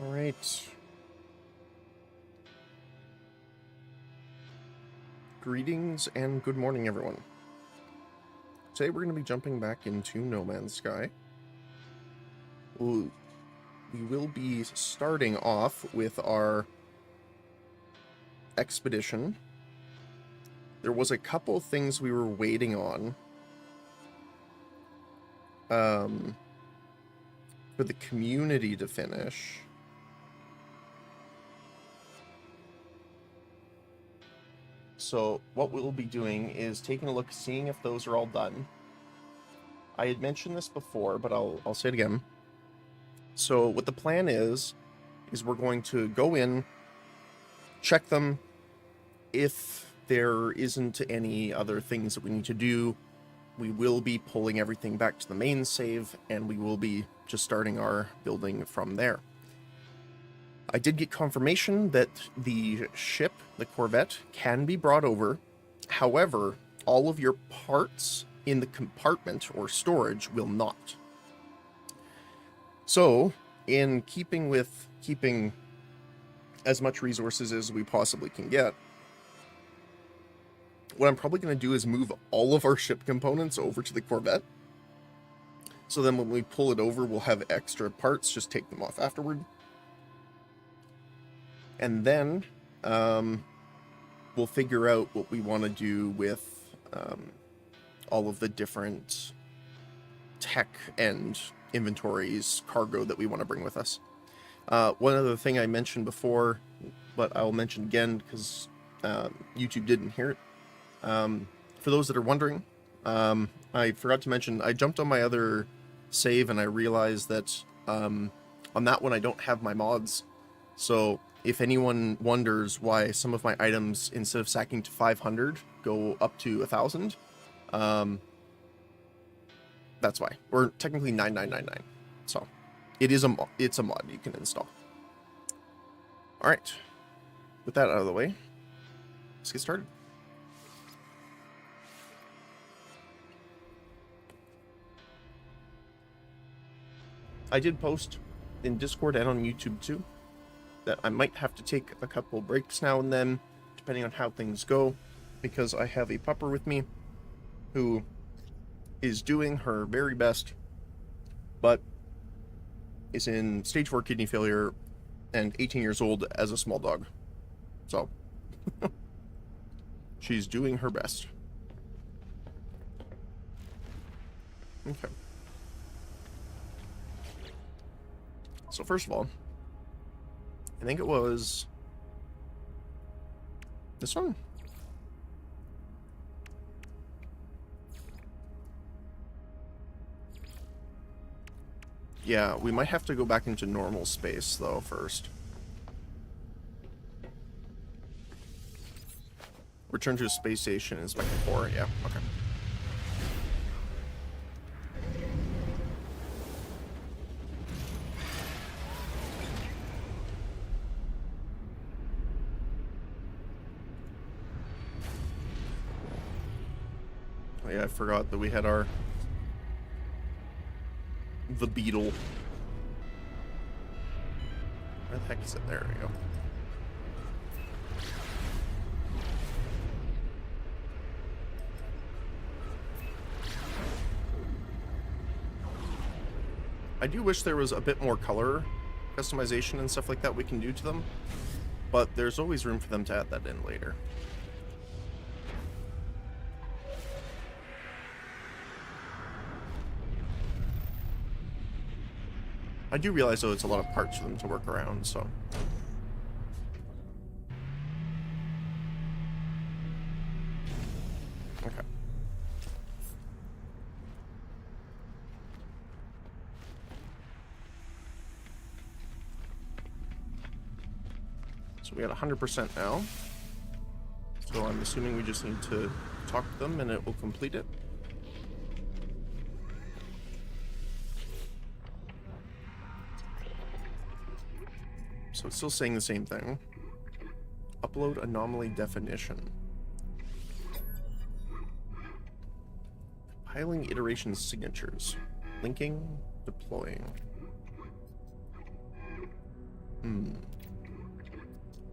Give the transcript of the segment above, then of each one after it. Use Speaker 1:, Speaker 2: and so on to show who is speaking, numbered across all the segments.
Speaker 1: All right. Greetings and good morning, everyone. Today we're going to be jumping back into No Man's Sky. We will be starting off with our expedition. There was a couple things we were waiting on for the community to finish. So what we'll be doing is taking a look, seeing if those are all done. I had mentioned this before, but I'll say it again. So what the plan is we're going to go in, check them. If there isn't any other things that we need to do, we will be pulling everything back to the main save, and we will be just starting our building from there. I did get confirmation that the ship, the Corvette, can be brought over. However, all of your parts in the compartment or storage will not. So, in keeping with keeping as much resources as we possibly can get, what I'm probably going to do is move all of our ship components over to the Corvette. So then when we pull it over, we'll have extra parts, just take them off afterward. And then we'll figure out what we want to do with all of the different tech and inventories, cargo that we want to bring with us. One other thing I mentioned before, but I'll mention again because YouTube didn't hear it. For those that are wondering, I forgot to mention, I jumped on my other save and I realized that on that one I don't have my mods. So if anyone wonders why some of my items, instead of stacking to 500, go up to 1,000, that's why. Or technically 9,999. So it's a mod you can install. All right. With that out of the way, let's get started. I did post in Discord and on YouTube too that I might have to take a couple breaks now and then, depending on how things go, because I have a pupper with me who is doing her very best, but is in stage 4 kidney failure and 18 years old as a small dog. So, she's doing her best. Okay. So first of all, I think it was this one. Yeah, we might have to go back into normal space though first. Return to a space station is back before, yeah, okay. I forgot that we had the beetle. Where the heck is it? There we go. I do wish there was a bit more color customization and stuff like that we can do to them, but there's always room for them to add that in later. I do realize, though, it's a lot of parts for them to work around, so. Okay. So we got 100% now. So I'm assuming we just need to talk to them and it will complete it. So it's still saying the same thing. Upload anomaly definition. Compiling iteration signatures. Linking, deploying. Hmm.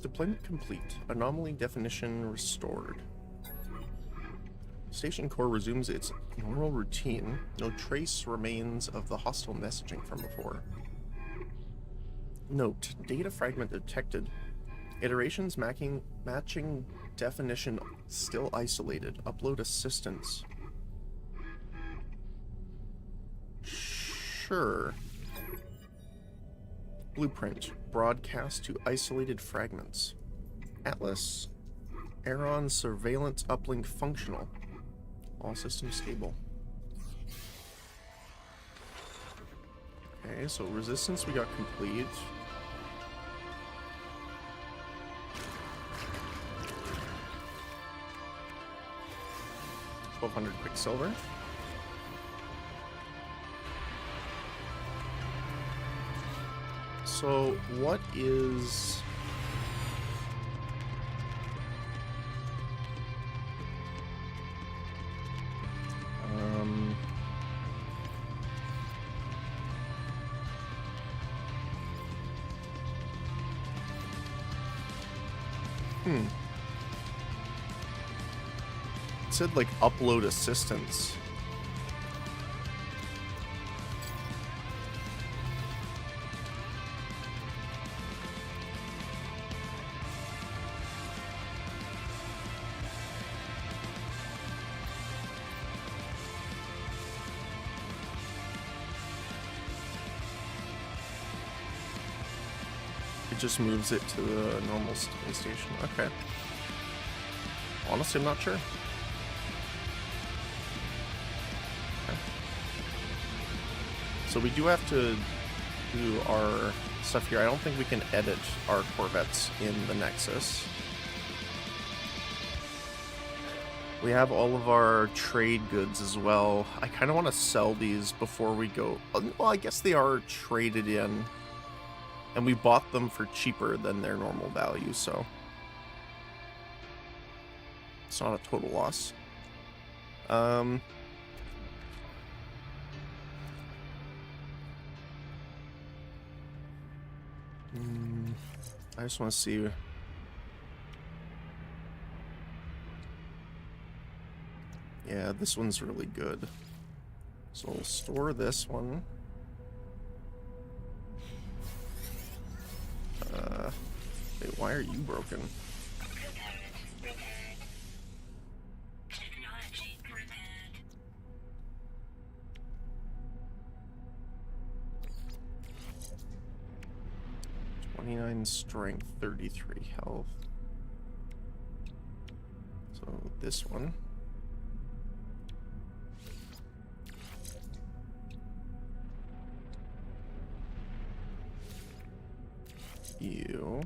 Speaker 1: Deployment complete. Anomaly definition restored. Station core resumes its normal routine. No trace remains of the hostile messaging from before. Note, data fragment detected. Iterations matching definition still isolated. Upload assistance. Sure. Blueprint. Broadcast to isolated fragments. Atlas. Aeron surveillance uplink functional. All systems stable. Okay, so resistance we got complete. $1,200 Quicksilver. So, what is... It said, like, upload assistance. It just moves it to the normal station. Okay. Honestly, I'm not sure. Okay. So we do have to do our stuff here. I don't think we can edit our Corvettes in the Nexus. We have all of our trade goods as well. I kind of want to sell these before we go. Well, I guess they are traded in. And we bought them for cheaper than their normal value, so it's not a total loss. I just want to see. Yeah, this one's really good. So we'll store this one. Wait, why are you broken? $29 strength, 33 health. So this one. You.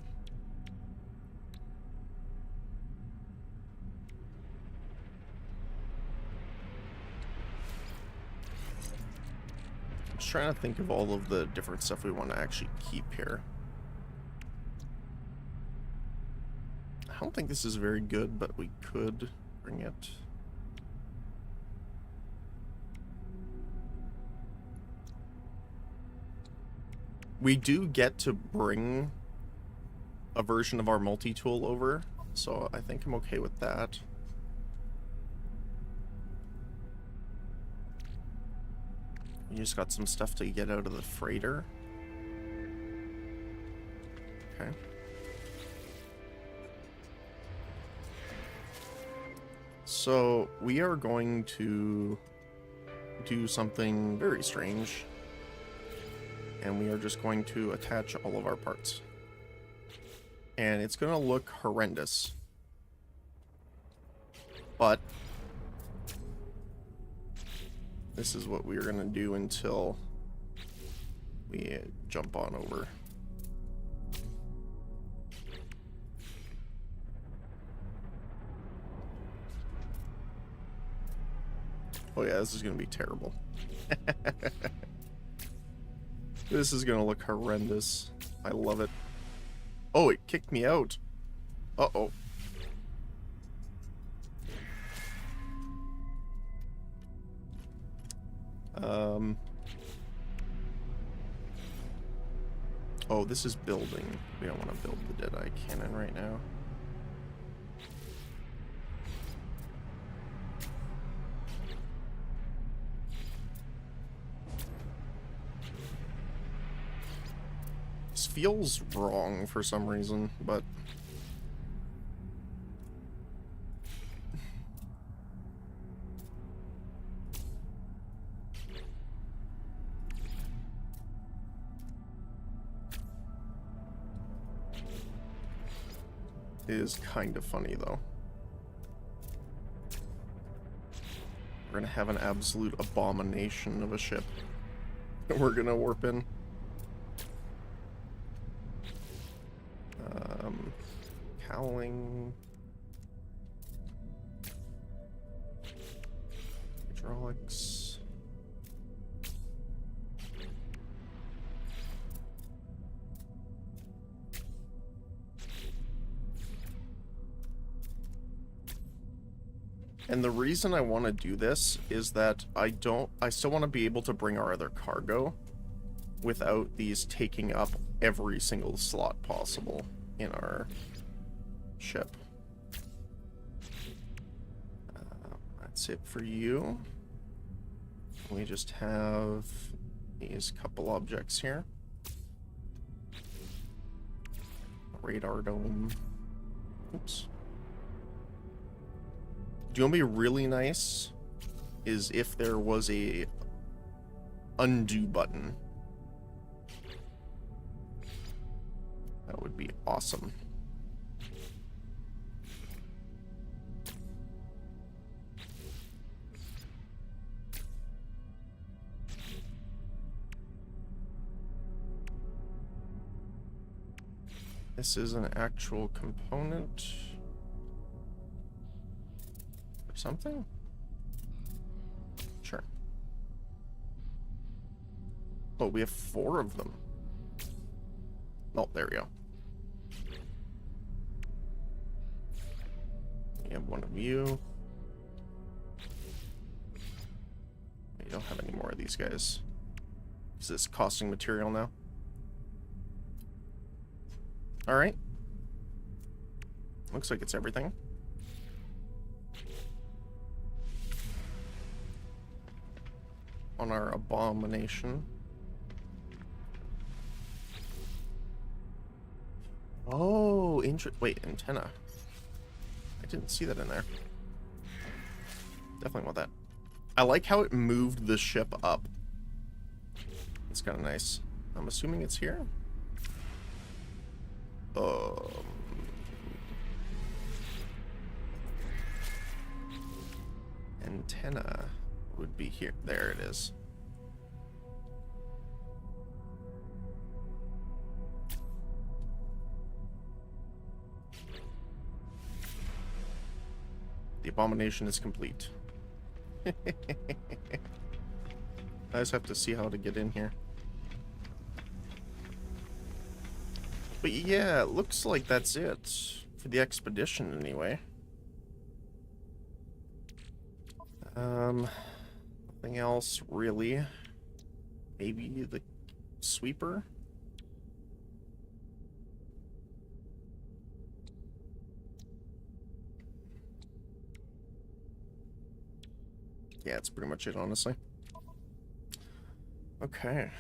Speaker 1: I'm just trying to think of all of the different stuff we want to actually keep here. I don't think this is very good, but we could bring it. We do get to bring a version of our multi-tool over, so I think I'm okay with that. You just got some stuff to get out of the freighter. Okay. So we are going to do something very strange, and we are just going to attach all of our parts. And it's going to look horrendous. But this is what we're going to do until we jump on over. Oh yeah, this is going to be terrible. This is going to look horrendous. I love it. Oh, it kicked me out. Uh-oh. Oh, this is building. We don't want to build the Deadeye cannon right now. This feels wrong for some reason, but... It is kind of funny, though. We're gonna have an absolute abomination of a ship that we're gonna warp in. Cowling. Hydraulics. And the reason I want to do this is that I still want to be able to bring our other cargo without these taking up every single slot possible in our ship. That's it for you. We just have these couple objects here. Radar dome. Oops. Do you want to be really nice? Is if there was a undo button. That would be awesome. This is an actual component. Or something? Sure. Oh, we have 4 of them. Oh, there we go. We have one of you. We don't have any more of these guys. Is this costing material now? Alright. Looks like it's everything. On our abomination. Oh, wait, antenna. I didn't see that in there. Definitely want that. I like how it moved the ship up. It's kind of nice. I'm assuming it's here. Antenna would be here. There it is. The abomination is complete. I just have to see how to get in here. But yeah, it looks like that's it. For the expedition, anyway. Nothing else, really. Maybe the sweeper? Yeah, that's pretty much it, honestly. Okay.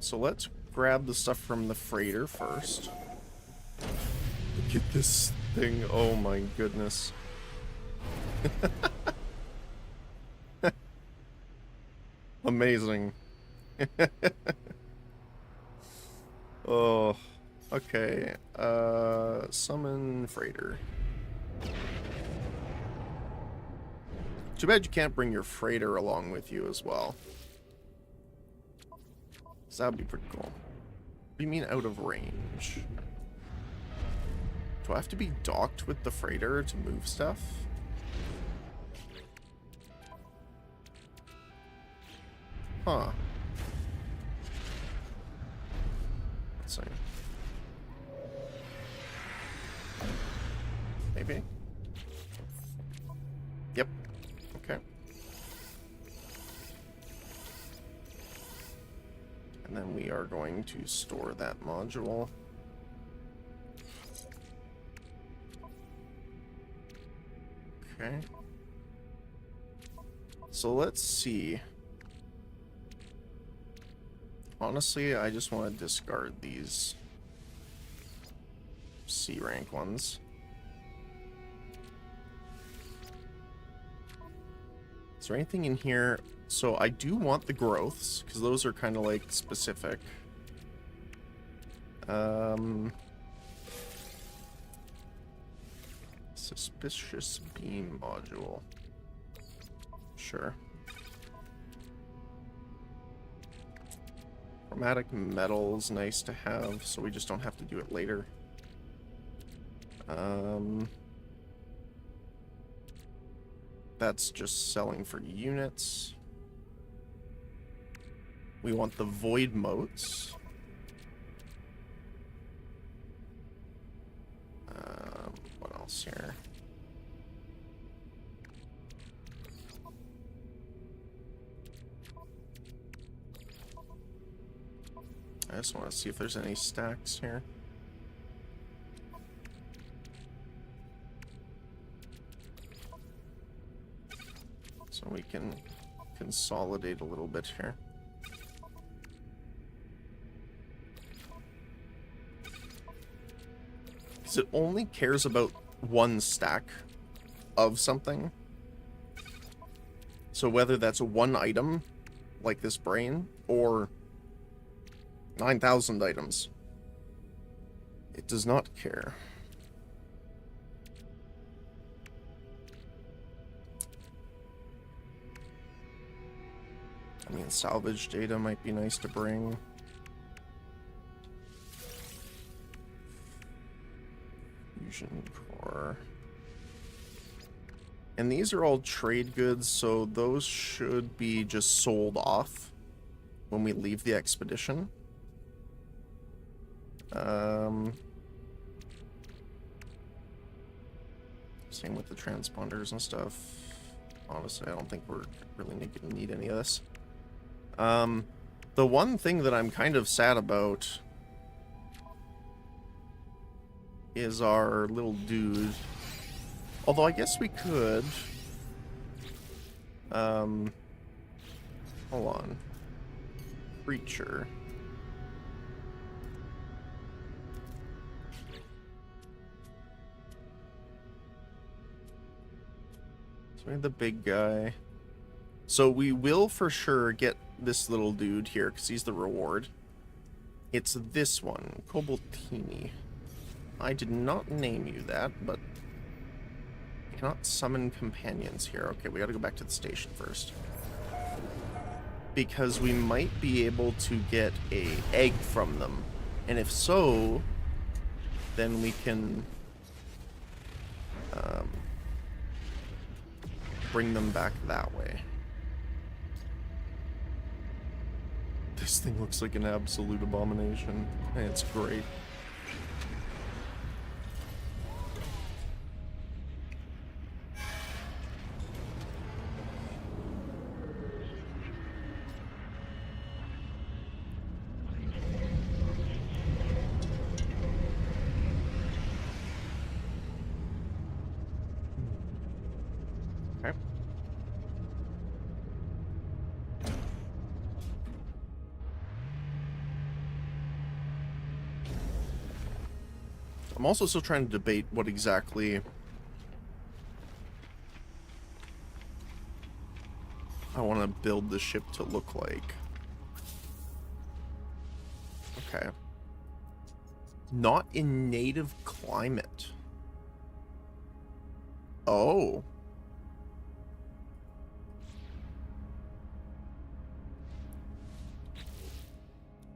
Speaker 1: So let's grab the stuff from the freighter first. Look at this thing. Oh my goodness. Amazing. Oh, okay. Summon freighter. Too bad you can't bring your freighter along with you as well. So that would be pretty cool. What do you mean out of range? Do I have to be docked with the freighter to move stuff? Huh. Let's see. Maybe. Yep. Okay. we are going to store that module. Okay. So let's see. Honestly, I just want to discard these C rank ones. Is there anything in here? So I do want the growths, because those are kind of like specific. Suspicious beam module. Sure. Chromatic metal's nice to have, so we just don't have to do it later. That's just selling for units. We want the void motes. What else here? I just want to see if there's any stacks here. So we can consolidate a little bit here. Because it only cares about one stack of something. So whether that's one item, like this brain, or 9,000 items, it does not care. I mean, salvage data might be nice to bring. Fusion core. And these are all trade goods, so those should be just sold off when we leave the expedition. Same with the transponders and stuff. Honestly, I don't think we're really gonna need any of this. The one thing that I'm kind of sad about is our little dude. Although I guess we could. Hold on. Creature. So we have the big guy. So we will for sure get this little dude here, because he's the reward. It's this one, Cobaltini. I did not name you that, but cannot summon companions here. Okay, we gotta go back to the station first. Because we might be able to get a egg from them. And if so, then we can bring them back that way. This thing looks like an absolute abomination. It's great. Okay. I'm also still trying to debate what exactly I want to build the ship to look like. Okay. Not in native climate. Oh.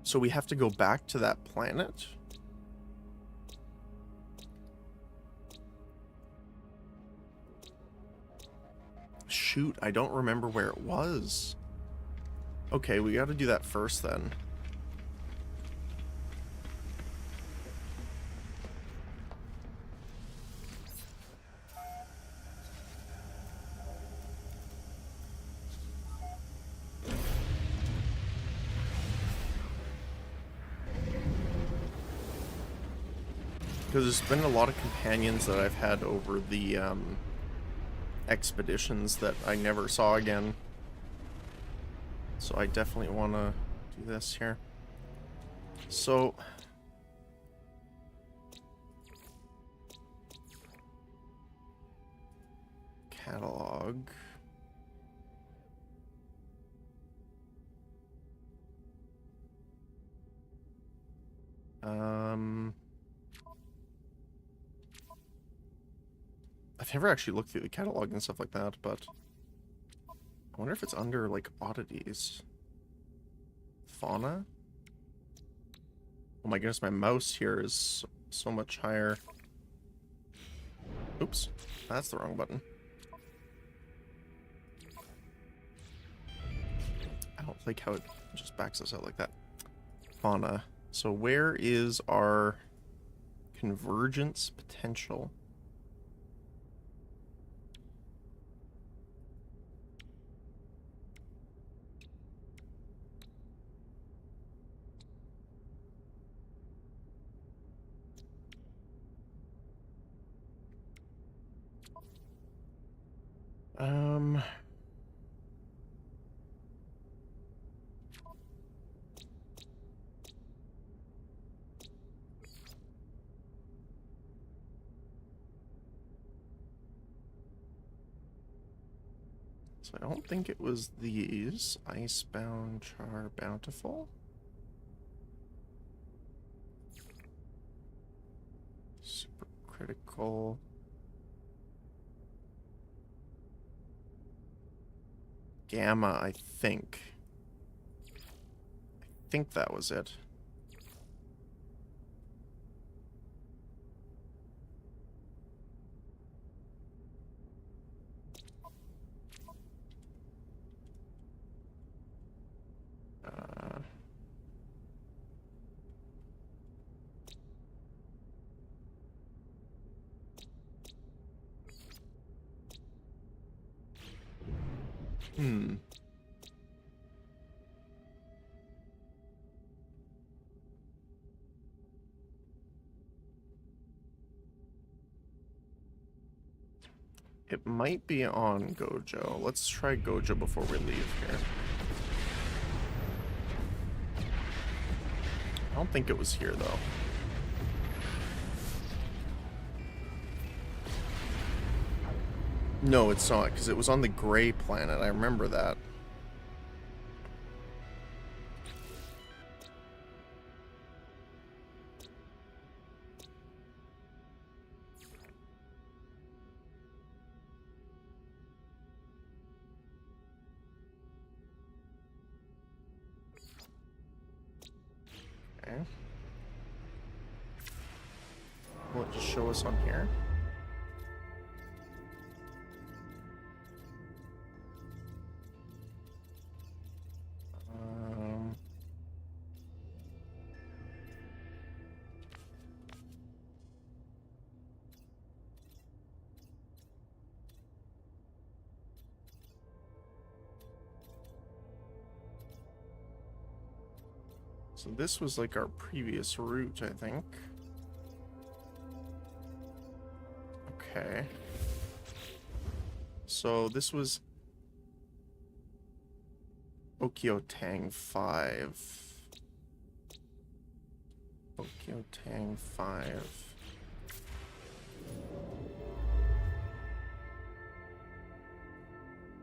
Speaker 1: So we have to go back to that planet? Shoot, I don't remember where it was. Okay, we gotta do that first then. Because there's been a lot of companions that I've had over the expeditions that I never saw again. So I definitely want to do this here. So... catalog... I've never actually looked through the catalog and stuff like that, but I wonder if it's under, like, oddities. Fauna? Oh my goodness, my mouse here is so much higher. Oops, that's the wrong button. I don't like how it just backs us out like that. Fauna. So where is our convergence potential? So I don't think it was these. Icebound, Char, Bountiful. Super critical. Gamma, I think. I think that was it. It might be on Gojo. Let's try Gojo before we leave here. I don't think it was here, though. No, it's not, because it was on the gray planet. I remember that. Okay. Will it just show us on here? So this was like our previous route, I think. Okay. So this was Okyotang 5. Okyotang 5.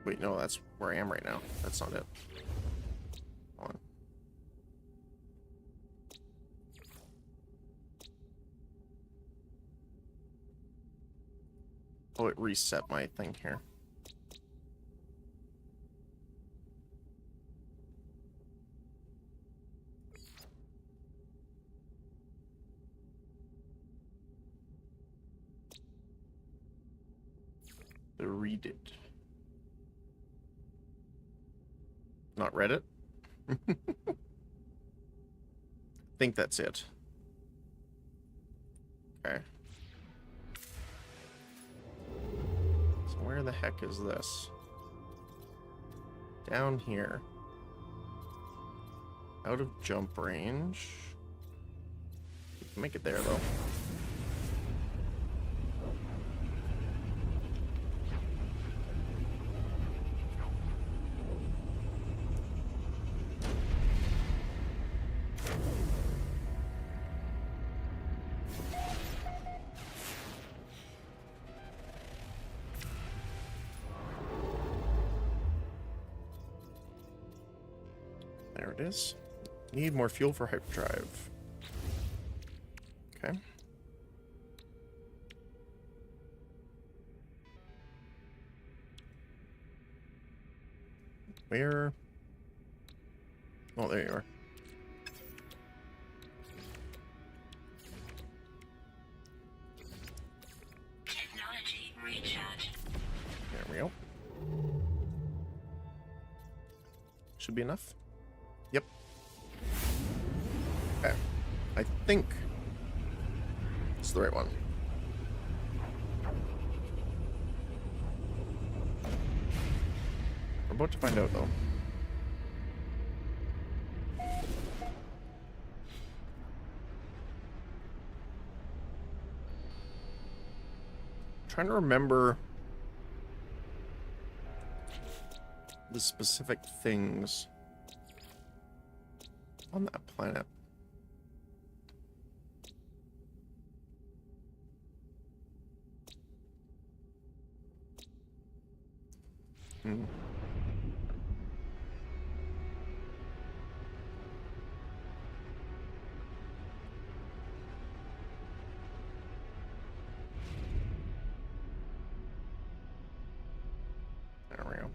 Speaker 1: Wait, no, that's where I am right now. That's not it. Hold on. Oh, it reset my thing here. The Reddit. Not Reddit? I think that's it. Okay. So where the heck is this? Down here. Out of jump range. Make it there, though. There it is. Need more fuel for hyperdrive. Okay. Where? Oh, there you are.
Speaker 2: Technology recharge.
Speaker 1: There we go. Should be enough. Yep. Okay. I think it's the right one. We're about to find out, though. Trying to remember the specific things on that planet. Hmm. There we go.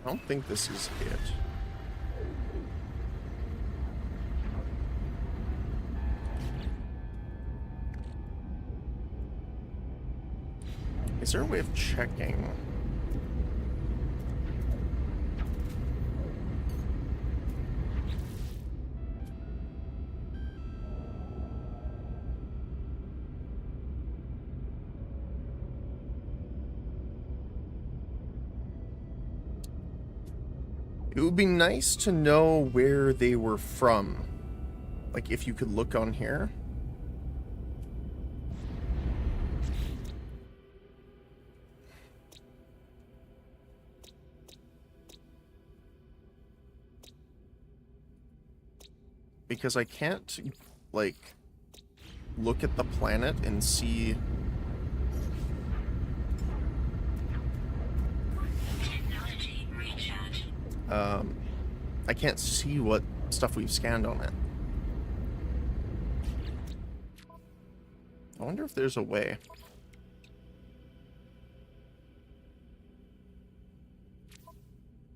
Speaker 1: I don't think this is it. Is there a way of checking? It would be nice to know where they were from. Like, if you could look on here. Because I can't, like, look at the planet and see...
Speaker 2: Technology recharge.
Speaker 1: I can't see what stuff we've scanned on it. I wonder if there's a way.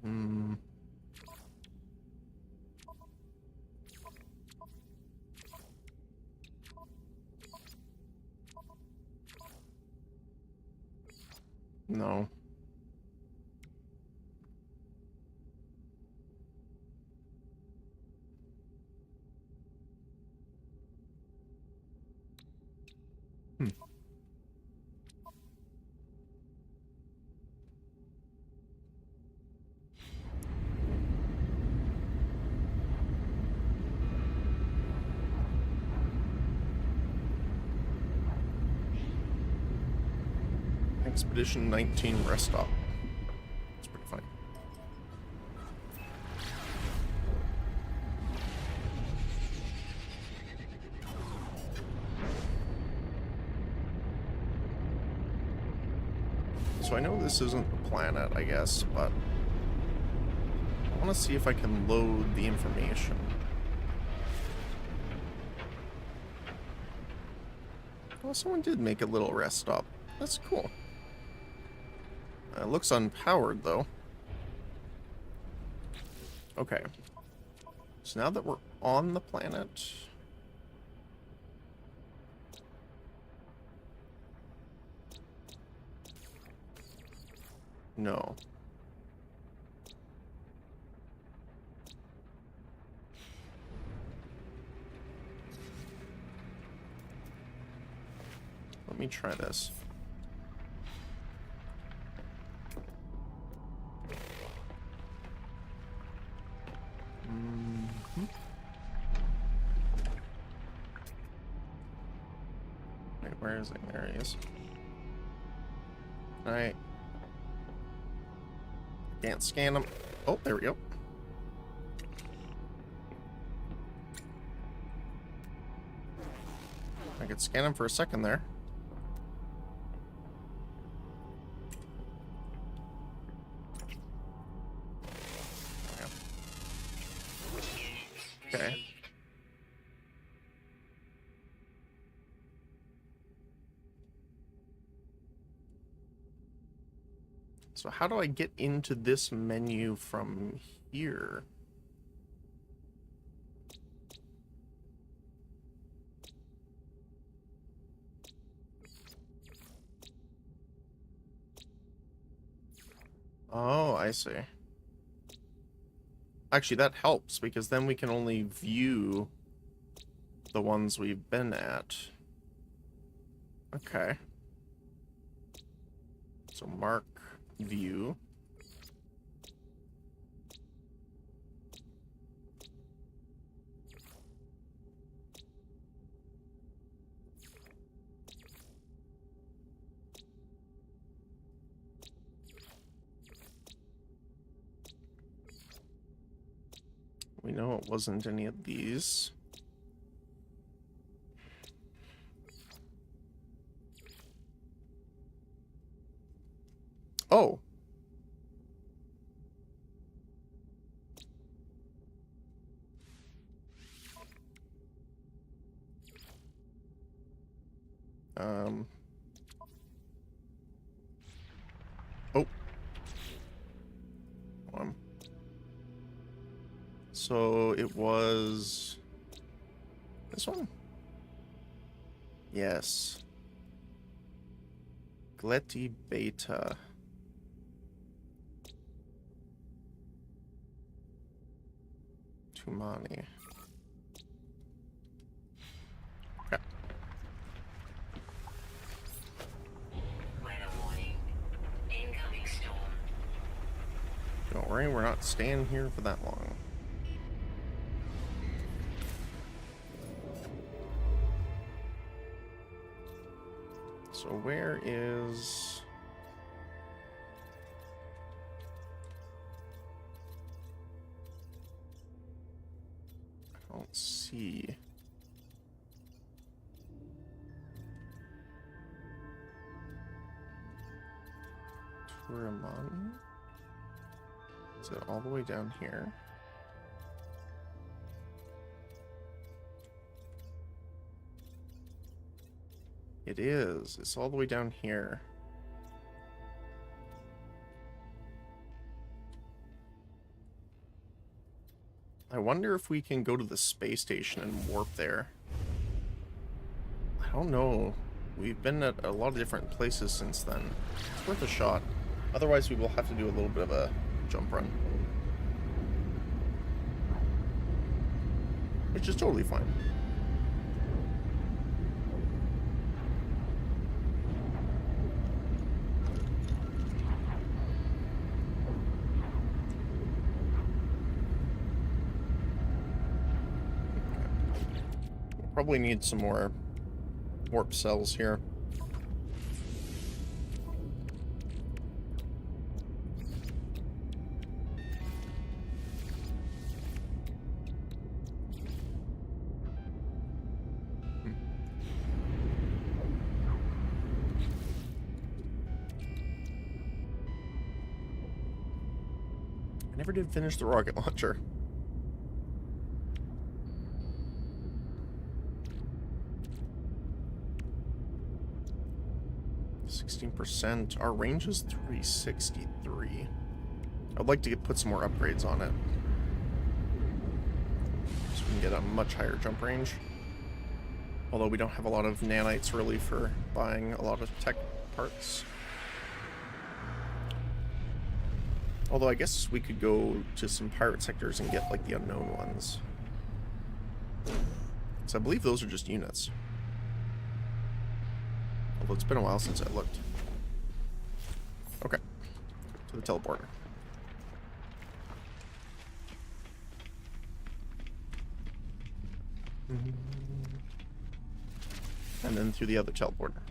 Speaker 1: Hmm. No. Hmm. Expedition 19 rest stop. It's pretty funny. So I know this isn't the planet, I guess, but I want to see if I can load the information. Well, someone did make a little rest stop. That's cool. It looks unpowered, though. Okay. So now that we're on the planet... No. Let me try this. Wait, where is it? There he is. Alright. Can't scan him. Oh, there we go. I could scan him for a second there. So how do I get into this menu from here? Oh, I see. Actually, that helps, because then we can only view the ones we've been at. Okay. So mark view. We know it wasn't any of these. Oh. Oh. So it was this one? Yes. Gletti Beta. Tumani. Okay.
Speaker 2: Weather warning. Incoming storm.
Speaker 1: Don't worry, we're not staying here for that long. So where is... I don't see... Turamani? Is it all the way down here? It is. It's all the way down here. I wonder if we can go to the space station and warp there. I don't know. We've been at a lot of different places since then. It's worth a shot. Otherwise, we will have to do a little bit of a jump run. Which is totally fine. Probably need some more warp cells here. I never did finish the rocket launcher. %. Our range is 363. I'd like to put some more upgrades on it, so we can get a much higher jump range. Although we don't have a lot of nanites really for buying a lot of tech parts. Although I guess we could go to some pirate sectors and get like the unknown ones. So I believe those are just units. Although it's been a while since I looked. Okay. To the teleporter. And then through the other teleporter.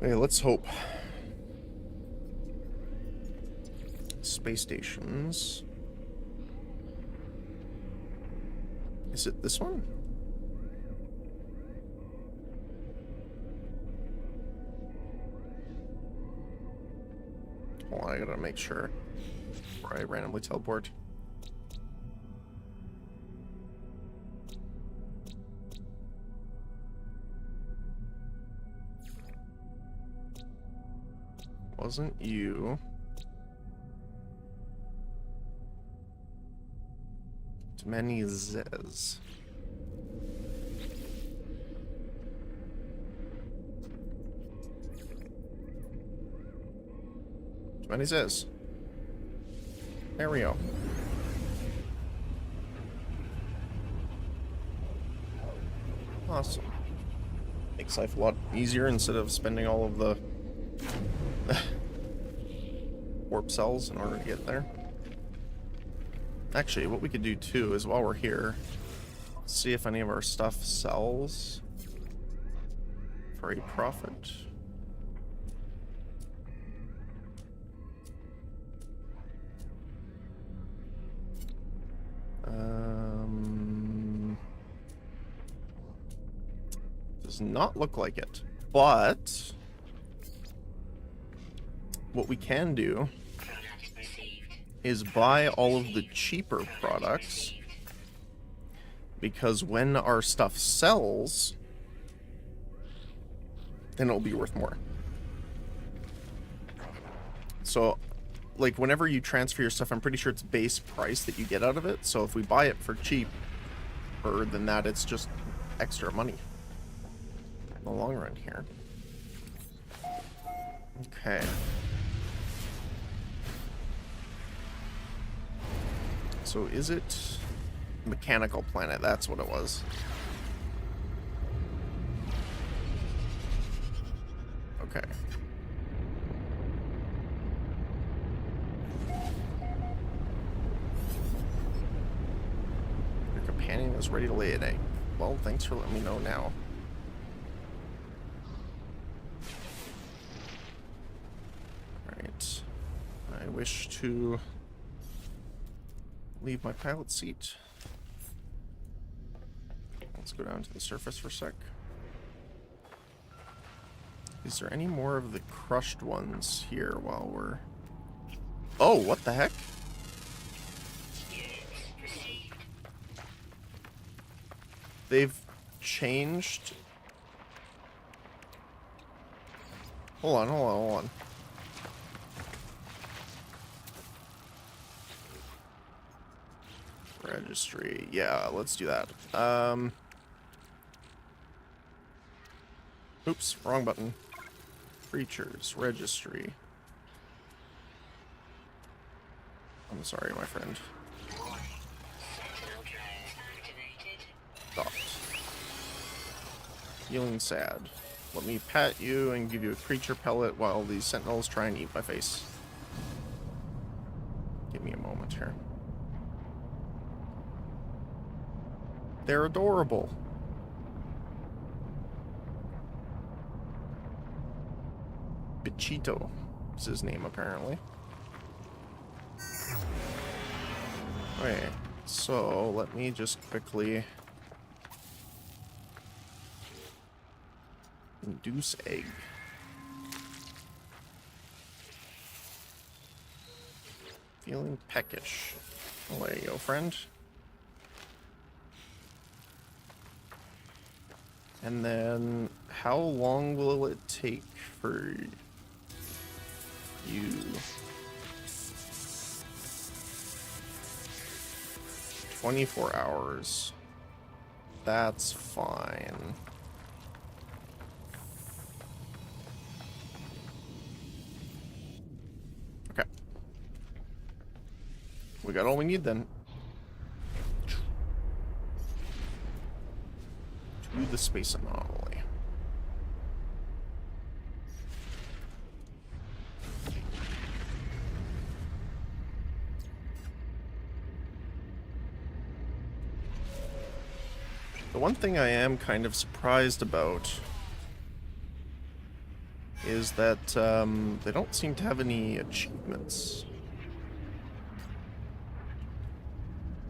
Speaker 1: Okay, let's hope. Space stations. Is it this one? Hold on, I gotta make sure before I randomly teleport. Wasn't you. Too many Z's. Too many Z's. There we go. Awesome. Makes life a lot easier instead of spending all of the warp cells in order to get there. Actually, what we could do too is while we're here, see if any of our stuff sells for a profit. Does not look like it, but what we can do is buy all of the cheaper products, because when our stuff sells, then it'll be worth more. So, like, whenever you transfer your stuff, I'm pretty sure it's base price that you get out of it. So if we buy it for cheaper than that, it's just extra money in the long run here. Okay. So is it Mechanical Planet? That's what it was. Okay. Your companion is ready to lay an egg. Well, thanks for letting me know now. Alright. I wish to leave my pilot seat. Let's go down to the surface for a sec. Is there any more of the crushed ones here while we're... Oh, what the heck? They've changed... Hold on, hold on, hold on. Registry. Yeah, let's do that. Oops, wrong button. Creatures, registry. I'm sorry, my friend. Docked. Feeling sad. Let me pat you and give you a creature pellet while these sentinels try and eat my face. Give me a moment here. They're adorable. Bichito is his name, apparently. Okay, so let me just quickly induce egg. Feeling peckish. Oh, there you go, friend. And then, how long will it take for you? 24 hours. That's fine. Okay. We got all we need then. To the space anomaly. The one thing I am kind of surprised about is that they don't seem to have any achievements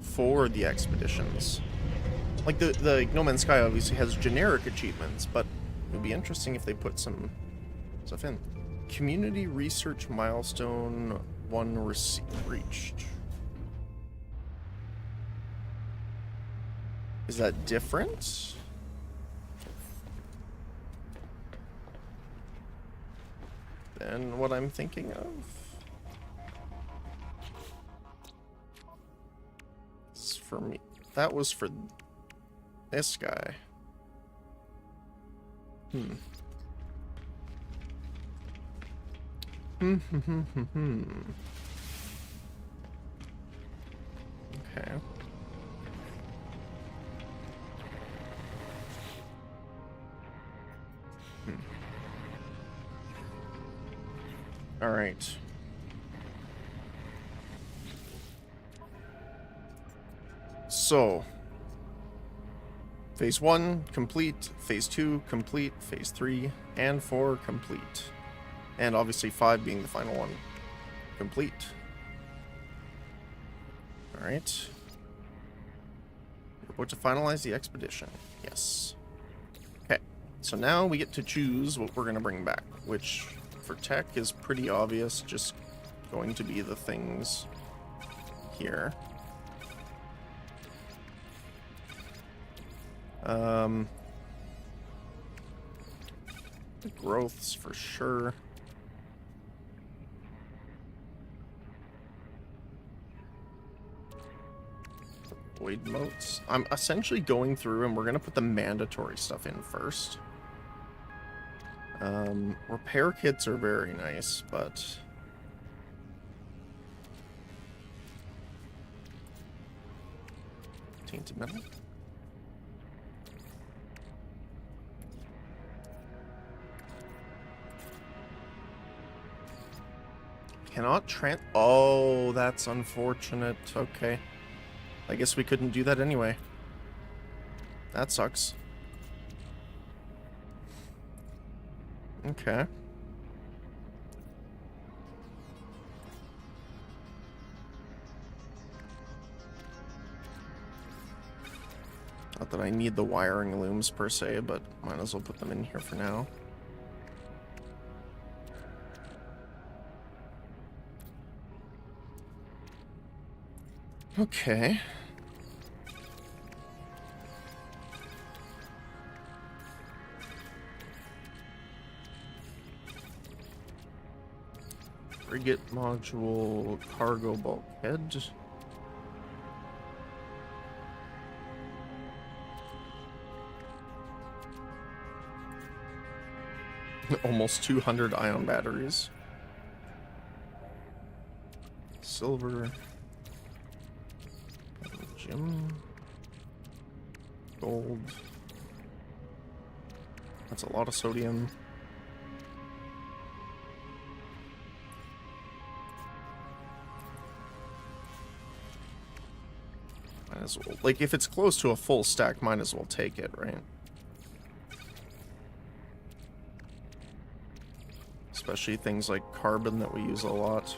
Speaker 1: for the expeditions. Like the No Man's Sky obviously has generic achievements, but it would be interesting if they put some stuff in. Community research milestone 1 reached. Is that different? than what I'm thinking of. It's for me. That was for this guy. Hmm. Okay. All right. So, phase 1 complete, phase 2 complete, phase 3 and 4 complete. And obviously 5 being the final one. Complete. All right. We're about to finalize the expedition. Yes. Okay. So now we get to choose what we're going to bring back, which for tech is pretty obvious, just going to be the things here. The growths for sure. Void motes. I'm essentially going through and we're going to put the mandatory stuff in first. Repair kits are very nice, but... Tainted metal? Cannot oh, that's unfortunate. Okay. I guess we couldn't do that anyway. That sucks. Okay. Not that I need the wiring looms per se, but might as well put them in here for now. Okay. Frigate module, cargo bulkhead. Almost 200 ion batteries. Silver. Gem. Gold. That's a lot of sodium. Might as well, like, if it's close to a full stack, might as well take it, right? Especially things like carbon that we use a lot.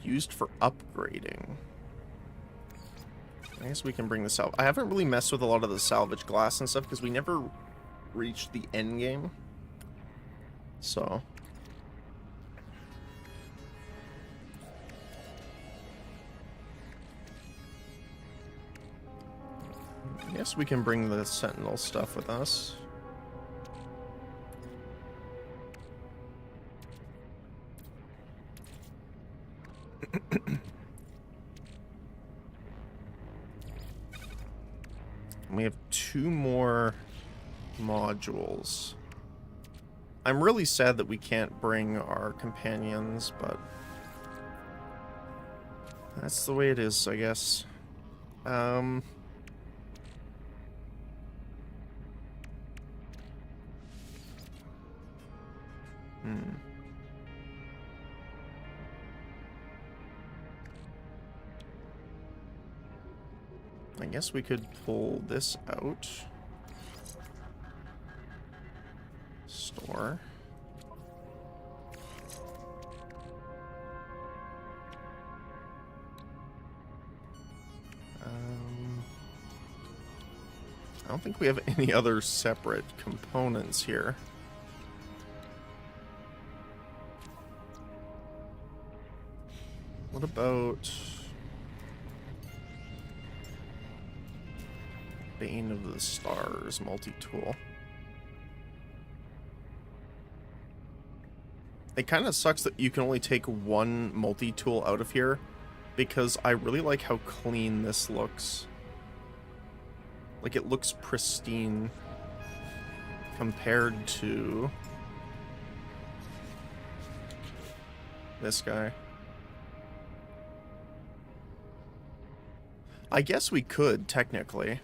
Speaker 1: Used for upgrading. I guess we can bring this out. I haven't really messed with a lot of the salvage glass and stuff because we never reached the end game. So. I guess we can bring the Sentinel stuff with us. We have 2 more modules. I'm really sad that we can't bring our companions, but that's the way it is, I guess. I guess we could pull this out. Store. don't think we have any other separate components here. What about Bane of the Stars multi-tool? It kind of sucks that you can only take one multi-tool out of here, because I really like how clean this looks. Like, it looks pristine compared to this guy. I guess we could, technically.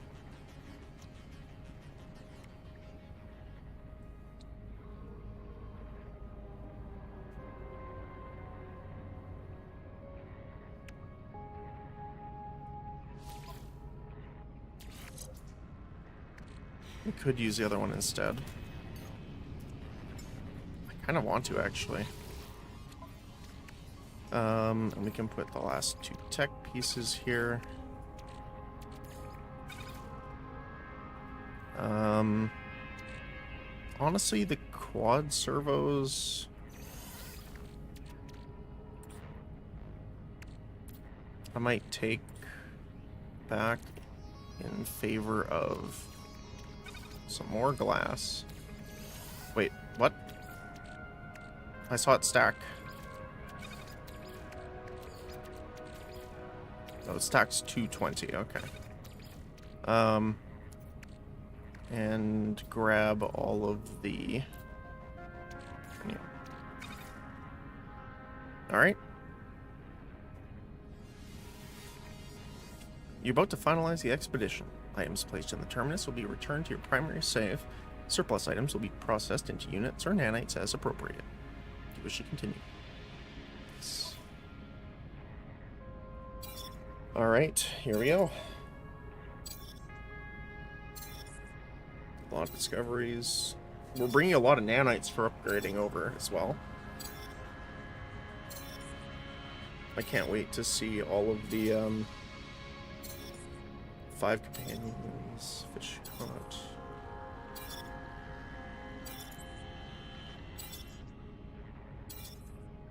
Speaker 1: We could use the other one instead. I kind of want to, actually. And we can put the last two tech pieces here. Honestly, the quad servos... I might take back in favor of some more glass. Wait, what? I saw it stack. Oh, it stacks 220, okay. And grab all of the... Yeah. Alright. You're about to finalize the expedition. Items placed in the terminus will be returned to your primary save. Surplus items will be processed into units or nanites as appropriate. Do you wish to continue? Yes. Alright, here we go. A lot of discoveries. We're bringing a lot of nanites for upgrading over as well. I can't wait to see all of the 5 companions, fish caught.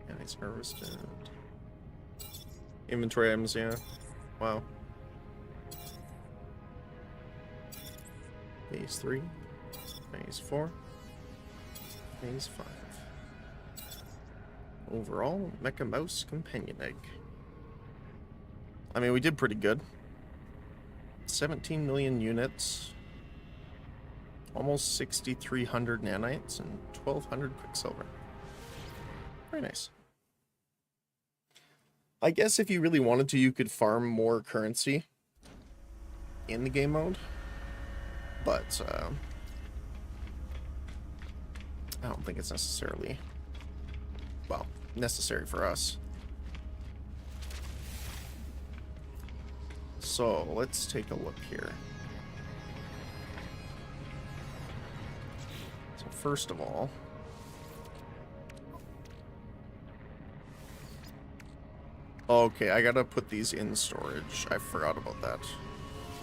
Speaker 1: Nanites harvested. Inventory items, yeah. Wow. Phase 3, Phase 4, Phase 5. Overall, Mecha Mouse Companion Egg. I mean, we did pretty good. 17 million units, almost 6,300 nanites, and 1,200 quicksilver. Very nice. I guess if you really wanted to, you could farm more currency in the game mode. But, I don't think it's necessarily, well, necessary for us. So, let's take a look here. So, first of all, okay, I gotta put these in storage. I forgot about that.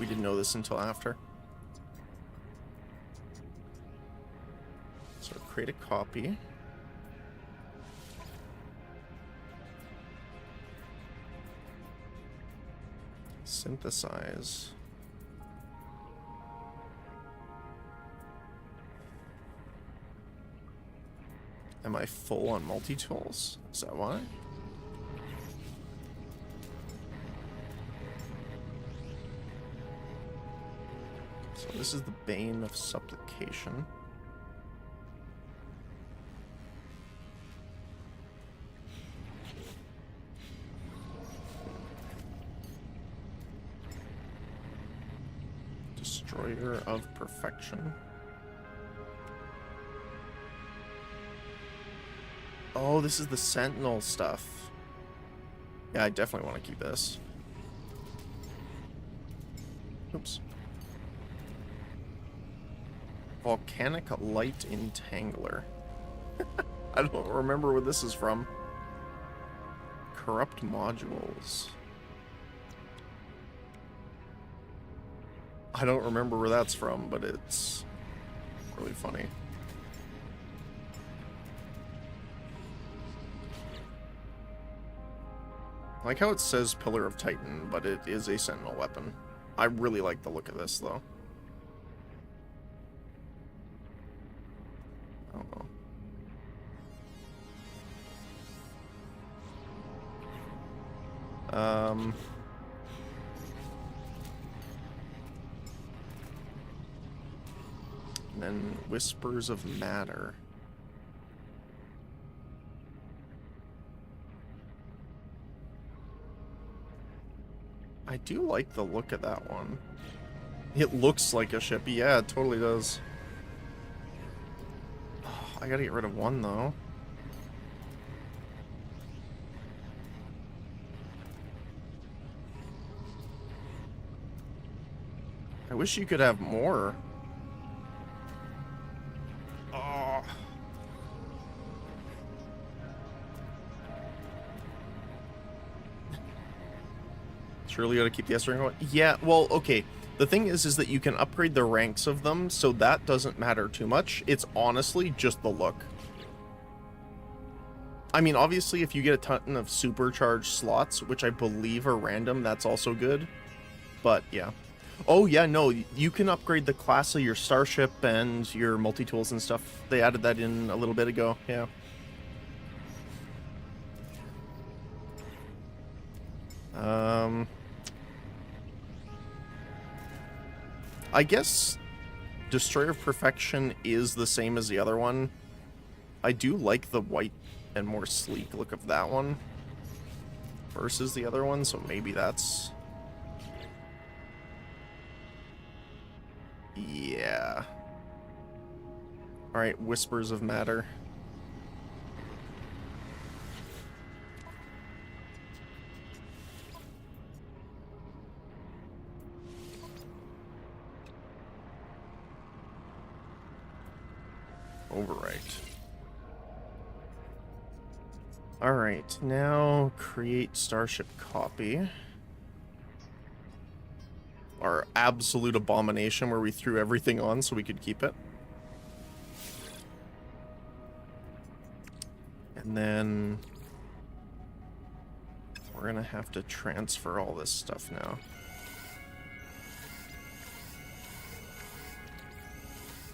Speaker 1: We didn't know this until after. So create a copy. Synthesize. Am I full on multi-tools? Is that why? So this is the Bane of Supplication. Destroyer of Perfection. Oh, this is the Sentinel stuff. Yeah, I definitely want to keep this. Oops. Volcanic Light Entangler. I don't remember where this is from. Corrupt modules. I don't remember where that's from, but it's really funny. I like how it says Pillar of Titan, but it is a Sentinel weapon. I really like the look of this, though. I don't know. And then Whispers of Matter. I do like the look of that one. It looks like a ship. Yeah, it totally does. Oh, I gotta get rid of one, though. I wish you could have more. Oh. Surely gotta keep the S rank going. Yeah, well, okay. The thing is that you can upgrade the ranks of them, so that doesn't matter too much. It's honestly just the look. I mean, obviously, if you get a ton of supercharged slots, which I believe are random, that's also good. But, yeah. Oh, yeah, no, you can upgrade the class of your starship and your multi-tools and stuff. They added that in a little bit ago, yeah. I guess Destroyer of Perfection is the same as the other one. I do like the white and more sleek look of that one versus the other one, so maybe that's... Yeah. Alright, Whispers of Matter. Overwrite. Alright, now create Starship copy. Our absolute abomination where we threw everything on so we could keep it. And then we're gonna have to transfer all this stuff now.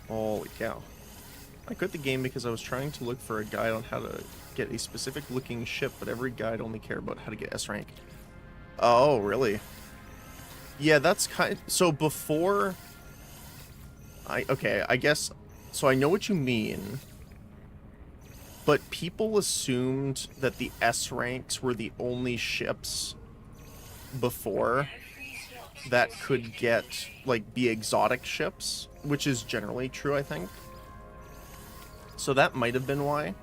Speaker 1: Holy cow. I quit the game because I was trying to look for a guide on how to get a specific looking ship, but every guide only cared about how to get S rank. Oh, really? Yeah, that's kind of... So before... Okay, I guess... So I know what you mean. But people assumed that the S ranks were the only ships before that could get, like, be exotic ships, which is generally true, I think. So that might have been why.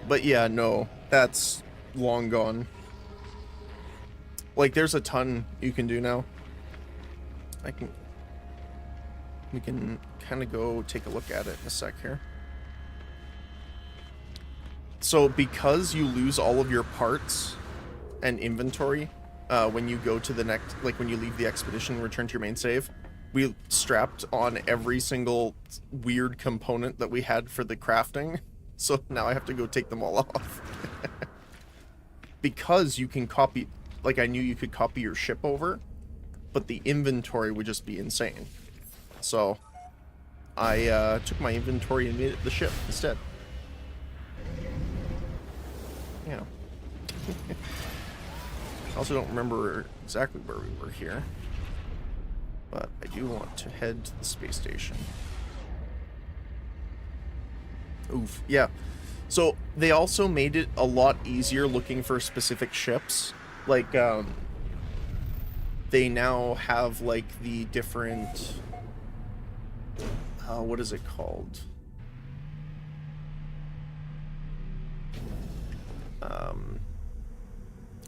Speaker 1: But yeah, no, that's long gone. Like, there's a ton you can do now. We can kind of go take a look at it in a sec here. So because you lose all of your parts and inventory when you go to the next, like when you leave the expedition and return to your main save, we strapped on every single weird component that we had for the crafting. So now I have to go take them all off. Because you can copy, like I knew you could copy your ship over, but the inventory would just be insane. So I took my inventory and made it the ship instead. Yeah. I also don't remember exactly where we were here. But I do want to head to the space station. Oof, yeah. So they also made it a lot easier looking for specific ships. Like, they now have, like, the different... what is it called?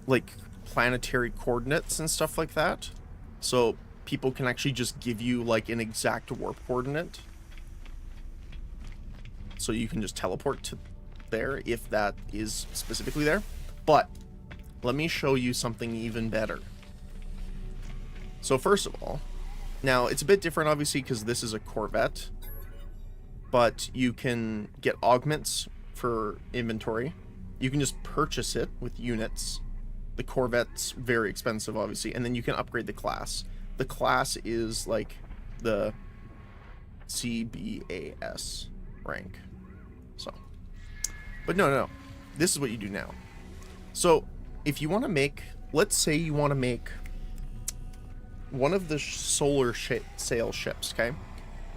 Speaker 1: Like, planetary coordinates and stuff like that. So people can actually just give you, like, an exact warp coordinate. So you can just teleport to there if that is specifically there. But let me show you something even better. So first of all, now it's a bit different obviously because this is a Corvette, but you can get augments for inventory. You can just purchase it with units. The Corvette's very expensive obviously, and then you can upgrade the class. The class is like the CBAS rank. So, but no. This is what you do now. So, if you want to make, let's say you want to make one of the solar sail ships, okay?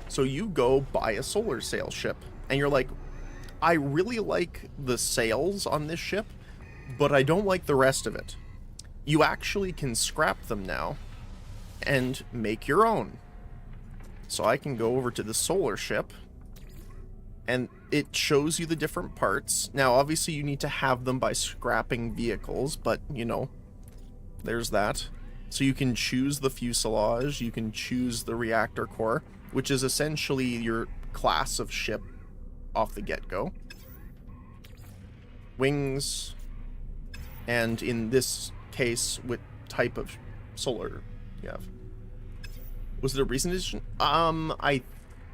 Speaker 1: So you go buy a solar sail ship, and you're like, I really like the sails on this ship, but I don't like the rest of it. You actually can scrap them now and make your own. So I can go over to the solar ship, and it shows you the different parts. Now, obviously, you need to have them by scrapping vehicles, but, you know, there's that. So you can choose the fuselage, you can choose the reactor core, which is essentially your class of ship off the get-go. Wings, and in this case, what type of solar you have. Was it a recent edition?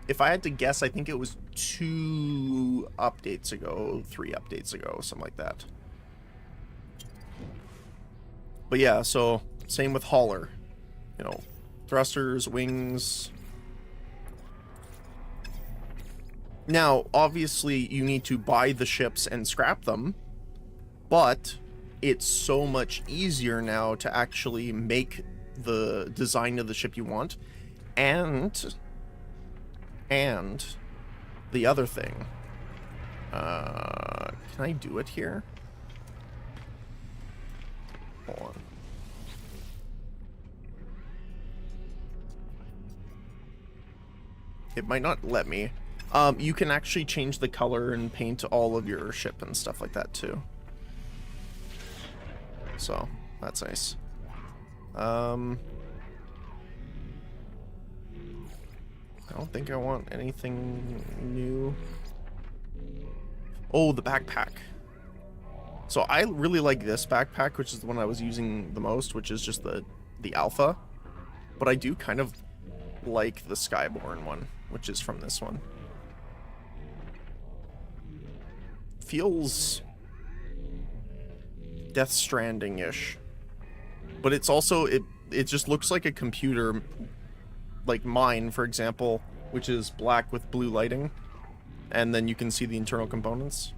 Speaker 1: If I had to guess, I think it was 2 updates ago, 3 updates ago, something like that. But yeah, so same with hauler. You know, thrusters, wings. Now, obviously, you need to buy the ships and scrap them, but it's so much easier now to actually make the design of the ship you want. And the other thing, can I do it here? Hold on. It might not let me. You can actually change the color and paint all of your ship and stuff like that too. So, that's nice. I don't think I want anything new. Oh, the backpack. So I really like this backpack, which is the one I was using the most, which is just the alpha. But I do kind of like the Skyborn one, which is from this one. Feels Death Stranding-ish. But it's also, it just looks like a computer, like mine, for example, which is black with blue lighting. And then you can see the internal components.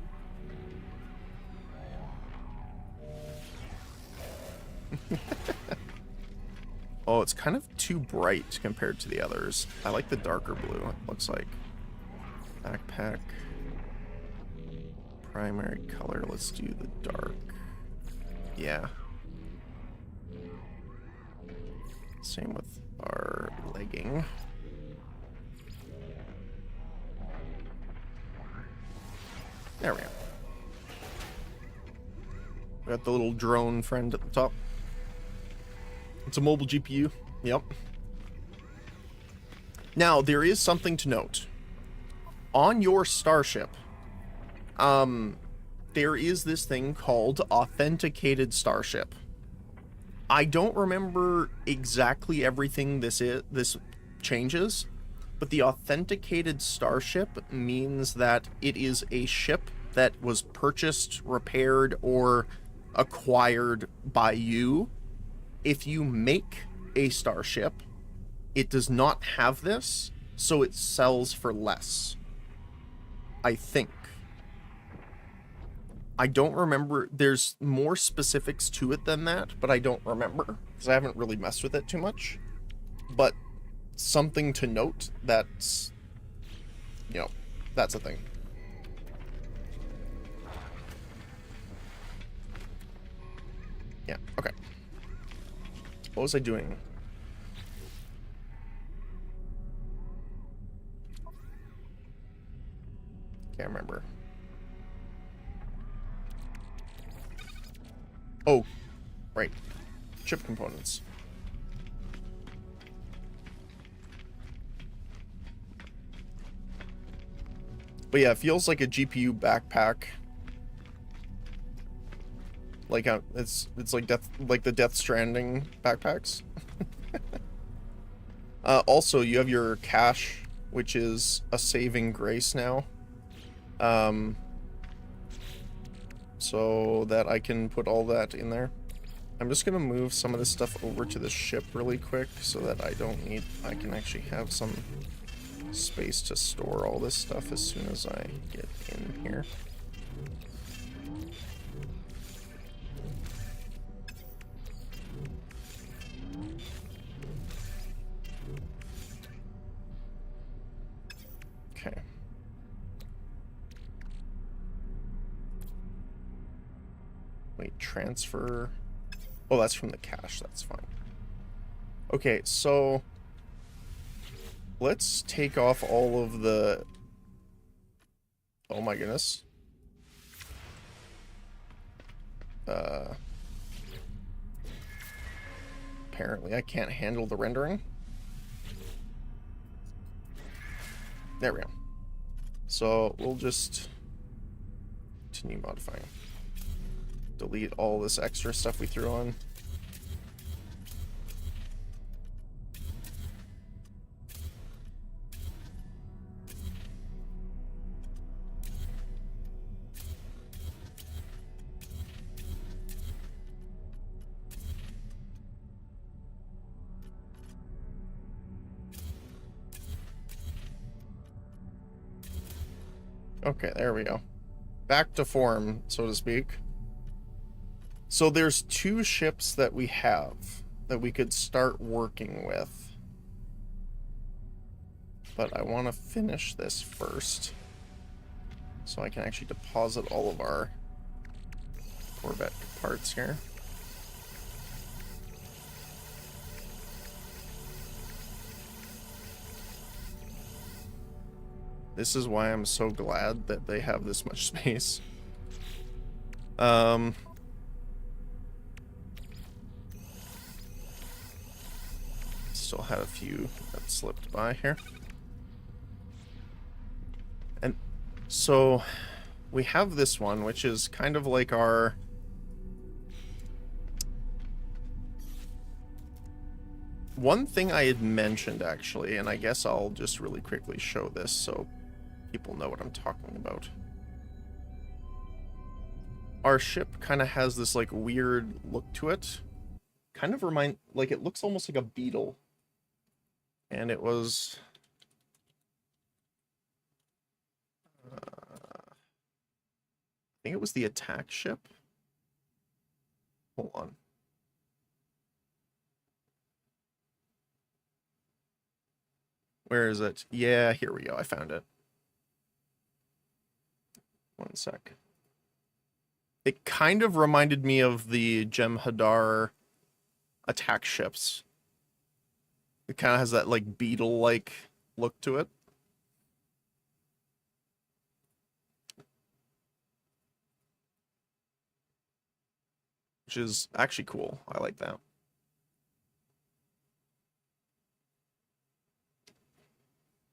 Speaker 1: Oh, it's kind of too bright compared to the others. I like the darker blue, it looks like. Backpack. Primary color, let's do the dark. Yeah. Same with our legging. There we go. We got the little drone friend at the top. It's a mobile GPU. Yep. Now, there is something to note. On your starship, there is this thing called authenticated starship. I don't remember exactly everything this changes, but the authenticated starship means that it is a ship that was purchased, repaired, or acquired by you. If you make a starship, it does not have this, so it sells for less. I think. I don't remember. There's more specifics to it than that, but I don't remember because I haven't really messed with it too much. But something to note, that's, you know, that's a thing. Yeah, okay. What was I doing? Can't remember. Oh, right. Chip components. But yeah, it feels like a GPU backpack. Like it's like the Death Stranding backpacks. Also, you have your cache, which is a saving grace now. So that I can put all that in there. I'm just gonna move some of this stuff over to the ship really quick so that I can actually have some space to store all this stuff as soon as I get in here. Okay. Wait, transfer. Oh, that's from the cache. That's fine. Okay, so let's take off all of the... Oh my goodness. Apparently I can't handle the rendering. There we go. So we'll just continue modifying. Delete all this extra stuff we threw on. Okay, there we go. Back to form, so to speak. So there's two ships that we have that we could start working with. But I want to finish this first, so I can actually deposit all of our Corvette parts here. This is why I'm so glad that they have this much space. Still had a few that slipped by here. And so we have this one, which is kind of like our... One thing I had mentioned, actually, and I guess I'll just really quickly show this so people know what I'm talking about. Our ship kind of has this, like, weird look to it. Kind of like, it looks almost like a beetle. And it was... I think it was the attack ship. Hold on. Where is it? Yeah, here we go. I found it. One sec. It kind of reminded me of the Jem'Hadar attack ships. It kind of has that, like, beetle-like look to it. Which is actually cool. I like that.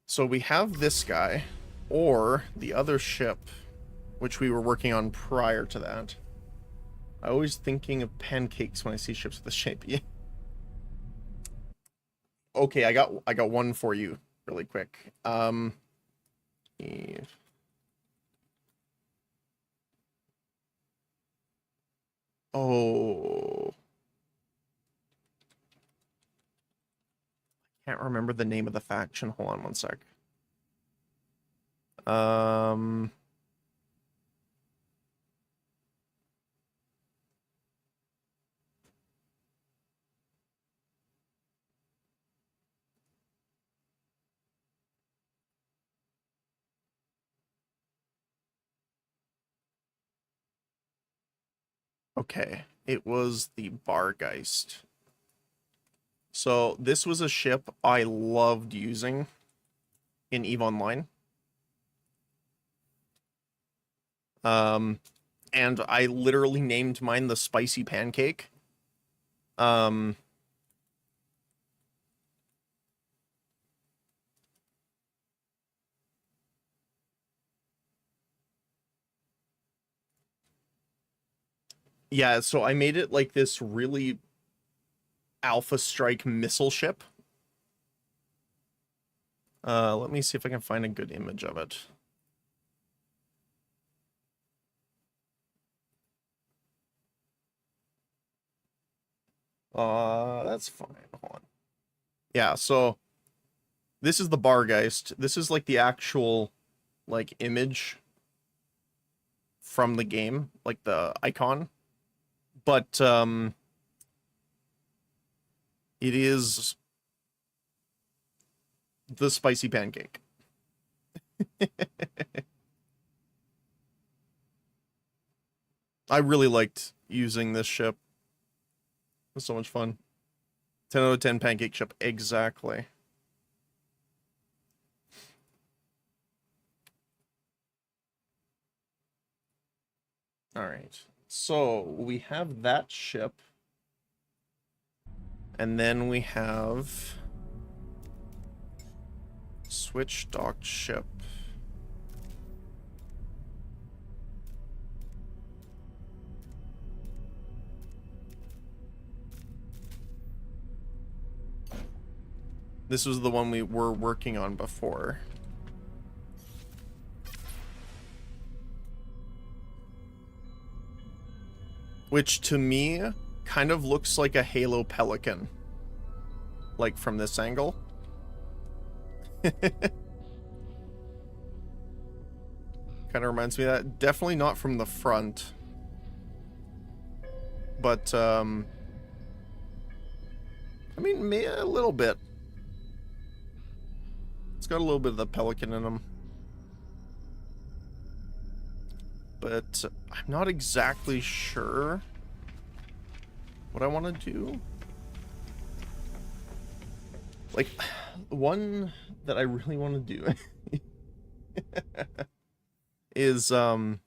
Speaker 1: So we have this guy, or the other ship, which we were working on prior to that. I always thinking of pancakes when I see ships with the shape. Yeah. Okay, I got one for you really quick. Yeah. Oh. Can't remember the name of the faction. Hold on one sec. Okay, it was the Bargeist. So this was a ship I loved using in EVE Online. And I literally named mine the Spicy Pancake. Yeah, so I made it like this really Alpha Strike missile ship. Let me see if I can find a good image of it. That's fine. Hold on. Yeah, so this is the Bargeist. This is like the actual like image from the game, like the icon. But it is the spicy pancake. I really liked using this ship. It was so much fun. 10 out of 10 pancake ship, exactly. Alright, so we have that ship. And then we have switch docked ship. This was the one we were working on before. Which to me kind of looks like a Halo Pelican. Like from this angle. Kind of reminds me of that. Definitely not from the front. But, I mean, maybe a little bit. It's got a little bit of the Pelican in him. But I'm not exactly sure what I want to do. Like, one that I really want to do is, oh, I'm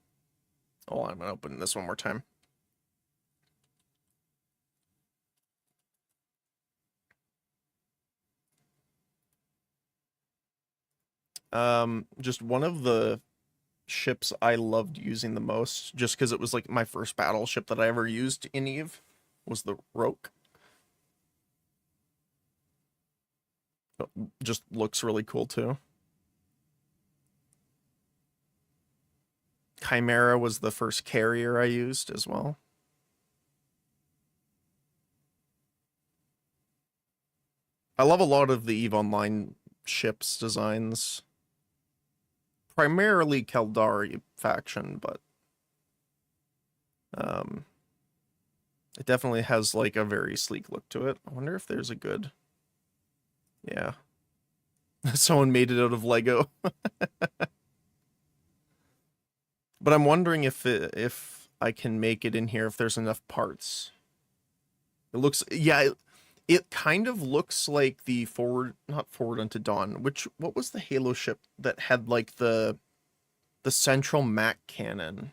Speaker 1: going to open this one more time. Just one of the ships I loved using the most, just because it was like my first battleship that I ever used in EVE, was the Roke. Just looks really cool too. Chimera was the first carrier I used as well. I love a lot of the EVE Online ships designs. Primarily Caldari faction, but it definitely has like a very sleek look to it. I wonder if there's a good... Yeah. Someone made it out of Lego. But I'm wondering if I can make it in here, if there's enough parts. It looks... Yeah, it kind of looks like the not Forward Unto Dawn, what was the Halo ship that had like the central Mac cannon?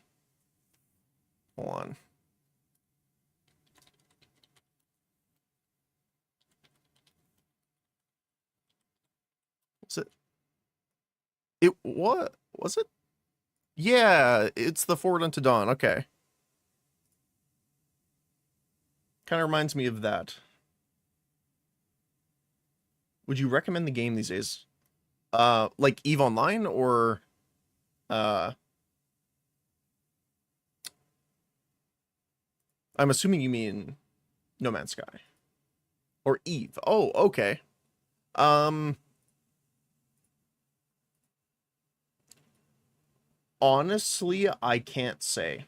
Speaker 1: Hold on. Was it? What was it? Yeah, it's the Forward Unto Dawn. Okay. Kind of reminds me of that. Would you recommend the game these days? Like EVE Online or I'm assuming you mean No Man's Sky or EVE. Oh, okay. Honestly, I can't say.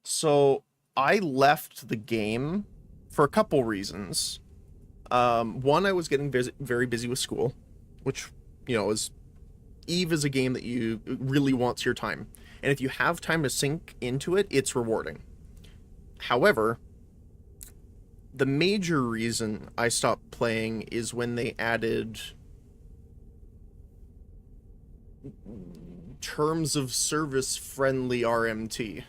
Speaker 1: So I left the game for a couple reasons. One, I was getting very busy with school, which, you know, EVE is a game that you really wants your time. And if you have time to sink into it, it's rewarding. However, the major reason I stopped playing is when they added terms of service friendly RMT.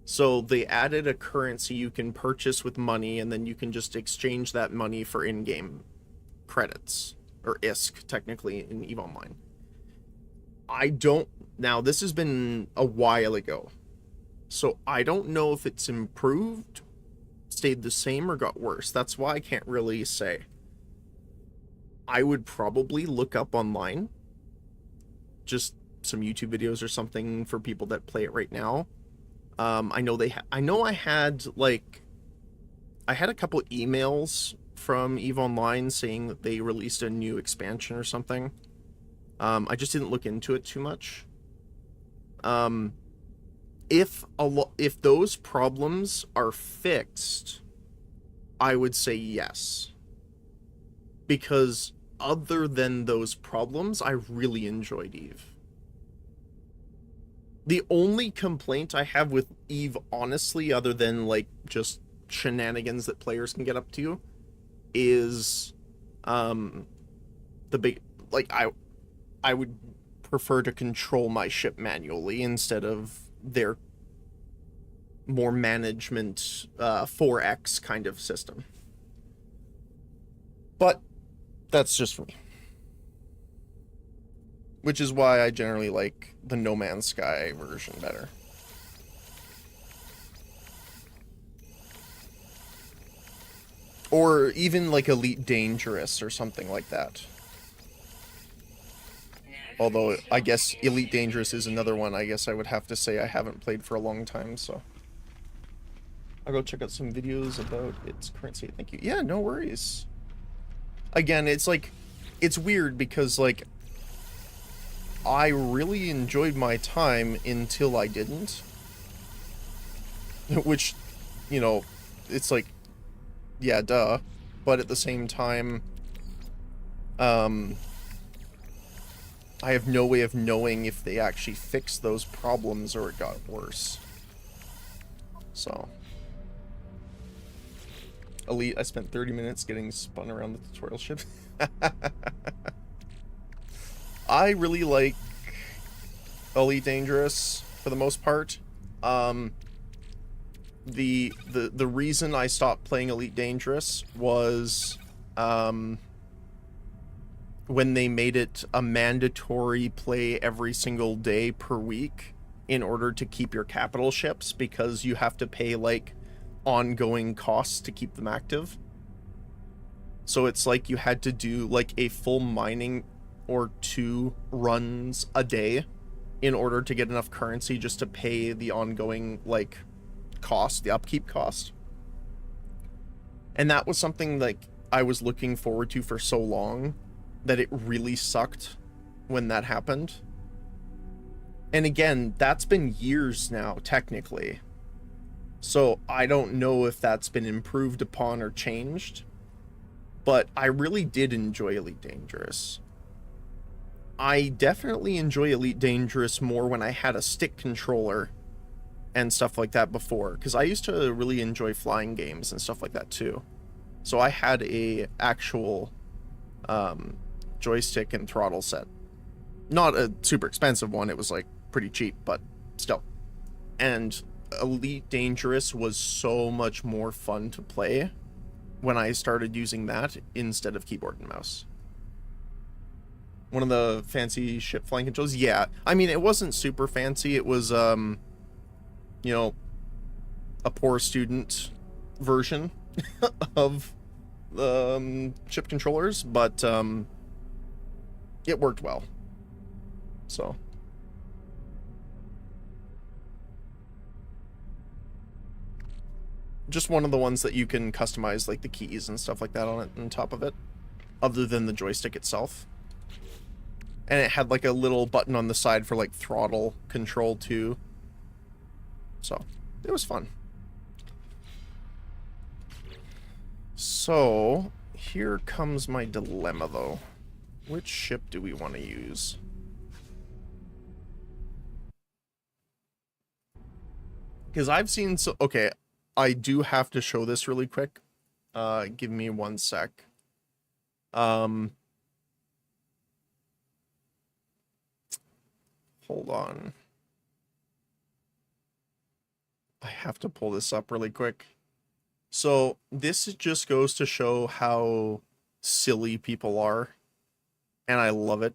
Speaker 1: So they added a currency you can purchase with money, and then you can just exchange that money for in-game credits, or ISK, technically, in EVE Online. Now, this has been a while ago, so I don't know if it's improved stayed the same or got worse. That's why I can't really say. I would probably look up online just some YouTube videos or something for people that play it right now. I know I had a couple emails from EVE Online saying that they released a new expansion or something. I just didn't look into it too much. If those problems are fixed, I would say yes. Because other than those problems, I really enjoyed EVE. The only complaint I have with EVE, honestly, other than like just shenanigans that players can get up to, is the big, like, I would prefer to control my ship manually instead of their more management 4X kind of system. But that's just for me. Which is why I generally like the No Man's Sky version better. Or even like Elite Dangerous or something like that. Although, I guess Elite Dangerous is another one I guess I would have to say I haven't played for a long time, so. I'll go check out some videos about its current state. Thank you. Yeah, no worries. Again, it's like, it's weird because, like, I really enjoyed my time until I didn't. Which, you know, it's like, yeah, duh. But at the same time, I have no way of knowing if they actually fixed those problems or it got worse. So. Elite, I spent 30 minutes getting spun around the tutorial ship. I really like Elite Dangerous for the most part. The reason I stopped playing Elite Dangerous was when they made it a mandatory play every single day per week in order to keep your capital ships, because you have to pay like ongoing costs to keep them active. So it's like you had to do like a full mining or 2 runs a day in order to get enough currency just to pay the ongoing like cost, the upkeep cost. And that was something like I was looking forward to for so long that it really sucked when that happened. And again, that's been years now, technically. So I don't know if that's been improved upon or changed, but I really did enjoy Elite Dangerous. I definitely enjoy Elite Dangerous more when I had a stick controller and stuff like that before, because I used to really enjoy flying games and stuff like that too. So I had a actual joystick and throttle set. Not a super expensive one, it was like pretty cheap, but still. And Elite Dangerous was so much more fun to play when I started using that instead of keyboard and mouse. One of the fancy ship flying controls? Yeah. I mean, it wasn't super fancy. It was, you know, a poor student version of the ship controllers, but it worked well. So. Just one of the ones that you can customize like the keys and stuff like that on it on top of it, other than the joystick itself. And it had like a little button on the side for like throttle control too. So it was fun. So here comes my dilemma though. Which ship do we want to use? Because I've seen so okay, I do have to show this really quick. Give me 1 sec. Hold on. I have to pull this up really quick. So this just goes to show how silly people are, and I love it.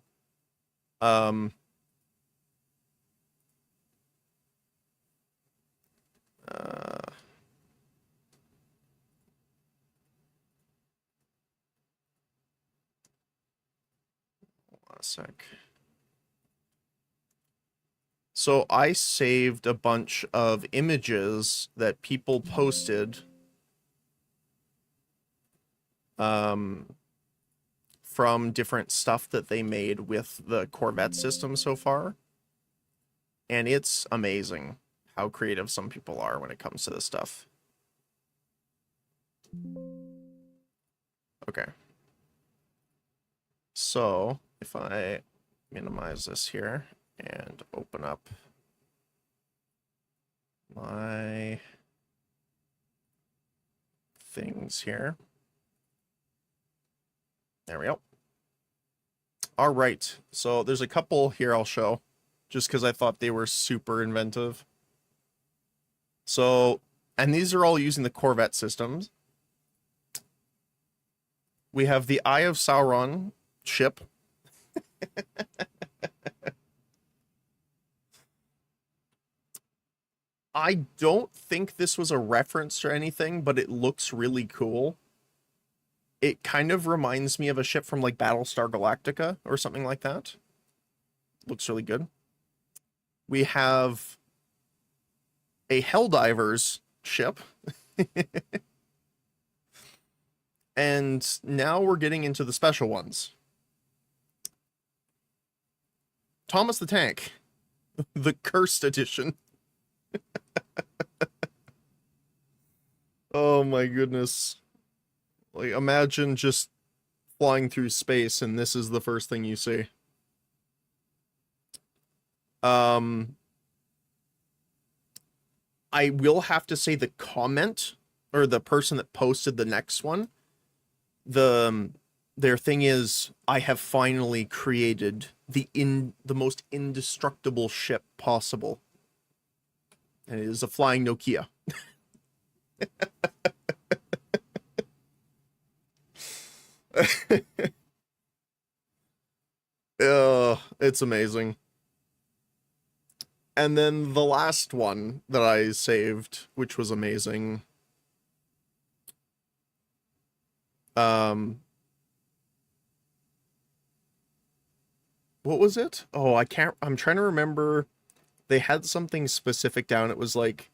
Speaker 1: sec. So I saved a bunch of images that people posted from different stuff that they made with the Corvette system so far. And it's amazing how creative some people are when it comes to this stuff. Okay. So if I minimize this here and open up my things here. There we go. All right, so there's a couple here I'll show, just because I thought they were super inventive. So, and these are all using the Corvette systems. We have the Eye of Sauron ship. I don't think this was a reference or anything, but it looks really cool. It kind of reminds me of a ship from like Battlestar Galactica or something like that. Looks really good. We have a Helldivers ship. And now we're getting into the special ones. Thomas the Tank, the Cursed Edition. Oh my goodness. Like, imagine just flying through space and this is the first thing you see. I will have to say the comment, or the person that posted the next one, their thing is, I have finally created the most indestructible ship possible. And it is a flying Nokia. It's amazing. And then the last one that I saved, which was amazing. What was it? Oh, I'm trying to remember. They had something specific down. It was like,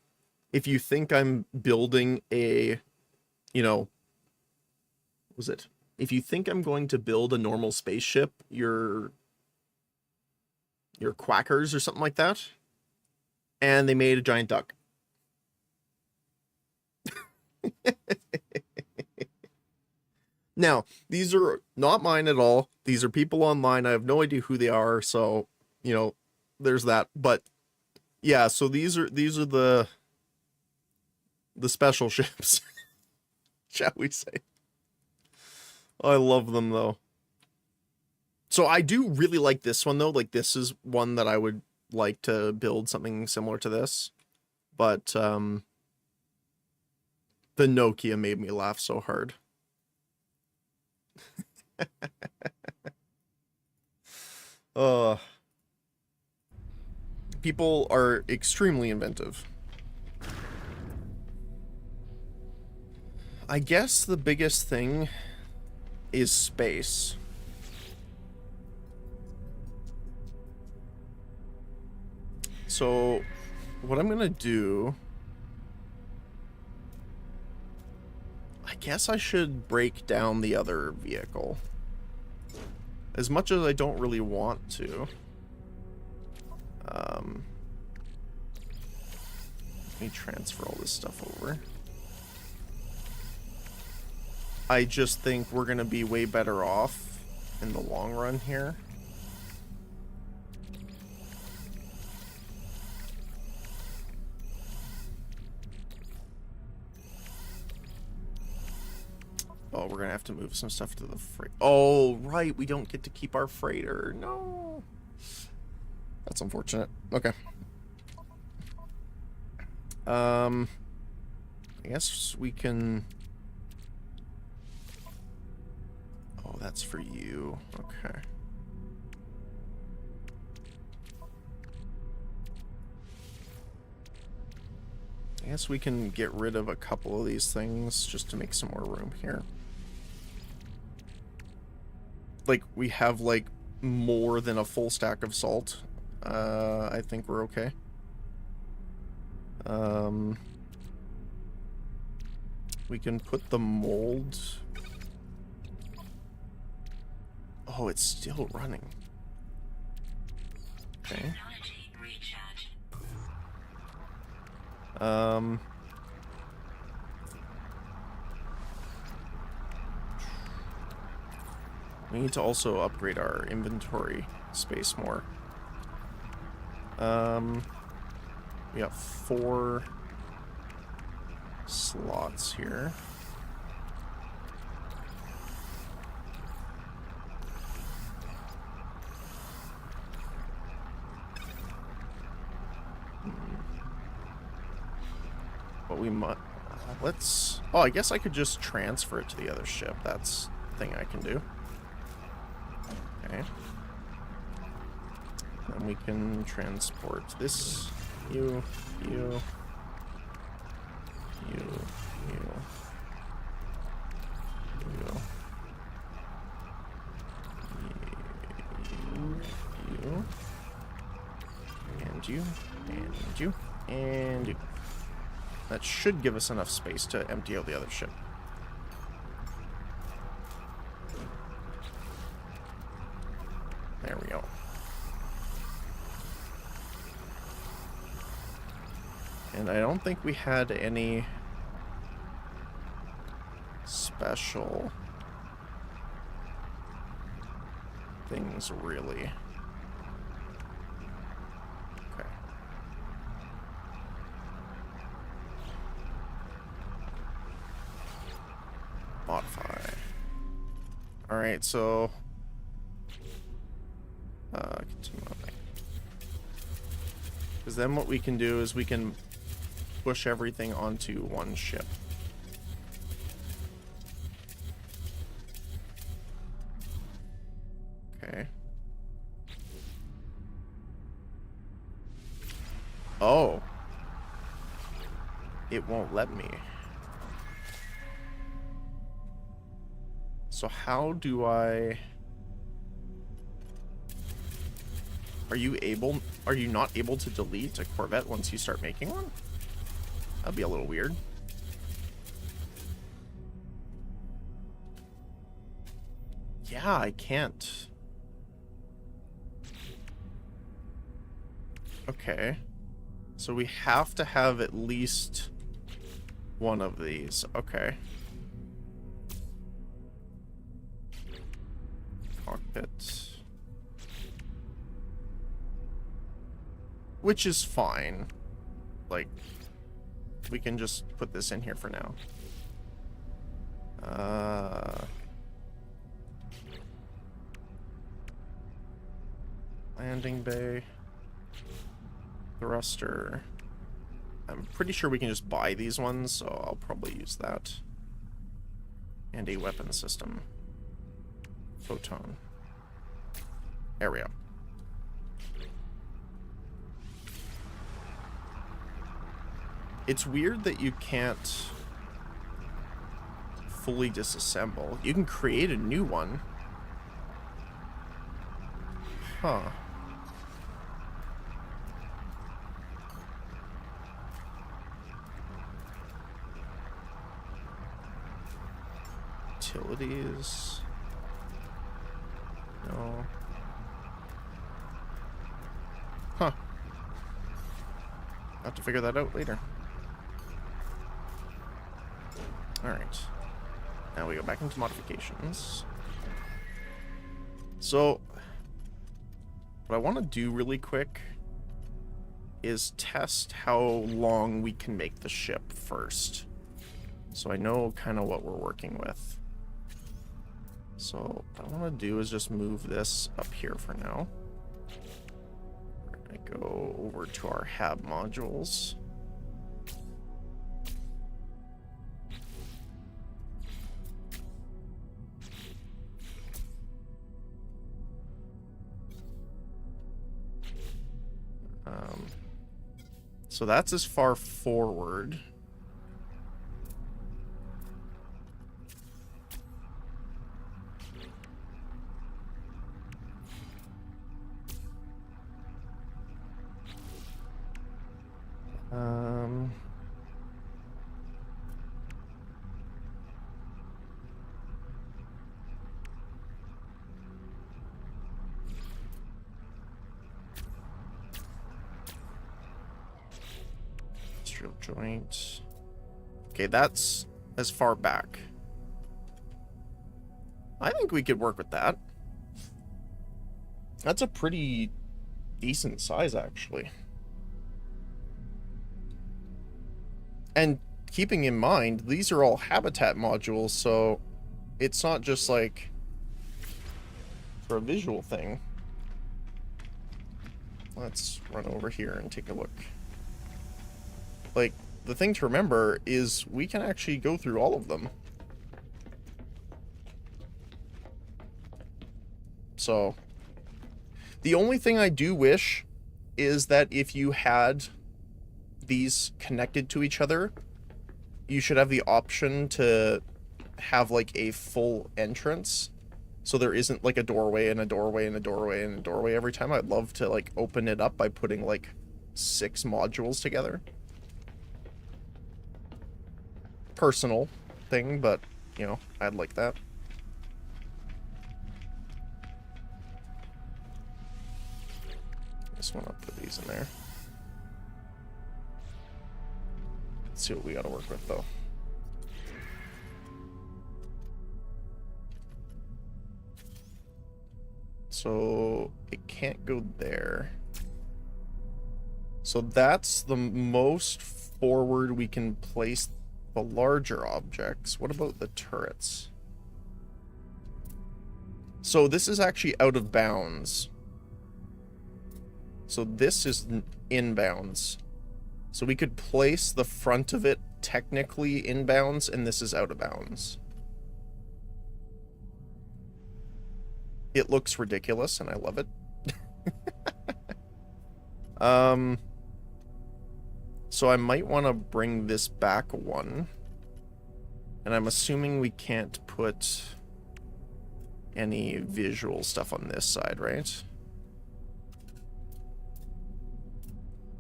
Speaker 1: if you think I'm building a, what was it? If you think I'm going to build a normal spaceship, you're quackers or something like that. And they made a giant duck. Now, these are not mine at all. These are people online. I have no idea who they are, so, there's that. But yeah, so these are the special ships, shall we say. I love them though. So I do really like this one though. Like, this is one that I would like to build something similar to this. But the Nokia made me laugh so hard. People are extremely inventive. I guess the biggest thing is space. So what I'm gonna do, I guess I should break down the other vehicle. As much as I don't really want to. Let me transfer all this stuff over. I just think we're gonna be way better off in the long run here. Oh, we're gonna have to move some stuff to the freight. Oh, right, we don't get to keep our freighter. No. That's unfortunate. Okay. I guess we can... Oh, that's for you. Okay. I guess we can get rid of a couple of these things just to make some more room here. Like, we have, like, more than a full stack of salt, I think we're okay. We can put the mold... Oh, it's still running. Okay.
Speaker 2: Technology recharge.
Speaker 1: We need to also upgrade our inventory space more. We got 4 slots here. But we might... let's... Oh, I guess I could just transfer it to the other ship. That's the thing I can do. Okay. Then we can transport this, you, you, you, you, you, you, and you, and you, and you. That should give us enough space to empty out the other ship. There we go. And I don't think we had any special things, really. Okay. Modify. Alright, so... continue on. Because then what we can do is we can push everything onto one ship. Okay. Oh. It won't let me. So how do I... Are you not able to delete a Corvette once you start making one? That'd be a little weird. Yeah, I can't. Okay. So we have to have at least one of these. Okay. Cockpit. Which is fine. Like, we can just put this in here for now. Landing bay. Thruster. I'm pretty sure we can just buy these ones, so I'll probably use that. And a weapon system. Photon. There we go. It's weird that you can't fully disassemble. You can create a new one. Huh. Utilities. No. Huh. I'll have to figure that out later. Alright. Now we go back into modifications. So, what I want to do really quick is test how long we can make the ship first. So I know kind of what we're working with. So what I want to do is just move this up here for now. We're going to go over to our HAB modules. So that's as far forward. Joint. Okay, that's as far back. I think we could work with that. That's a pretty decent size, actually. And keeping in mind, these are all habitat modules, so it's not just like for a visual thing. Let's run over here and take a look. Like, the thing to remember is we can actually go through all of them. So, the only thing I do wish is that if you had these connected to each other, you should have the option to have like a full entrance. So there isn't like a doorway and a doorway and a doorway and a doorway every time. I'd love to like open it up by putting like 6 modules together. Personal thing, but you know, I'd like that. Just want to put these in there. Let's see what we got to work with though. So it can't go there. So that's the most forward we can place the larger objects. What about the turrets? So this is actually out of bounds. So this is inbounds. So we could place the front of it technically inbounds, and this is out of bounds. It looks ridiculous, and I love it. So I might want to bring this back 1. And I'm assuming we can't put any visual stuff on this side, right?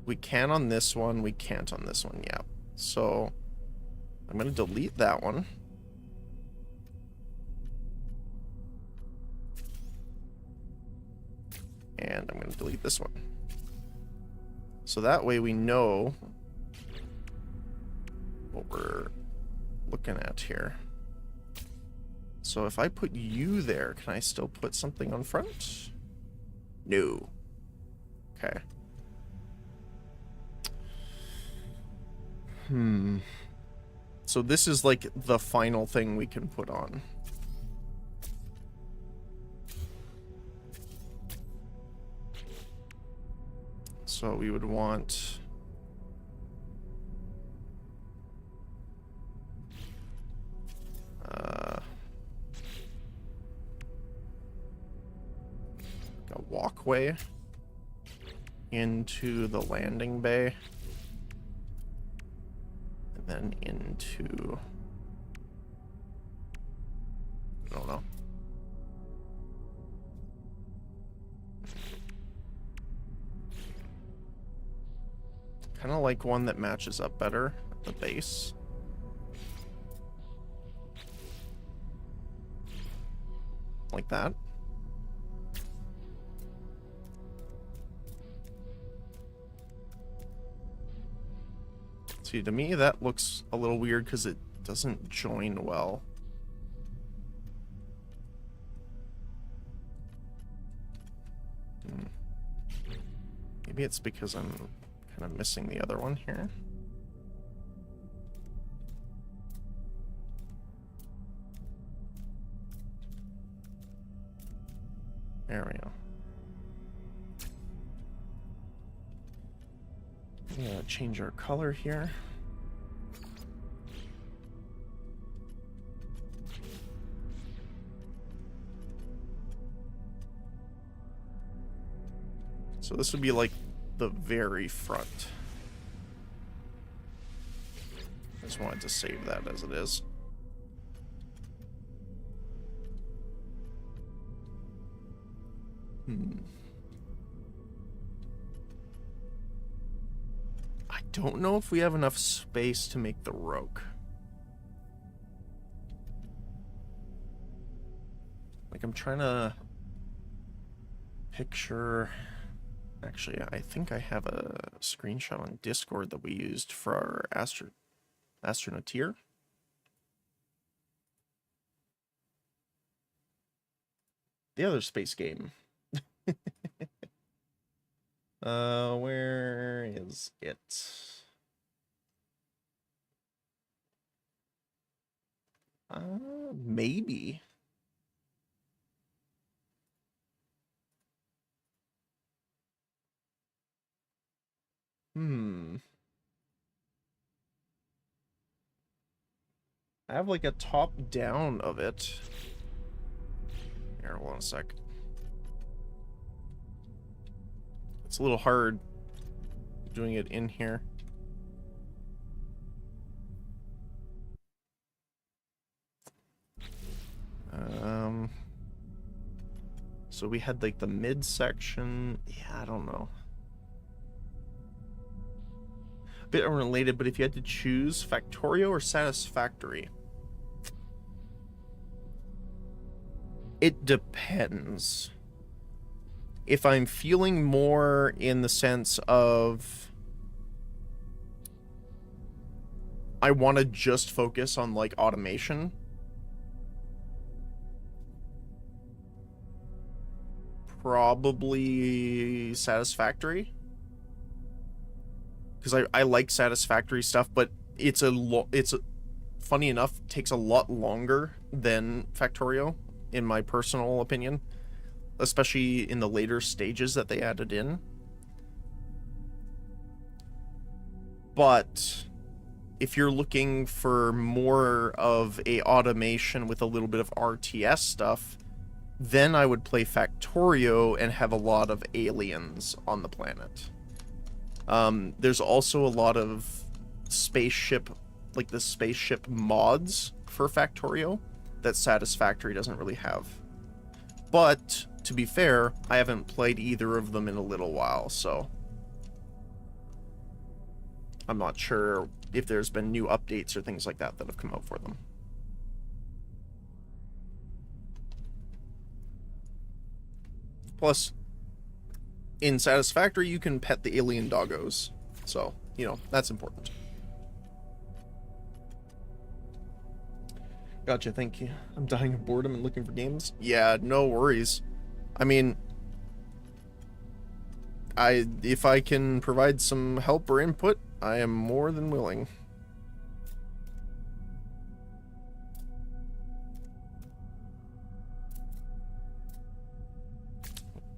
Speaker 1: We can on this one, we can't on this one, yeah. So I'm going to delete that one. And I'm going to delete this one. So that way we know what we're looking at here. So if I put you there, can I still put something on front? No. Okay. So this is like the final thing we can put on. So we would want a walkway into the landing bay. And then into, I don't know. Kind of like one that matches up better at the base. Like that. See, to me that looks a little weird because it doesn't join well. Maybe it's because I'm kind of missing the other one here. There we go. I'm gonna change our color here. So this would be like the very front. I just wanted to save that as it is. I don't know if we have enough space to make the Rogue. Like, I'm trying to picture Actually, I think I have a screenshot on Discord that we used for our Astronautier. The other space game. Where is it? Maybe. I have like a top down of it. Here, hold on a sec. It's a little hard doing it in here. So we had like the midsection. Yeah, I don't know. A bit unrelated, but if you had to choose Factorio or Satisfactory, it depends. If I'm feeling more in the sense of I want to just focus on like automation, probably Satisfactory, because I like Satisfactory stuff, but it's funny enough takes a lot longer than Factorio in my personal opinion, especially in the later stages that they added in. But if you're looking for more of a automation with a little bit of RTS stuff, then I would play Factorio and have a lot of aliens on the planet. There's also a lot of spaceship, like the spaceship mods for Factorio that Satisfactory doesn't really have. But, to be fair, I haven't played either of them in a little while, so I'm not sure if there's been new updates or things like that that have come out for them. Plus, in Satisfactory, you can pet the alien doggos. So, you know, that's important. Gotcha, thank you. I'm dying of boredom and looking for games. Yeah, no worries. I mean, if I can provide some help or input, I am more than willing.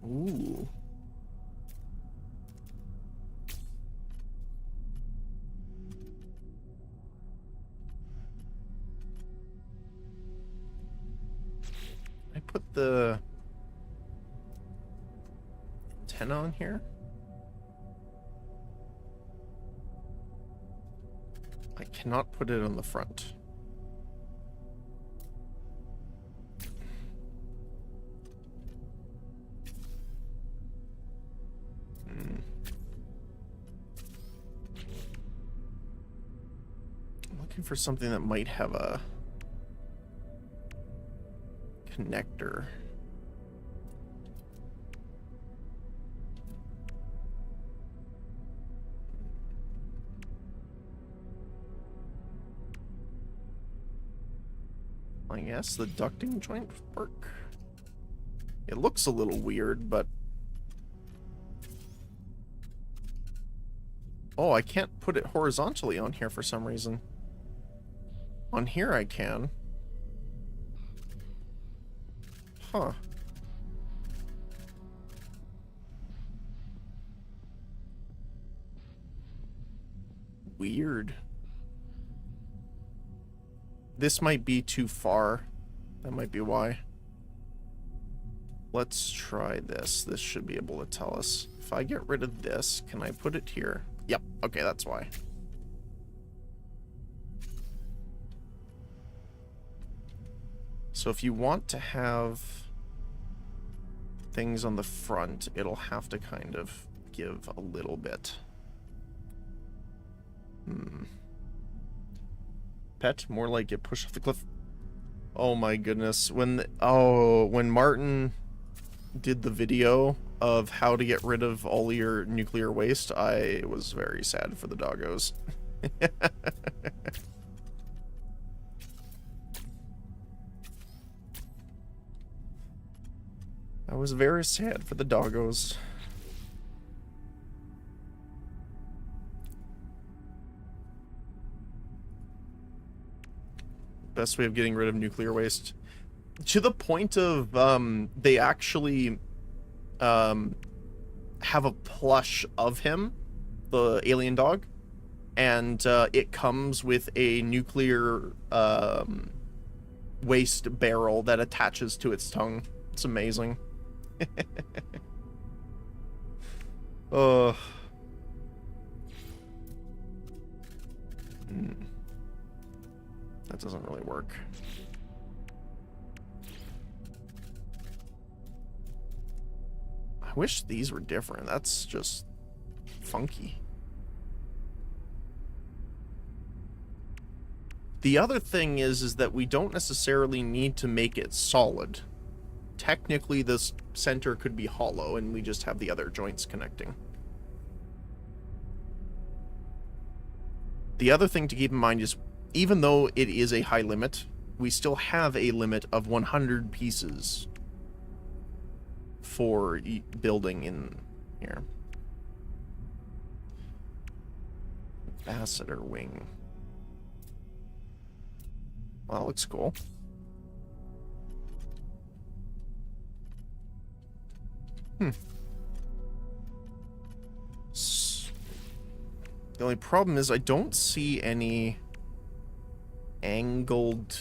Speaker 1: Ooh. I put the antenna on here. I cannot put it on the front. I'm looking for something that might have a connector. I guess the ducting joint work. It looks a little weird, but oh, I can't put it horizontally on here for some reason. On here I can. Huh. Weird. This might be too far. That might be why. Let's try this. This should be able to tell us. If I get rid of this, can I put it here? Yep. Okay, that's why. So if you want to have things on the front, it'll have to kind of give a little bit. Pet, more like get pushed off the cliff. Oh my goodness. When Martin did the video of how to get rid of all your nuclear waste, I was very sad for the doggos. I was very sad for the doggos. Best way of getting rid of nuclear waste. To the point of, they actually, have a plush of him, the alien dog, and, it comes with a nuclear, waste barrel that attaches to its tongue. It's amazing. Oh. That doesn't really work. I wish these were different. That's just funky. The other thing is that we don't necessarily need to make it solid. Technically, this center could be hollow, and we just have the other joints connecting. The other thing to keep in mind is, even though it is a high limit, we still have a limit of 100 pieces for building in here. Ambassador wing. Well, that looks cool. The only problem is I don't see any angled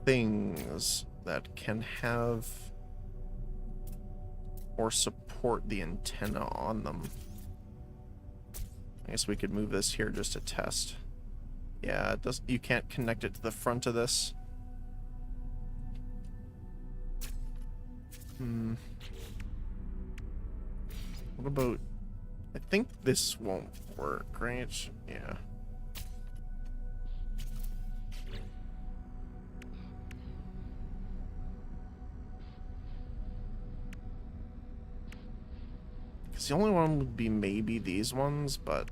Speaker 1: things that can have or support the antenna on them. I guess we could move this here just to test. Yeah, it does. You can't connect it to the front of this. What about... I think this won't work, right? Yeah. Because the only one would be maybe these ones, but...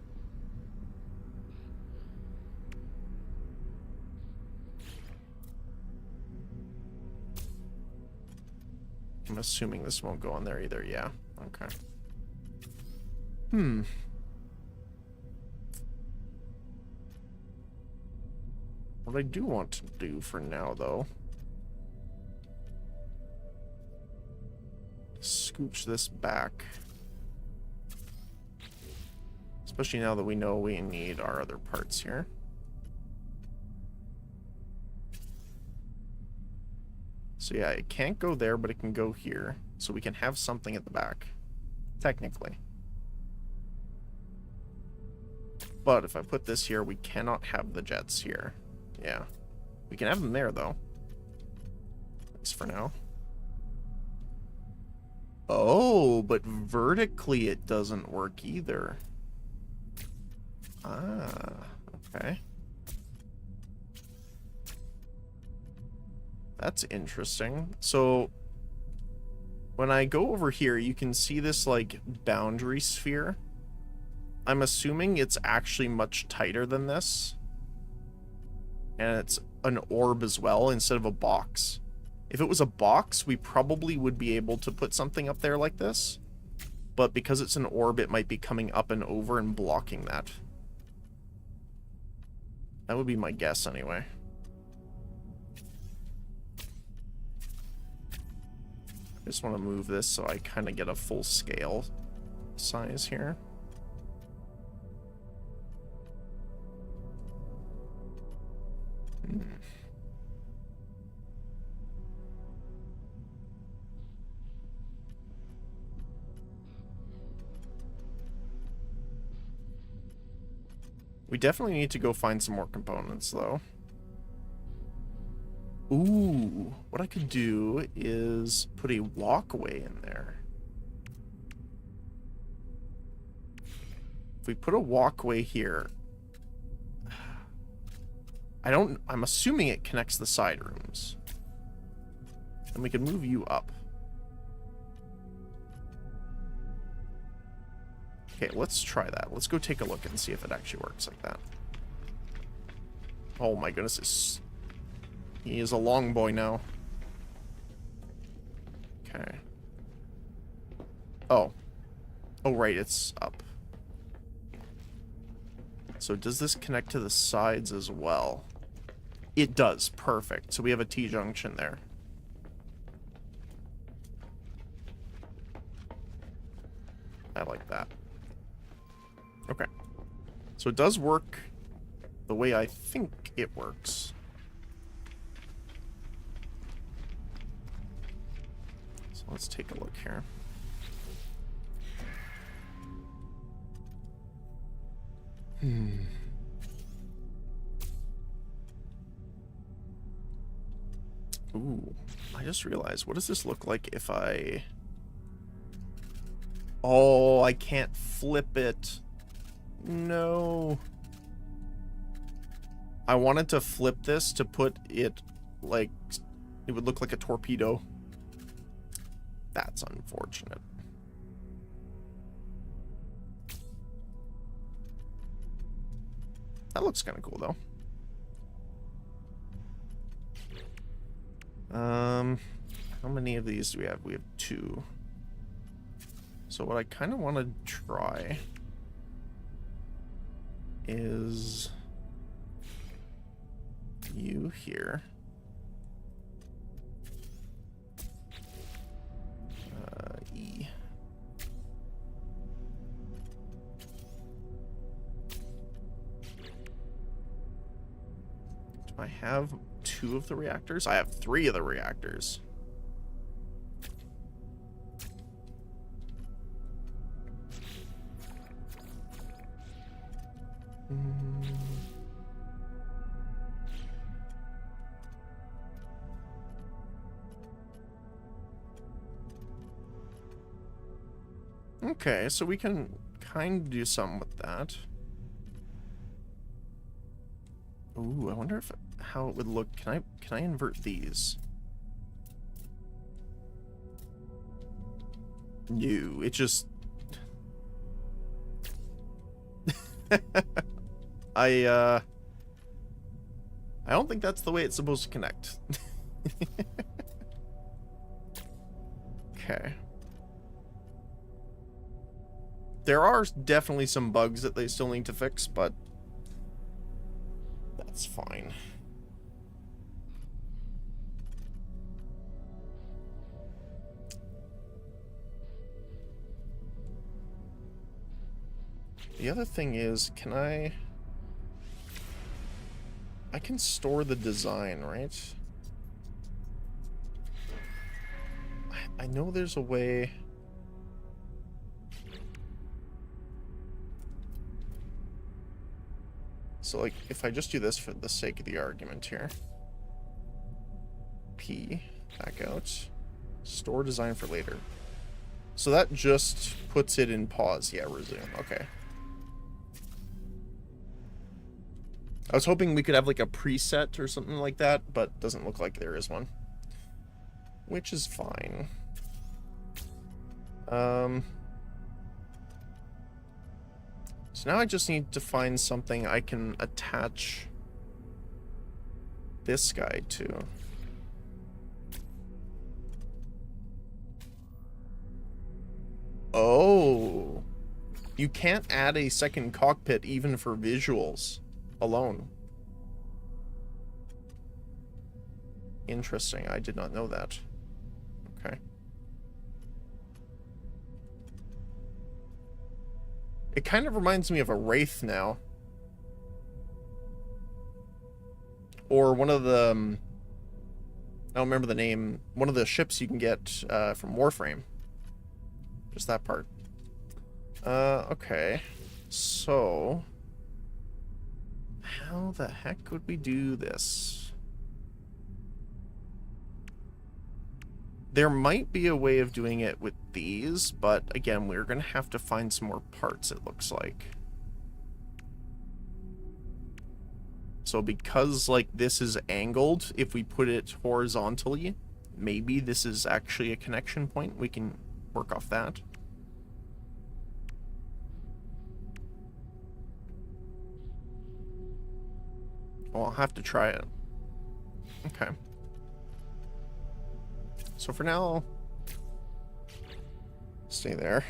Speaker 1: I'm assuming this won't go on there either, yeah. Okay. What I do want to do for now, though... scooch this back. Especially now that we know we need our other parts here. So yeah, it can't go there, but it can go here. So we can have something at the back. Technically. But if I put this here, we cannot have the jets here. Yeah. We can have them there, though. At least for now. Oh, but vertically it doesn't work either. Ah, okay. That's interesting. So, when I go over here, you can see this, like, boundary sphere. I'm assuming it's actually much tighter than this. And it's an orb as well, instead of a box. If it was a box, we probably would be able to put something up there like this. But because it's an orb, it might be coming up and over and blocking that. That would be my guess, anyway. I just want to move this so I kind of get a full scale size here. We definitely need to go find some more components, though. Ooh, what I could do is put a walkway in there. If we put a walkway here, I'm assuming it connects the side rooms. And we can move you up. Okay, let's try that. Let's go take a look and see if it actually works like that. Oh my goodness, he is a long boy now. Okay. Oh. Oh, right, it's up. So does this connect to the sides as well? It does. Perfect. So we have a T-junction there. I like that. Okay. So it does work the way I think it works. So let's take a look here. Ooh, I just realized, what does this look like if I... Oh, I can't flip it. No. I wanted to flip this to put it like... It would look like a torpedo. That's unfortunate. That looks kind of cool, though. How many of these do we have? We have 2. So what I kind of want to try is you here. E. Do I have 2 of the reactors? I have 3 of the reactors. Okay, so we can kind of do something with that. Ooh, I wonder if how it would look. Can I invert these? No, it just I don't think that's the way it's supposed to connect. Okay. There are definitely some bugs that they still need to fix, but that's fine. The other thing is, I can store the design, right? I know there's a way. So, like, if I just do this for the sake of the argument here. P, back out. Store design for later. So that just puts it in pause. Yeah, resume. Okay. I was hoping we could have, like, a preset or something like that, but doesn't look like there is one. Which is fine. So now I just need to find something I can attach this guy to. Oh. You can't add a second cockpit even for visuals alone. Interesting. I did not know that. Okay. It kind of reminds me of a Wraith now. Or one of the... I don't remember the name. One of the ships you can get from Warframe. Just that part. Okay. So... how the heck would we do this? There might be a way of doing it with these, but again, we're going to have to find some more parts, it looks like. So because, like, this is angled, if we put it horizontally, maybe this is actually a connection point. We can work off that. Well, I'll have to try it. Okay. So for now, stay there.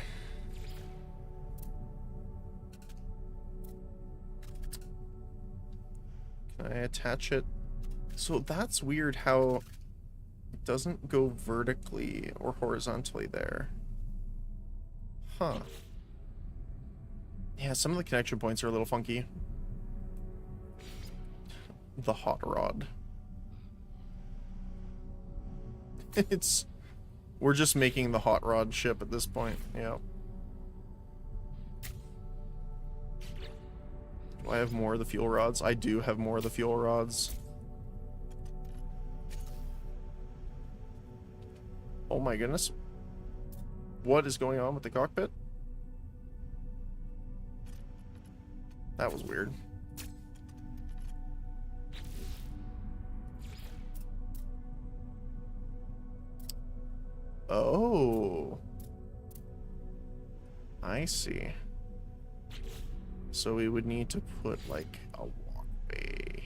Speaker 1: Can I attach it? So that's weird how it doesn't go vertically or horizontally there. Huh. Yeah, some of the connection points are a little funky. The hot rod. We're just making the hot rod ship at this point. Yeah. Do I have more of the fuel rods? I do have more of the fuel rods. Oh my goodness. What is going on with the cockpit? That was weird. Oh. I see. So we would need to put like a walkway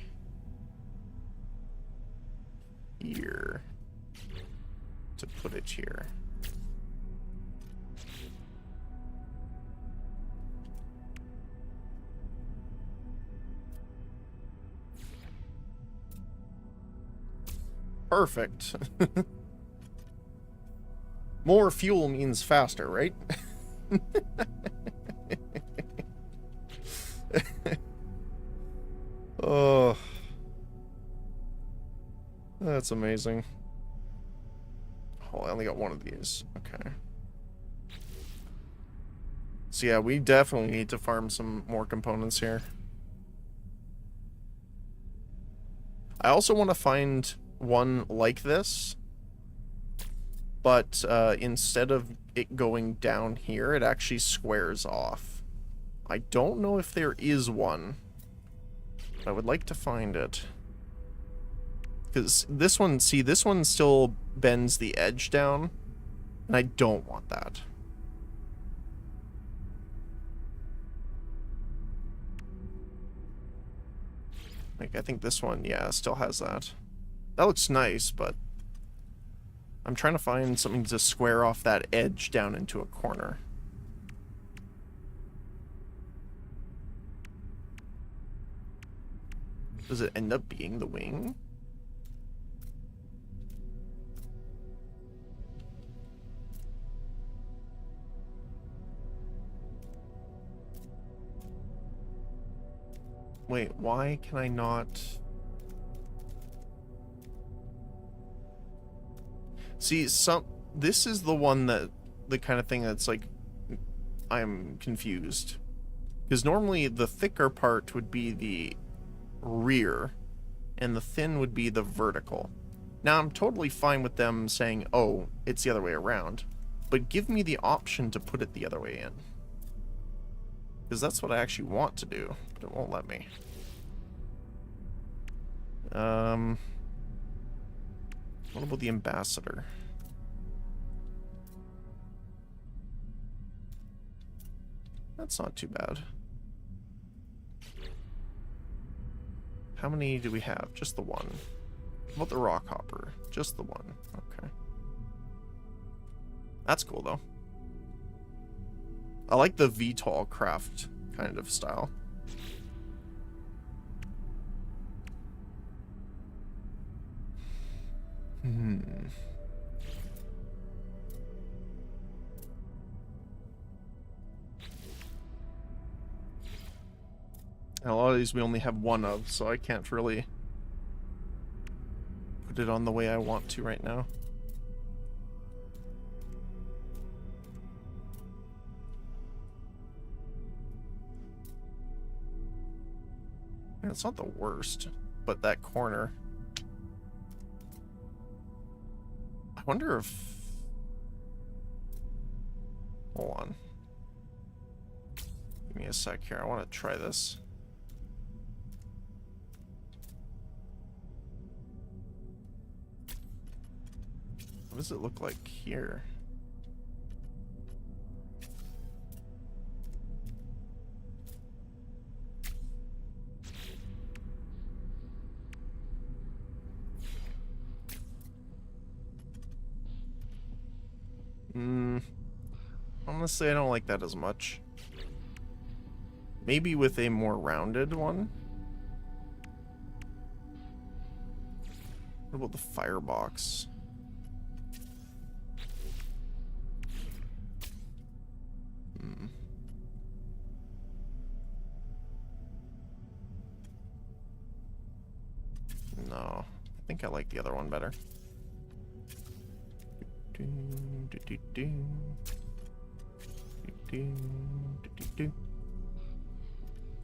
Speaker 1: here to put it here. Perfect. More fuel means faster, right? Oh, that's amazing. Oh, I only got one of these. Okay. So yeah, we definitely need to farm some more components here. I also want to find one like this, but instead of it going down here, it actually squares off. I don't know if there is one. I would like to find it. Because this one, see, this one still bends the edge down, and I don't want that. Like, I think this one, yeah, still has that. That looks nice, but I'm trying to find something to square off that edge down into a corner. Does it end up being the wing? Wait, why can I not... See, this is the one that... the kind of thing that's like... I'm confused. Because normally the thicker part would be the rear, and the thin would be the vertical. Now, I'm totally fine with them saying, oh, it's the other way around. But give me the option to put it the other way in. Because that's what I actually want to do, but it won't let me. What about the ambassador? That's not too bad. How many do we have? Just the one. How about the rock hopper? Just the one. Okay. That's cool, though. I like the VTOL craft kind of style. And a lot of these we only have one of, so I can't really put it on the way I want to right now. And it's not the worst, but that corner. I wonder if... Hold on. Give me a sec here. I want to try this. What does it look like here? Honestly, I don't like that as much. Maybe with a more rounded one. What about the firebox? No, I think I like the other one better. And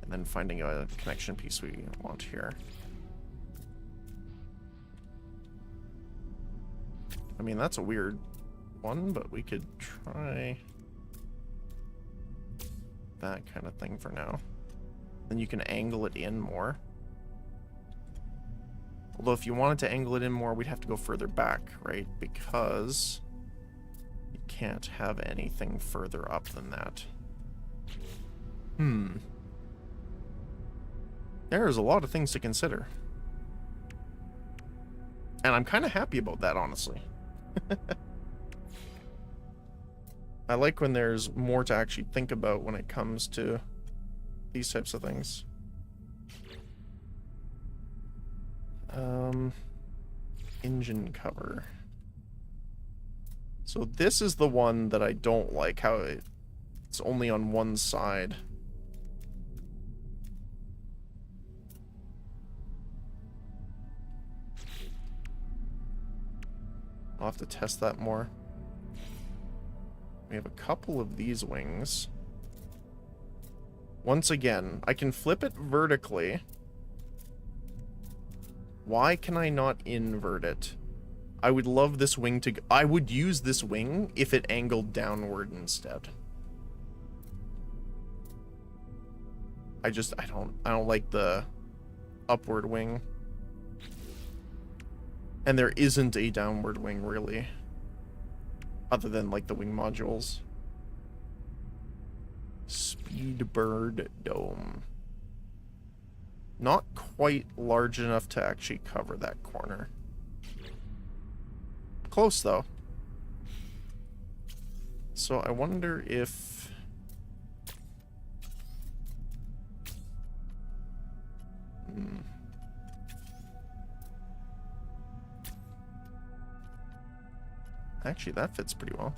Speaker 1: then finding a connection piece we want here. I mean, that's a weird one, but we could try that kind of thing for now. Then you can angle it in more. Although if you wanted to angle it in more, we'd have to go further back, right? Because you can't have anything further up than that. There's a lot of things to consider. And I'm kind of happy about that, honestly. I like when there's more to actually think about when it comes to these types of things. Engine cover. So this is the one that I don't like, how it's only on one side. I'll have to test that more. We have a couple of these wings. Once again, I can flip it vertically. Why can I not invert it? I would love this wing to... I would use this wing if it angled downward instead. I don't like the upward wing. And there isn't a downward wing, really. Other than, like, the wing modules. Speedbird Dome. Not quite large enough to actually cover that corner. Close, though. So I wonder if... Actually, that fits pretty well.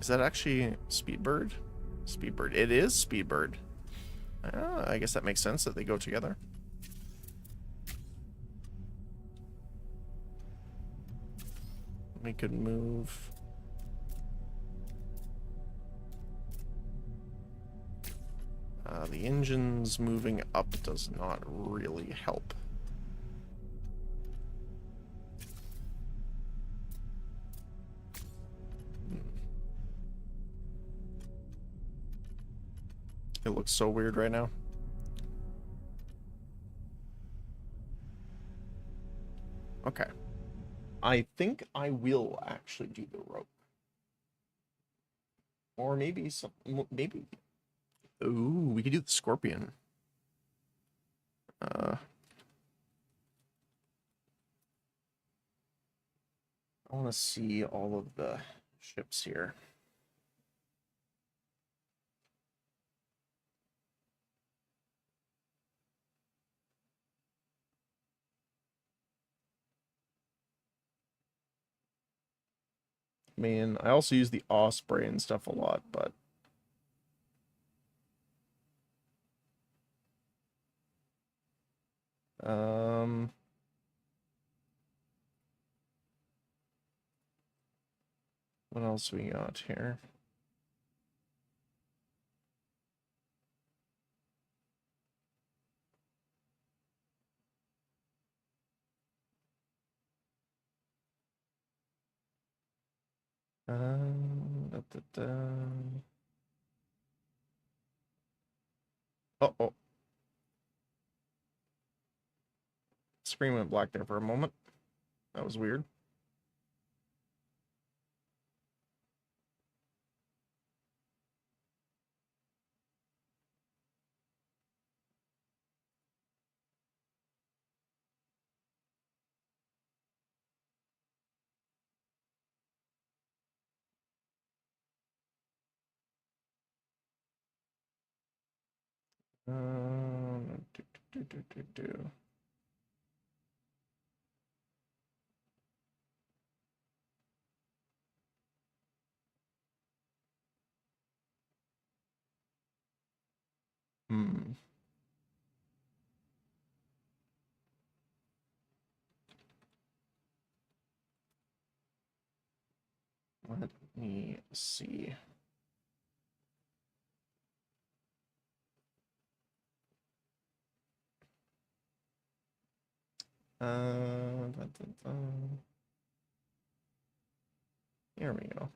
Speaker 1: Is that actually Speedbird? Speedbird. It is Speedbird. I guess that makes sense that they go together. We could move... the engine's moving up does not really help. It looks so weird right now. Okay. I think I will actually do the rope. Or maybe some... Maybe... Ooh, we could do the scorpion. I want to see all of the ships here. I mean, I also use the Osprey and stuff a lot, but... What else we got here? Uh-oh. Screen went black there for a moment. That was weird. Do, do, do, do, do. Hmm. Let me see. Da, da, da. Here we go.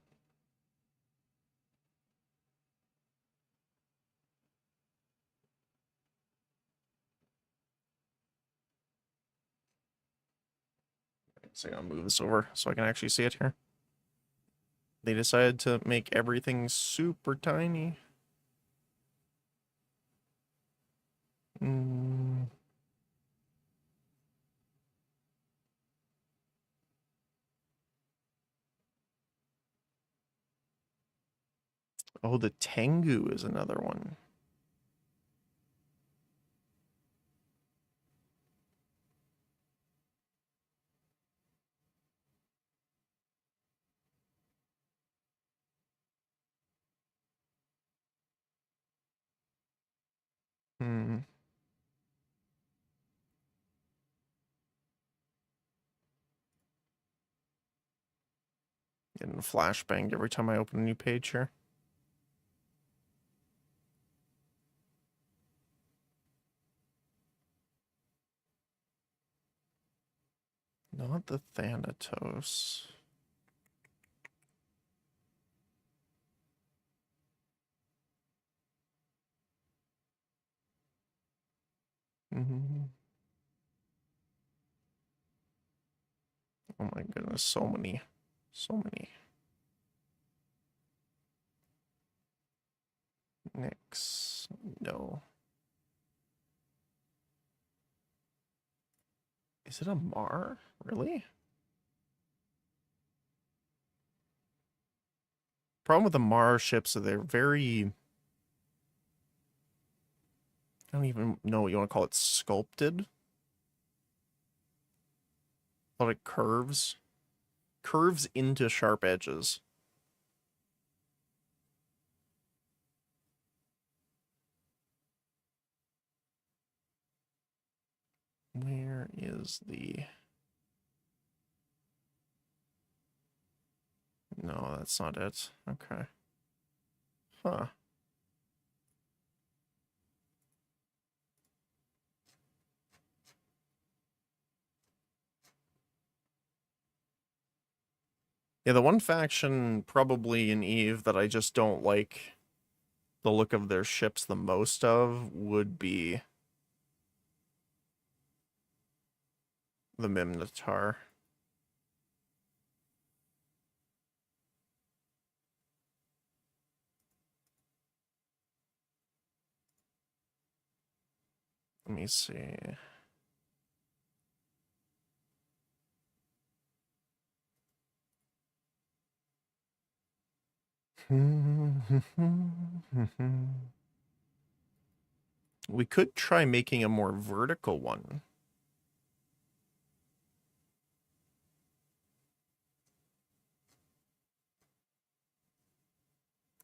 Speaker 1: So I'll move this over so I can actually see it here. They decided to make everything super tiny. Mm. Oh, the Tengu is another one. Hmm. Getting flashbanged every time I open a new page here. Not the Thanatos. Oh my goodness, so many. So many. Nyx. No. Is it a Mar? Really? Problem with the Mar ships is they're very... I don't even know what you want to call it. Sculpted? A lot of curves. Curves into sharp edges. Where is the... No, that's not it. Okay. Huh. Yeah, the one faction probably in EVE that I just don't like the look of their ships the most of would be the Minotaur. Let me see. We could try making a more vertical one.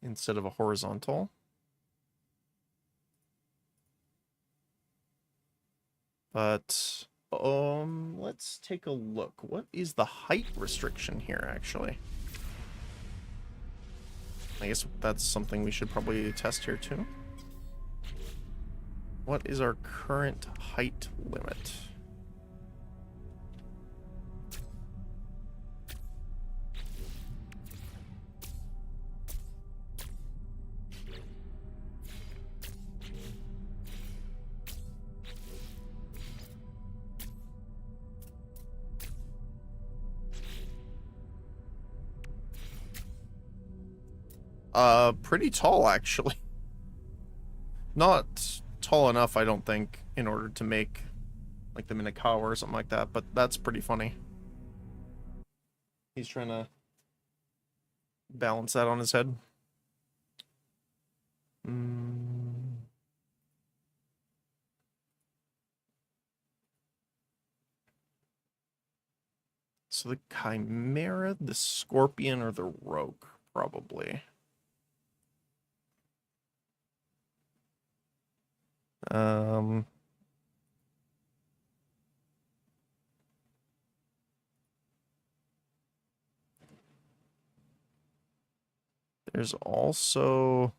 Speaker 1: Instead of a horizontal. But, let's take a look. What is the height restriction here, actually? I guess that's something we should probably test here, too. What is our current height limit? Pretty tall, actually. Not tall enough, I don't think, in order to make, like, the Minakawa or something like that, but that's pretty funny. He's trying to balance that on his head. So the Chimera, the Scorpion, or the Rogue, probably. Um, there's also...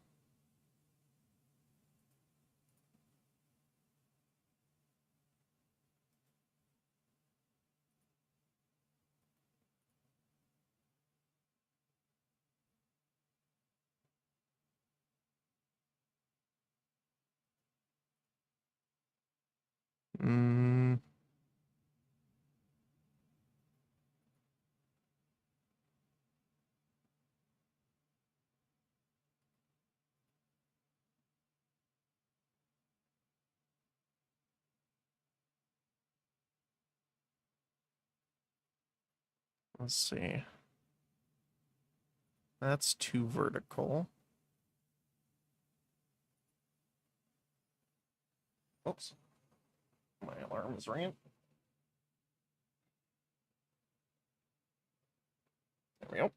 Speaker 1: let's see. That's too vertical. Oops. My alarm is ringing. There we go.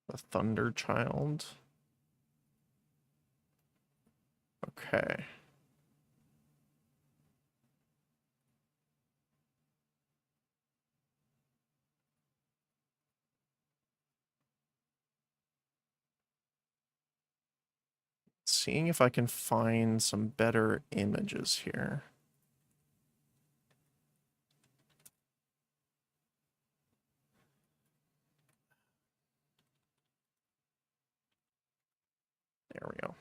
Speaker 1: The Thunder Child. Okay. Seeing if I can find some better images here. There we go.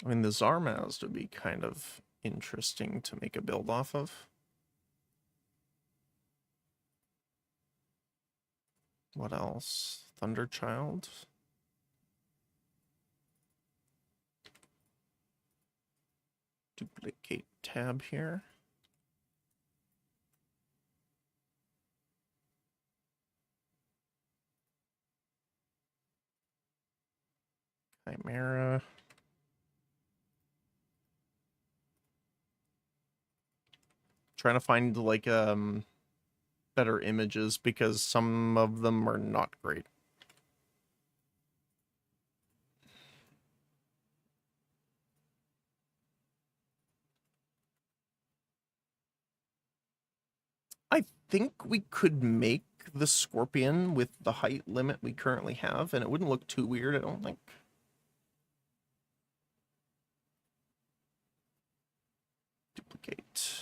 Speaker 1: I mean, the Zarmaz would be kind of interesting to make a build off of. What else? Thunderchild. Duplicate tab here. Chimera. Trying to find like better images because some of them are not great. I think we could make the Scorpion with the height limit we currently have, and it wouldn't look too weird, I don't think. Duplicate.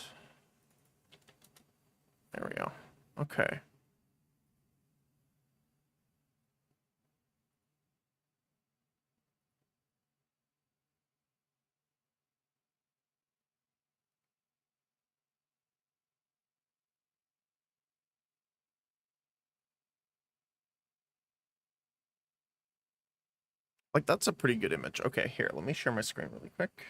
Speaker 1: There we go. Okay. Like, that's a pretty good image. Okay, here, let me share my screen really quick.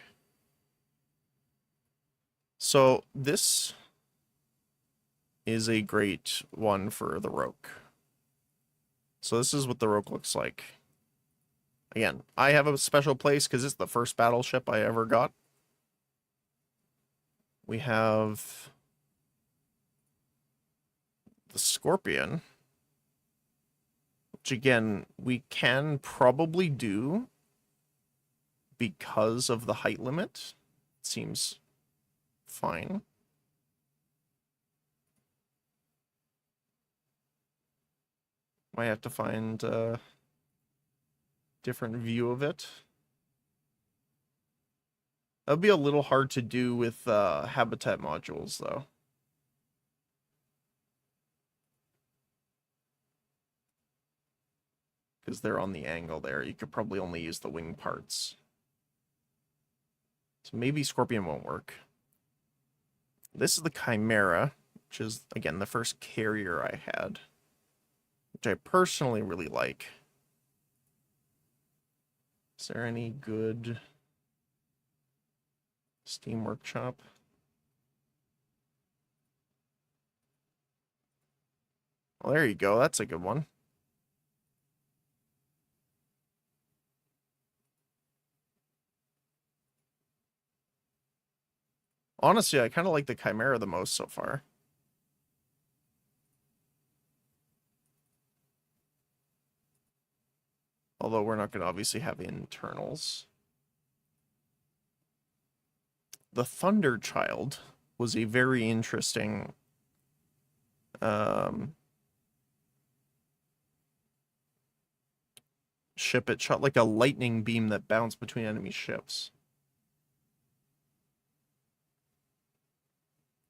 Speaker 1: So, this is a great one for the Rogue. So this is what the Rogue looks like. Again, I have a special place because it's the first battleship I ever got. We have the Scorpion, which again, we can probably do because of the height limit. It seems fine. Might have to find a different view of it. That would be a little hard to do with habitat modules, though. because they're on the angle there. You could probably only use the wing parts. So maybe Scorpion won't work. This is the Chimera, which is, again, the first carrier I had, which I personally really like. Is there any good Steam Workshop? Well, there you go. That's a good one. Honestly, I kind of like the Chimera the most so far. Although we're not going to obviously have internals. The Thunder Child was a very interesting ship. It shot like a lightning beam that bounced between enemy ships.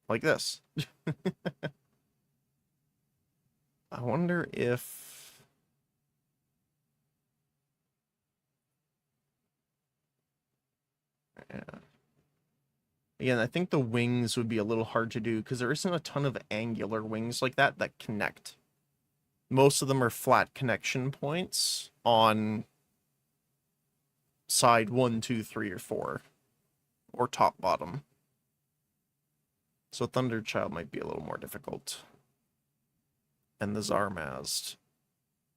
Speaker 1: Like this. I wonder if... Yeah. Again, I think the wings would be a little hard to do because there isn't a ton of angular wings like that that connect. Most of them are flat connection points on side 1, 2, 3, or 4. Or top, bottom. So Thunderchild might be a little more difficult. And the Zarmazd.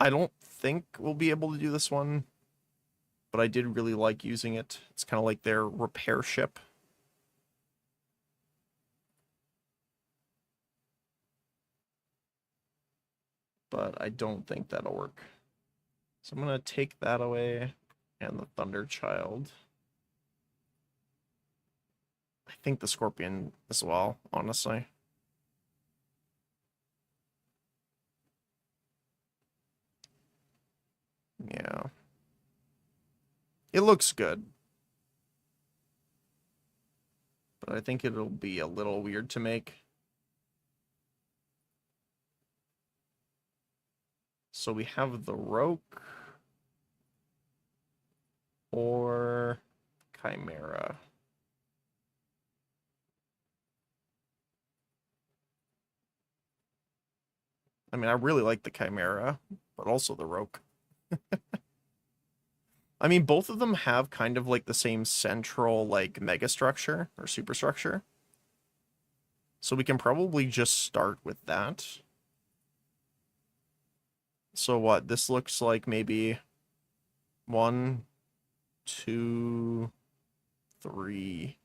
Speaker 1: I don't think we'll be able to do this one, but I did really like using it. It's kind of like their repair ship. But I don't think that'll work. So I'm going to take that away and the Thunderchild. I think the Scorpion as well, honestly. Yeah. It looks good. But I think it'll be a little weird to make. So we have the Roke or Chimera. I mean, I really like the Chimera, but also the Roke. I mean, both of them have kind of like the same central like mega structure or superstructure. So we can probably just start with that. So what? This looks like maybe 1, 2, 3,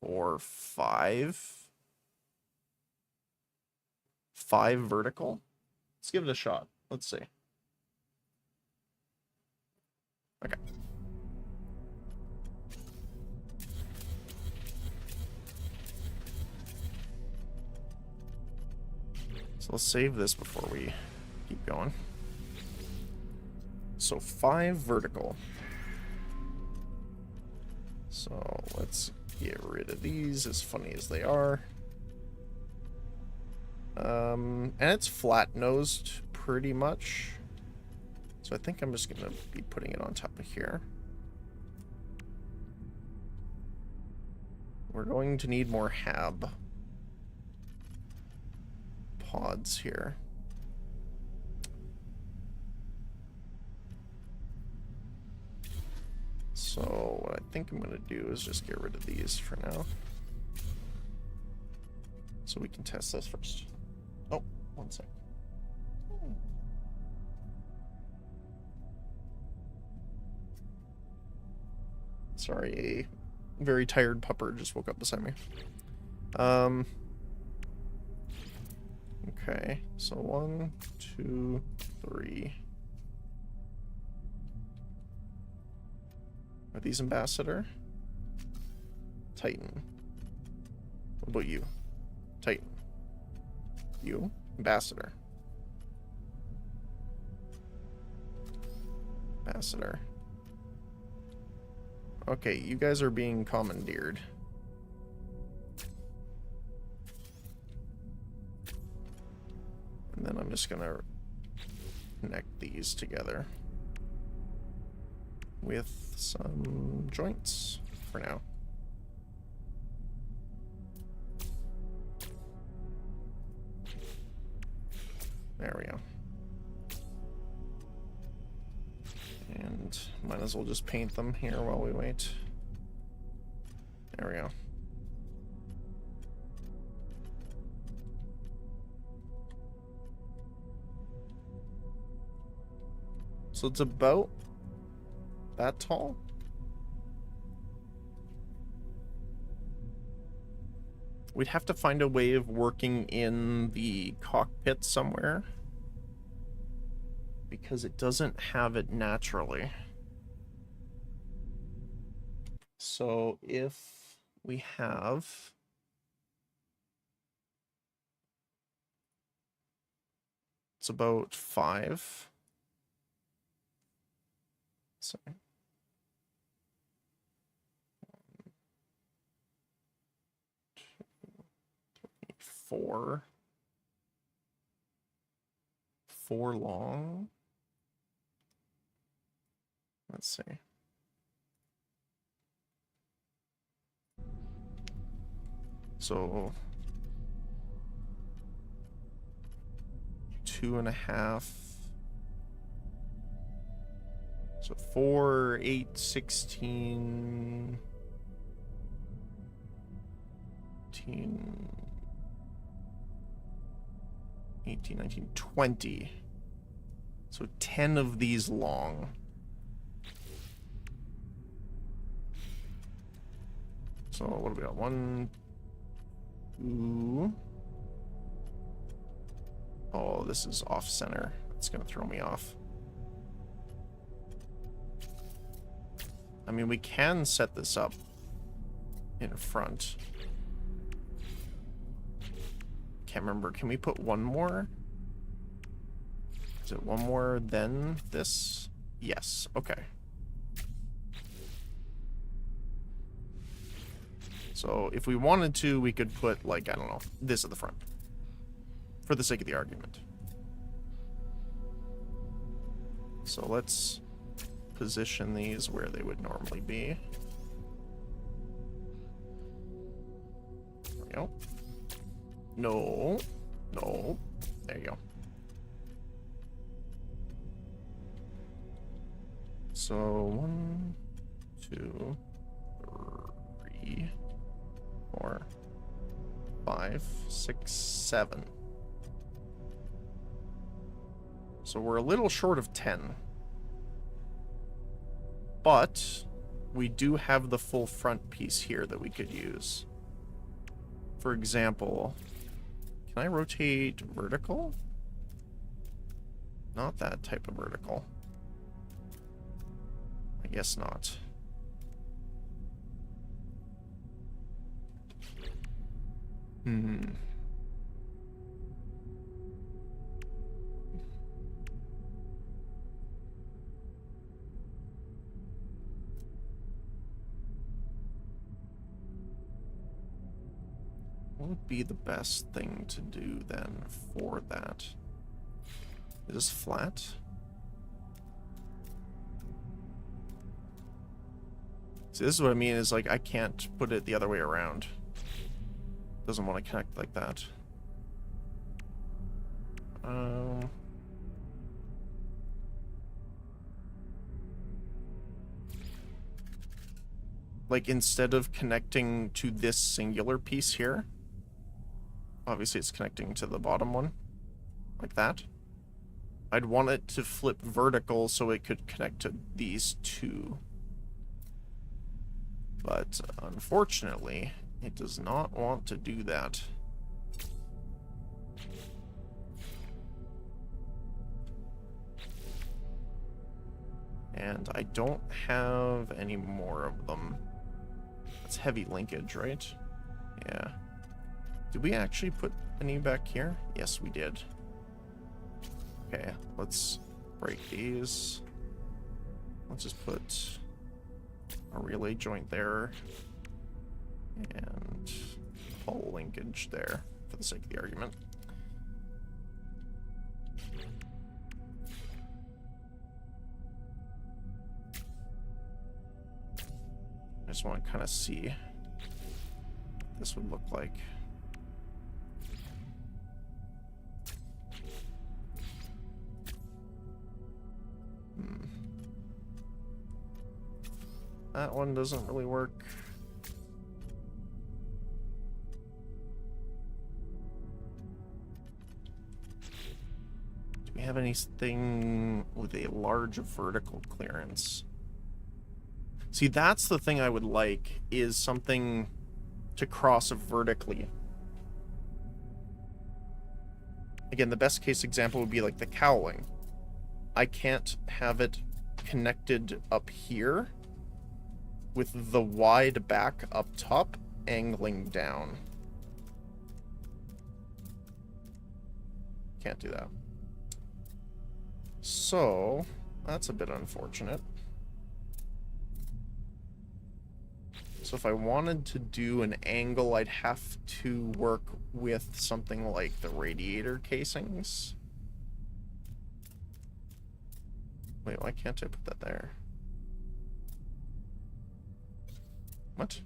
Speaker 1: 4, 5. 5 vertical. Let's give it a shot. Let's see. Okay. So let's save this before we keep going. So 5 vertical. So let's get rid of these, as funny as they are. And it's flat-nosed pretty much. So I think I'm just going to be putting it on top of here. We're going to need more hab pods here. So what I think I'm going to do is just get rid of these for now. So we can test this first. Oh, one sec. Sorry, a very tired pupper just woke up beside me. Okay, so 1, 2, 3. Are these Ambassador? Titan. What about you? Titan. You? Ambassador. Ambassador. Okay, you guys are being commandeered. And then I'm just gonna connect these together with some joints for now. There we go. And might as well just paint them here while we wait. There we go. So it's about that tall. We'd have to find a way of working in the cockpit somewhere, because it doesn't have it naturally. So if we have... It's about 5. Sorry. 4 long. Let's see. So 2.5. So 4, 8, 16, 18, 19, 20. So 10 of these long. So what do we got? 1, 2. Oh, this is off center. It's gonna throw me off. I mean, we can set this up in front. Can't remember. Can we put one more? Is it one more than this? Yes. Okay. So if we wanted to, we could put, like, I don't know, this at the front. For the sake of the argument. So let's position these where they would normally be. There we go. No. No. There you go. So 1, 2, 3, 4, 5, 6, 7. So we're a little short of 10. But we do have the full front piece here that we could use. For example, can I rotate vertical? Not that type of vertical. I guess not. What would be the best thing to do then for that? Is this flat? See, this is what I mean, is like I can't put it the other way around. Doesn't want to connect like that. Like instead of connecting to this singular piece here, obviously it's connecting to the bottom one, like that. I'd want it to flip vertical so it could connect to these two. But unfortunately, it does not want to do that. And I don't have any more of them. That's heavy linkage, right? Yeah. Did we actually put any back here? Yes, we did. Okay, let's break these. Let's just put a relay joint there. And hull linkage there, for the sake of the argument. just want to kind of see what this would look like. That one doesn't really work. Do we have anything with a large vertical clearance? See, that's the thing I would like, is something to cross vertically. Again, the best case example would be like the cowling. I can't have it connected up here with the wide back up top angling down. Can't do that. So, that's a bit unfortunate. So if I wanted to do an angle, I'd have to work with something like the radiator casings. Wait, why can't I put that there? What?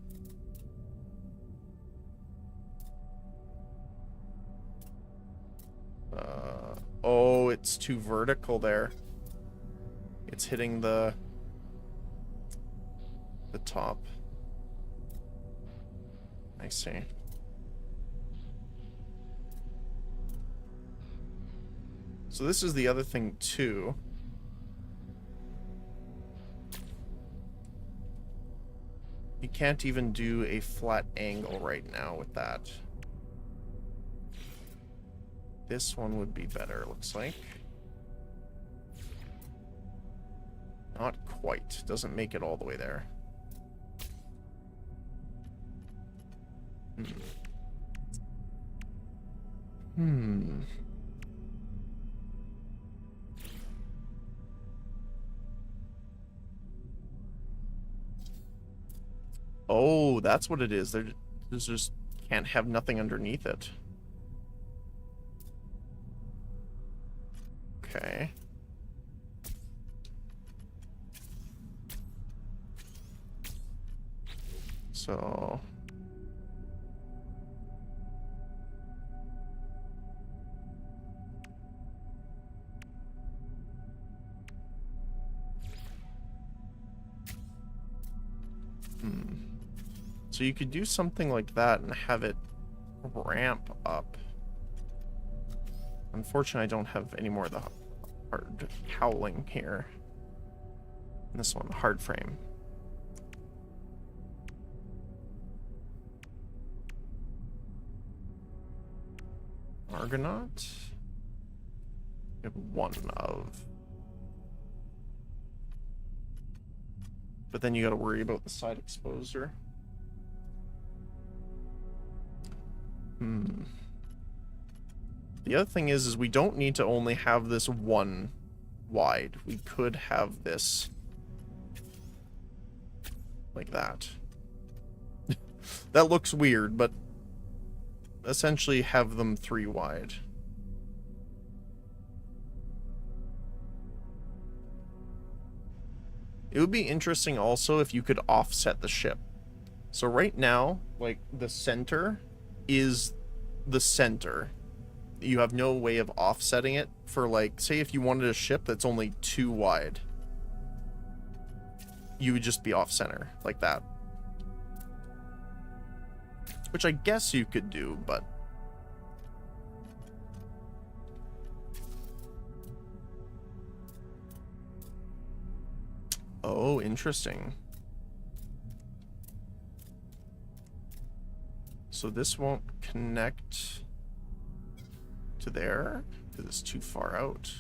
Speaker 1: Oh, it's too vertical there. It's hitting the top. I see. So this is the other thing too. You can't even do a flat angle right now with that. This one would be better, looks like. Not quite. Doesn't make it all the way there. Oh, that's what it is. There's just can't have nothing underneath it. Okay. So... So you could do something like that and have it ramp up. Unfortunately, I don't have any more of the hard cowling here. And this one, hard frame. Argonaut. We have one of. But then you gotta worry about the side exposer. The other thing is we don't need to only have this one wide. We could have this like that. That looks weird, but essentially have them 3 wide. It would be interesting also if you could offset the ship. So right now, like, the center is the center. You have no way of offsetting it for, like, say if you wanted a ship that's only 2 wide. You would just be off center, like that. Which I guess you could do, but... Oh, interesting. So this won't connect to there because it's too far out.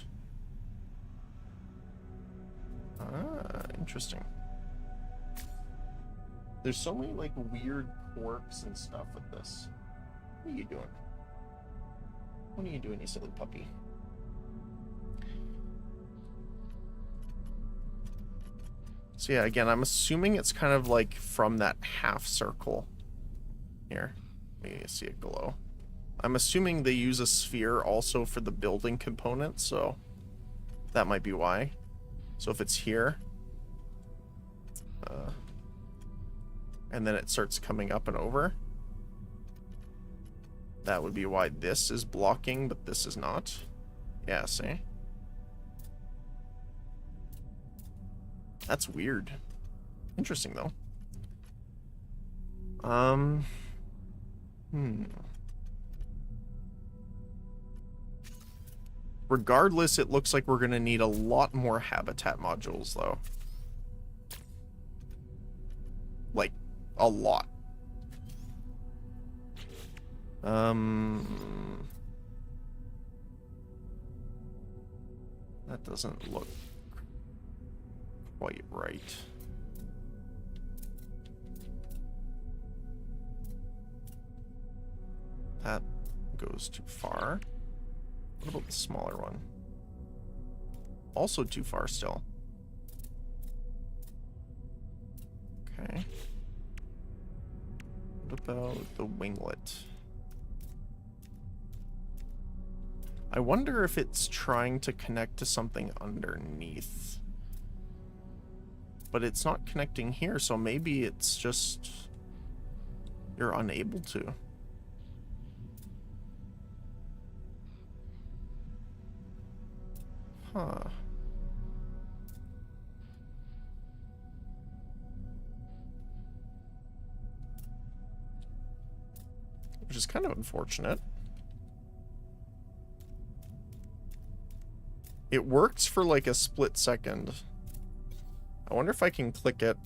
Speaker 1: Ah, interesting. There's so many like weird quirks and stuff with this. What are you doing? What are you doing, you silly puppy? So yeah, again, I'm assuming it's kind of like from that half circle. Here, let me see it glow. I'm assuming they use a sphere also for the building component, so that might be why. So if it's here, and then it starts coming up and over. That would be why this is blocking, but this is not. Yeah, see? That's weird. Interesting, though. Regardless, it looks like we're going to need a lot more habitat modules, though. Like, a lot. That doesn't look quite right. That goes too far. What about the smaller one? Also too far still. Okay. What about the winglet? I wonder if it's trying to connect to something underneath. But it's not connecting here, so maybe it's just... you're unable to. Huh. Which is kind of unfortunate. It works for like a split second. I wonder if I can click it.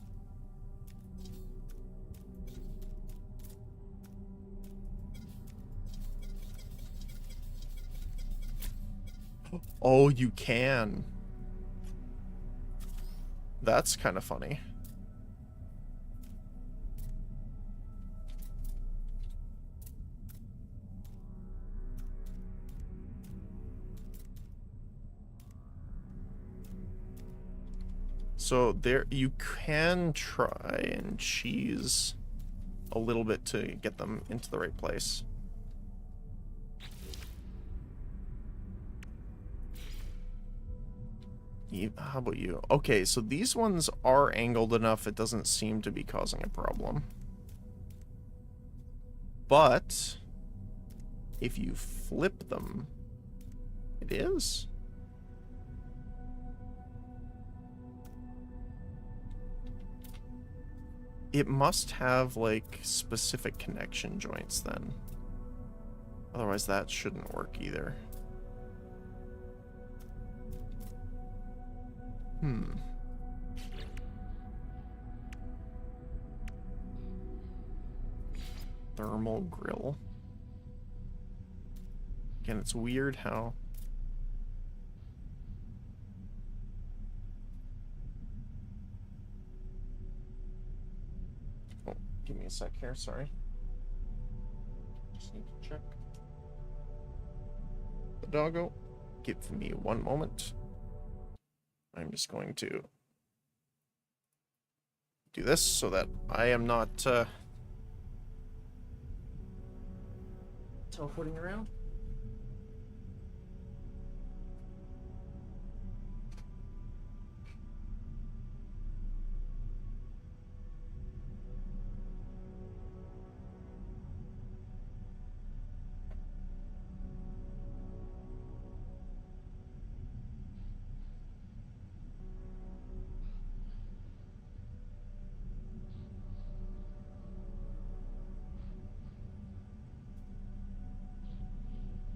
Speaker 1: Oh, you can. That's kind of funny. So there, you can try and cheese a little bit to get them into the right place. How about you? Okay, so these ones are angled enough it doesn't seem to be causing a problem. But if you flip them, it is. It must have, like, specific connection joints then. Otherwise, that shouldn't work either. Thermal grill. Again, it's weird how... Oh, give me a sec here, sorry. Just need to check. The doggo. Give me one moment. I'm just going to do this so that I am not teleporting around.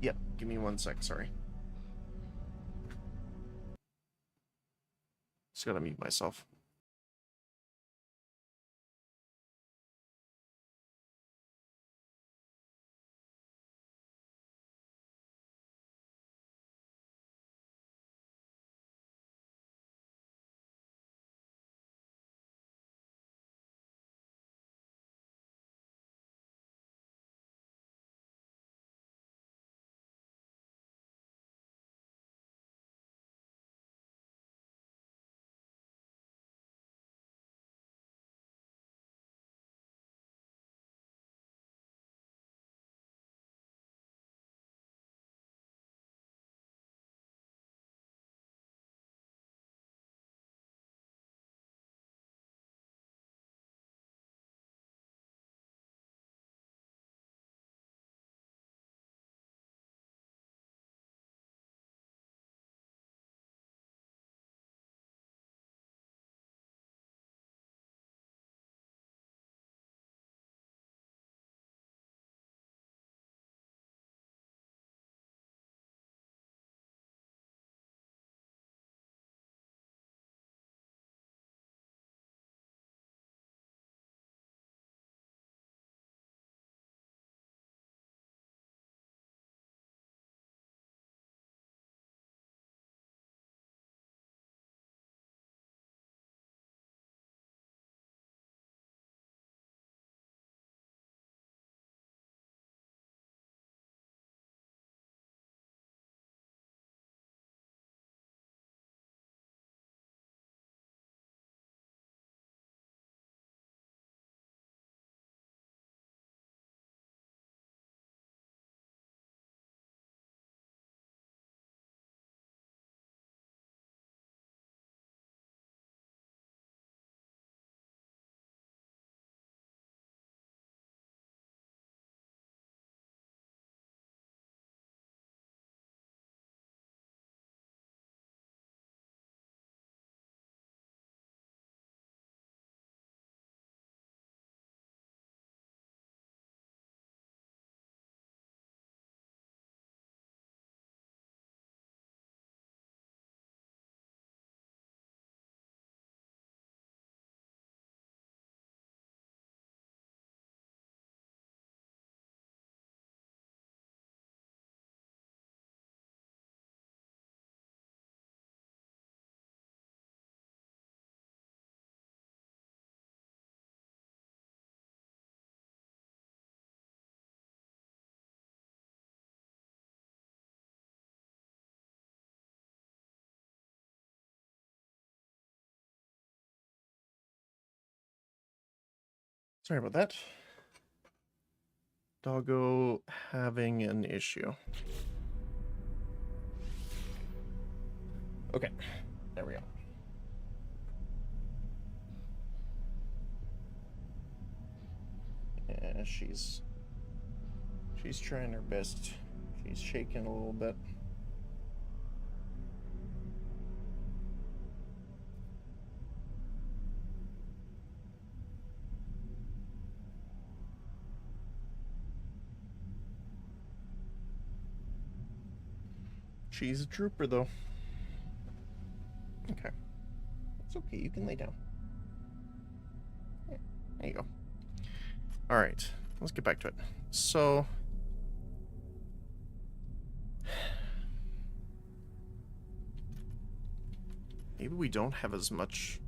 Speaker 1: Yep, give me one sec, sorry. Just gotta mute myself. Sorry about that. Doggo having an issue. Okay, there we go. Yeah, she's trying her best. She's shaking a little bit. She's a trooper, though. Okay. It's okay, you can lay down. Yeah, there you go. Alright, let's get back to it. So... maybe we don't have as much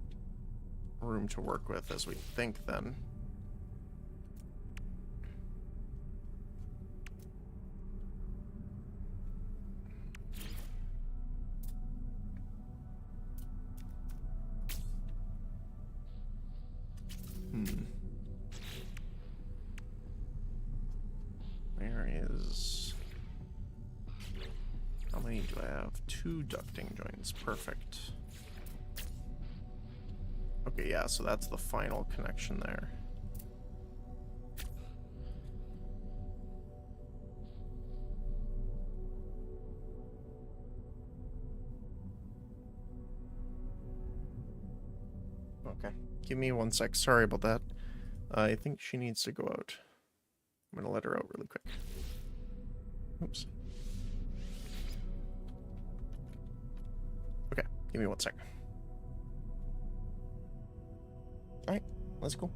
Speaker 1: room to work with as we think, then. Where is... how many do I have? 2 ducting joints. Perfect. Okay, yeah, so that's the final connection there. Okay, give me 1 sec. Sorry about that. I think she needs to go out. I'm gonna let her out really quick. Oops. Okay, give me 1 sec. Alright, let's go.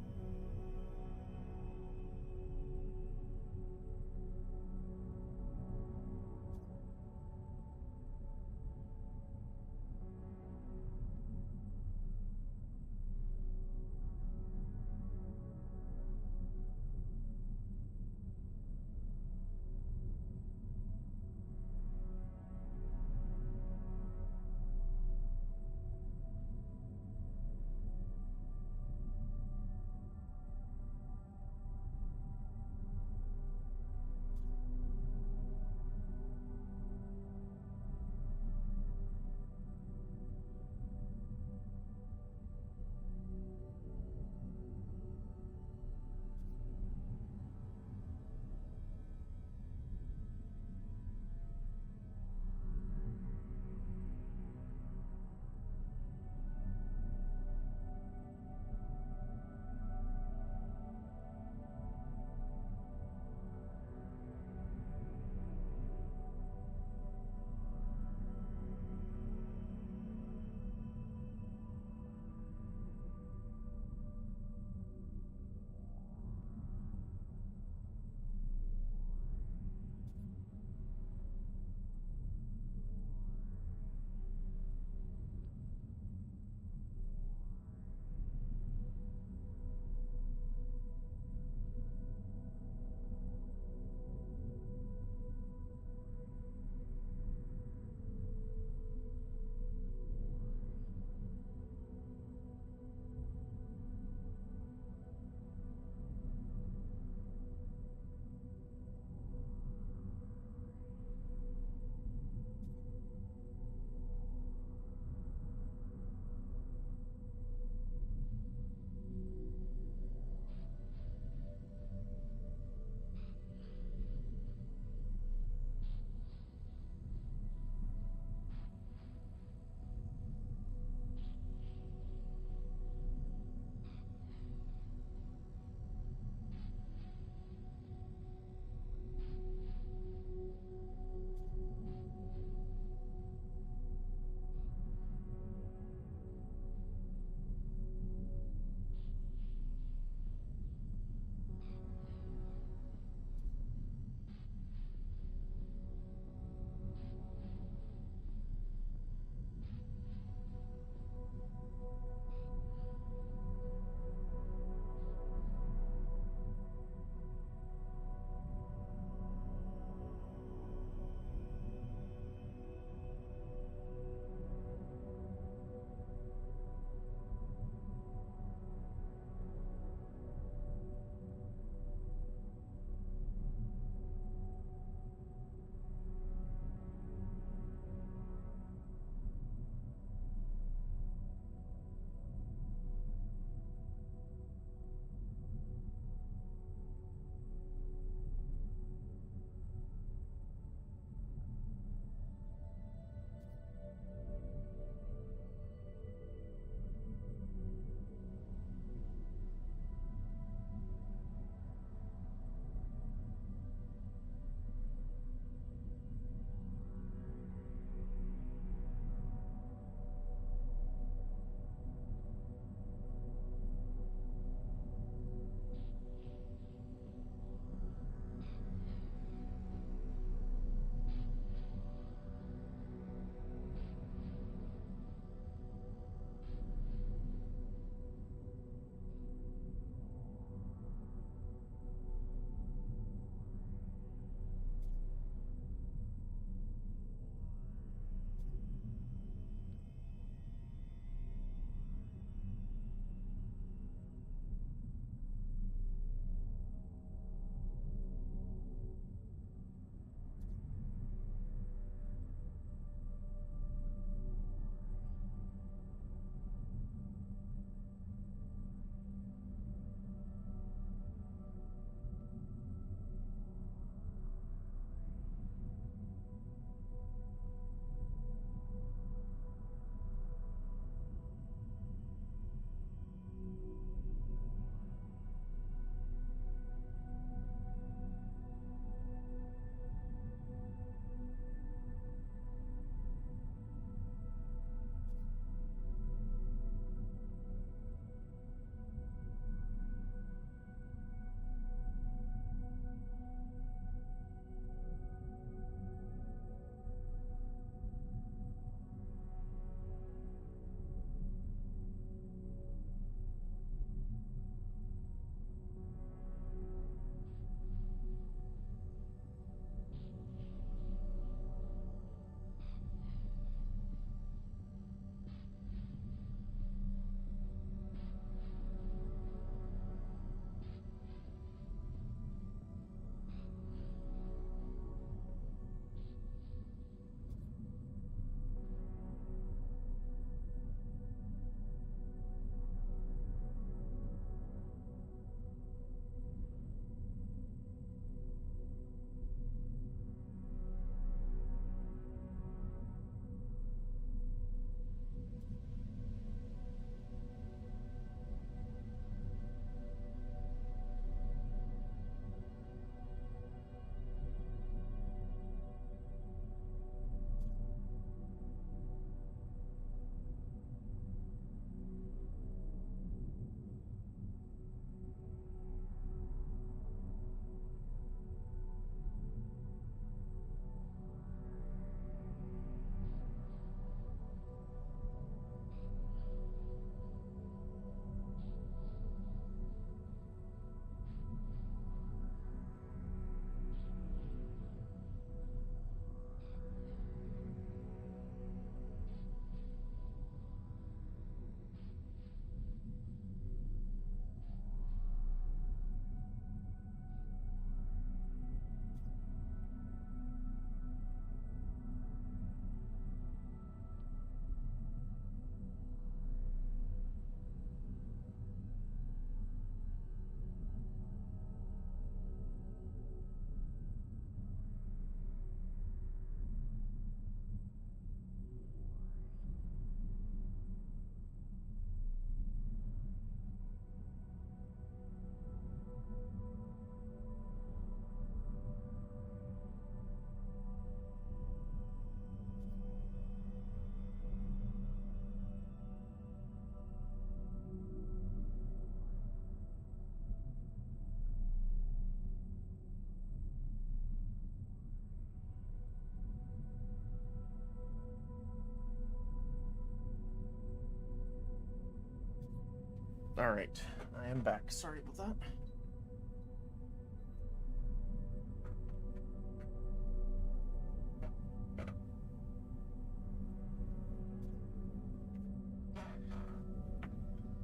Speaker 1: Alright, I am back. Sorry about that.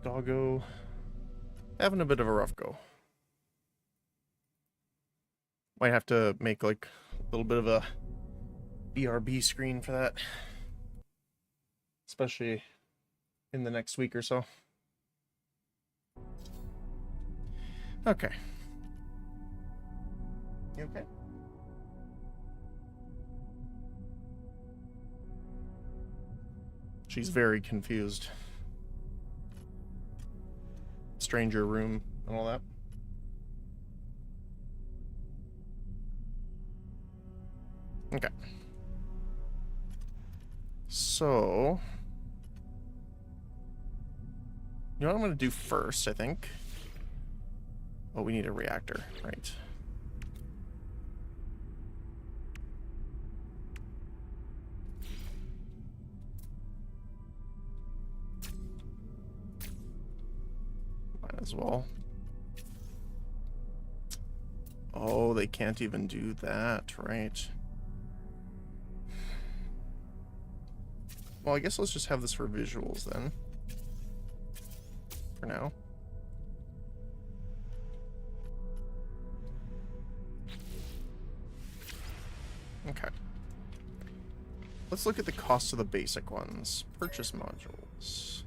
Speaker 1: Doggo having a bit of a rough go. Might have to make like a little bit of a BRB screen for that. Especially in the next week or so. Okay. You okay? She's very confused. Stranger room and all that. Okay. So, you know what I'm going to do first, I think? Oh, we need a reactor, right. Might as well. Oh, they can't even do that, right. Well, I guess let's just have this for visuals then. For now. Okay. Let's look at the cost of the basic ones. Purchase modules.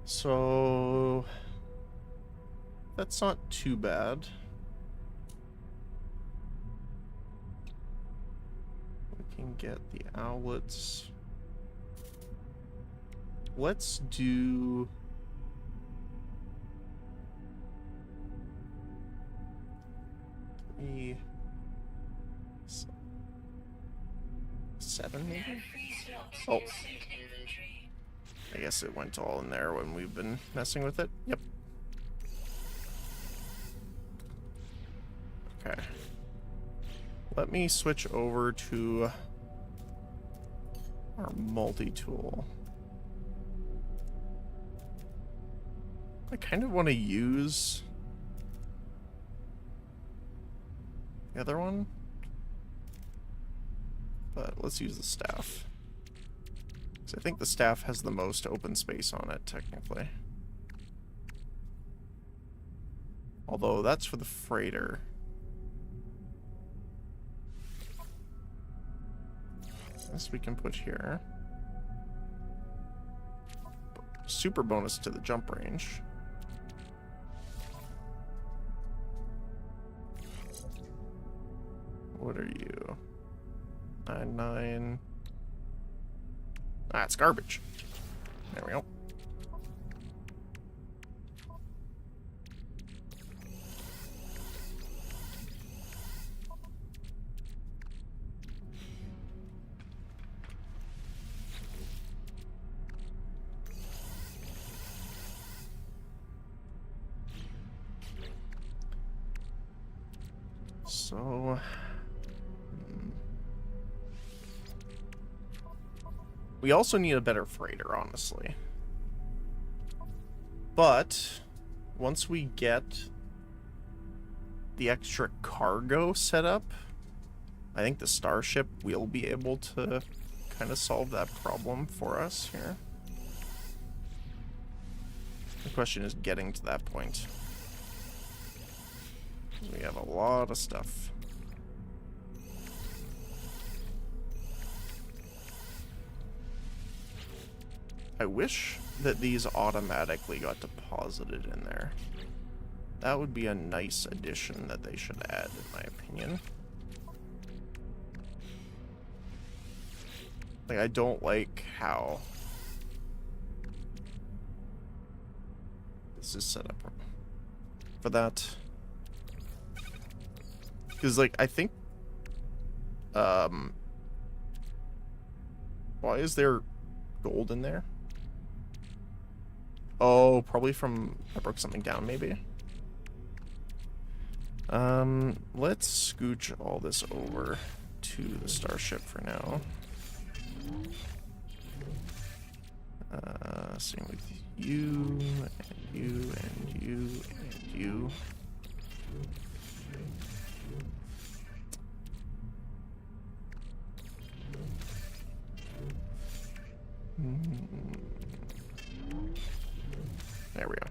Speaker 1: So that's not too bad. We can get the outlets. Let's do seven maybe? Oh. I guess it went all in there when we've been messing with it. Yep. Okay. Let me switch over to our multi-tool. I kind of want to use the other one, but let's use the staff. So I think the staff has the most open space on it, technically. Although that's for the freighter. This we can put here. Super bonus to the jump range. What are you? 9. Ah, it's garbage. There we go. So, we also need a better freighter, honestly. But once we get the extra cargo set up, I think the Starship will be able to kind of solve that problem for us here. The question is getting to that point. We have a lot of stuff. I wish that these automatically got deposited in there. That would be a nice addition that they should add, in my opinion. Like, I don't like how this is set up for that. Because, like, I think, why is there gold in there? Oh, probably from, I broke something down, maybe. Let's scooch all this over to the Starship for now. Same with you, and you, and you, and you. There we go.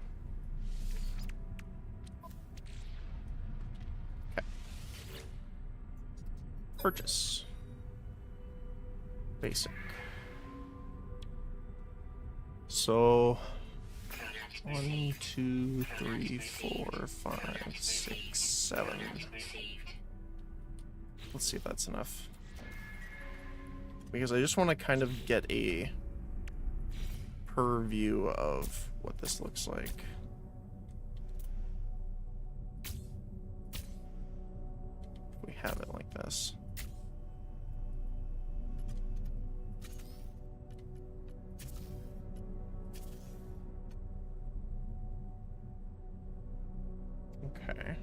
Speaker 1: Okay. Purchase. Basic. So 1, 2, 3, 4, 5, 6, 7. Let's see if that's enough. Because I just want to kind of get a purview of what this looks like. We have it like this. Okay.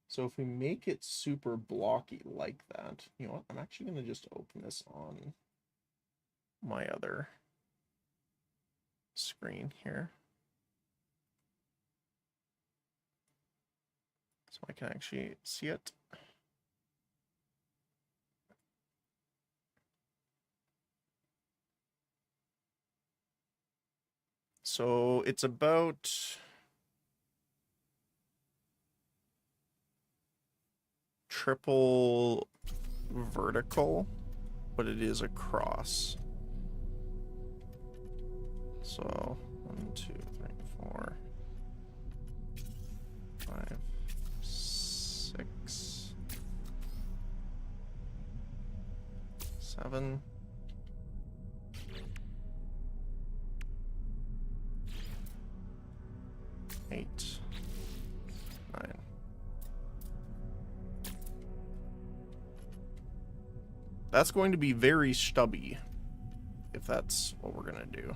Speaker 1: So if we make it super blocky like that, you know what? I'm actually going to just open this on my other screen here. So I can actually see it. So it's about triple vertical, but it is across. So 1, 2, 3, 4, 5, 6, 7. 8, 9. That's going to be very stubby, if that's what we're going to do.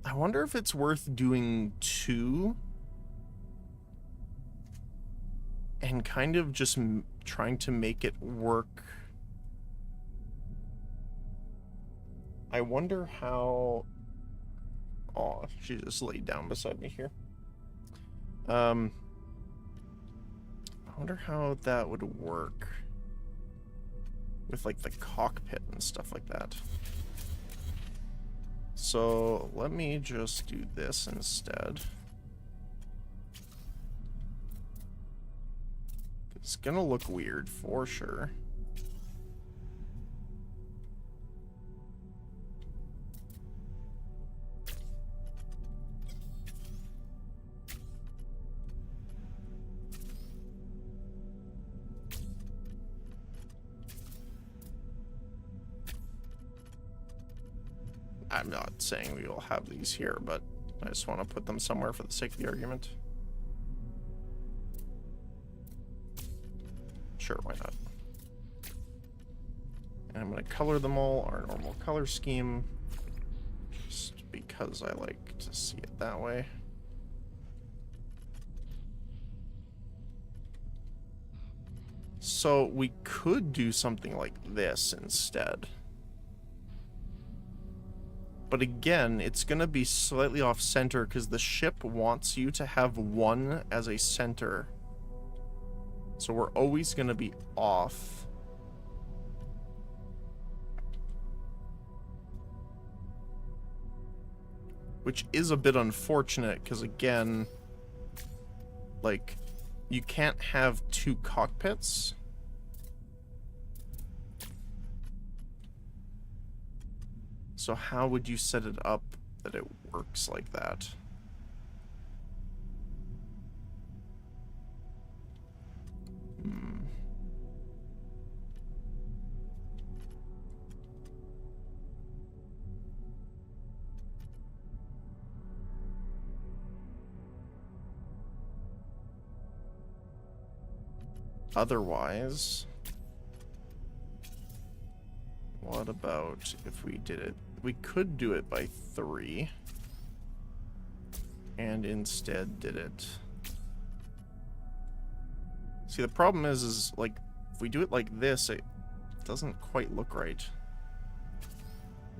Speaker 1: I wonder if it's worth doing 2 and kind of just trying to make it work. I wonder how... Oh, she just laid down beside me here. I wonder how that would work with like the cockpit and stuff like that. So let me just do this instead. It's gonna look weird for sure. I'm not saying we will have these here, but I just want to put them somewhere for the sake of the argument. Sure, why not? And I'm going to color them all our normal color scheme, just because I like to see it that way. So we could do something like this instead. But again, it's going to be slightly off center because the ship wants you to have 1 as a center. So we're always going to be off. Which is a bit unfortunate because again, like, you can't have 2 cockpits. So how would you set it up that it works like that? Otherwise, what about if we did it? We could do it by 3 and instead did it. See, the problem is like if we do it like this, doesn't quite look right.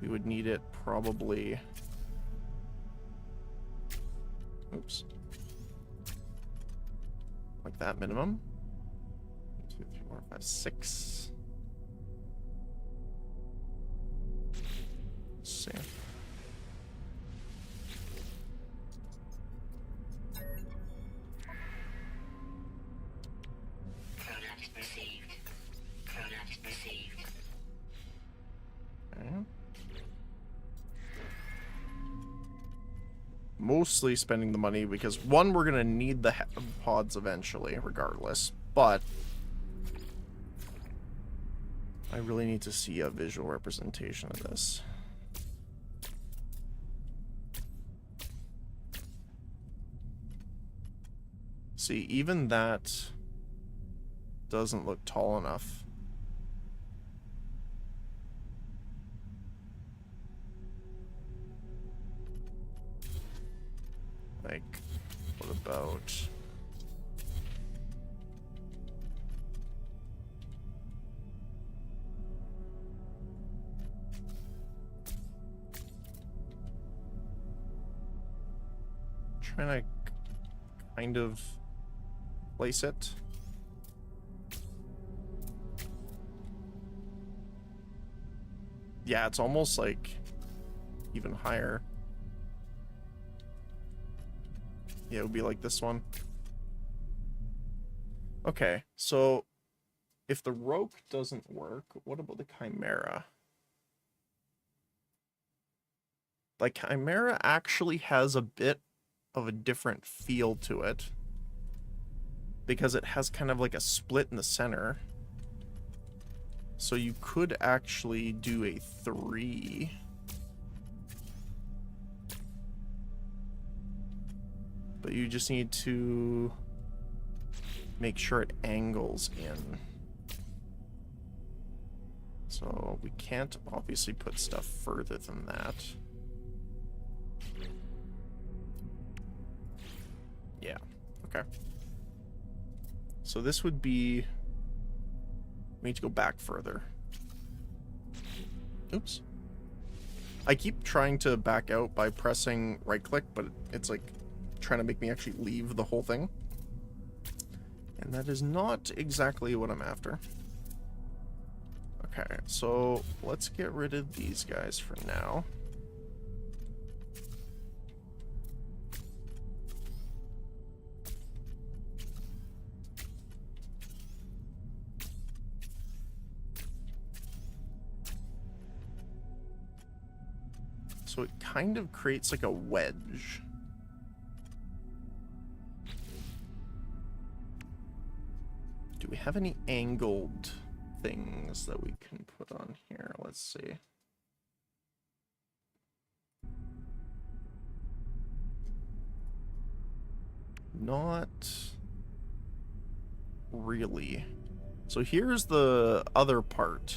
Speaker 1: We would need it probably... Oops. Like that minimum. 1, 2, 3, 4, 5, 6. Let's see.
Speaker 2: Product received. Product received.
Speaker 1: Okay. Mostly spending the money because, one, we're going to need the pods eventually, regardless. But I really need to see a visual representation of this. See, even that doesn't look tall enough. Like, what about... Trying to kind of place it. Yeah, it's almost like even higher. Yeah, it would be like this one. Okay, so if the rope doesn't work, what about the Chimera? Like, Chimera actually has a bit of a different feel to it. Because it has kind of like a split in the center. So you could actually do a 3. But you just need to make sure it angles in. So we can't obviously put stuff further than that. Yeah, okay. So this would be... We need to go back further. Oops. I keep trying to back out by pressing right click, but it's like trying to make me actually leave the whole thing. And that is not exactly what I'm after. Okay, so let's get rid of these guys for now. So it kind of creates like a wedge. Do we have any angled things that we can put on here? Let's see. Not really. So here's the other part.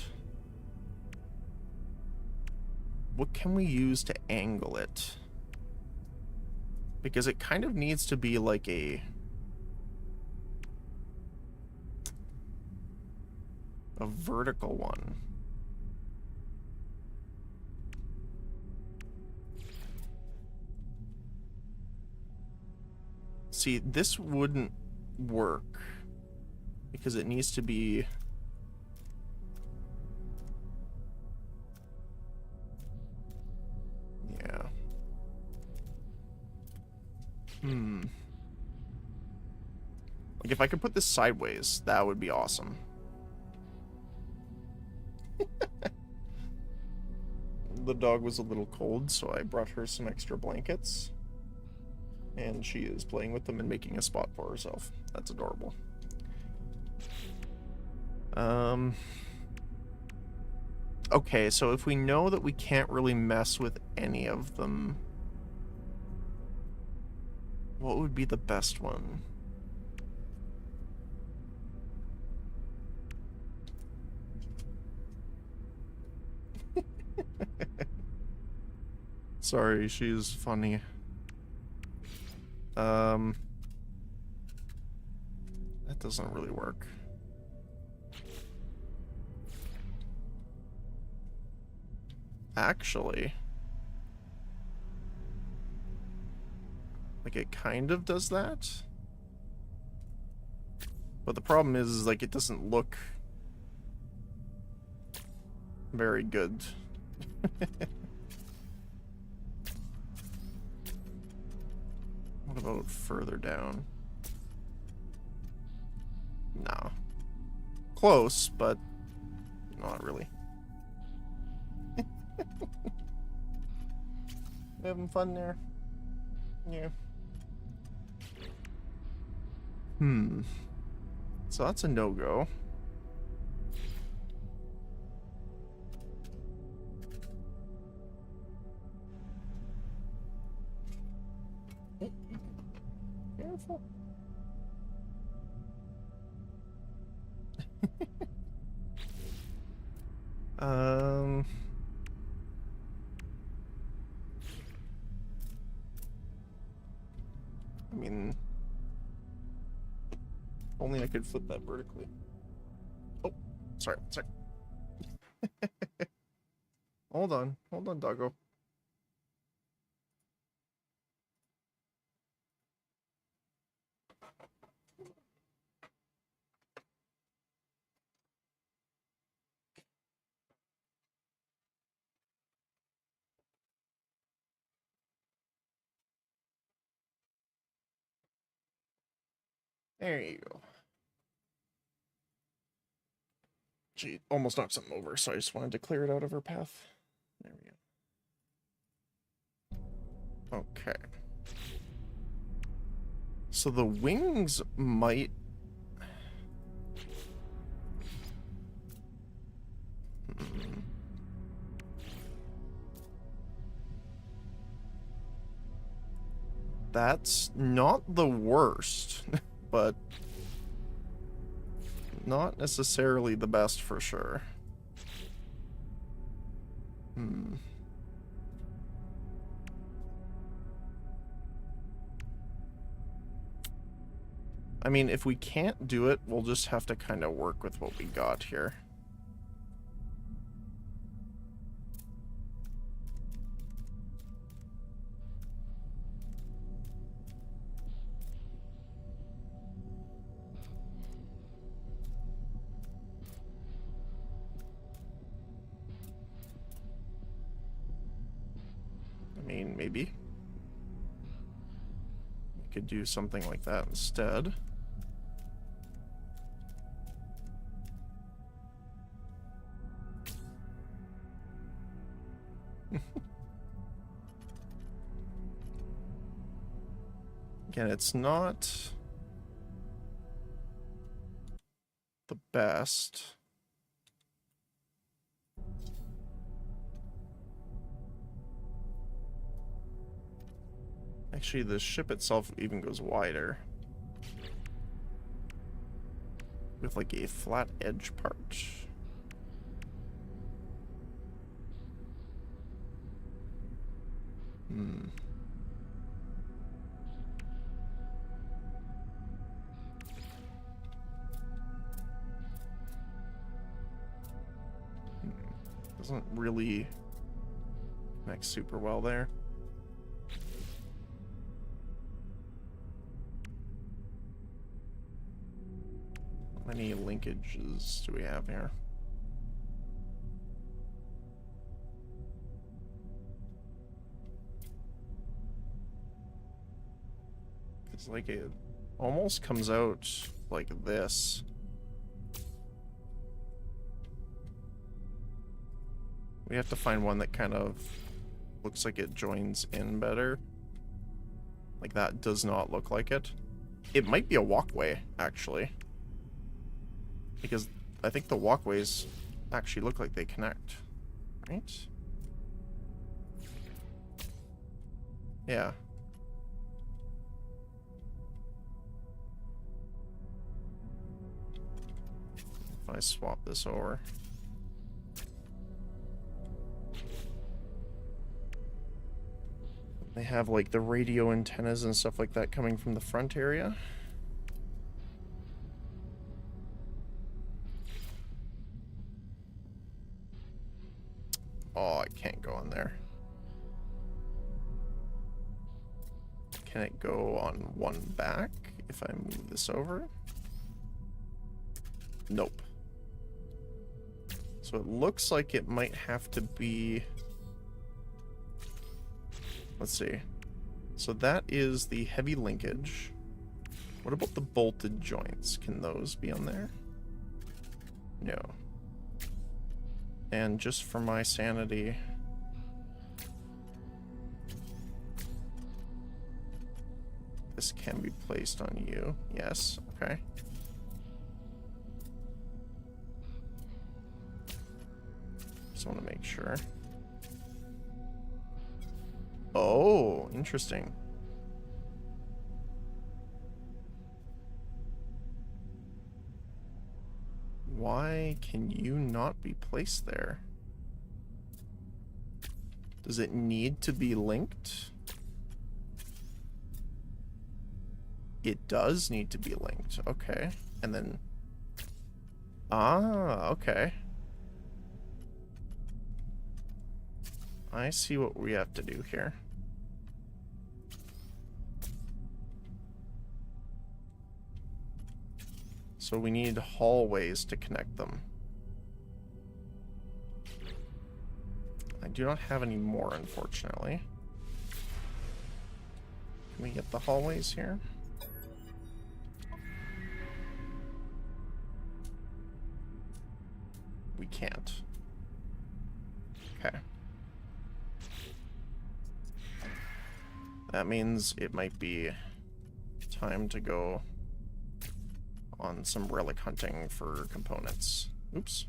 Speaker 1: What can we use to angle it? Because it kind of needs to be like a vertical one. See, this wouldn't work because it needs to be... Yeah. Like, if I could put this sideways, that would be awesome. The dog was a little cold, so I brought her some extra blankets. And she is playing with them and making a spot for herself. That's adorable. Okay, so if we know that we can't really mess with any of them, what would be the best one? Sorry, she's funny. That doesn't really work. Actually, like, it kind of does that. But the problem is like, it doesn't look very good. What about further down? No. Close, but not really. Having fun there? Yeah. So that's a no-go. Careful. I mean, only I could flip that vertically. Oh, sorry. Hold on, doggo. There you go. She almost knocked something over, so I just wanted to clear it out of her path. There we go. Okay. So the wings might... That's not the worst, but not necessarily the best for sure. I mean, if we can't do it, we'll just have to kind of work with what we got here. I mean, maybe. We could do something like that instead. Again, it's not the best. Actually, the ship itself even goes wider. With like a flat edge part. Doesn't really connect super well there. How many linkages do we have here? It's like it almost comes out like this. We have to find one that kind of looks like it joins in better. Like that does not look like it. It might be a walkway, actually. Because I think the walkways actually look like they connect. Right? Yeah. If I swap this over. They have like the radio antennas and stuff like that coming from the front area. Oh, I can't go on there. Can it go on one back if I move this over? Nope. So it looks like it might have to be... Let's see. So that is the heavy linkage. What about the bolted joints? Can those be on there? No. And just for my sanity... This can be placed on you. Yes, okay. Just want to make sure. Oh, interesting. Why can you not be placed there? Does it need to be linked? It does need to be linked. Okay. And then... Ah, okay. I see what we have to do here. So we need hallways to connect them. I do not have any more, unfortunately. Can we get the hallways here? We can't. Okay. That means it might be time to go on some relic hunting for components. Oops.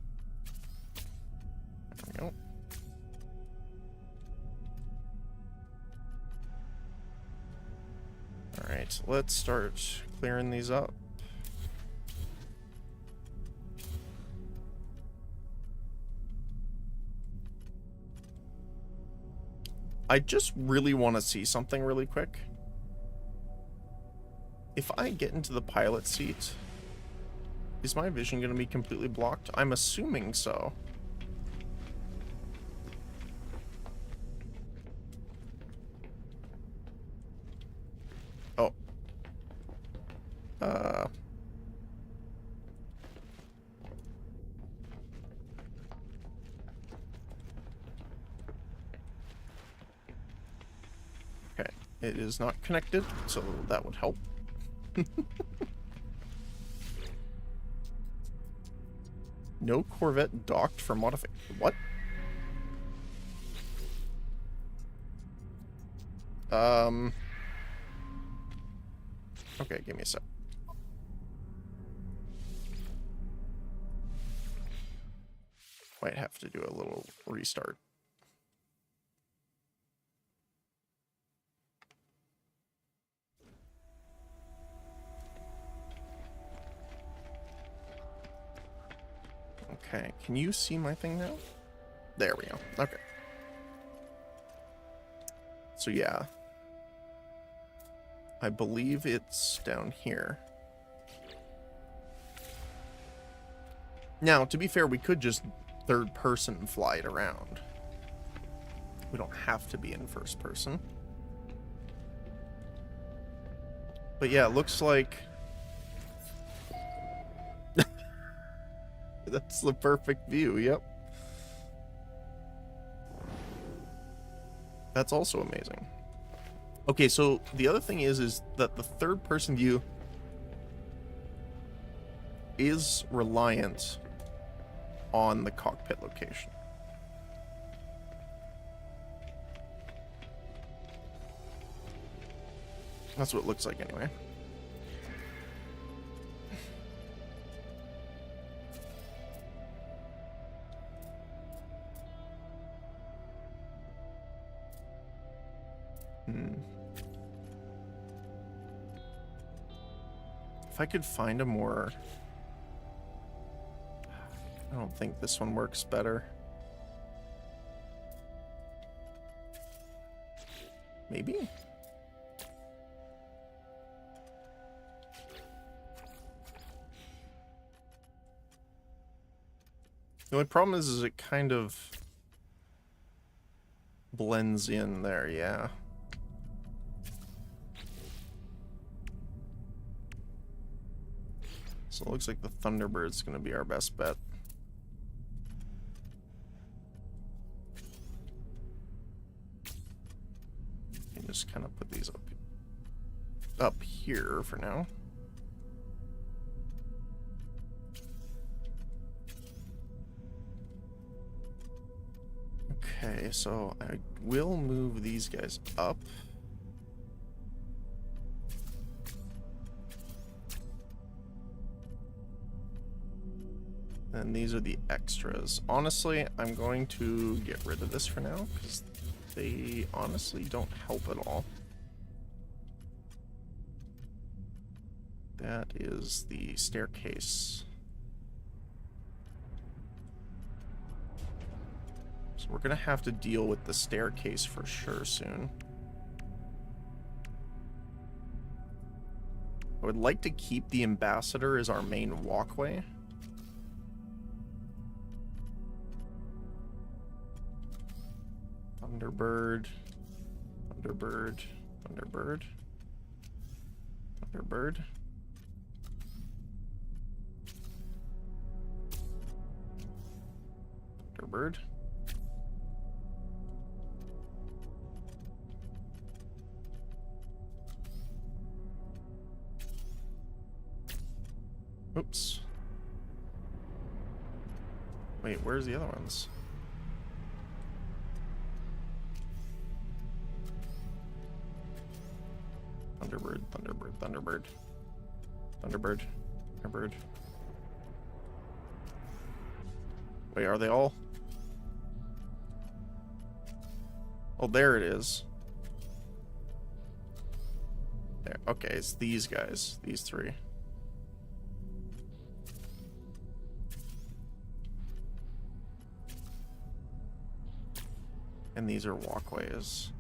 Speaker 1: There we go. Alright, let's start clearing these up. I just really want to see something really quick. If I get into the pilot seat, is my vision going to be completely blocked? I'm assuming so. Oh. Okay. It is not connected, so that would help. No Corvette docked for modification. What? Okay, give me a sec. Might have to do a little restart. Okay, can you see my thing now? There we go. Okay. So yeah. I believe it's down here. Now, to be fair, we could just third person fly it around. We don't have to be in first person. But yeah, it looks like... That's the perfect view, yep. That's also amazing. Okay, so the other thing is that the third person view is reliant on the cockpit location. That's what it looks like anyway. If I could find a more... I don't think this one works better. Maybe? The only problem is it kind of... blends in there, yeah. So it looks like the Thunderbird's going to be our best bet. And just kind of put these up here for now. Okay, so I will move these guys up. And these are the extras. Honestly, I'm going to get rid of this for now, because they honestly don't help at all. That is the staircase. So we're gonna have to deal with the staircase for sure soon. I would like to keep the ambassador as our main walkway. Thunderbird, Thunderbird, Thunderbird, Thunderbird. Thunderbird. Oops. Wait, where's the other ones? Thunderbird, Thunderbird, Thunderbird. Thunderbird, Thunderbird. Wait, are they all? Oh, there it is. There. Okay, it's these guys. These three. And these are walkways.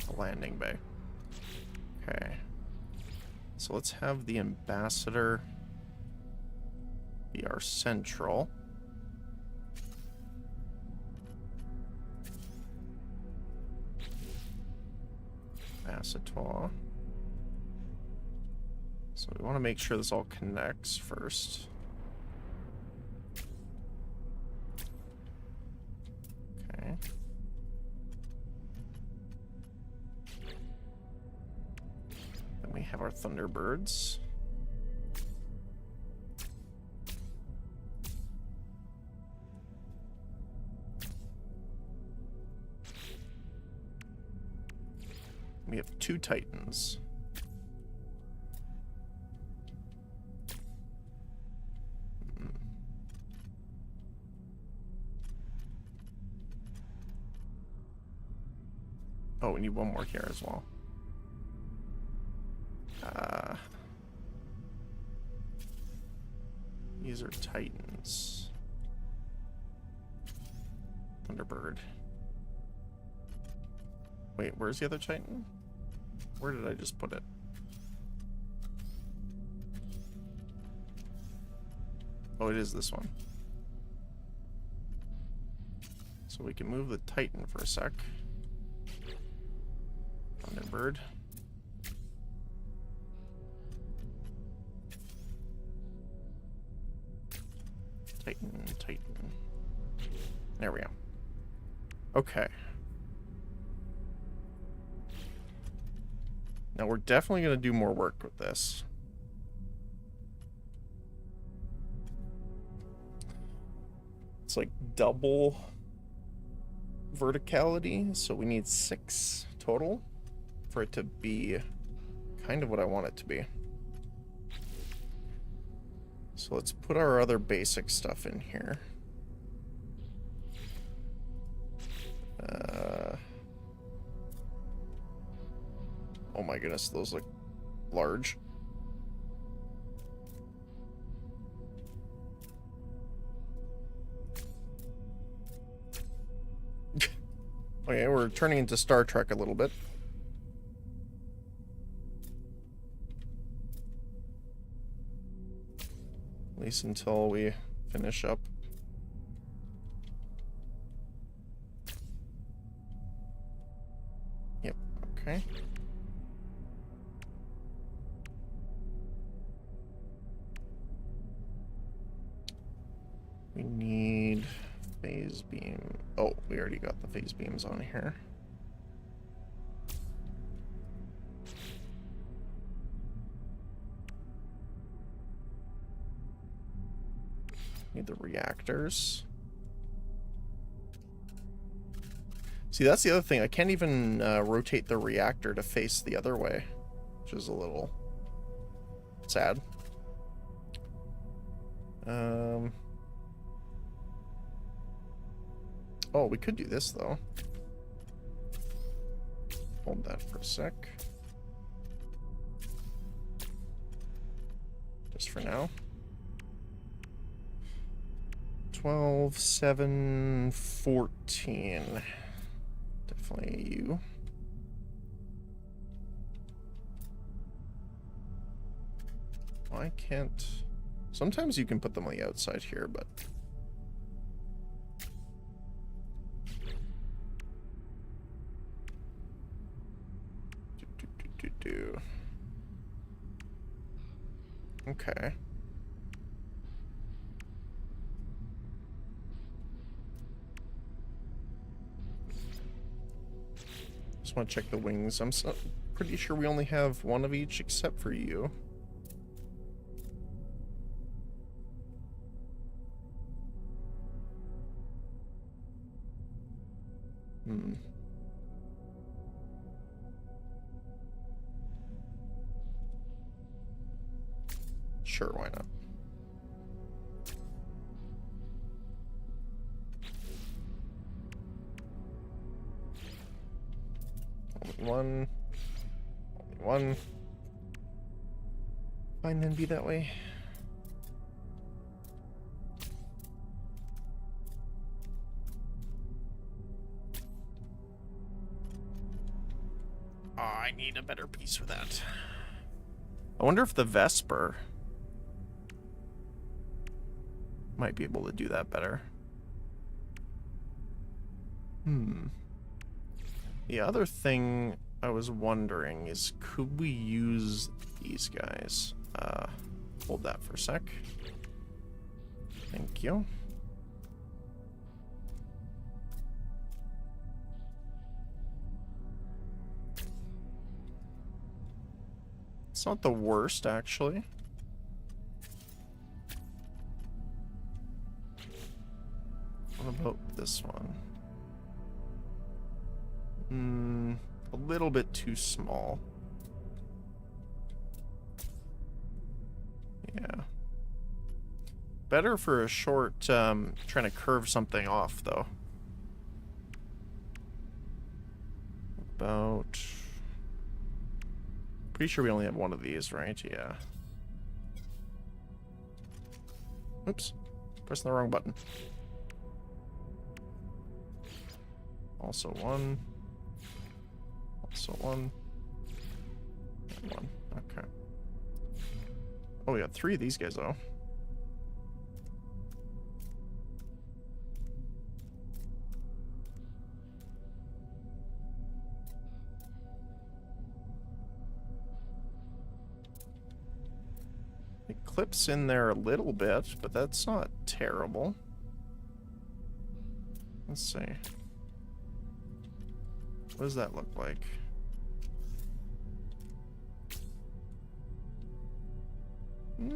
Speaker 1: A landing bay. Okay. So let's have the ambassador be our central. Ambassador. So we want to make sure this all connects first. Okay. Then we have our Thunderbirds. We have two Titans. Oh, we need one more here as well. These are Titans. Thunderbird. Wait, where's the other Titan? Where did I just put it? Oh, it is this one. So we can move the Titan for a sec. Thunderbird. Titan, Titan. There we go. Okay. Now we're definitely going to do more work with this. It's like double verticality, so we need 6 total for it to be kind of what I want it to be. So let's put our other basic stuff in here. Oh my goodness, those look large. Okay, we're turning into Star Trek a little bit. At least until we finish up. Okay. We need phase beam. Oh, we already got the phase beams on here. Need the reactors. See, that's the other thing. I can't even rotate the reactor to face the other way, which is a little sad. Oh, we could do this, though. Hold that for a sec. Just for now. 12, 7, 14. Definitely you. Why can't... Sometimes you can put them on the outside here, but... Okay. Just want to check the wings. I'm pretty sure we only have one of each except for you. Sure, why not? Only one. Only one. Fine, then be that way. Oh, I need a better piece for that. I wonder if the Vesper might be able to do that better. The other thing I was wondering is, could we use these guys? Hold that for a sec. Thank you. It's not the worst, actually. What about this one? A little bit too small. Yeah. Better for a short, trying to curve something off, though. About... Pretty sure we only have one of these, right? Yeah. Oops. Pressing the wrong button. Also one. Also one. And one. Okay. Oh, we got 3 of these guys, though. It clips in there a little bit, but that's not terrible. Let's see. What does that look like? I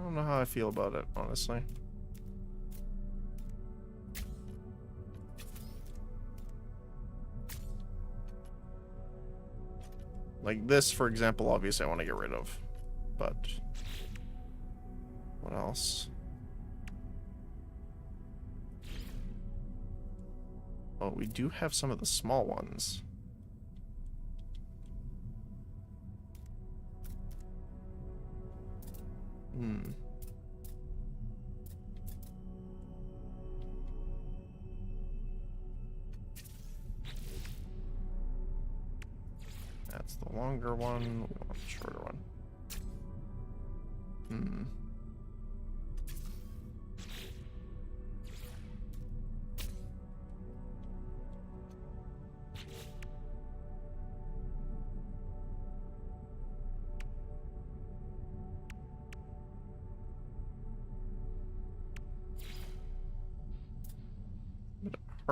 Speaker 1: don't know how I feel about it, honestly. Like this, for example, obviously I want to get rid of. But what else? Oh, we do have some of the small ones. That's the longer one. We want the shorter one.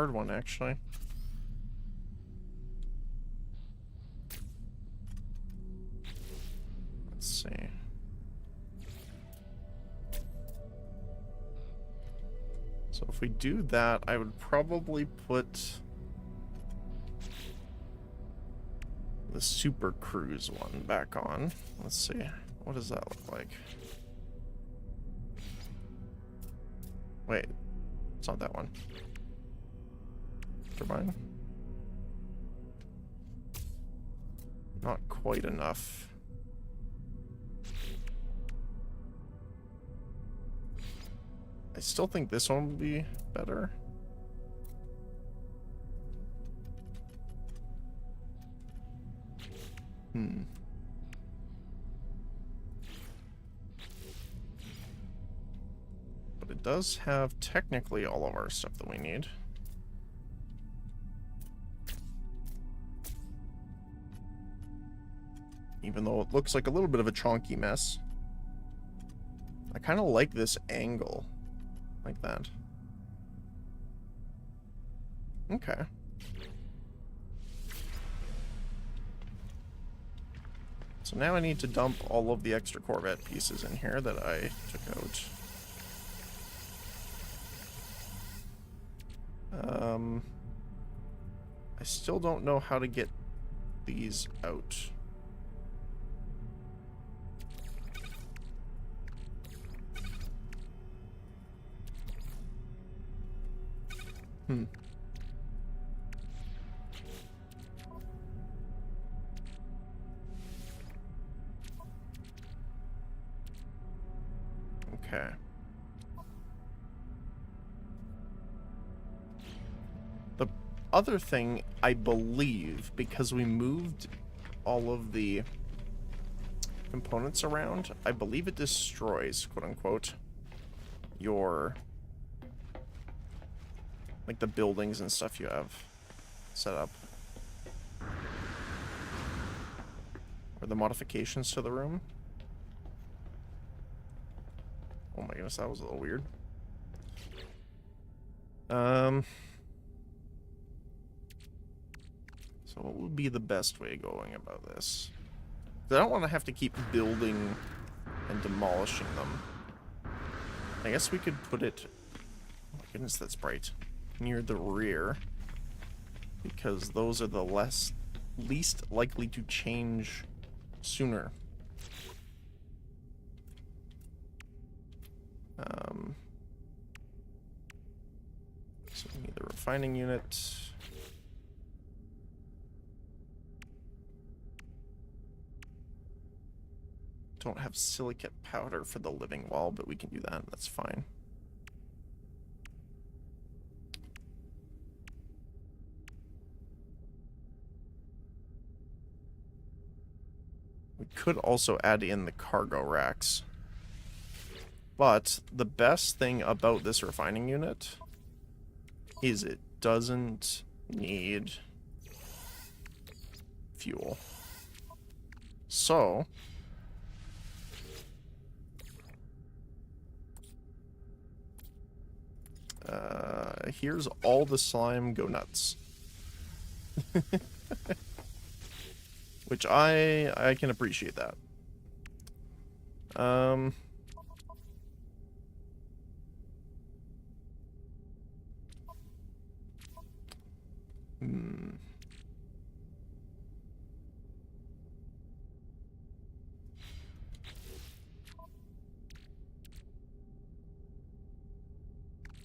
Speaker 1: hard one, actually. Let's see. So if we do that, I would probably put the Super Cruise one back on. Let's see. What does that look like? Wait. It's not that one. Turbine? Not quite enough. I still think this one would be better. But it does have technically all of our stuff that we need. Even though it looks like a little bit of a chonky mess. I kind of like this angle. Like that. Okay. So now I need to dump all of the extra Corvette pieces in here that I took out. I still don't know how to get these out. Okay. The other thing, I believe, because we moved all of the components around, I believe it destroys, quote unquote, your, like, the buildings and stuff you have set up. Or the modifications to the room. Oh my goodness, that was a little weird. So what would be the best way of going about this? I don't want to have to keep building and demolishing them. I guess we could put it... Oh my goodness, that's bright. Near the rear. Because those are the least likely to change sooner. So we need the refining unit. Don't have silicate powder for the living wall, but we can do that. That's fine. We could also add in the cargo racks. But the best thing about this refining unit is it doesn't need fuel. So here's all the slime, go nuts. Which I can appreciate that.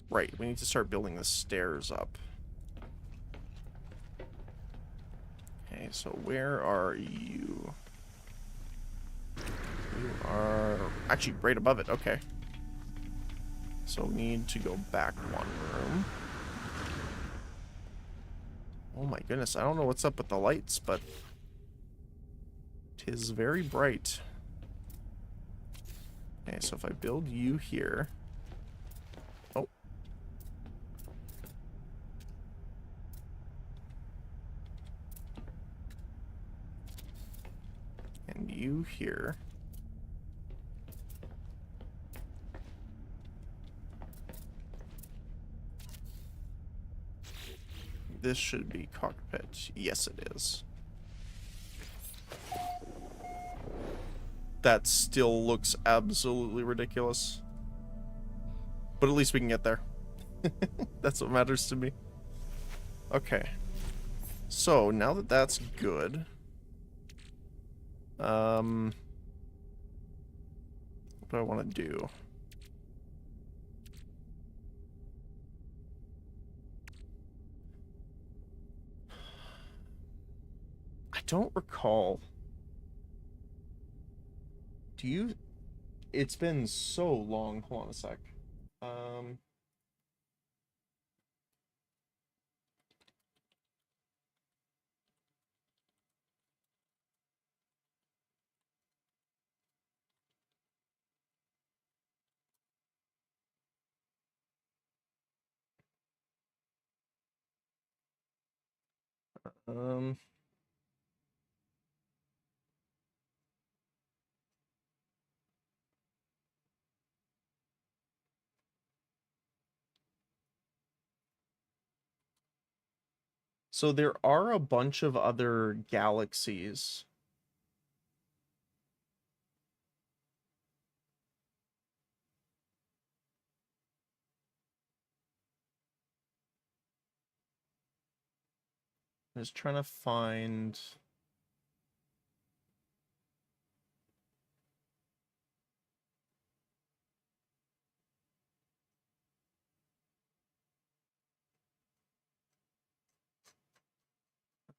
Speaker 1: Right, we need to start building the stairs up. Okay, so where are you? You are actually right above it, okay. So we need to go back one room. Oh my goodness, I don't know what's up with the lights, but 'tis very bright. Okay, so if I build you here... Oh. And you here. this should be cockpit. Yes, it is. That still looks absolutely ridiculous. But at least we can get there. That's what matters to me. Okay. So, now that that's good... what do I want to do? I don't recall. Do you... It's been so long. Hold on a sec. Um... Um... So there are a bunch of other galaxies. I'm just trying to find...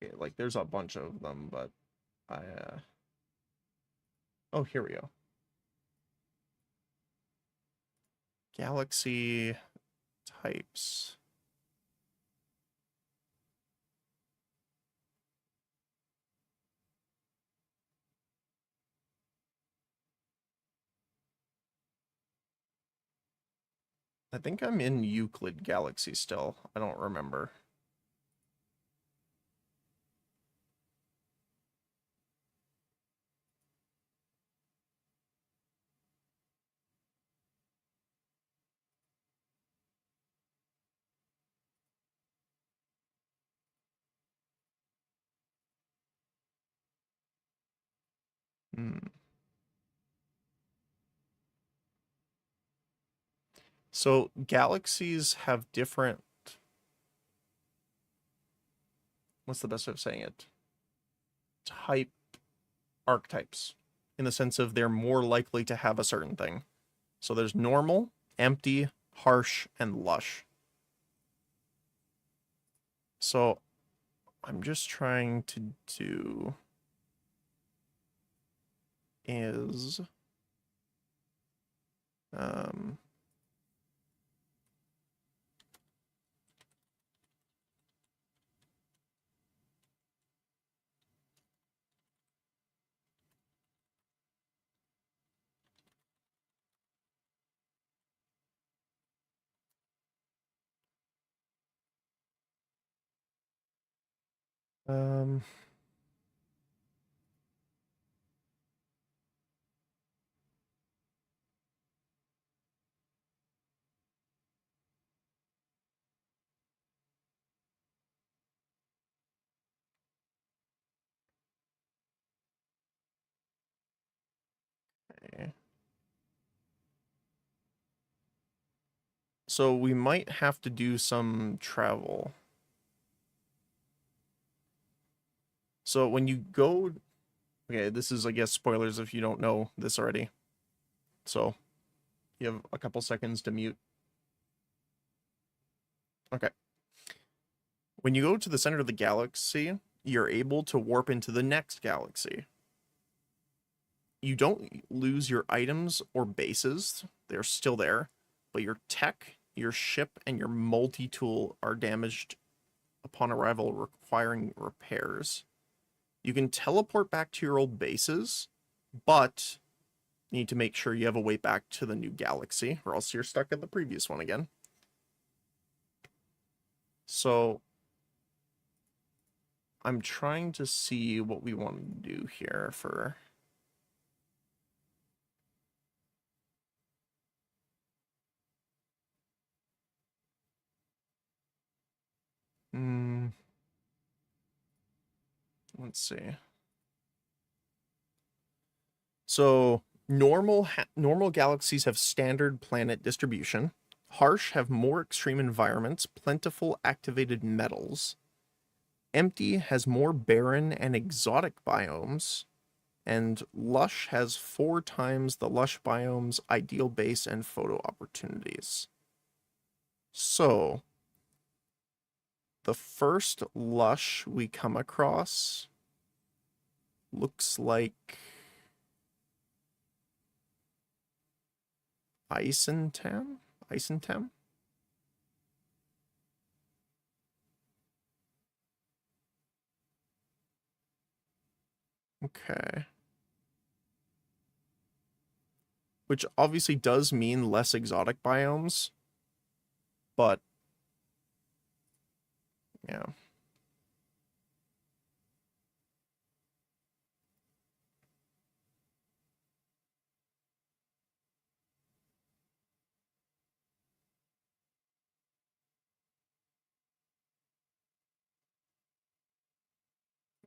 Speaker 1: Okay, like there's a bunch of them, but I Oh, here we go. Galaxy types. I think I'm in Euclid Galaxy still. I don't remember. Hmm. So galaxies have different... What's the best way of saying it? Type archetypes. In the sense of they're more likely to have a certain thing. So there's normal, empty, harsh, and lush. So I'm just trying to do is um um okay. So we might have to do some travel. So when you go... Okay, this is, I guess, spoilers if you don't know this already. So you have a couple seconds to mute. Okay. When you go to the center of the galaxy, you're able to warp into the next galaxy. You don't lose your items or bases. They're still there. But your tech, your ship, and your multi-tool are damaged upon arrival, requiring repairs. You can teleport back to your old bases, but you need to make sure you have a way back to the new galaxy, or else you're stuck at the previous one again. So I'm trying to see what we want to do here for... let's see. So normal galaxies have standard planet distribution. Harsh have more extreme environments, plentiful activated metals. Empty has more barren and exotic biomes. And Lush has 4 times the lush biomes, ideal base, and photo opportunities. So, the first lush we come across looks like Isentam? Isentam? Okay. Which obviously does mean less exotic biomes, but yeah.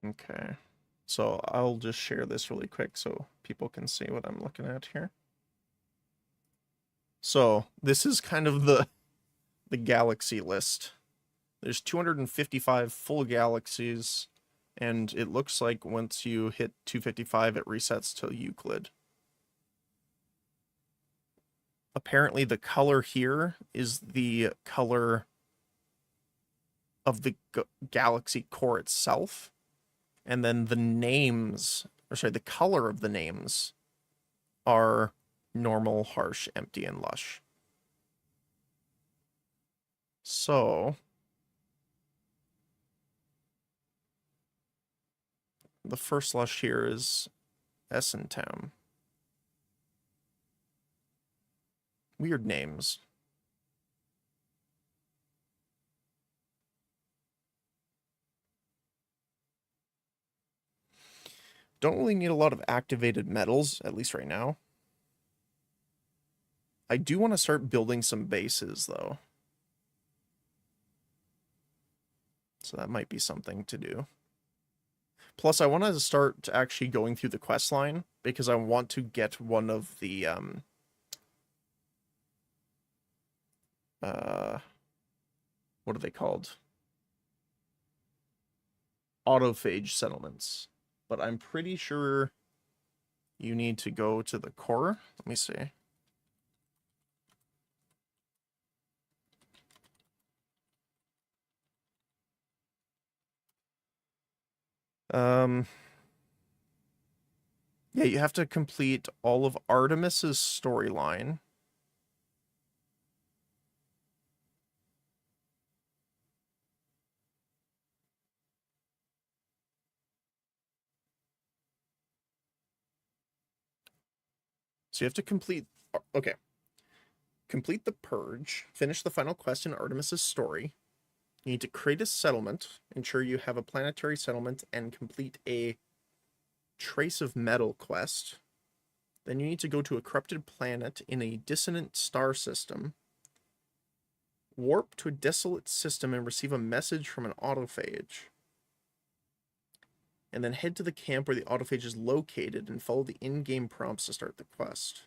Speaker 1: Okay. So I'll just share this really quick so people can see what I'm looking at here. So this is kind of the galaxy list. There's 255 full galaxies, and it looks like once you hit 255, it resets to Euclid. Apparently the color here is the color of the galaxy core itself, and then the names, or sorry, the color of the names are normal, harsh, empty, and lush. So the first lush here is Essentown. Weird names. Don't really need a lot of activated metals, at least right now. I do want to start building some bases, though. So that might be something to do. Plus, I want to start actually going through the quest line, because I want to get one of the, what are they called? Autophage settlements. But I'm pretty sure you need to go to the core. Let me see. Yeah, you have to complete all of Artemis's storyline. So you have to complete... Okay. Complete the Purge, finish the final quest in Artemis's story. You need to create a settlement, ensure you have a planetary settlement, and complete a Trace of Metal quest. Then you need to go to a corrupted planet in a dissonant star system. Warp to a desolate system and receive a message from an autophage. And then head to the camp where the autophage is located and follow the in-game prompts to start the quest.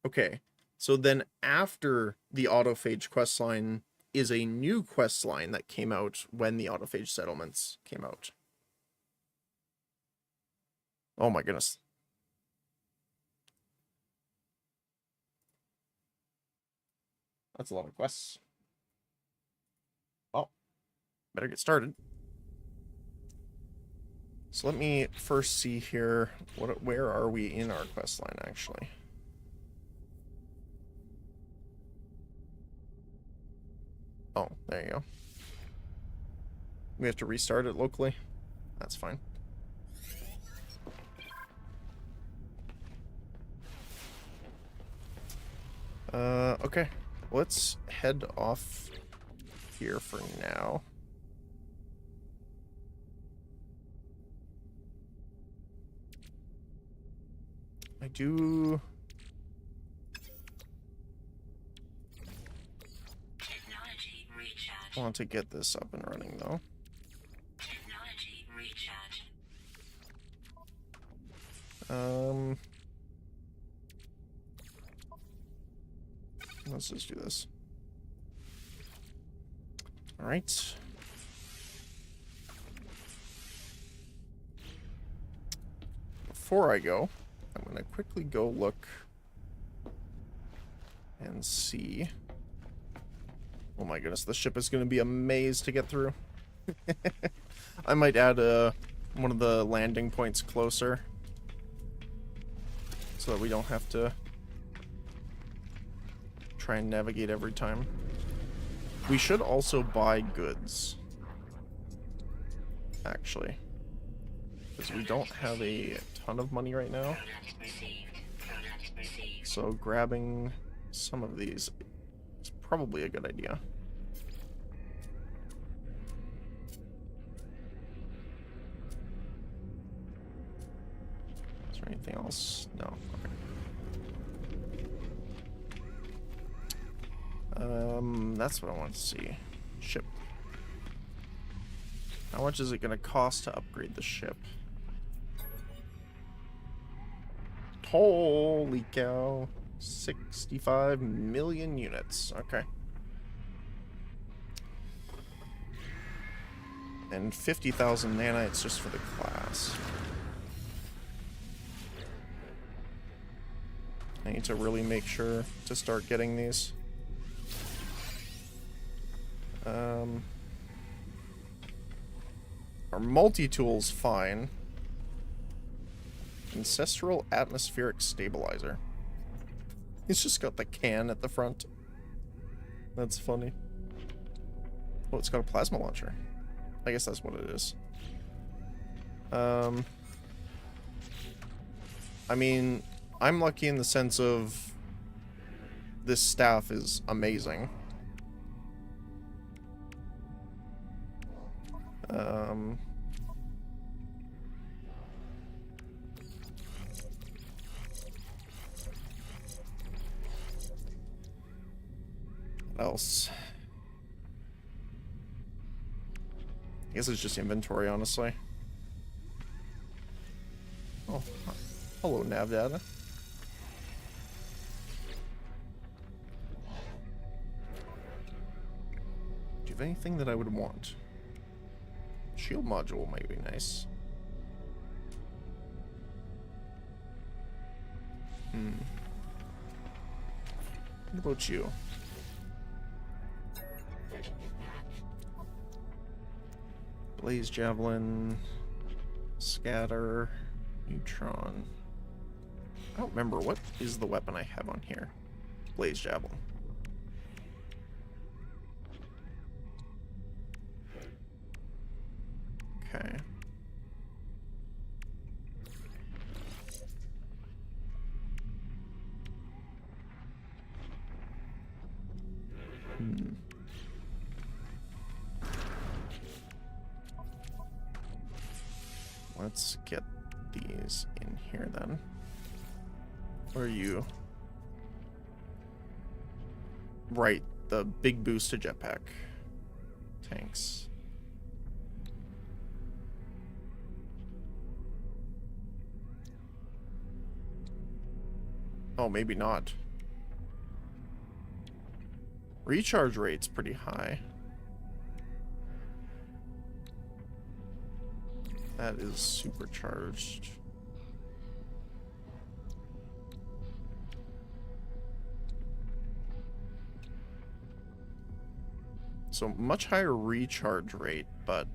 Speaker 1: Okay, so then after the autophage questline is a new questline that came out when the autophage settlements came out. Oh my goodness. That's a lot of quests. Well, better get started. So let me first see here, where are we in our questline actually? Oh, there you go. We have to restart it locally. That's fine. Okay. Let's head off here for now. I do want to get this up and running, though.
Speaker 2: Technology
Speaker 1: Let's just do this. All right. Before I go, I'm going to quickly go look and see. Oh my goodness, the ship is going to be a maze to get through. I might add one of the landing points closer so that we don't have to try and navigate every time. We should also buy goods, actually, because we don't have a ton of money right now. So grabbing some of these is probably a good idea. Is there anything else? No. Okay. That's what I want to see. Ship. How much is it going to cost to upgrade the ship? Holy cow. 65 million units. Okay. And 50,000 nanites just for the class. I need to really make sure to start getting these. Our multi-tool's fine. Ancestral atmospheric stabilizer. It's just got the can at the front. That's funny. Oh, it's got a plasma launcher. I guess that's what it is. I mean, I'm lucky in the sense of this staff is amazing. What else? I guess it's just inventory, honestly. Oh, hello, nav data. Do you have anything that I would want? Shield module might be nice. What about you? Blaze javelin, scatter, neutron. I don't remember, what is the weapon I have on here? Blaze javelin. Okay. Let's get these in here then. Where are you? Right, the big boost to jetpack. Tanks. Oh, maybe not. Recharge rate's pretty high. That is supercharged. So much higher recharge rate, but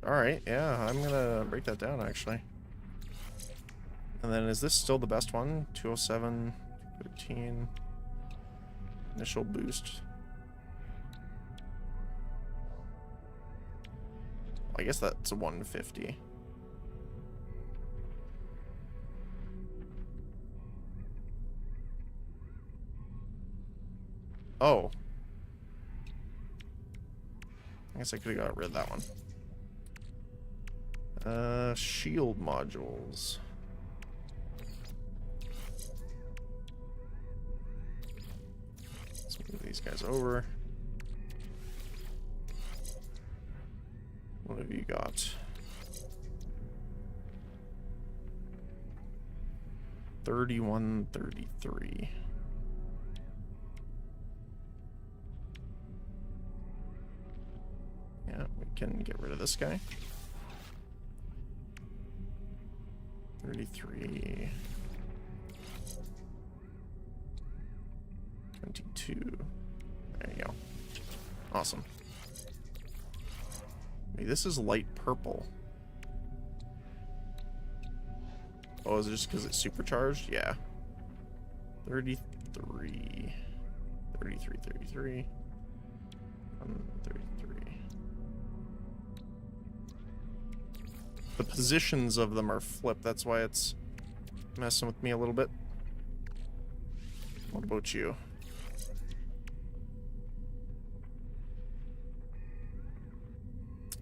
Speaker 1: alright, yeah, I'm gonna break that down actually. And then is this still the best one? 207, 13. Initial boost. I guess that's a 150. Oh. I guess I could have got rid of that one. Shield modules. Let's move these guys over. What have you got? 31, 33. Yeah, we can get rid of this guy. 33. 22. There you go. Awesome. Wait, this is light purple. Oh, is it just because it's supercharged? Yeah. 33. 33, 33. 33. The positions of them are flipped. That's why it's messing with me a little bit. What about you?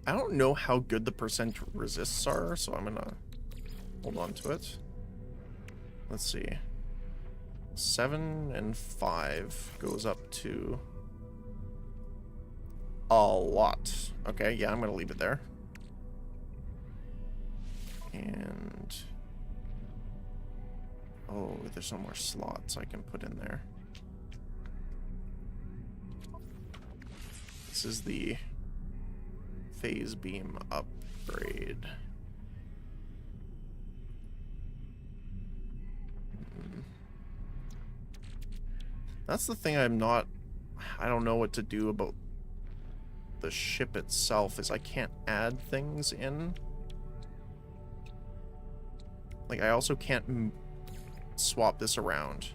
Speaker 1: I don't know how good the percent resists are, so I'm gonna hold on to it. Let's see. 7 and 5 goes up to a lot. Okay, yeah, I'm gonna leave it there. And oh, there's no more slots I can put in there. This is the phase beam upgrade. That's the thing I don't know what to do about the ship itself, is I can't add things in. Like, I also can't swap this around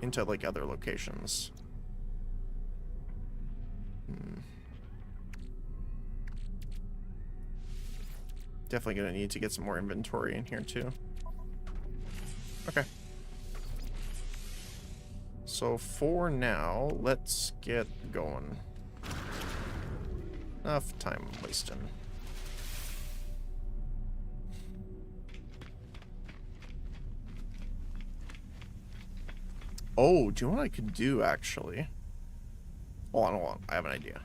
Speaker 1: into, like, other locations. Definitely gonna need to get some more inventory in here, too. Okay. So for now, let's get going. Enough time wasting. Oh, do you know what I could do, actually? Hold on. I have an idea.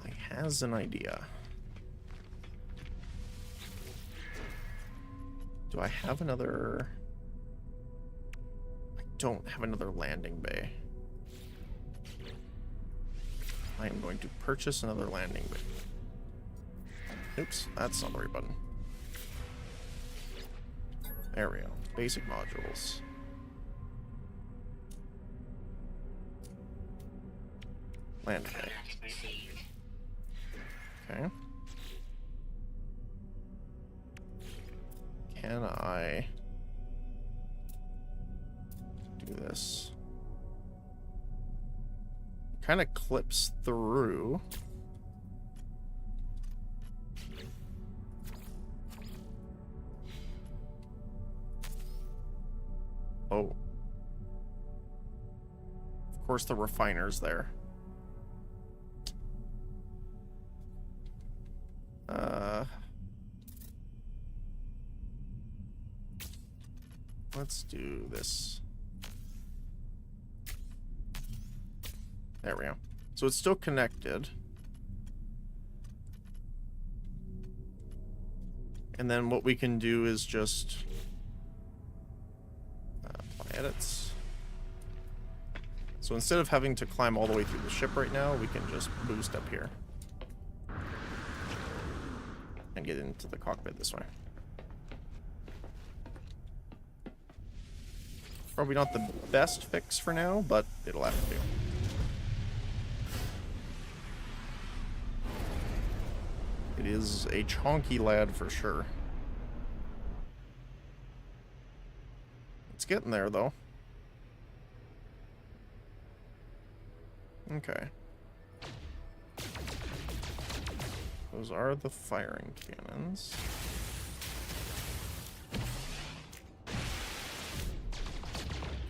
Speaker 1: I has an idea. Do I have another... I don't have another landing bay. I am going to purchase another landing bay. Oops, that's not the right button. There we go. Basic modules. Landing bay. Okay. Can I do this? Kind of clips through. Oh. Of course the refiner's there. Let's do this. There we go. So it's still connected. And then what we can do is just apply edits. So instead of having to climb all the way through the ship right now, we can just boost up here. And get into the cockpit this way. Probably not the best fix for now, but it'll have to do. It is a chonky lad for sure. It's getting there, though. Okay. Those are the firing cannons.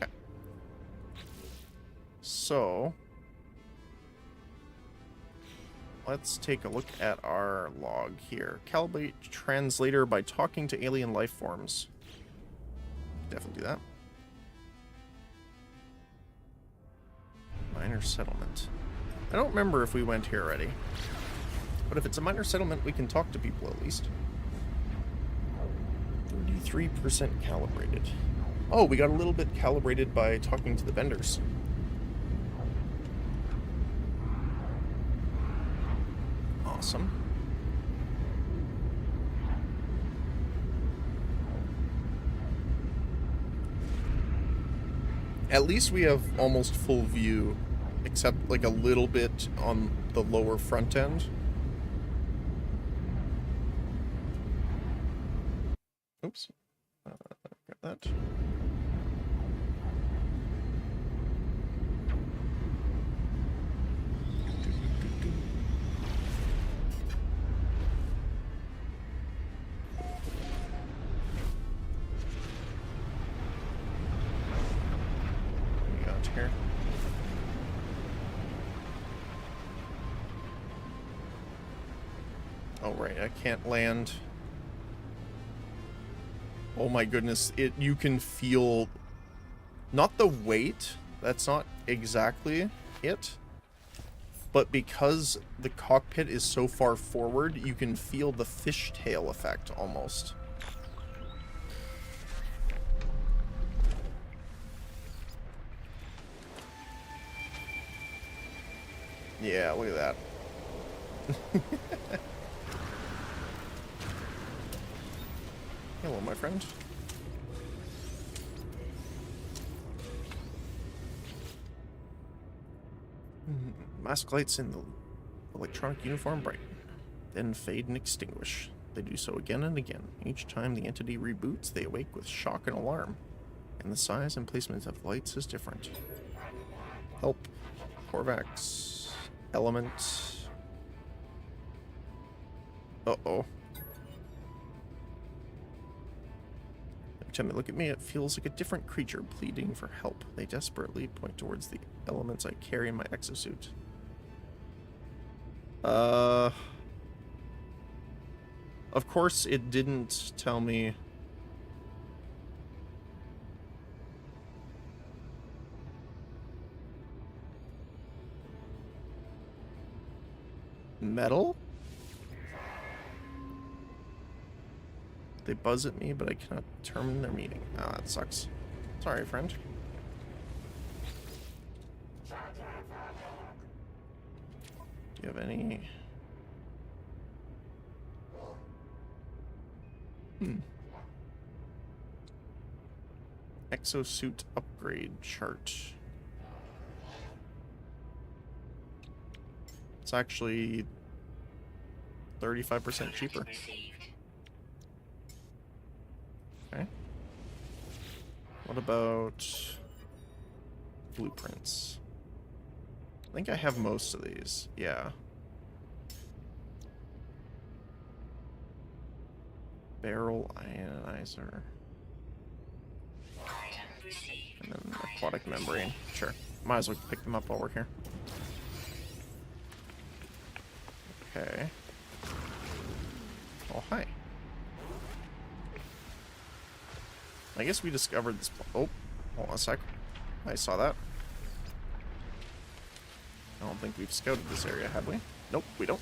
Speaker 1: Okay. So, let's take a look at our log here. Calibrate translator by talking to alien life forms. Definitely do that. Minor settlement. I don't remember if we went here already. But if it's a minor settlement, we can talk to people at least. 33% calibrated. Oh, we got a little bit calibrated by talking to the vendors. Awesome. At least we have almost full view, except like a little bit on the lower front end. Oops. Got that. Here. Oh right, I can't land. Oh my goodness, you can feel not the weight, that's not exactly it, but because the cockpit is so far forward, you can feel the fishtail effect almost. Yeah, look at that. Hello, my friend. Mask lights in the electronic uniform brighten, then fade and extinguish. They do so again and again. Each time the entity reboots, they awake with shock and alarm. And the size and placement of lights is different. Help. Corvax. Element. Uh-oh. Every time they look at me, it feels like a different creature pleading for help. They desperately point towards the elements I carry in my exosuit. Of course, it didn't tell me. Metal? They buzz at me, but I cannot determine their meaning. Ah, that sucks. Sorry, friend. Do you have any... Exosuit upgrade chart. It's actually 35% cheaper. Okay. What about blueprints? I think I have most of these. Yeah. Barrel ionizer. And then aquatic membrane. Sure. Might as well pick them up while we're here. Okay. Oh, hi. I guess we discovered this... Oh, hold on a sec. I saw that. I don't think we've scouted this area, have we? Nope, we don't.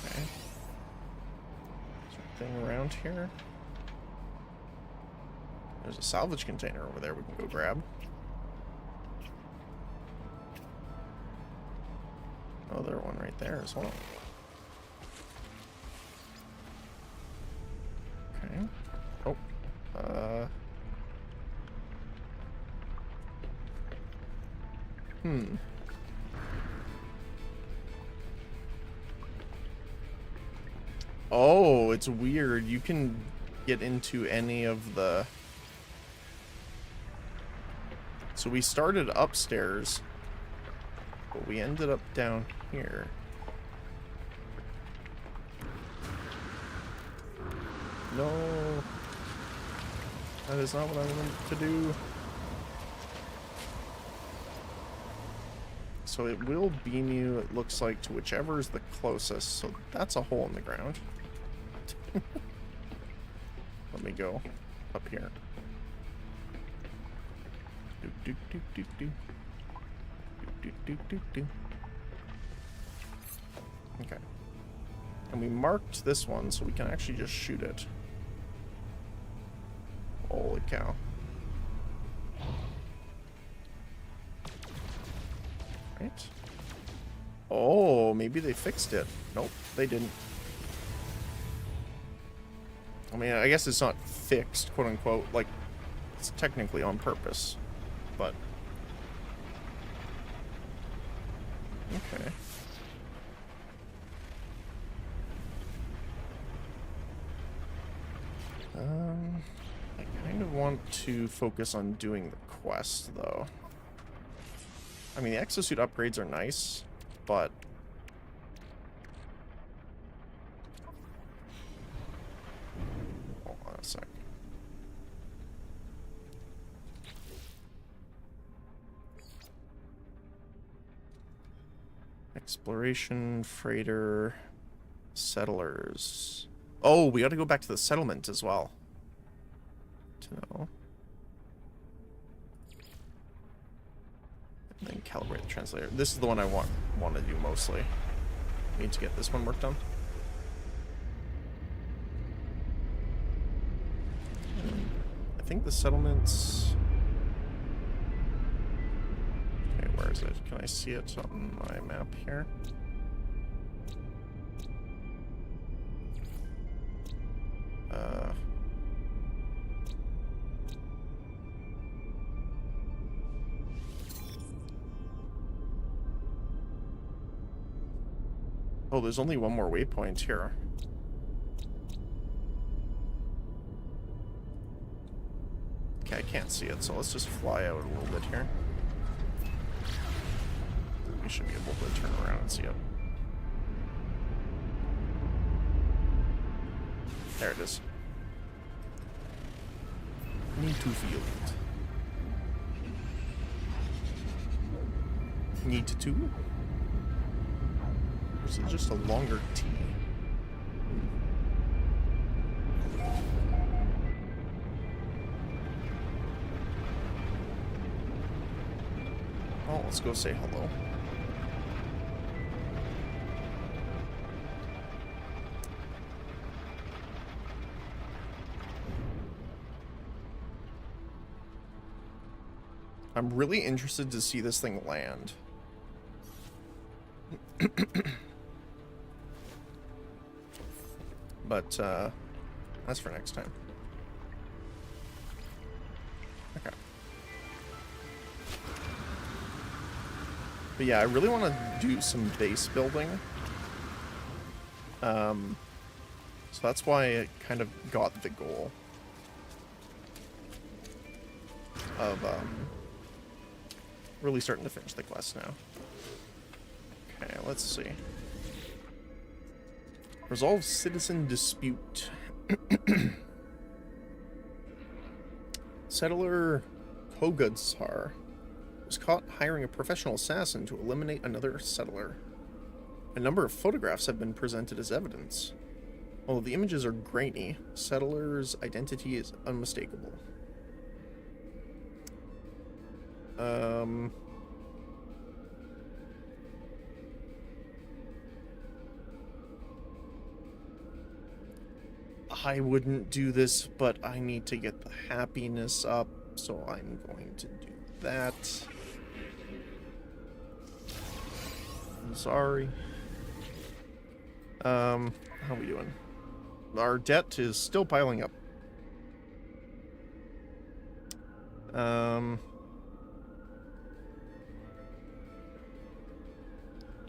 Speaker 1: Okay. Is there anything around here? There's a salvage container over there we can go grab. Another one right there as well. Okay. Oh. Oh, it's weird. You can get into any of the... So we started upstairs, but we ended up down here. No. That is not what I wanted to do. So it will beam you, it looks like, to whichever is the closest. So that's a hole in the ground. Let me go up here. Do, do, do, do, do. Do, do, do, do. Okay. And we marked this one so we can actually just shoot it. Holy cow. Right? Oh, maybe they fixed it. Nope, they didn't. I mean, I guess it's not fixed, quote unquote, like, it's technically on purpose, but... Okay. I kind of want to focus on doing the quest, though. I mean, the exosuit upgrades are nice, but... Hold on a sec. Exploration, freighter, settlers. Oh, we gotta go back to the settlement as well. To know. And then calibrate the translator. This is the one I want to do mostly. Need to get this one worked on. I think the settlements... Okay, where is it? Can I see it on my map here? Oh, there's only one more waypoint here. Okay, I can't see it, so let's just fly out a little bit here. We should be able to turn around and see it. There it is. Need to field. Need to? Or is it just a longer T? Oh, let's go say hello. I'm really interested to see this thing land. But, that's for next time. Okay. But yeah, I really want to do some base building. So that's why I kind of got the goal of, really starting to finish the quest now. Okay, let's see. Resolve citizen dispute. Settler Kogudsar was caught hiring a professional assassin to eliminate another settler. A number of photographs have been presented as evidence. Although the images are grainy, settler's identity is unmistakable. I wouldn't do this, but I need to get the happiness up, so I'm going to do that. I'm sorry. How are we doing? Our debt is still piling up.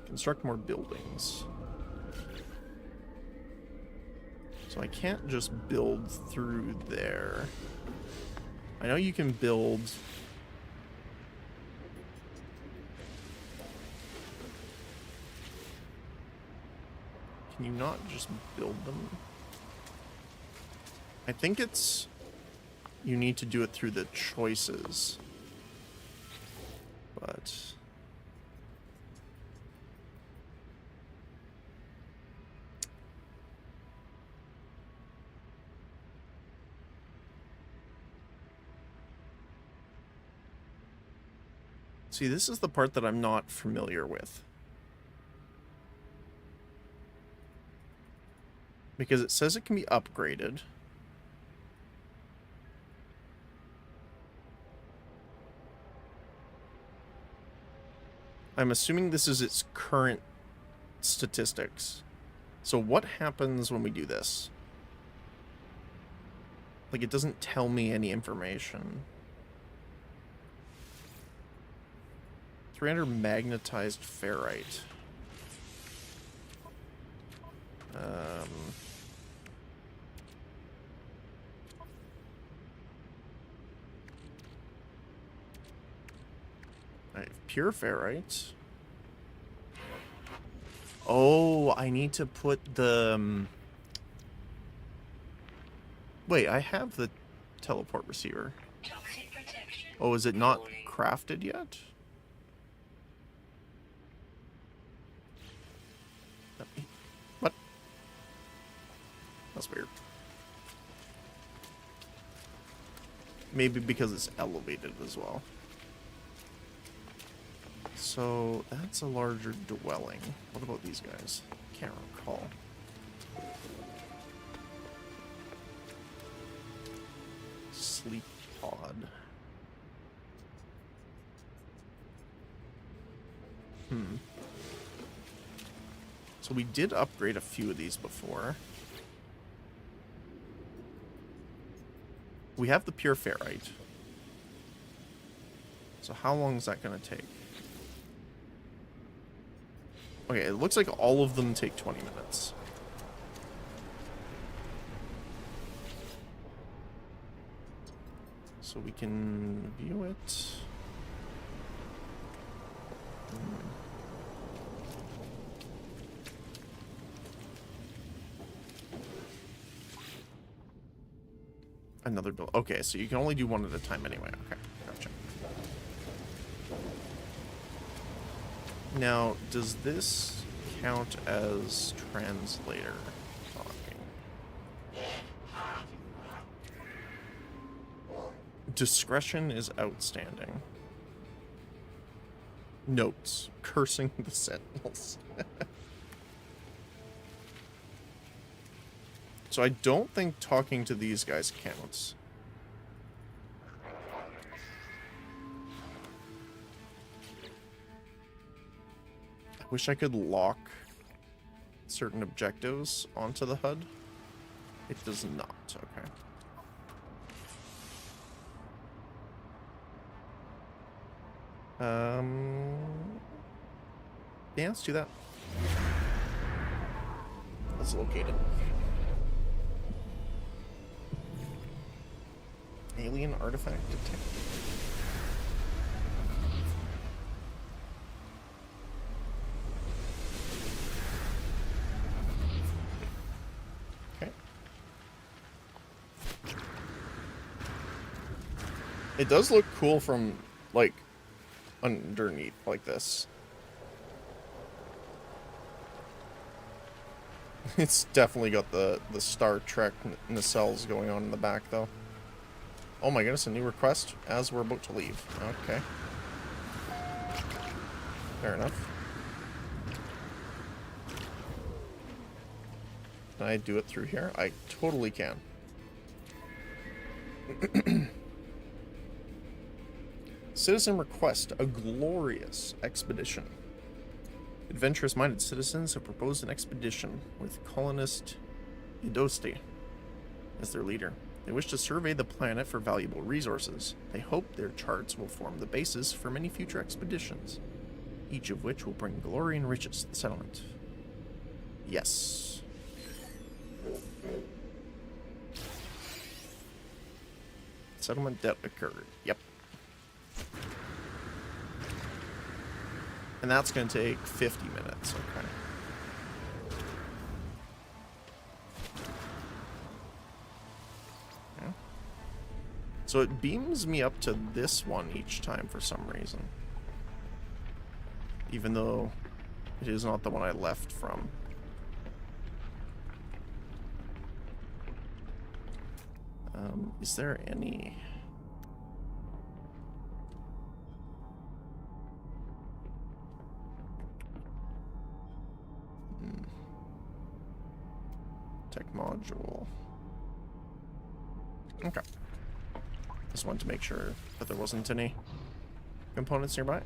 Speaker 1: Construct more buildings. So I can't just build through there. I know you can build... Can you not just build them? I think it's... You need to do it through the choices. But... See, this is the part that I'm not familiar with. Because it says it can be upgraded. I'm assuming this is its current statistics. So what happens when we do this? Like, it doesn't tell me any information. 300 magnetized ferrite. I have pure ferrite. Oh, I need to put the... Wait, I have the teleport receiver.
Speaker 2: Toxic protection.
Speaker 1: Oh, is it not crafted yet? What? That's weird. Maybe because it's elevated as well. So, that's a larger dwelling. What about these guys? Can't recall. Sleep pod. So we did upgrade a few of these before. We have the pure ferrite. So how long is that going to take? Okay, it looks like all of them take 20 minutes. So we can view it. Another build. Okay, so you can only do one at a time anyway. Okay, gotcha. Now, does this count as translator talking? Discretion is outstanding. Notes. Cursing the sentinels. So I don't think talking to these guys counts. I wish I could lock certain objectives onto the HUD. It does not. Okay. Yeah, let's do that. Let's locate it. Alien artifact detected. Okay. It does look cool from, like, underneath, like this. It's definitely got the Star Trek nacelles going on in the back, though. Oh my goodness, a new request as we're about to leave. Okay. Fair enough. Can I do it through here? I totally can. Citizen request, a glorious expedition. Adventurous-minded citizens have proposed an expedition with colonist Idosti as their leader. They wish to survey the planet for valuable resources. They hope their charts will form the basis for many future expeditions, each of which will bring glory and riches to the settlement. Yes. Settlement debt occurred. Yep. And that's going to take 50 minutes. Okay. So it beams me up to this one each time for some reason. Even though it is not the one I left from. Is there any... Tech module. Okay. Just wanted to make sure that there wasn't any components nearby.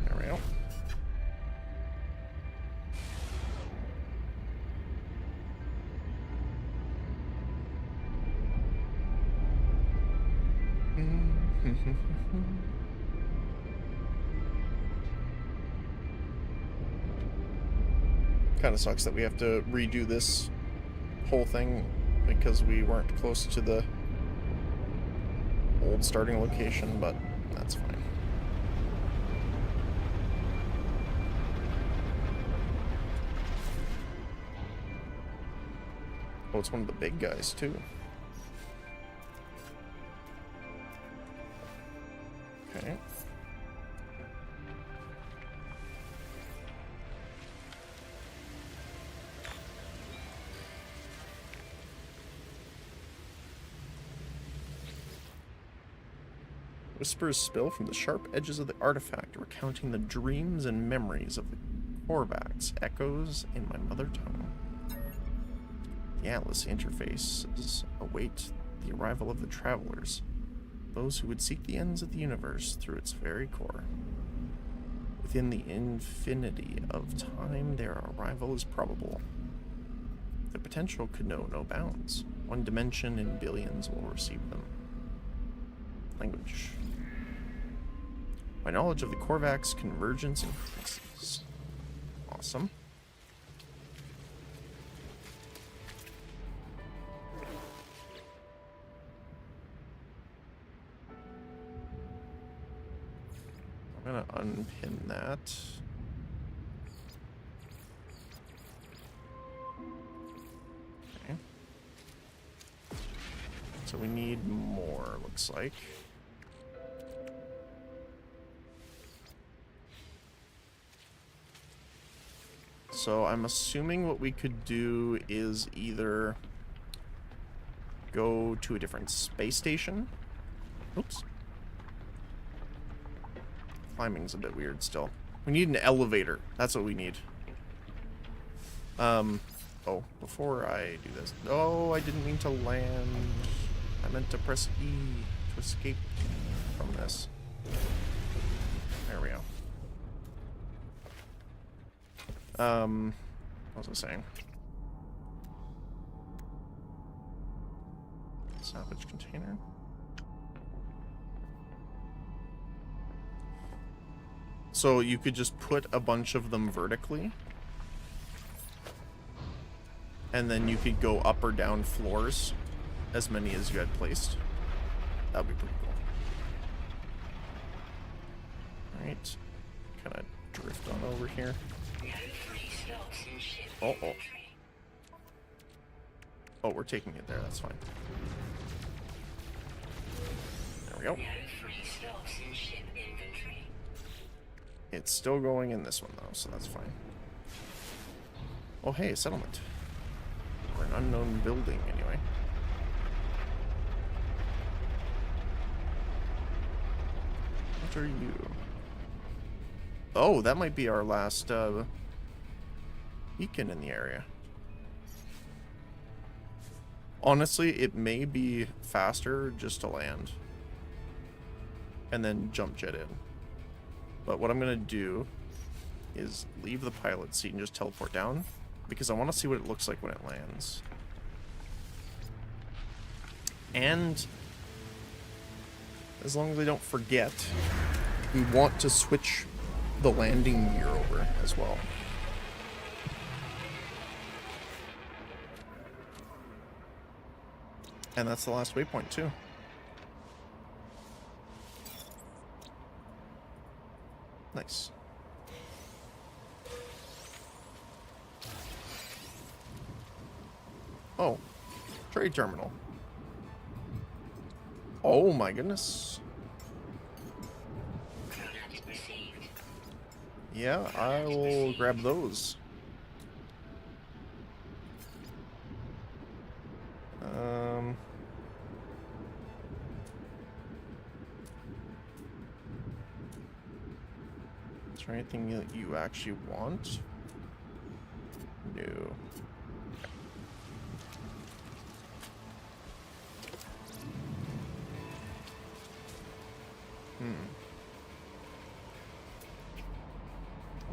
Speaker 1: There we go. Kind of sucks that we have to redo this whole thing because we weren't close to the old starting location, but that's fine. Oh, it's one of the big guys too. Okay. Whispers spill from the sharp edges of the artifact, recounting the dreams and memories of the Corvax, echoes in my mother tongue. The Atlas interfaces await the arrival of the travelers, those who would seek the ends of the universe through its very core. Within the infinity of time, their arrival is probable. Their potential could know no bounds. One dimension in billions will receive them. Language. My knowledge of the Corvax convergence increases. Awesome. I'm gonna unpin that. Okay. So we need more, looks like. So I'm assuming what we could do is either go to a different space station. Oops. Climbing's a bit weird still. We need an elevator. That's what we need. Oh, before I do this. Oh, I didn't mean to land. I meant to press E to escape from this. There we go. What was I saying? Salvage container. So you could just put a bunch of them vertically, and then you could go up or down floors, as many as you had placed. That would be pretty cool. Alright. Kind of drift on over here. Oh. Oh, we're taking it there. That's fine. There we go. It's still going in this one, though, so that's fine. Oh, hey, a settlement. Or an unknown building, anyway. What are you? Oh, that might be our last, beacon in the area. Honestly, it may be faster just to land and then jump jet in. But what I'm gonna do is leave the pilot seat and just teleport down, because I want to see what it looks like when it lands. And as long as I don't forget, we want to switch the landing gear over as well. And that's the last waypoint, too. Nice. Oh, trade terminal. Oh my goodness. Yeah, I will grab those. Is there anything that you actually want? No.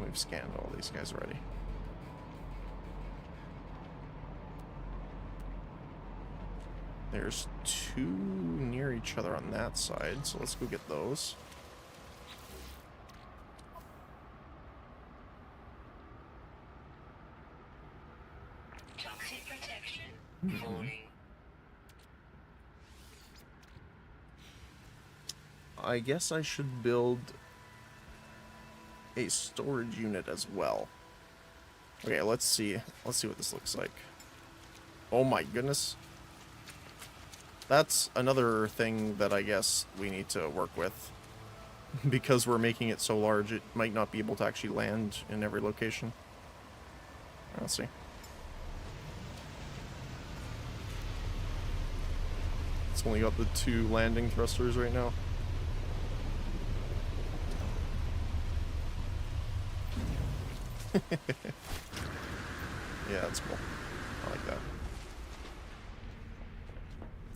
Speaker 1: We've scanned all these guys already. There's two near each other on that side, so let's go get those.
Speaker 2: Toxic protection. Falling.
Speaker 1: I guess I should build a storage unit as well. Okay, let's see. Let's see what this looks like. Oh my goodness. That's another thing that I guess we need to work with. Because we're making it so large, it might not be able to actually land in every location. Let's see. It's only got the 2 landing thrusters right now. Yeah, that's cool. I like that.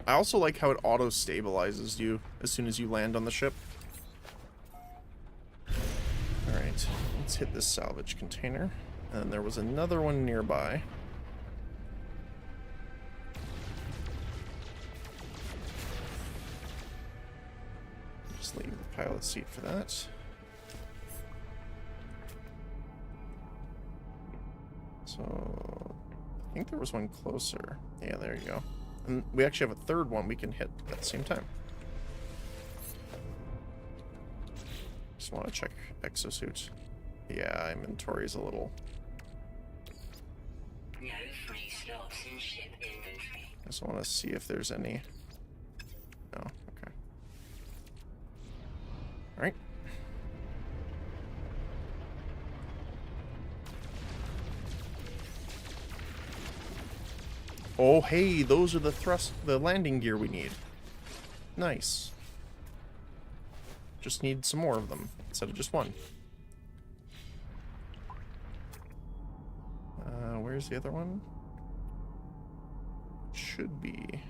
Speaker 1: I also like how it auto-stabilizes you as soon as you land on the ship. Alright, let's hit this salvage container. And there was another one nearby. Just leave the pilot seat for that. So, I think there was one closer. Yeah, there you go. And we actually have a third one we can hit at the same time. Just want to check exosuit. Yeah, inventory is a little...
Speaker 2: No free slots in ship inventory.
Speaker 1: Just want to see if there's any... No, okay. Alright. Oh, hey, those are the landing gear we need. Nice. Just need some more of them instead of just one. Where's the other one? Should be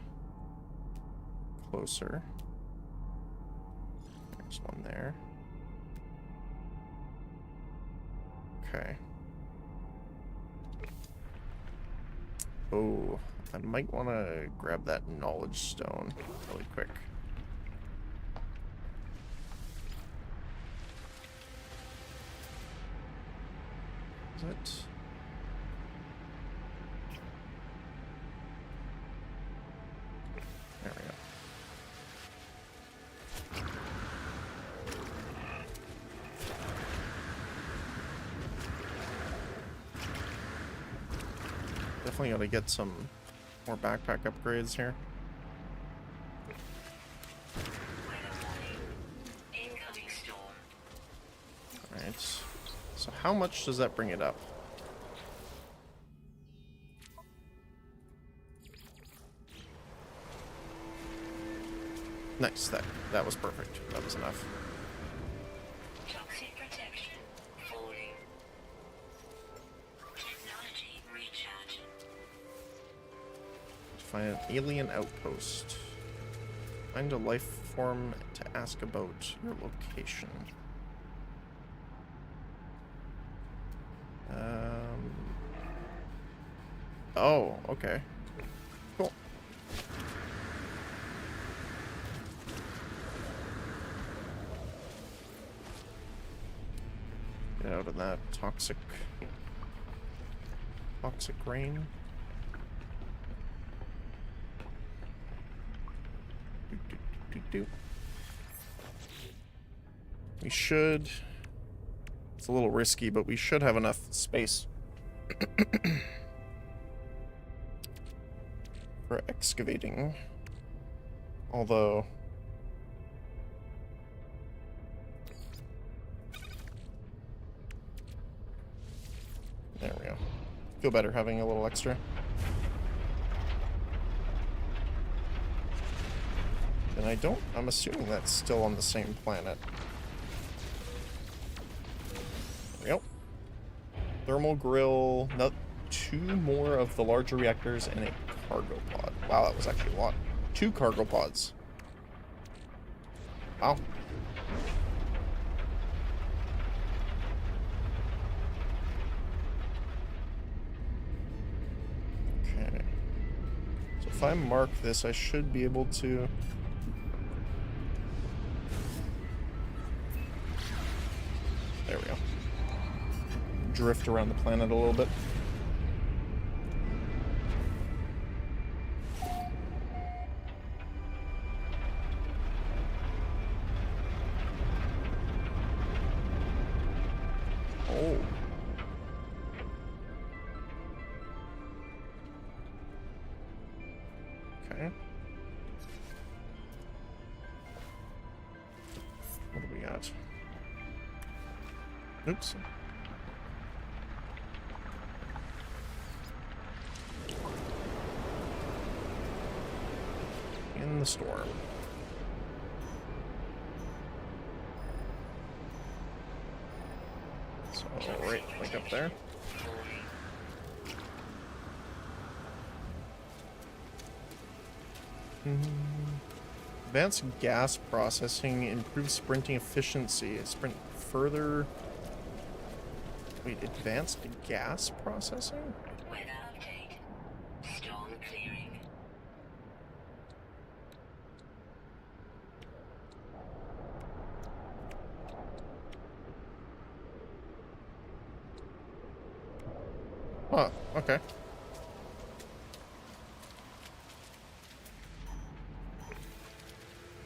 Speaker 1: closer. There's one there. Okay. Oh, I might want to grab that knowledge stone really quick. Is it? There we go. Definitely gotta get some more backpack upgrades here.
Speaker 2: Incoming storm.
Speaker 1: Alright. So how much does that bring it up? Nice, that was perfect. That was enough.
Speaker 2: Toxic protection. Falling. Technology recharge.
Speaker 1: Find an alien outpost. Find a life form to ask about your location. Oh, okay. Cool. Get out of that toxic rain. We should... It's a little risky, but we should have enough space for excavating. Although... There we go. Feel better having a little extra. And I'm assuming that's still on the same planet. There we go. Thermal grill. No, 2 more of the larger reactors and a cargo pod. Wow, that was actually a lot. 2 cargo pods. Wow. Okay. So if I mark this, I should be able to... There we go. Drift around the planet a little bit. Oh. Okay. What do we got? Oops. In the storm. So, right, like up there. Advanced gas processing improves sprinting efficiency. Sprint further. Wait, advanced gas processing?
Speaker 2: Weather update. Storm clearing.
Speaker 1: Huh, okay.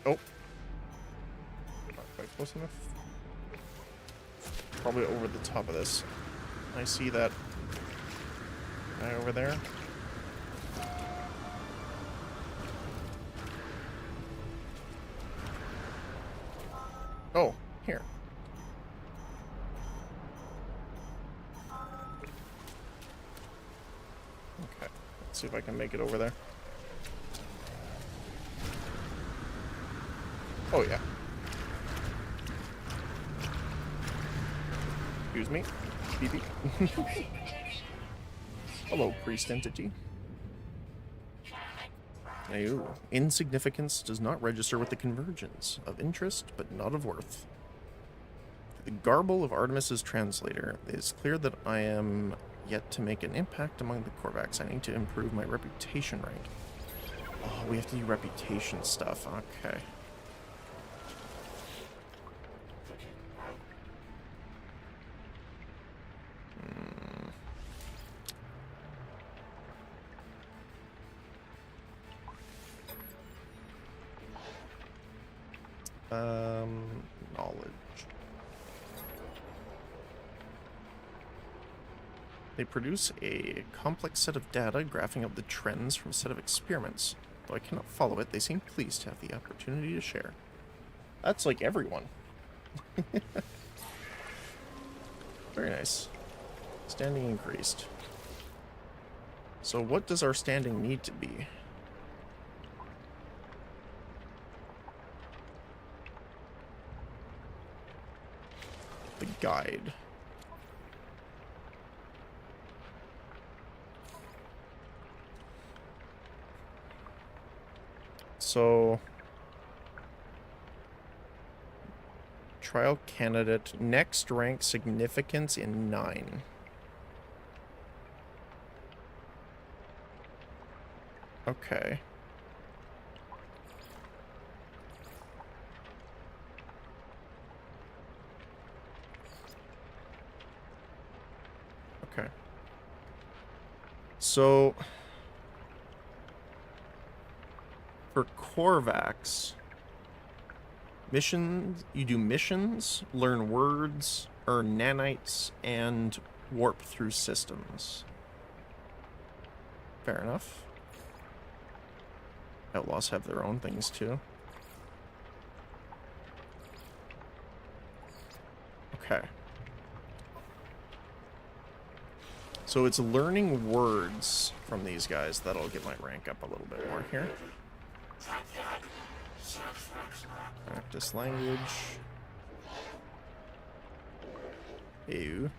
Speaker 1: Oh. Not quite close enough. Probably over the top of this. I see that guy over there. Oh, here. Okay, let's see if I can make it over there. Oh, yeah. Excuse me. Beep beep. Hello, priest entity. Ew. Insignificance does not register with the convergence of interest, but not of worth. The garble of Artemis's translator. It is clear that I am yet to make an impact among the Corvax. I need to improve my reputation rank. Oh, we have to do reputation stuff. Okay. Knowledge. They produce a complex set of data graphing up the trends from a set of experiments. Though I cannot follow it, they seem pleased to have the opportunity to share. That's like everyone. Very nice. Standing increased. So what does our standing need to be? The guide. So, trial candidate, next rank significance in 9. Okay. Okay. So, for Corvax, missions, you do missions, learn words, earn nanites, and warp through systems. Fair enough. Outlaws have their own things too. Okay. So it's learning words from these guys that'll get my rank up a little bit more here. Practice language. Ew.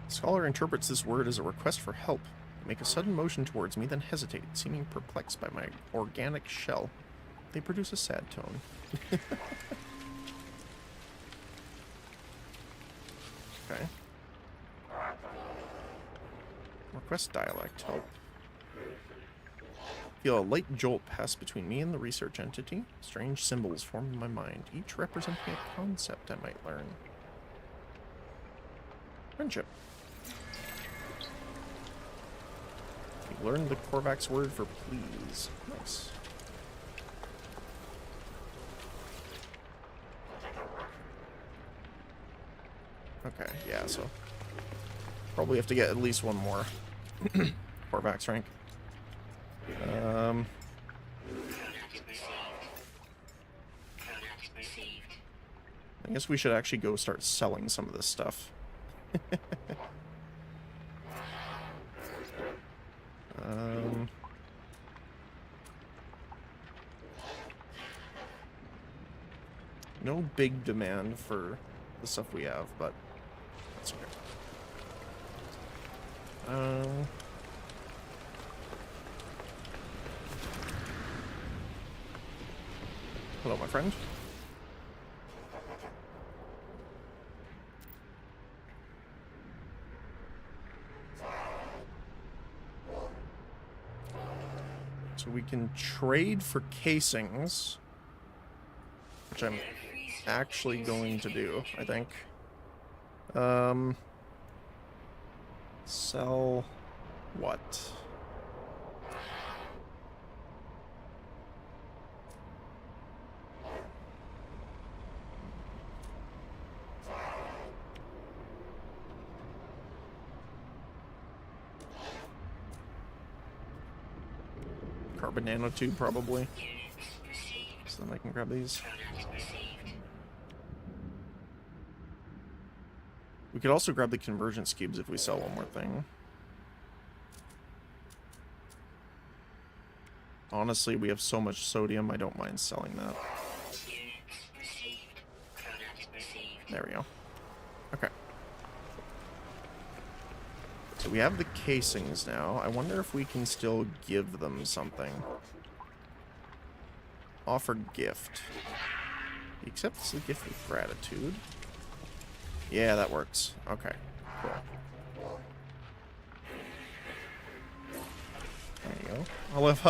Speaker 1: Scholar interprets this word as a request for help. They make a sudden motion towards me, then hesitate, seeming perplexed by my organic shell. They produce a sad tone. Okay. Request dialect help. Feel a light jolt pass between me and the research entity. Strange symbols form in my mind, each representing a concept I might learn. Friendship. You learned the Corvax word for please. Nice. Okay, yeah, so probably have to get at least one more Corvax rank. I guess we should actually go start selling some of this stuff. No big demand for the stuff we have, but that's okay. Hello, my friend. So we can trade for casings, which I'm actually going to do, I think. Sell what? Carbon nanotube, probably. So then I can grab these. We could also grab the convergence cubes if we sell one more thing. Honestly, we have so much sodium, I don't mind selling that. There we go. Okay. So we have the casings now. I wonder if we can still give them something. Offer gift. He accepts the gift with gratitude. Yeah, that works. Okay, cool. There you go. I love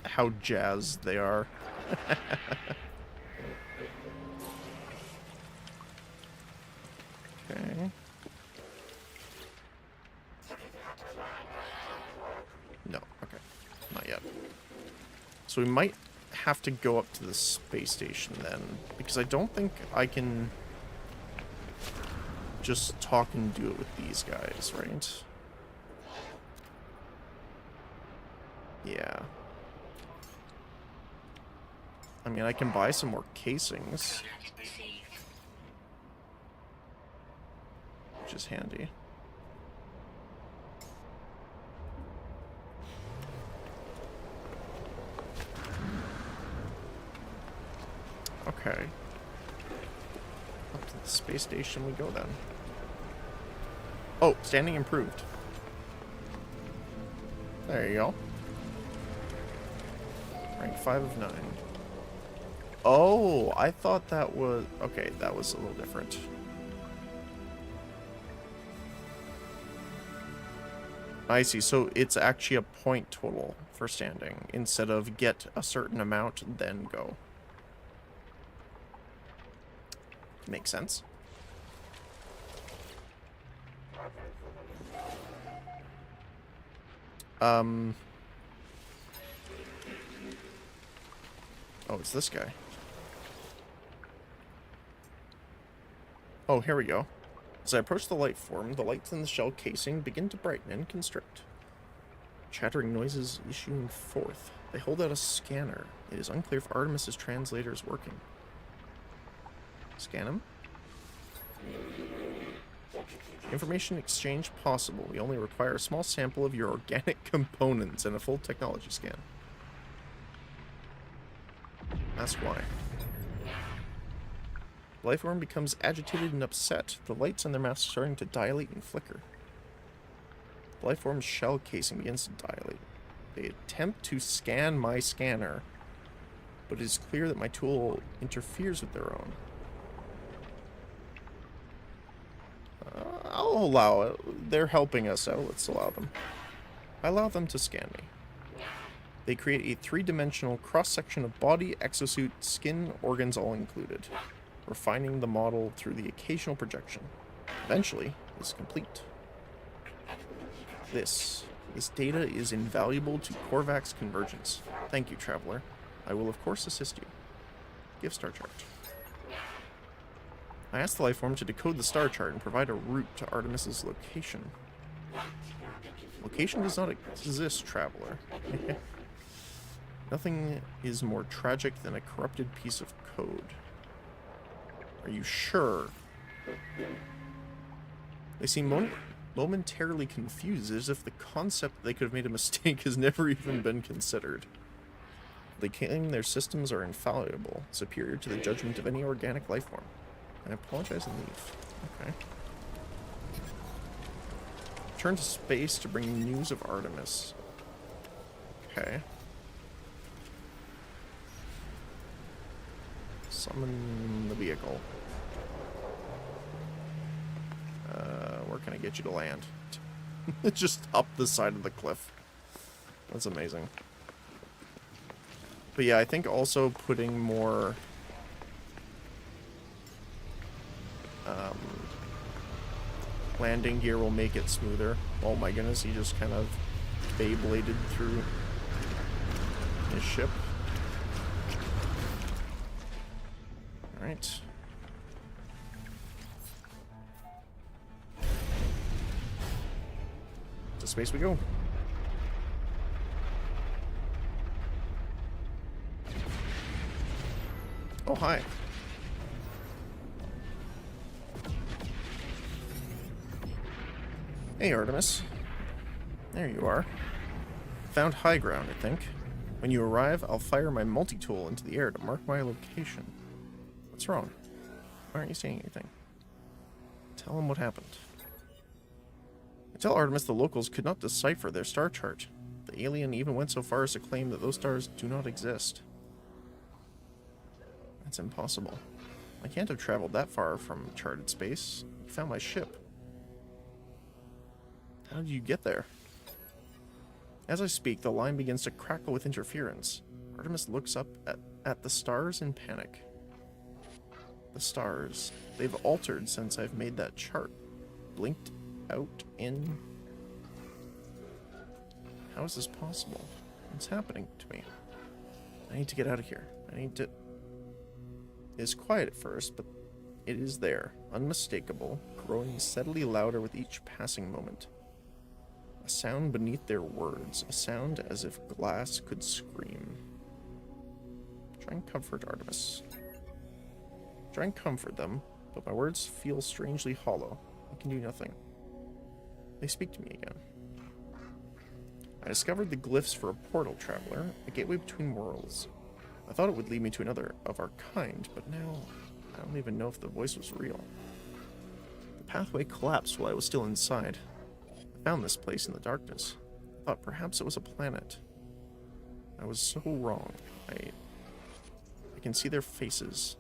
Speaker 1: how jazzed they are. Okay. No, okay. Not yet. So we might have to go up to the space station then, because I don't think I can just talk and do it with these guys, right? Yeah. I mean, I can buy some more casings, which is handy. Okay. Up to the space station we go then. Oh, standing improved. There you go. Rank 5 of 9. Oh, I thought that was... Okay, that was a little different. I see, so it's actually a point total for standing, instead of get a certain amount, then go. Makes sense. Oh, it's this guy. Oh, here we go. As I approach the light form, the lights in the shell casing begin to brighten and constrict. Chattering noises issuing forth. They hold out a scanner. It is unclear if Artemis's translator is working. Scan him. Information exchange possible. We only require a small sample of your organic components and a full technology scan. Ask why. The life form becomes agitated and upset. The lights on their masks starting to dilate and flicker. The life form's shell casing begins to dilate. They attempt to scan my scanner, but it is clear that my tool interferes with their own. I'll allow it. They're helping us out. Let's allow them. I allow them to scan me. They create a three-dimensional cross-section of body, exosuit, skin, organs all included, refining the model through the occasional projection. Eventually, it's complete. This data is invaluable to Corvax's convergence. Thank you, Traveler. I will of course assist you. Give star chart. I asked the lifeform to decode the star chart and provide a route to Artemis's location. Location does not exist, Traveler. Nothing is more tragic than a corrupted piece of code. Are you sure? They seem momentarily confused, as if the concept that they could have made a mistake has never even been considered. They claim their systems are infallible, superior to the judgment of any organic life form. I apologize and leave. Okay. Return to space to bring news of Artemis. Okay. Summon the vehicle. Where can I get you to land? Just up the side of the cliff. That's amazing. But yeah, I think also putting more landing gear will make it smoother. Oh my goodness, he just kind of Beybladed through his ship. Alright. To space we go. Oh, hi. Hey, Artemis. There you are. Found high ground, I think. When you arrive, I'll fire my multi-tool into the air to mark my location. What's wrong? Why aren't you saying anything? Tell him what happened. I tell Artemis the locals could not decipher their star chart. The alien even went so far as to claim that those stars do not exist. That's impossible. I can't have traveled that far from charted space. You found my ship. How did you get there? As I speak, the line begins to crackle with interference. Artemis looks up at the stars in panic. The stars. They've altered since I've made that chart. Blinked out in... How is this possible? What's happening to me? I need to get out of here. I need to... It's quiet at first, but it is there. Unmistakable, growing steadily louder with each passing moment. A sound beneath their words. A sound as if glass could scream. Try and comfort Artemis. Try and comfort them, but my words feel strangely hollow. I can do nothing. They speak to me again. I discovered the glyphs for a portal, Traveler, a gateway between worlds. I thought it would lead me to another of our kind, but now I don't even know if the voice was real. The pathway collapsed while I was still inside. I found this place in the darkness. I thought perhaps it was a planet. I was so wrong. I can see their faces.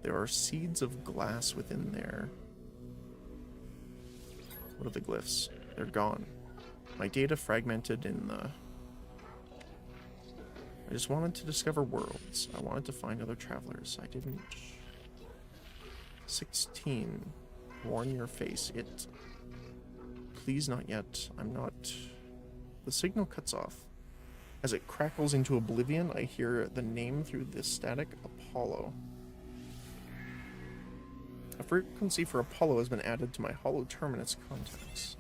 Speaker 1: There are seeds of glass within there. What are the glyphs? They're gone. My data fragmented in the... I just wanted to discover worlds. I wanted to find other travelers. I didn't... 16. Warn your face. It... Please not yet. I'm not... The signal cuts off. As it crackles into oblivion, I hear the name through the static Apollo. A frequency for Apollo has been added to my hollow terminus contacts.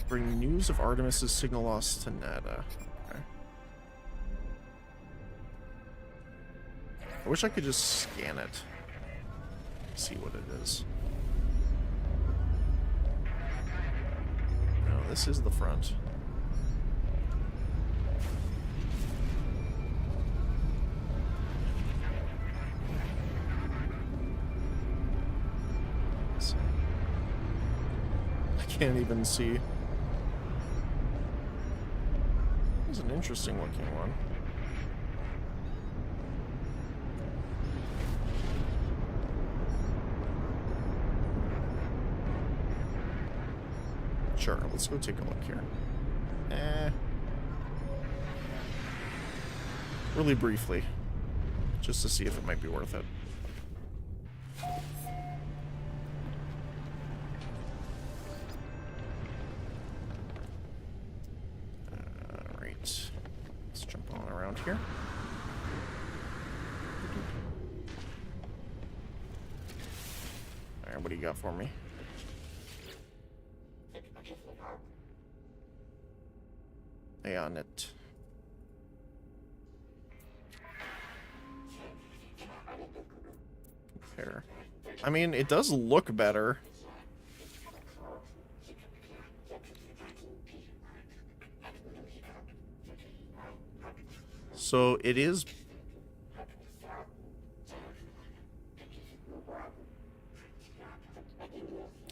Speaker 1: Bring news of Artemis's signal loss to Nada. Okay. I wish I could just scan it. See what it is. No, this is the front. can't even see. This is an interesting looking one. Sure, let's go take a look here. Really briefly. Just to see if it might be worth it. Alright. Let's jump on around here. Alright, what do you got for me? On it. Compare. I mean, it does look better. So it is.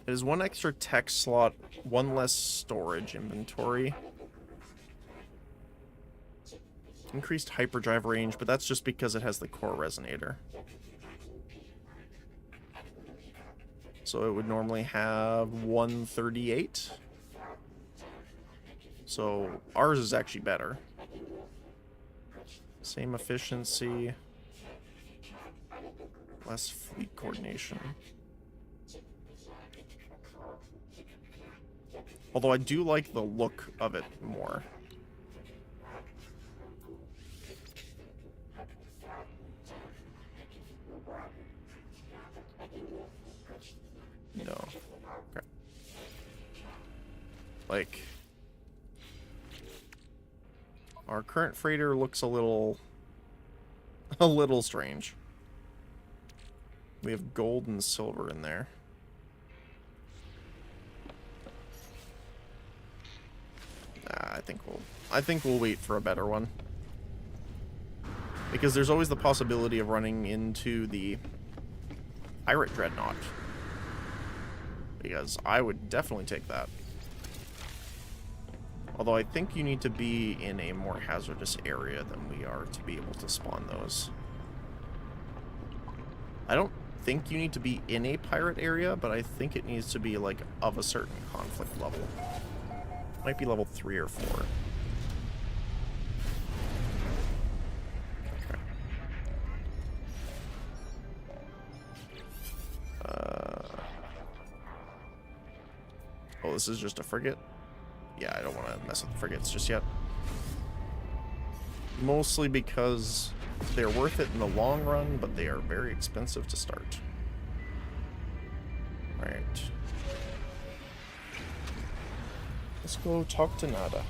Speaker 1: It is one extra text slot, one less storage inventory. Increased hyperdrive range, but that's just because it has the core resonator. So it would normally have 138. So ours is actually better. Same efficiency. Less fleet coordination. Although I do like the look of it more. No. Okay. Like, our current freighter looks a little strange. We have gold and silver in there. I think we'll wait for a better one. Because there's always the possibility of running into the pirate dreadnought. Because I would definitely take that. Although I think you need to be in a more hazardous area than we are to be able to spawn those. I don't think you need to be in a pirate area, but I think it needs to be, like, of a certain conflict level. Might be level 3 or 4. Okay. Oh, this is just a frigate? Yeah, I don't want to mess with frigates just yet. Mostly because they're worth it in the long run, but they are very expensive to start. Alright. Let's go talk to Nada.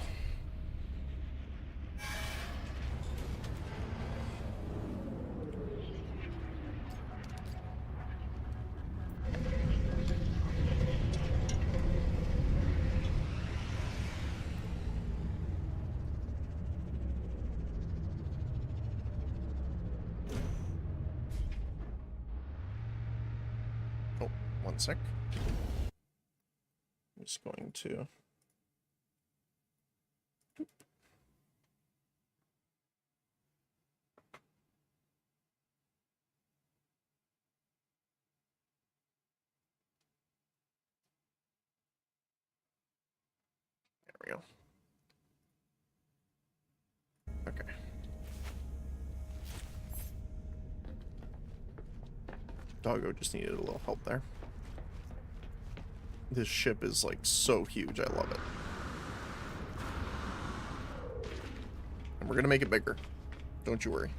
Speaker 1: Oh, one sec. I'm just going to... There we go. Okay. Doggo just needed a little help there. This ship is, like, so huge. I love it. And we're gonna make it bigger. Don't you worry.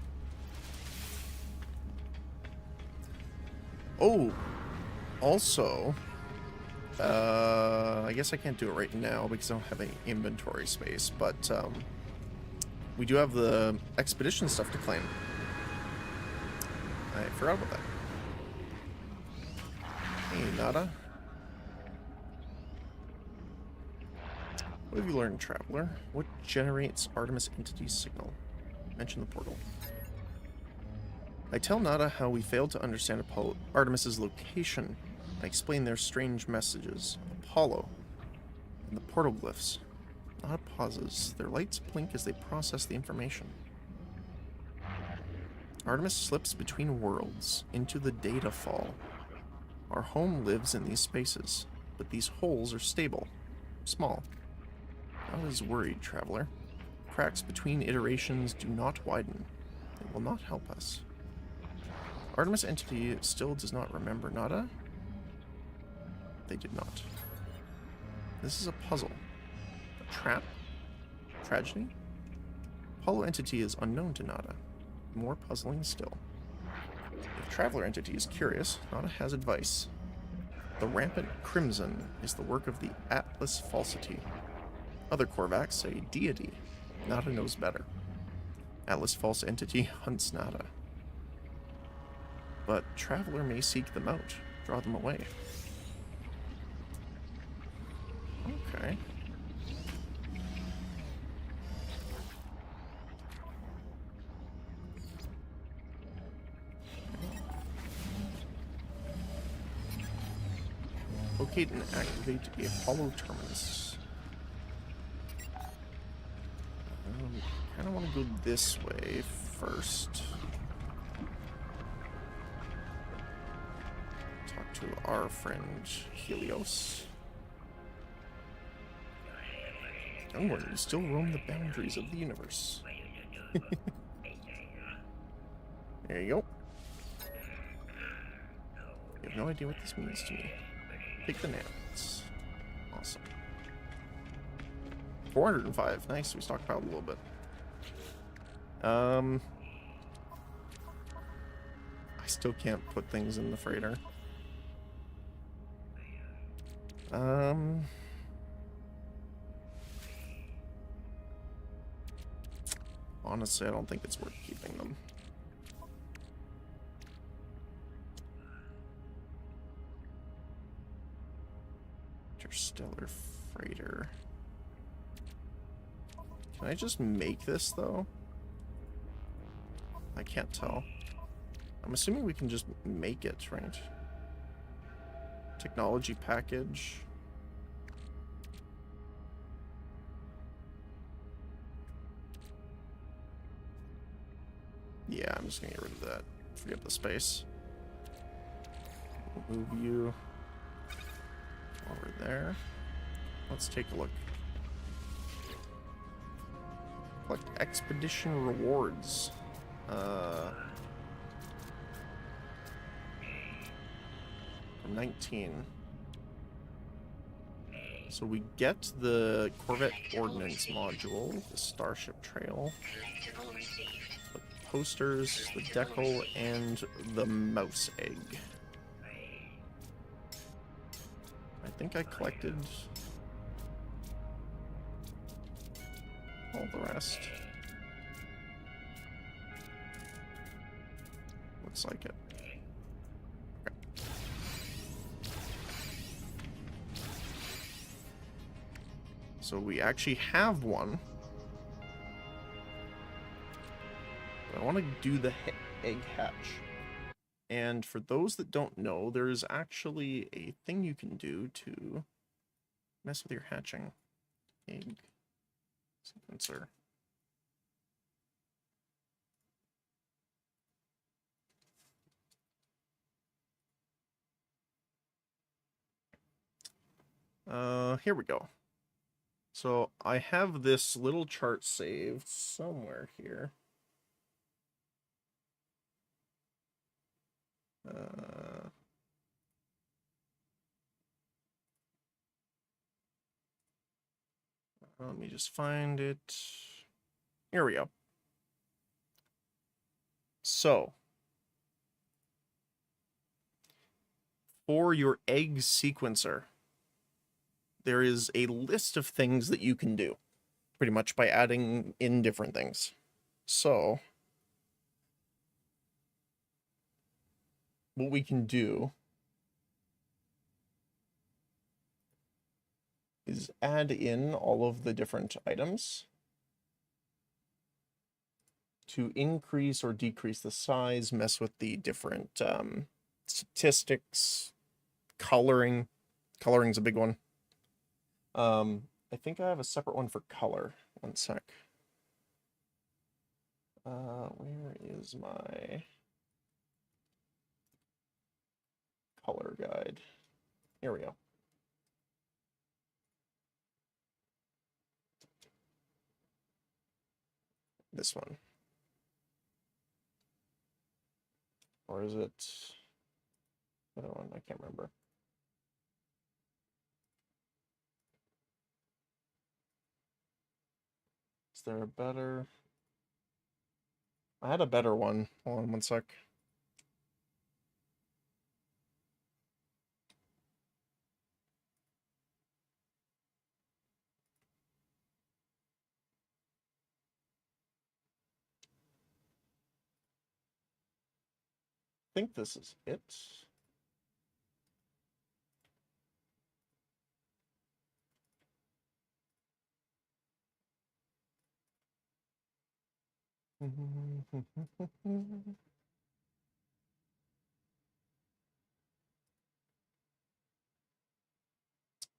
Speaker 1: Oh! Also... I guess I can't do it right now because I don't have any inventory space, but, we do have the expedition stuff to claim. I forgot about that. Hey, Nada. What have you learned, Traveler? What generates Artemis entity signal? Mention the portal. I tell Nada how we failed to understand Artemis's location. I explain their strange messages. Apollo. And the portal glyphs. Nada pauses. Their lights blink as they process the information. Artemis slips between worlds, into the data fall. Our home lives in these spaces, but these holes are stable, small. Not as worried, traveler. Cracks between iterations do not widen. They will not help us. Artemis entity still does not remember Nada? They did not. This is a puzzle. A trap? Tragedy? Hollow entity is unknown to Nada. More puzzling still. If Traveler entity is curious, Nada has advice. The rampant crimson is the work of the Atlas Falsity. Other Korvax say deity. Nada knows better. Atlas False entity hunts Nada. But Traveler may seek them out, draw them away. Okay. Locate and activate a hollow terminus. I kind of want to go this way first. Talk to our friend Helios. Young one, you still roam the boundaries of the universe. There you go. You have no idea what this means to me. Take the nanobots. Awesome. 405. Nice. We stockpiled a little bit. I still can't put things in the freighter. Honestly, I don't think it's worth keeping them. Interstellar freighter. Can I just make this, though? I can't tell. I'm assuming we can just make it, right? Technology package. Yeah, I'm just gonna get rid of that. Free up the space. We'll move you over there. Let's take a look. Collect expedition rewards. From 19. So we get the Corvette Ordnance module, the Starship Trail, the posters, the decal, and the mouse egg. I think I collected all the rest. Looks like it. Okay. So we actually have one. But I want to do the egg hatch. And for those that don't know, there's actually a thing you can do to mess with your hatching. Egg sequencer. Here we go. So I have this little chart saved somewhere here. Let me just find it. Here we go. So, for your egg sequencer, there is a list of things that you can do, pretty much by adding in different things. So, what we can do is add in all of the different items to increase or decrease the size, mess with the different statistics, coloring. Coloring's a big one. I think I have a separate one for color. One sec. Where is my color guide? Here we go. This one. Or is it the other one? I can't remember. Is there a better? I had a better one. Hold on one sec. I think this is it.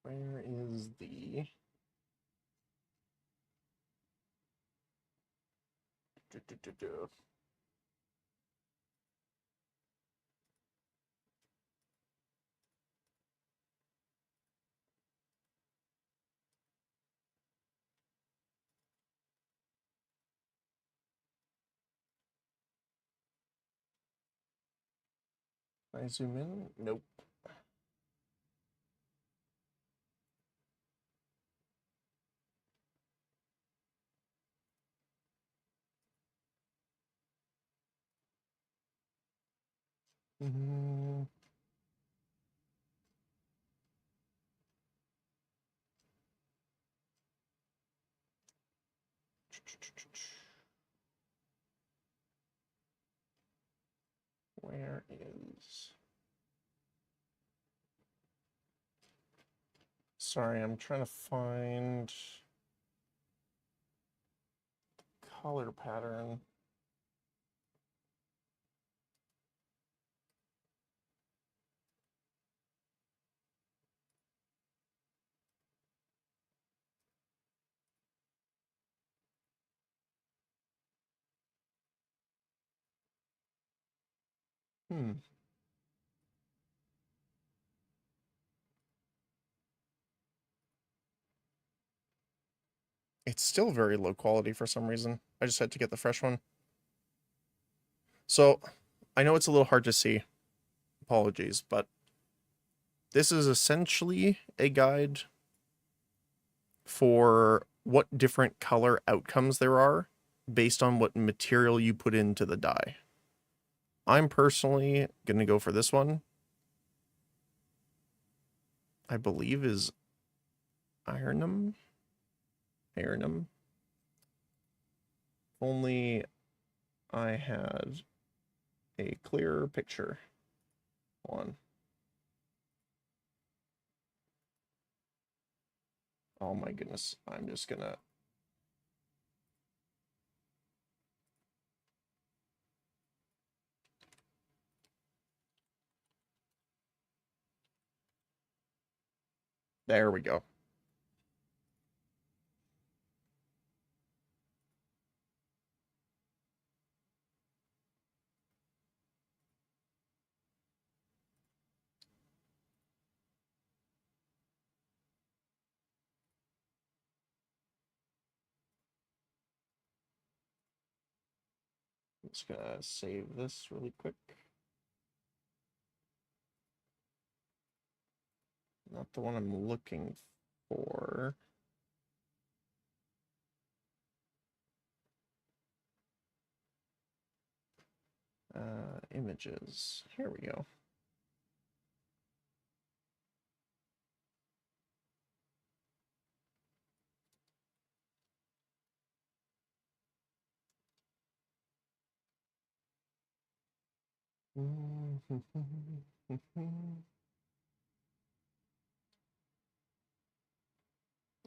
Speaker 1: Where is the... Can I zoom in? Nope. Where is... Sorry, I'm trying to find color pattern. Hmm. It's still very low quality for some reason. I just had to get the fresh one. So, I know it's a little hard to see. Apologies, but this is essentially a guide for what different color outcomes there are based on what material you put into the die. I'm personally going to go for this one. I believe is Ironum. Ironum. Only I had a clearer picture on. Oh my goodness, I'm just gonna... There we go. I'm just gonna save this really quick. Not the one I'm looking for. Images. Here we go.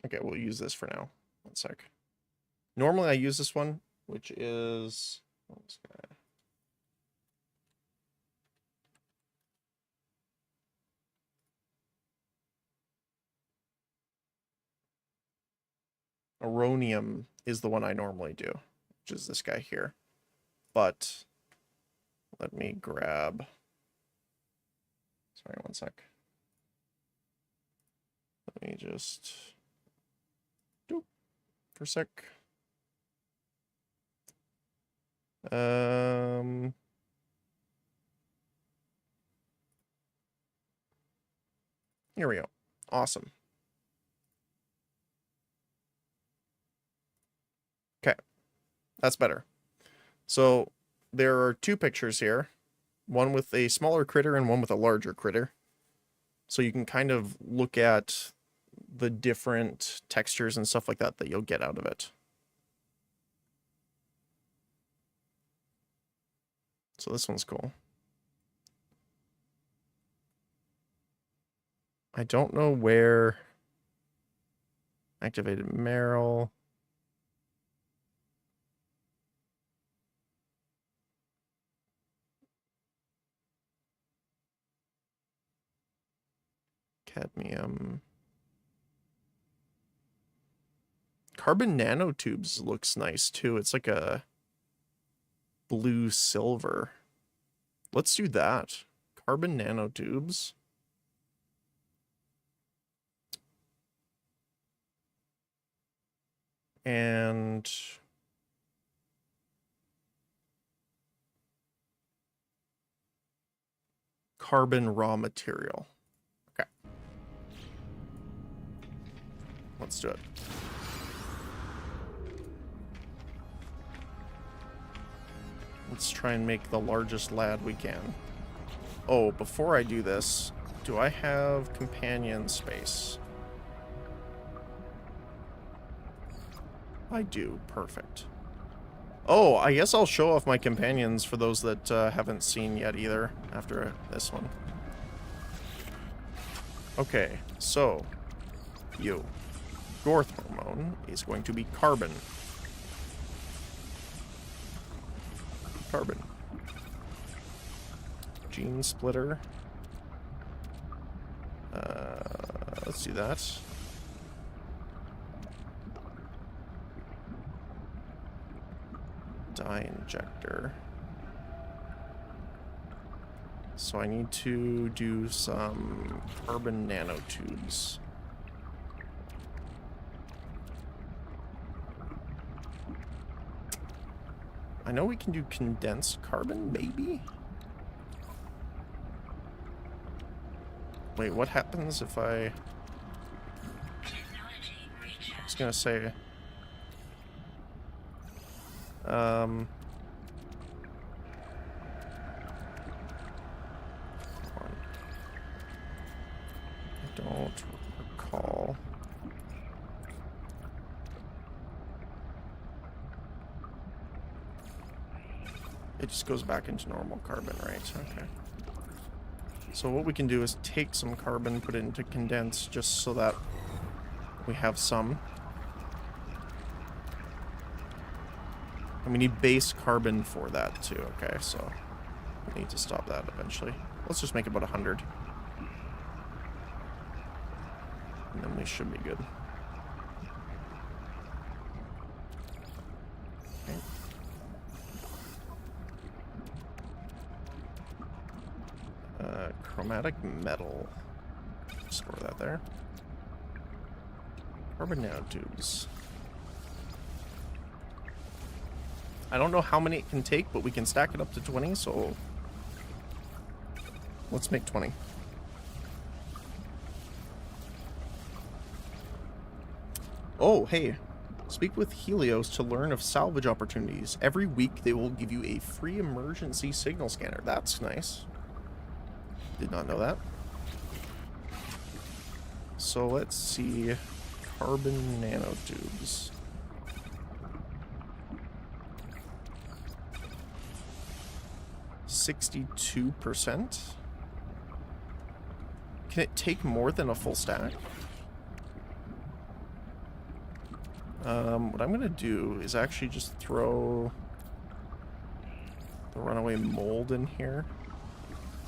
Speaker 1: Okay, we'll use this for now. One sec. Normally I use this one, which is... Aronium is the one I normally do, which is this guy here. But let me grab... Sorry, one sec. Let me just... Doop. For a sec. Here we go. Awesome. Okay. That's better. So there are two pictures here. One with a smaller critter and one with a larger critter. So you can kind of look at the different textures and stuff like that that you'll get out of it. So this one's cool. I don't know where... Activated Merrill. Cadmium. Carbon nanotubes looks nice too. It's like a blue silver. Let's do that. Carbon nanotubes. And carbon raw material. Okay. Let's do it. Let's try and make the largest lad we can. Oh, before I do this, do I have companion space? I do. Perfect. Oh, I guess I'll show off my companions for those that haven't seen yet either after this one. Okay, so you. Growth hormone is going to be carbon. Carbon. Gene splitter. Let's do that. Dye injector. So I need to do some carbon nanotubes. I know we can do condensed carbon, maybe? Wait, what happens if I... I was gonna say... I don't recall. It just goes back into normal carbon, right? Okay. So what we can do is take some carbon, put it into condense, just so that we have some. And we need base carbon for that too, okay? So we need to stop that eventually. Let's just make about 100. And then we should be good. Okay. Chromatic metal. Store that there. Carbon nanotubes. I don't know how many it can take, but we can stack it up to 20, so let's make 20. Oh, hey. Speak with Helios to learn of salvage opportunities. Every week they will give you a free emergency signal scanner. That's nice. Did not know that. So let's see. Carbon nanotubes. %. Can it take more than a full stack? What I'm gonna do is actually just throw the runaway mold in here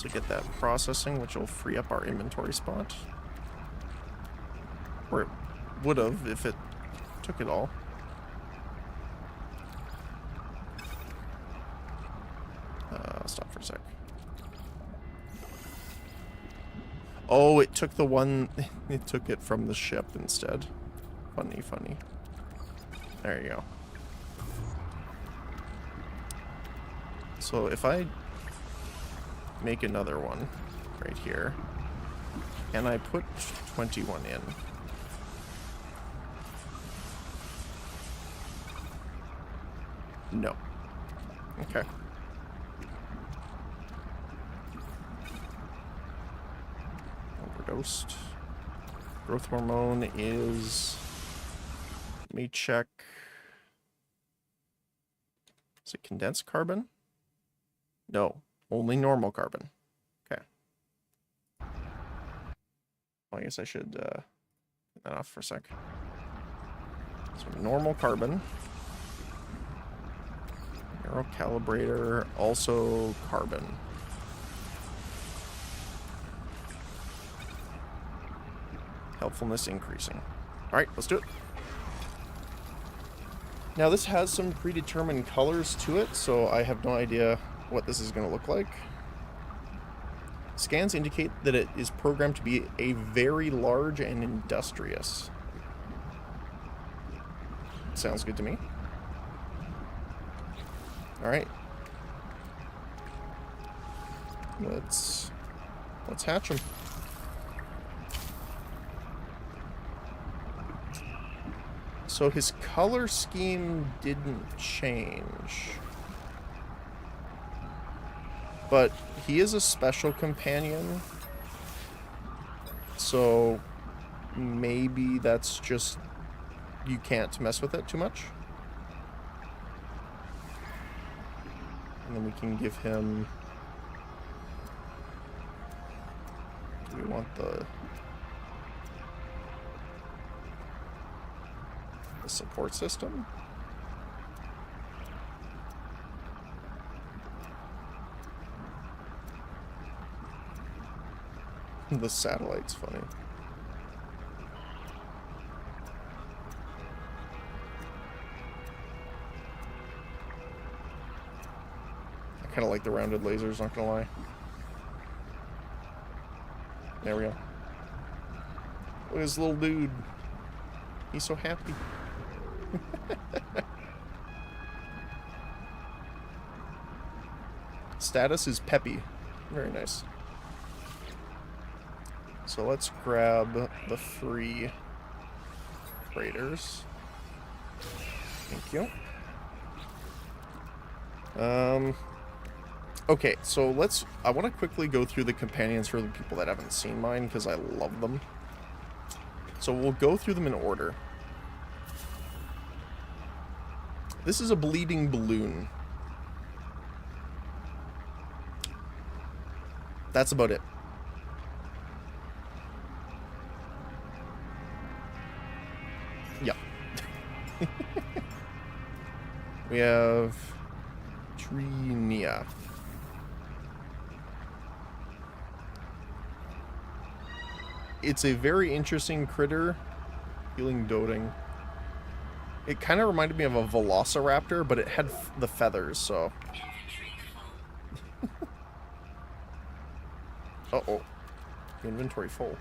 Speaker 1: to get that processing, which will free up our inventory spot. Or it would have if it took it all. Stop for a sec. Oh, it took the one... It took it from the ship instead. Funny, funny. There you go. So if I make another one right here, and I put 21 in... No. Okay. Overdosed. Growth hormone is... Let me check. Is it condensed carbon? No. Only normal carbon. Okay. Well, I guess I should get that off for a sec. So normal carbon. Arrow calibrator, also carbon. Helpfulness increasing. Alright, let's do it. Now this has some predetermined colors to it, so I have no idea what this is going to look like. Scans indicate that it is programmed to be a very large and industrious. Sounds good to me. Alright. Let's hatch him. So his color scheme didn't change. But he is a special companion. So maybe that's just... You can't mess with it too much. And then we can give him... Do we want the support system? The satellite's funny. I kind of like the rounded lasers, not gonna lie. There we go. Look at this little dude. He's so happy. Status is peppy. Very nice. So let's grab the free freighters. Thank you. Okay, so I want to quickly go through the companions for the people that haven't seen mine, because I love them. So we'll go through them in order. This is a bleeding balloon. That's about it. Yeah. We have Trinia. It's a very interesting critter. Feeling doting. It kind of reminded me of a velociraptor, but it had the feathers, so... Uh-oh. Inventory full.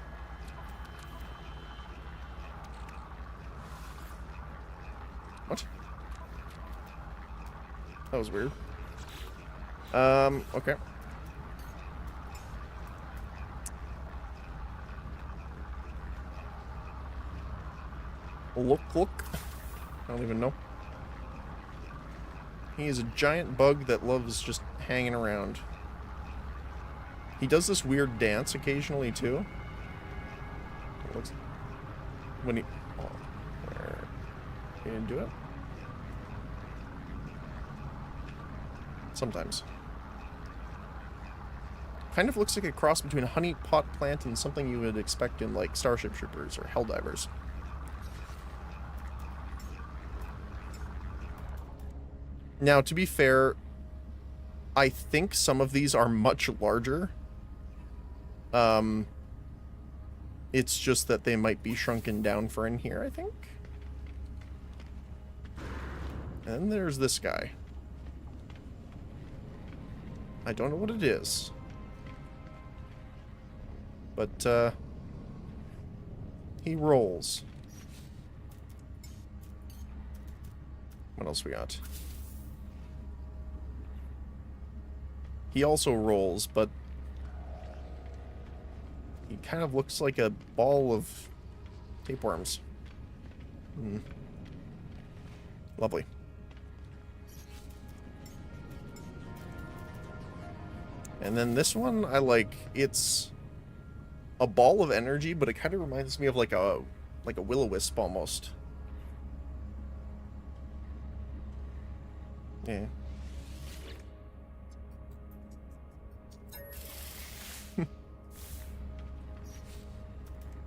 Speaker 1: What? That was weird. Okay. Look. I don't even know. He is a giant bug that loves just hanging around. He does this weird dance occasionally, too. When he... Oh, where... He didn't do it? Sometimes. Kind of looks like a cross between a honey pot plant and something you would expect in, like, Starship Troopers or Helldivers. Now, to be fair, I think some of these are much larger. It's just that they might be shrunken down for in here, I think. And then there's this guy. I don't know what it is. But, he rolls. What else we got? He also rolls, but he kind of looks like a ball of tapeworms. Lovely. And then this one, I like. It's a ball of energy, but it kind of reminds me of like a will-o-wisp almost. Yeah.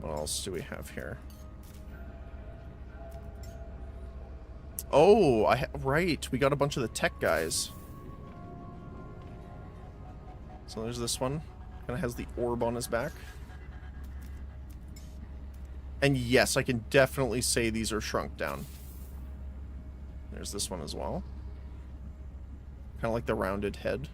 Speaker 1: What else do we have here? Oh, right. We got a bunch of the tech guys. So there's this one. Kind of has the orb on his back. And yes, I can definitely say these are shrunk down. There's this one as well. Kind of like the rounded head.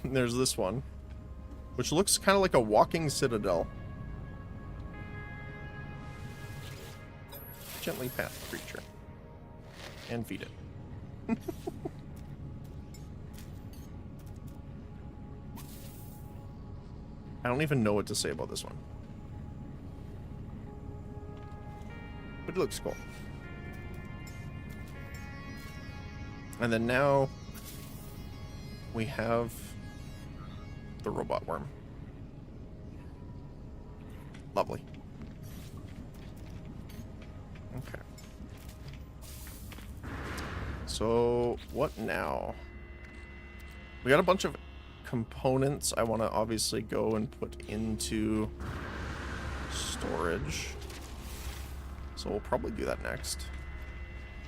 Speaker 1: And there's this one, which looks kind of like a walking citadel. Gently pat the creature. And feed it. I don't even know what to say about this one. But it looks cool. And then now we have the robot worm. Lovely. Okay. So, what now? We got a bunch of components I want to obviously go and put into storage. So we'll probably do that next.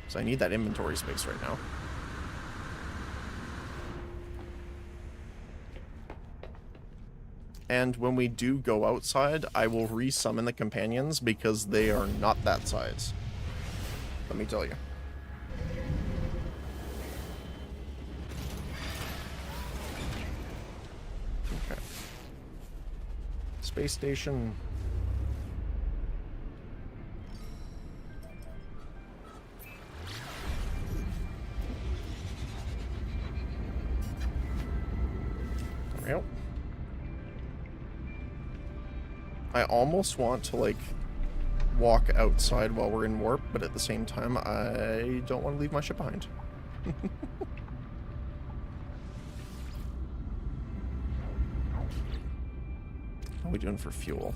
Speaker 1: So I need that inventory space right now. And when we do go outside, I will resummon the companions because they are not that size. Let me tell you. Okay. Space station. There we go. I almost want to, like, walk outside while we're in warp, but at the same time, I don't want to leave my ship behind. How are we doing for fuel?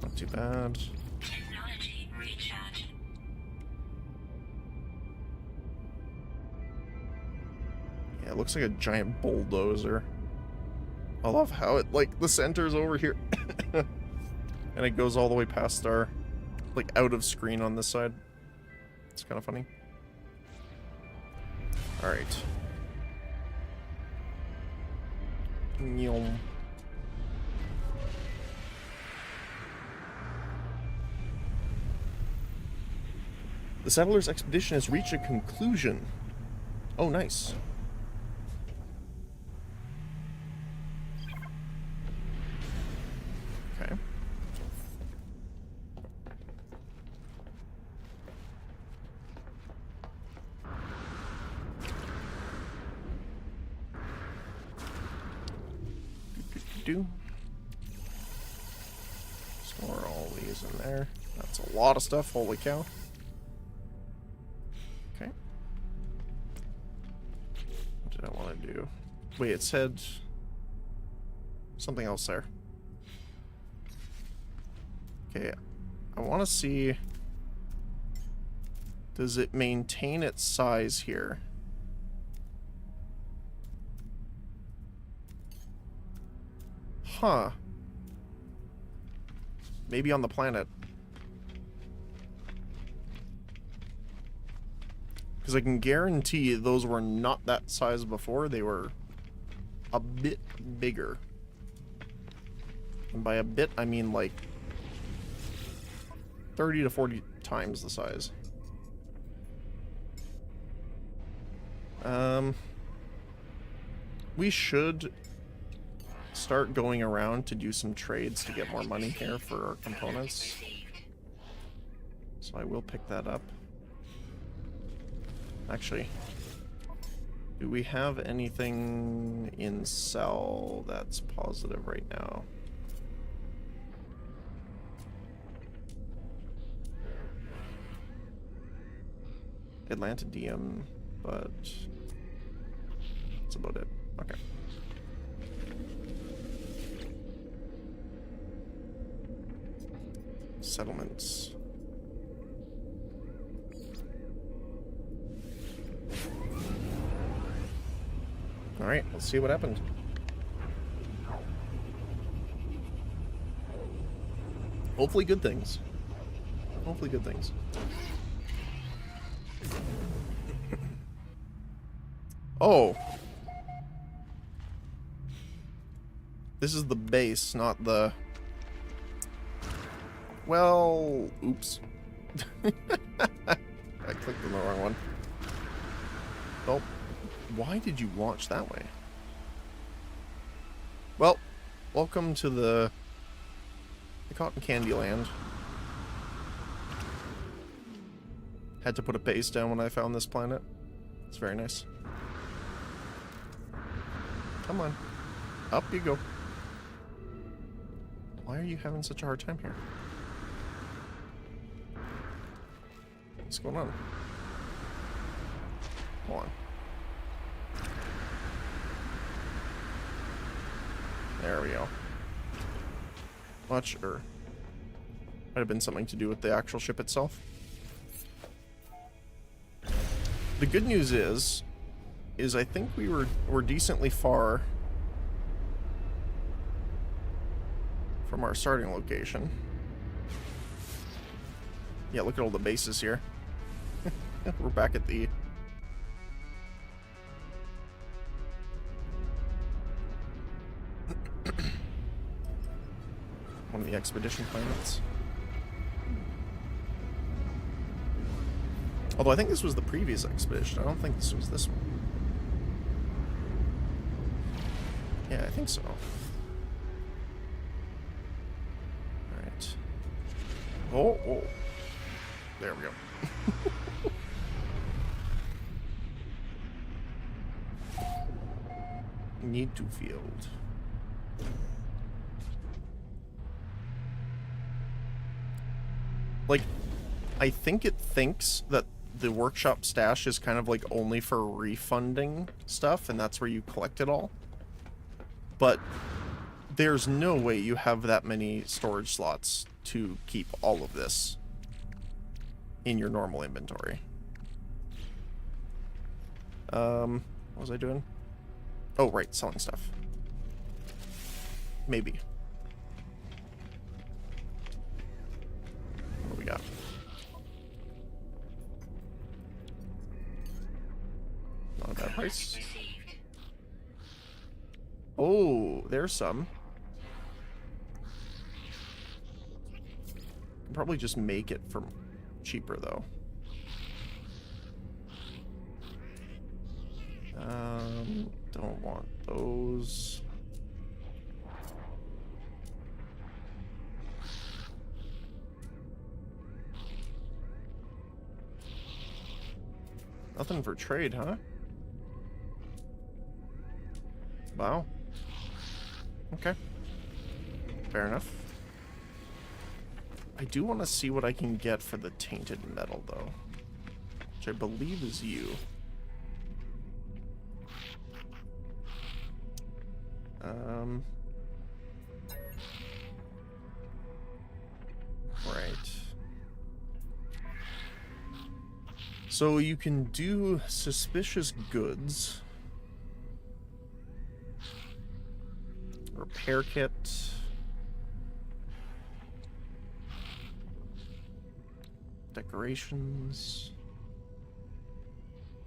Speaker 1: Not too bad.
Speaker 2: Technology recharge.
Speaker 1: Yeah, it looks like a giant bulldozer. I love how it, like, the center's over here. And it goes all the way past our, like, out of screen on this side. It's kind of funny. Alright. Nyom. The Settlers' expedition has reached a conclusion. Oh, nice. Okay. Do. Store all these in there. That's a lot of stuff. Holy cow. Okay. What did I want to do? Wait, it said something else there. Okay. I want to see. Does it maintain its size here? Huh. Maybe on the planet. Because I can guarantee those were not that size before. They were a bit bigger. And by a bit, I mean like 30 to 40 times the size. We should start going around to do some trades to get more money here for our components. So I will pick that up. Actually, do we have anything in sell that's positive right now? Atlanta DM, but that's about it. Okay. Settlements. Alright, let's see what happened. Hopefully good things. Hopefully good things. Oh. This is the base, not the... Well, oops. I clicked on the wrong one. Oh, why did you launch that way? Well, welcome to the Cotton Candy Land. Had to put a base down when I found this planet. It's very nice. Come on. Up you go. Why are you having such a hard time here? What's going on? Hold on. There we go. Might have been something to do with the actual ship itself. The good news is I think we're decently far from our starting location. Yeah, look at all the bases here. We're back at the... one of the expedition planets. Although I think this was the previous expedition. I don't think this was this one. Yeah, I think so. Alright. Oh, oh. There we go. Need to field. Like, I think it thinks that the workshop stash is kind of like only for refunding stuff, and that's where you collect it all. But there's no way you have that many storage slots to keep all of this in your normal inventory. What was I doing? Oh, right, selling stuff. Maybe. What do we got? Not a bad price. Oh, there's some. Can probably just make it for cheaper though. Don't want those. Nothing for trade, huh? Wow. Okay. Fair enough. I do want to see what I can get for the tainted metal, though. Which I believe is you. Right. So you can do suspicious goods. Repair kit. Decorations.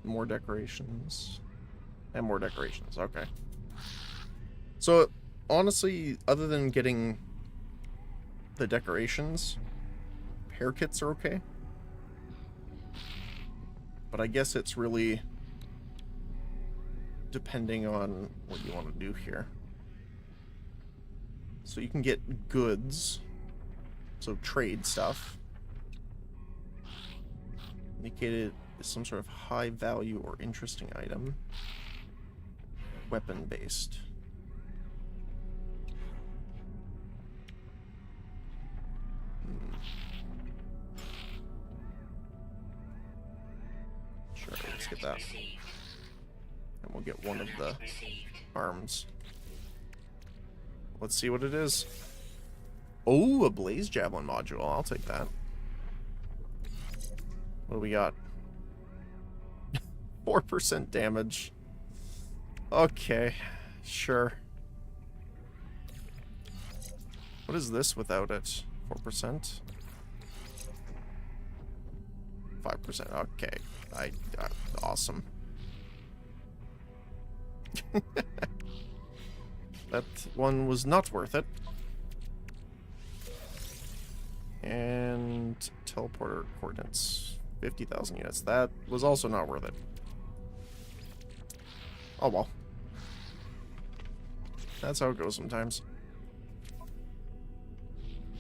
Speaker 1: More decorations. And more decorations. Okay. So, honestly, other than getting the decorations, repair kits are okay. But I guess it's really depending on what you want to do here. So you can get goods, so trade stuff. Indicated as some sort of high value or interesting item. Weapon based. Sure, let's get that. And we'll get one of the arms. Let's see what it is. Oh, a blaze javelin module. I'll take that. What do we got? 4% damage. Okay, sure. What is this without it? 4%? 5%. Okay. Awesome. That one was not worth it. And teleporter coordinates. 50,000 units. That was also not worth it. Oh well. That's how it goes sometimes.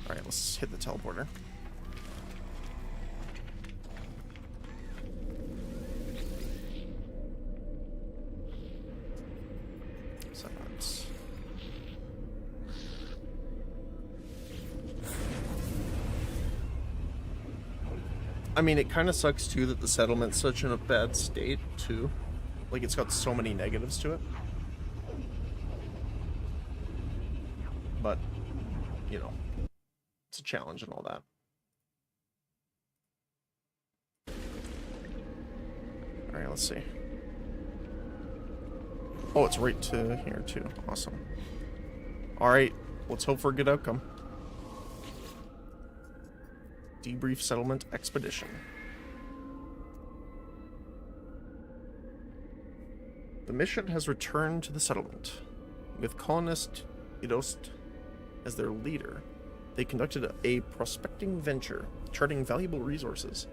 Speaker 1: Alright, let's hit the teleporter. I mean, it kind of sucks too that the settlement's such in a bad state too. Like, it's got so many negatives to it. But, you know, it's a challenge and all that. Alright, let's see. Oh, it's right to here too. Awesome. Alright, let's hope for a good outcome. Debrief settlement expedition. The mission has returned to the settlement. With colonist Idost as their leader, they conducted a prospecting venture, charting valuable resources.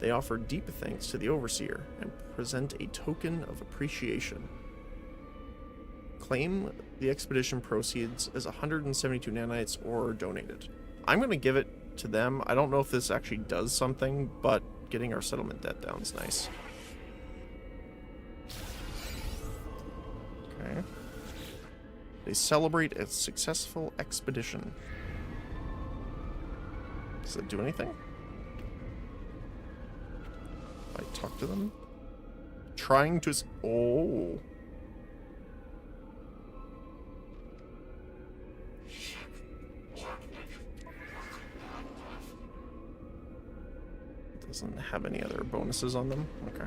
Speaker 1: They offer deep thanks to the overseer and present a token of appreciation. Claim the expedition proceeds as 172 nanites or donated. I'm going to give it to them. I don't know if this actually does something, but getting our settlement debt down is nice. Okay. They celebrate a successful expedition. Does it do anything? If I talk to them? Trying to... Oh. Doesn't have any other bonuses on them? Okay.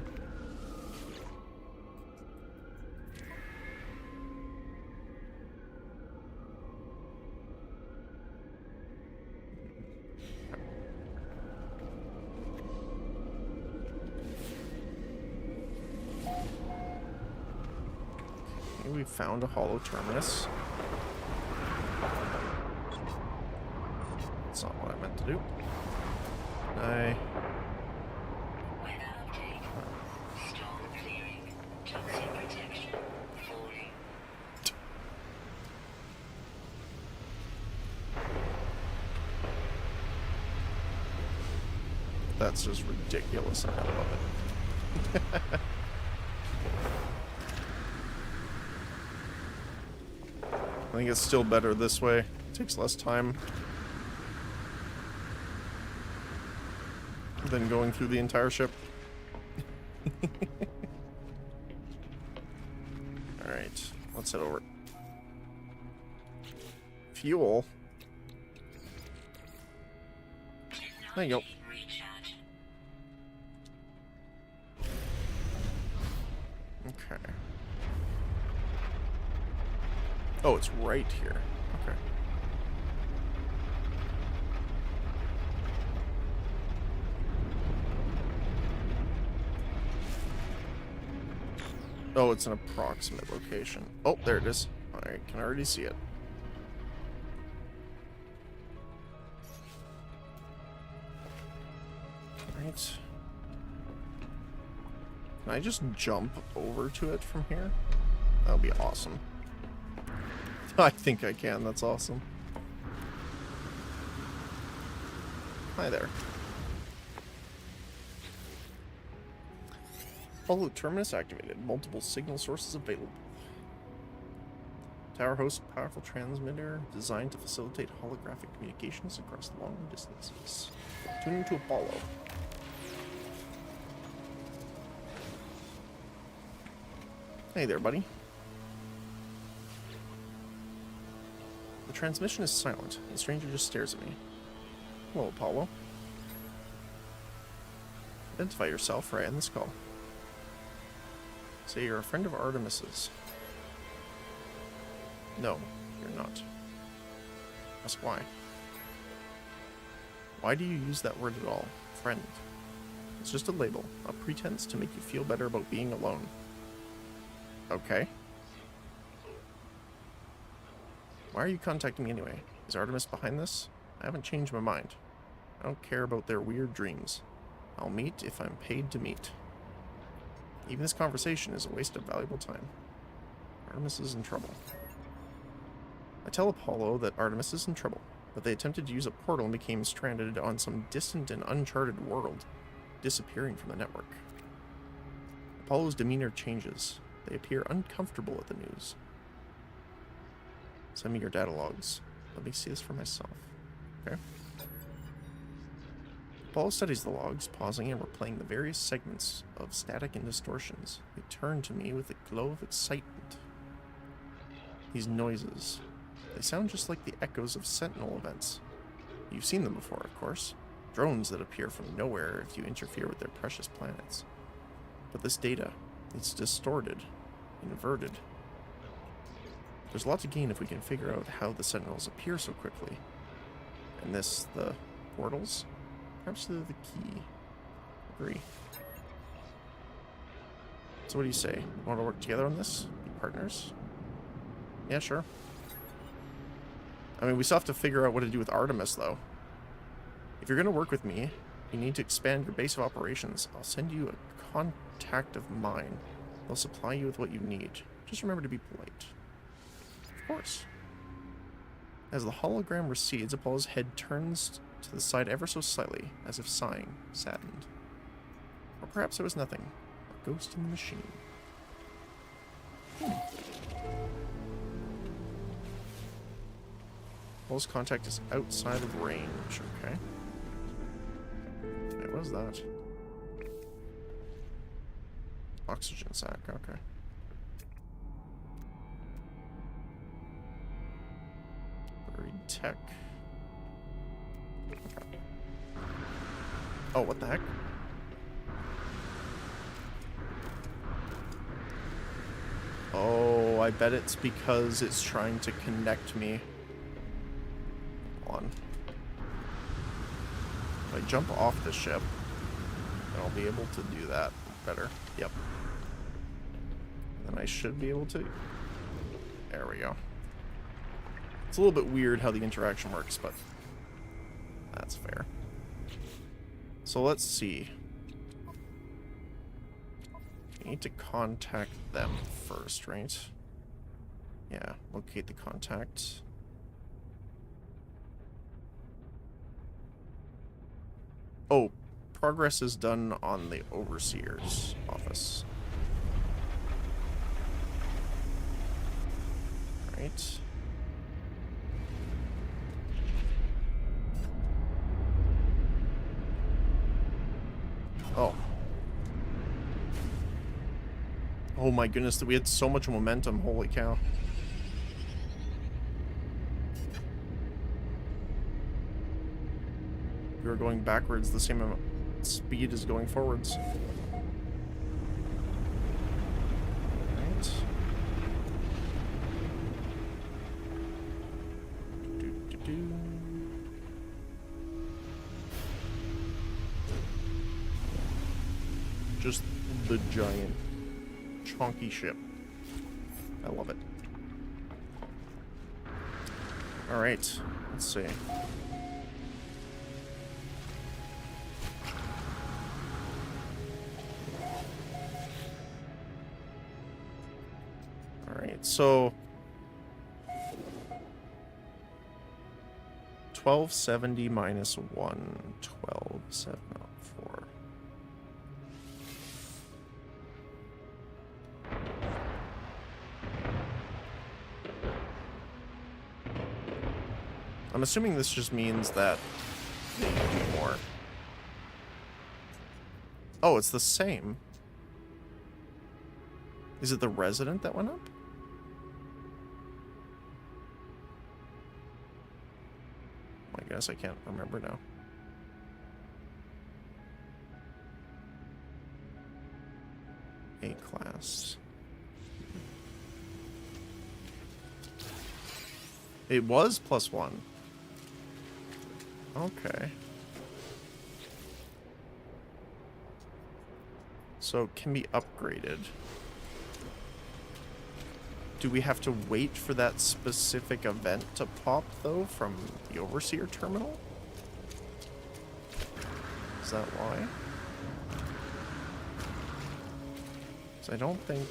Speaker 1: Okay, we found a hollow terminus. That's not what I meant to do. That's just ridiculous. I love it. I think it's still better this way. It takes less time than going through the entire ship. Alright, let's head over. Fuel. There you go. Okay. Oh, it's right here. Okay. Oh, it's an approximate location. Oh, there it is. I can already see it. Right. Can I just jump over to it from here? That would be awesome. I think I can. That's awesome. Hi there. Apollo terminus activated. Multiple signal sources available. Tower hosts a powerful transmitter designed to facilitate holographic communications across long distances. Tuning to Apollo. Hey there, buddy. The transmission is silent. The stranger just stares at me. Hello, Apollo. Identify yourself or I end this call. Say you're a friend of Artemis's. No, you're not. Ask why. Why do you use that word at all? Friend. It's just a label, a pretense to make you feel better about being alone. Okay. Why are you contacting me anyway? Is Artemis behind this? I haven't changed my mind. I don't care about their weird dreams. I'll meet if I'm paid to meet. Even this conversation is a waste of valuable time. Artemis is in trouble. I tell Apollo that Artemis is in trouble, that they attempted to use a portal and became stranded on some distant and uncharted world, disappearing from the network. Apollo's demeanor changes. They appear uncomfortable at the news. Send me your data logs. Let me see this for myself. Okay. Apollo studies the logs, pausing and replaying the various segments of static and distortions. They turn to me with a glow of excitement. These noises. They sound just like the echoes of Sentinel events. You've seen them before, of course. Drones that appear from nowhere if you interfere with their precious planets. But this data, it's distorted, inverted. There's a lot to gain if we can figure out how the Sentinels appear so quickly. And this, the portals? Perhaps they're the key. Agree. So what do you say? Want to work together on this? Be partners? Yeah, sure. I mean, we still have to figure out what to do with Artemis, though. If you're going to work with me, you need to expand your base of operations. I'll send you a contact of mine. They'll supply you with what you need. Just remember to be polite. Of course. As the hologram recedes, Apollo's head turns to the side ever so slightly, as if sighing, saddened. Or perhaps it was nothing. A ghost in the machine. Apollo's contact is outside of range, okay. Wait, what was that? Oxygen sac, okay. Buried tech. Okay. Oh, what the heck? Oh, I bet it's because it's trying to connect me. Hold on. If I jump off the ship, then I'll be able to do that better. Yep. And then I should be able to... There we go. It's a little bit weird how the interaction works, but that's fair. So let's see. You need to contact them first, right? Yeah, locate the contact. Oh, progress is done on the Overseer's office. Right. Oh. Oh my goodness, we had so much momentum, holy cow. We were going backwards the same amount of speed as going forwards. Right. Just the giant chonky ship. I love it. Alright, let's see. So 1270 minus 1, 12,704. I'm assuming this just means that they do more. Oh, it's the same. Is it the resident that went up? I guess I can't remember now. A class. It was +1. Okay. So it can be upgraded. Do we have to wait for that specific event to pop, though, from the Overseer terminal? Is that why? 'Cause I don't think...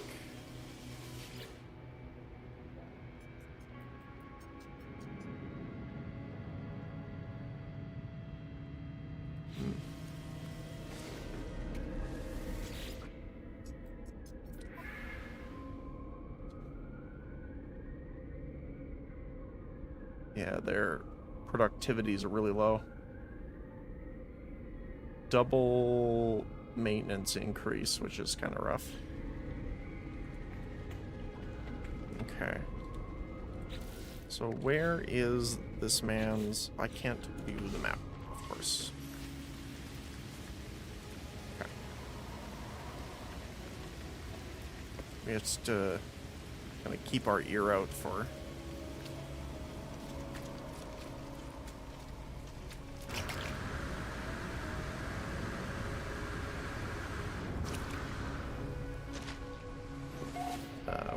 Speaker 1: Yeah, their productivities are really low. Double maintenance increase, which is kind of rough. Okay. So where is this man's... I can't view the map, of course. Okay. We have to kind of keep our ear out for...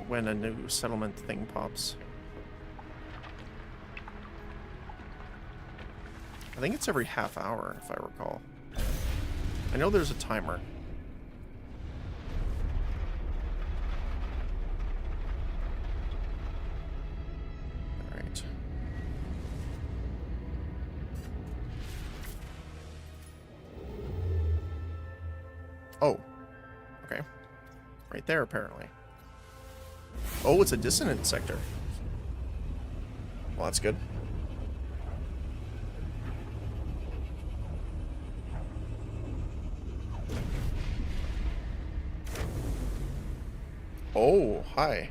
Speaker 1: when a new settlement thing pops. I think it's every half hour, if I recall. I know there's a timer. Alright. Oh. Okay. Right there, apparently. Oh, it's a dissonant sector. Well, that's good. Oh, hi.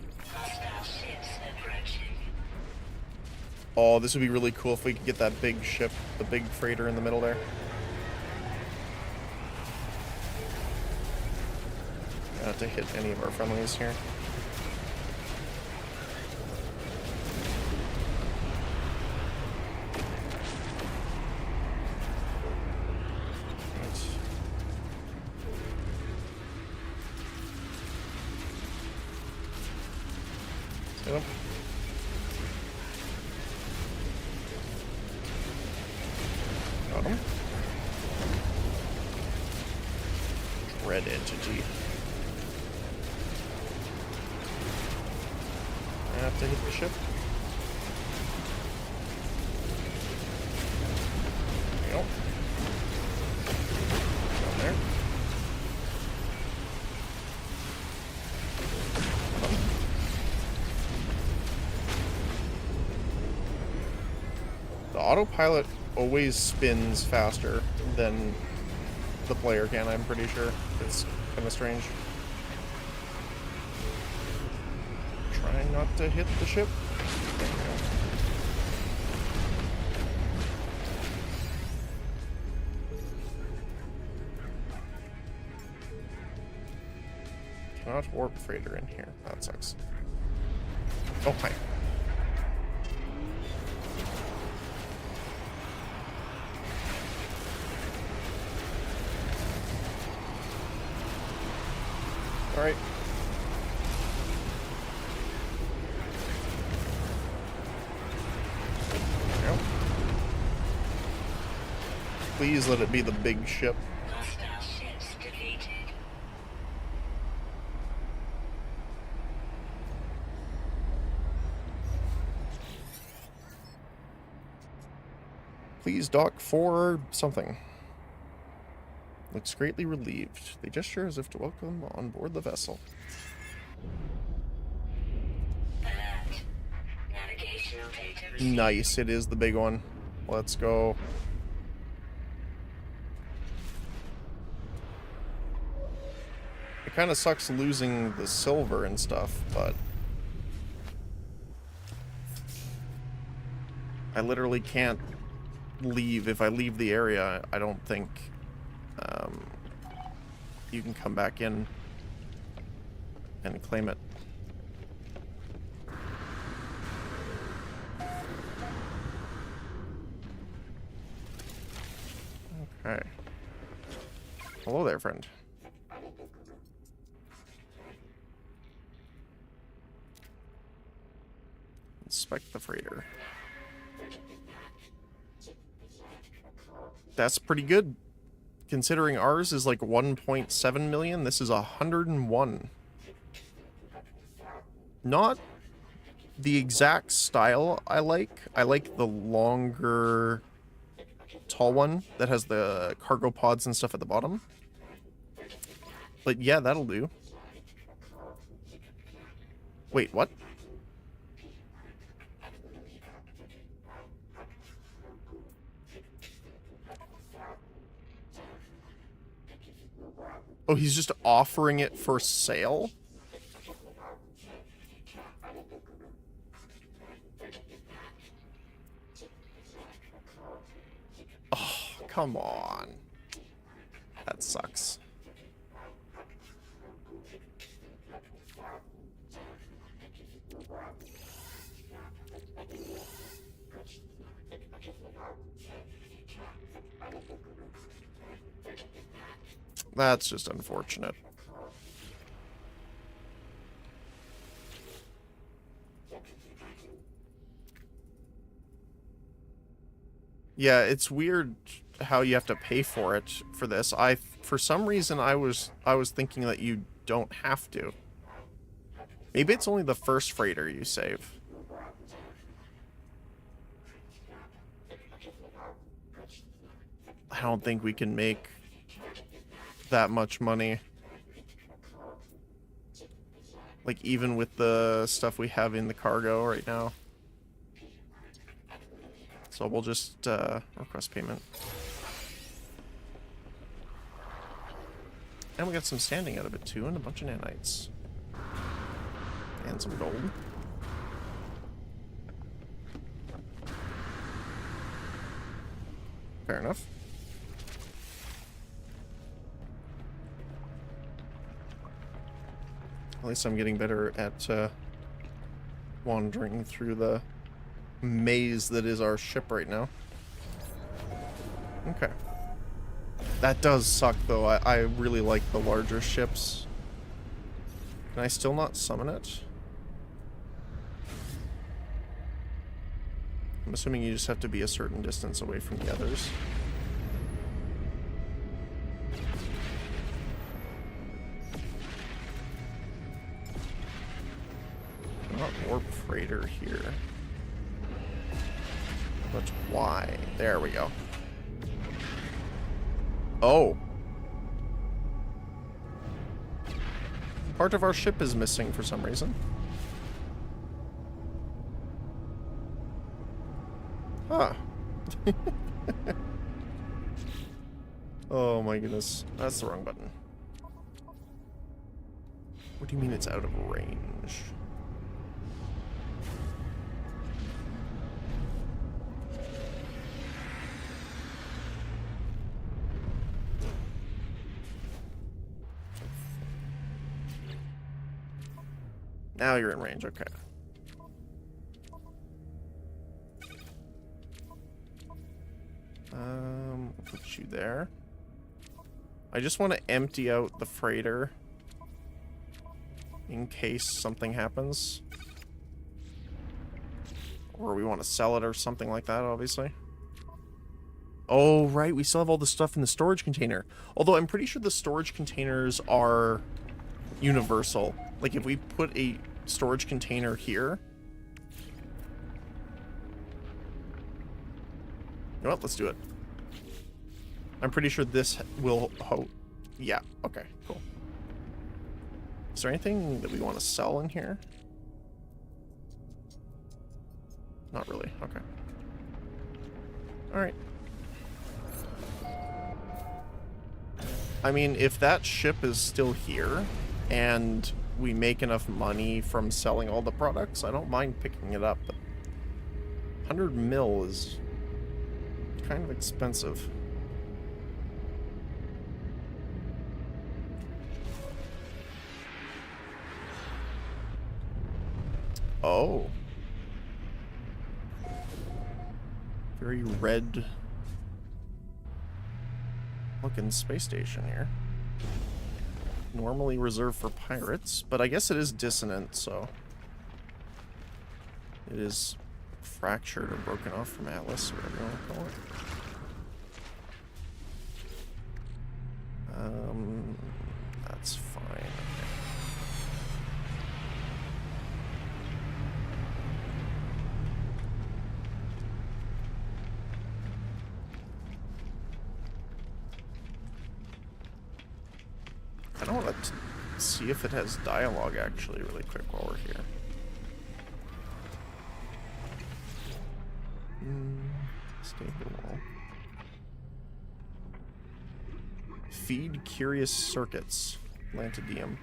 Speaker 1: Oh, this would be really cool if we could get that big ship, the big freighter in the middle there. Not to hit any of our friendlies here. Yep. Got him. Red entity. I have to hit the ship. There we go. Down there. The autopilot always spins faster than the player can, I'm pretty sure. It's kind of strange. Trying not to hit the ship. There we go. Cannot warp freighter in here. That sucks. Oh, hi. All right. There we go. Please let it be the big ship.
Speaker 2: Hostile ships defeated.
Speaker 1: Please dock for something. Looks greatly relieved. They gesture as if to welcome on board the vessel.
Speaker 2: Alert. Navigational data received.
Speaker 1: Nice, it is the big one. Let's go. It kind of sucks losing the silver and stuff, but I literally can't leave. If I leave the area, I don't think you can come back in and claim it. Okay. Hello there, friend. Inspect the freighter. That's pretty good. Considering ours is like 1.7 million, this is 101. Not the exact style I like. I like the longer, tall one that has the cargo pods and stuff at the bottom. But yeah, that'll do. Wait, what? Oh, he's just offering it for sale? Oh, come on. That sucks. That's just unfortunate. Yeah, it's weird how you have to pay for it for this. For some reason I was thinking that you don't have to. Maybe it's only the first freighter you save. I don't think we can make that much money. Like, even with the stuff we have in the cargo right now. So we'll just request payment. And we got some standing out of it too, and a bunch of nanites. And some gold. Fair enough. At least I'm getting better at wandering through the maze that is our ship right now. Okay. That does suck, though. I really like the larger ships. Can I still not summon it? I'm assuming you just have to be a certain distance away from the others. Not warp freighter here. But why? There we go. Oh. Part of our ship is missing for some reason. Huh. Oh my goodness. That's the wrong button. What do you mean it's out of range? Now you're in range, okay. We'll put you there. I just want to empty out the freighter in case something happens. Or we want to sell it or something like that, obviously. Oh, right, we still have all the stuff in the storage container. Although I'm pretty sure the storage containers are universal. Like, if we put a storage container here, You know what? Let's do it. I'm pretty sure this will... Oh, yeah. Okay, cool. Is there anything that we want to sell in here? Not really. Okay. Alright. I mean, if that ship is still here, and we make enough money from selling all the products, I don't mind picking it up, but 100 mil is kind of expensive. Oh. Very red looking space station here. Normally reserved for pirates, but I guess it is dissonant, so it is fractured or broken off from Atlas, or whatever you want to call it. That's fine. Okay. I don't want to see if it has dialogue actually really quick while we're here. Stable. Feed curious circuits. Lantidium.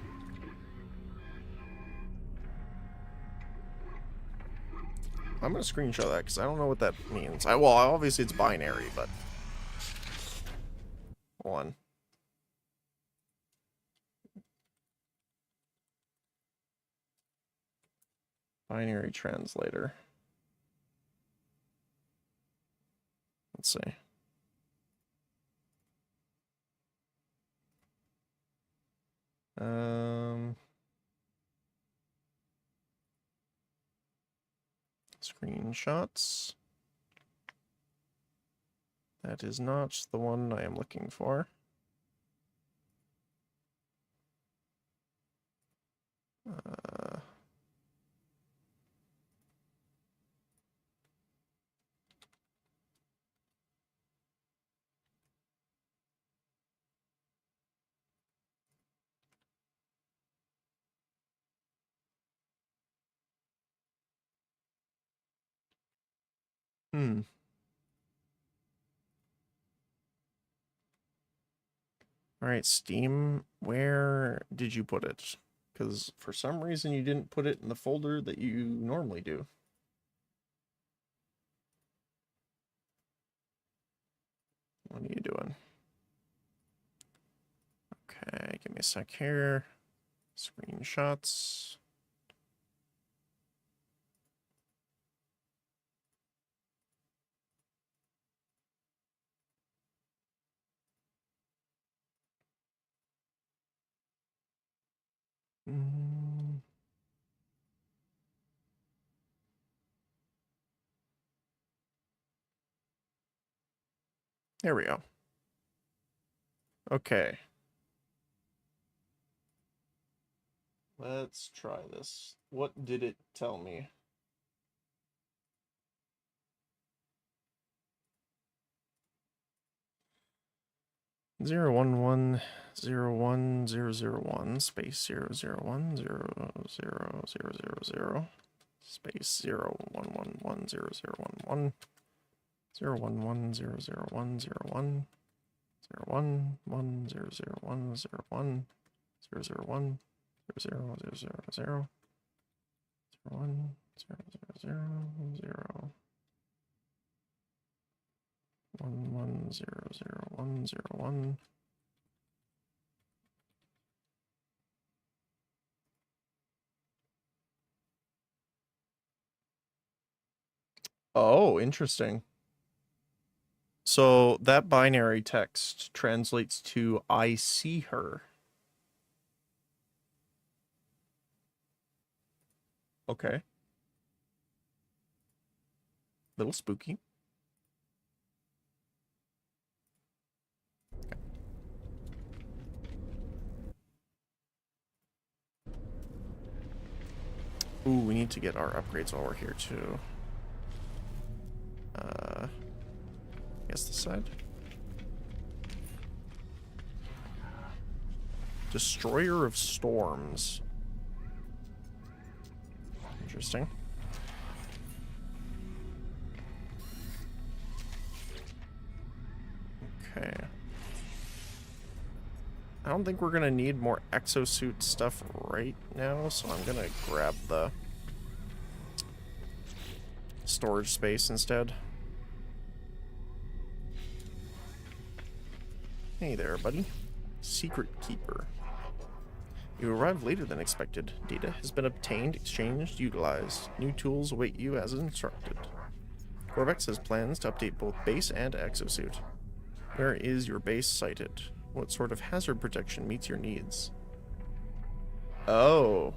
Speaker 1: I'm gonna screenshot that because I don't know what that means. Well, obviously it's binary, but hold on. Binary translator. Let's see. Screenshots. That is not the one I am looking for. All right, Steam, where did you put it? Because for some reason you didn't put it in the folder that you normally do. What are you doing? Okay, give me a sec here. Screenshots. There we go. Okay. Let's try this. What did it tell me? Zero one one 01001 space 0010000 space 0111001 011001001 011001001 001 00000 1100101. Oh, interesting. So that binary text translates to "I see her." Okay. Little spooky. Ooh, we need to get our upgrades while we're here too. guess this side. Destroyer of Storms. Interesting. Okay. I don't think we're gonna need more exosuit stuff right now, so I'm gonna grab the storage space instead. Hey there, buddy. Secret Keeper. You arrived later than expected. Data has been obtained, exchanged, utilized. New tools await you as instructed. Corvette has plans to update both base and exosuit. Where is your base sited? What sort of hazard protection meets your needs? Oh.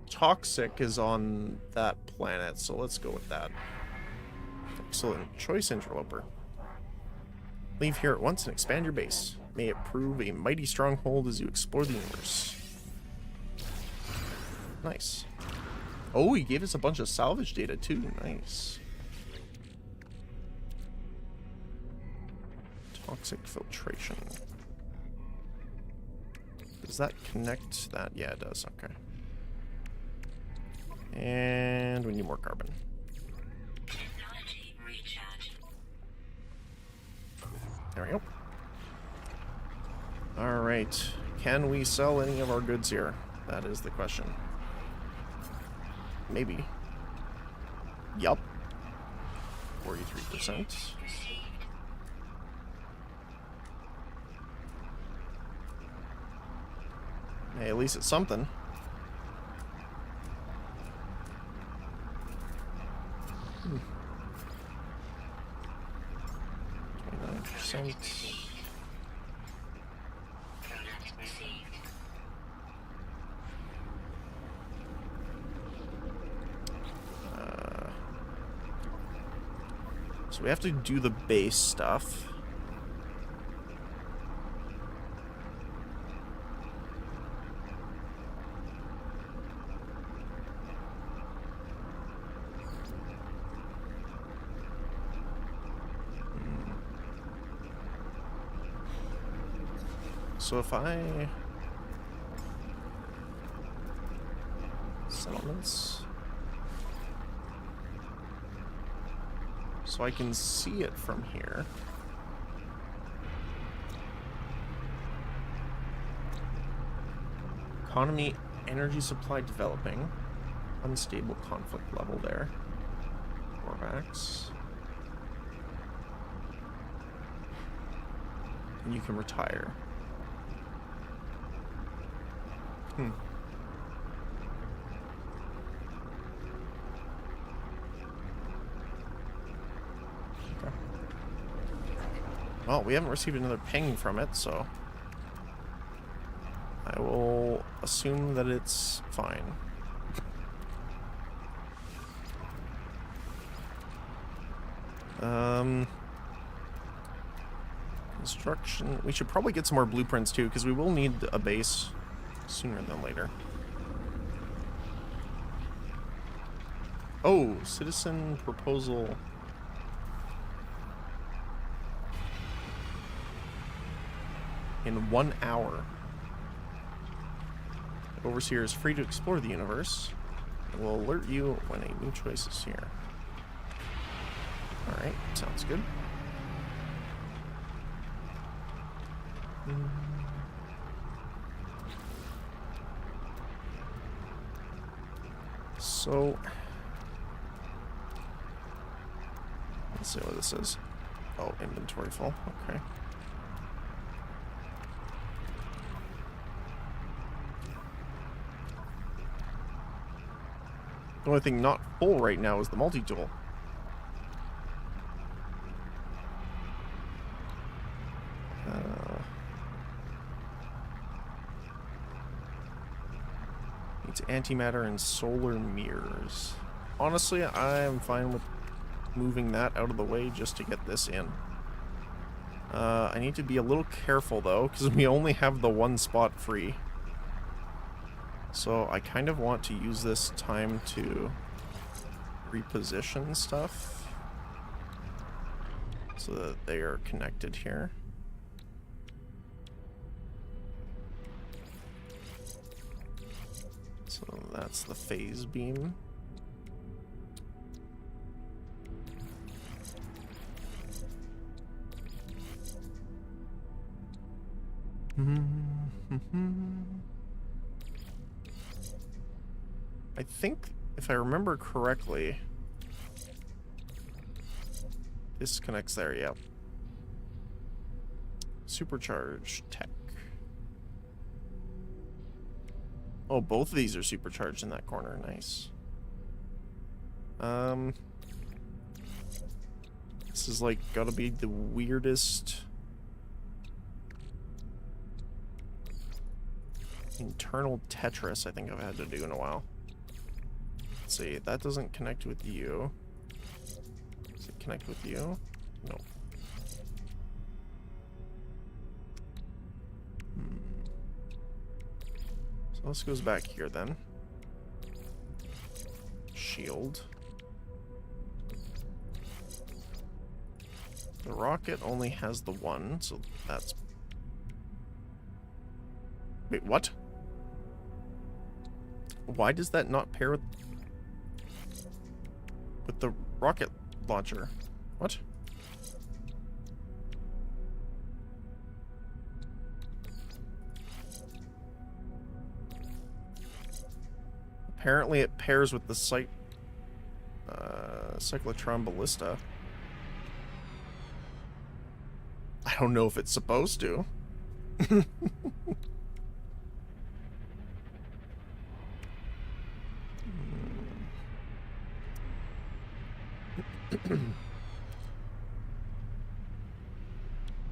Speaker 1: Toxic is on that planet, so let's go with that. Excellent choice, interloper. Leave here at once and expand your base. May it prove a mighty stronghold as you explore the universe. Nice. Oh, he gave us a bunch of salvage data too. Nice. Toxic filtration. Does that connect that? Yeah, it does. Okay. And we need more carbon.
Speaker 2: Technology recharge.
Speaker 1: There we go. Alright. Can we sell any of our goods here? That is the question. Maybe. Yup. 43%. Hey, at least it's something. Hmm. 29%. So we have to do the base stuff. So if I... Settlements... So I can see it from here. Economy, energy supply developing. Unstable conflict level there. Corvax. And you can retire. Hmm. Okay. Well, we haven't received another ping from it, so I will assume that it's fine. Construction. We should probably get some more blueprints too, because we will need a base sooner than later. Oh, citizen proposal. In 1 hour. The Overseer is free to explore the universe. It will alert you when a new choice is here. Alright, sounds good. So, let's see what this is. Oh, inventory full. Okay. The only thing not full right now is the multi-tool. Needs antimatter and solar mirrors. Honestly, I am fine with moving that out of the way just to get this in. I need to be a little careful though, because we only have the one spot free. So I kind of want to use this time to reposition stuff so that they are connected here. So that's the phase beam. I think, if I remember correctly, this connects there, yep. Supercharged tech. Oh, both of these are supercharged in that corner. Nice. This is like gotta be the weirdest internal Tetris I think I've had to do in a while. Let's see, that doesn't connect with you. Does it connect with you? No. So this goes back here then. Shield. The rocket only has the one, so that's... Wait, what? Why does that not pair with the rocket launcher? What? Apparently it pairs with the cyclotron ballista. I don't know if it's supposed to.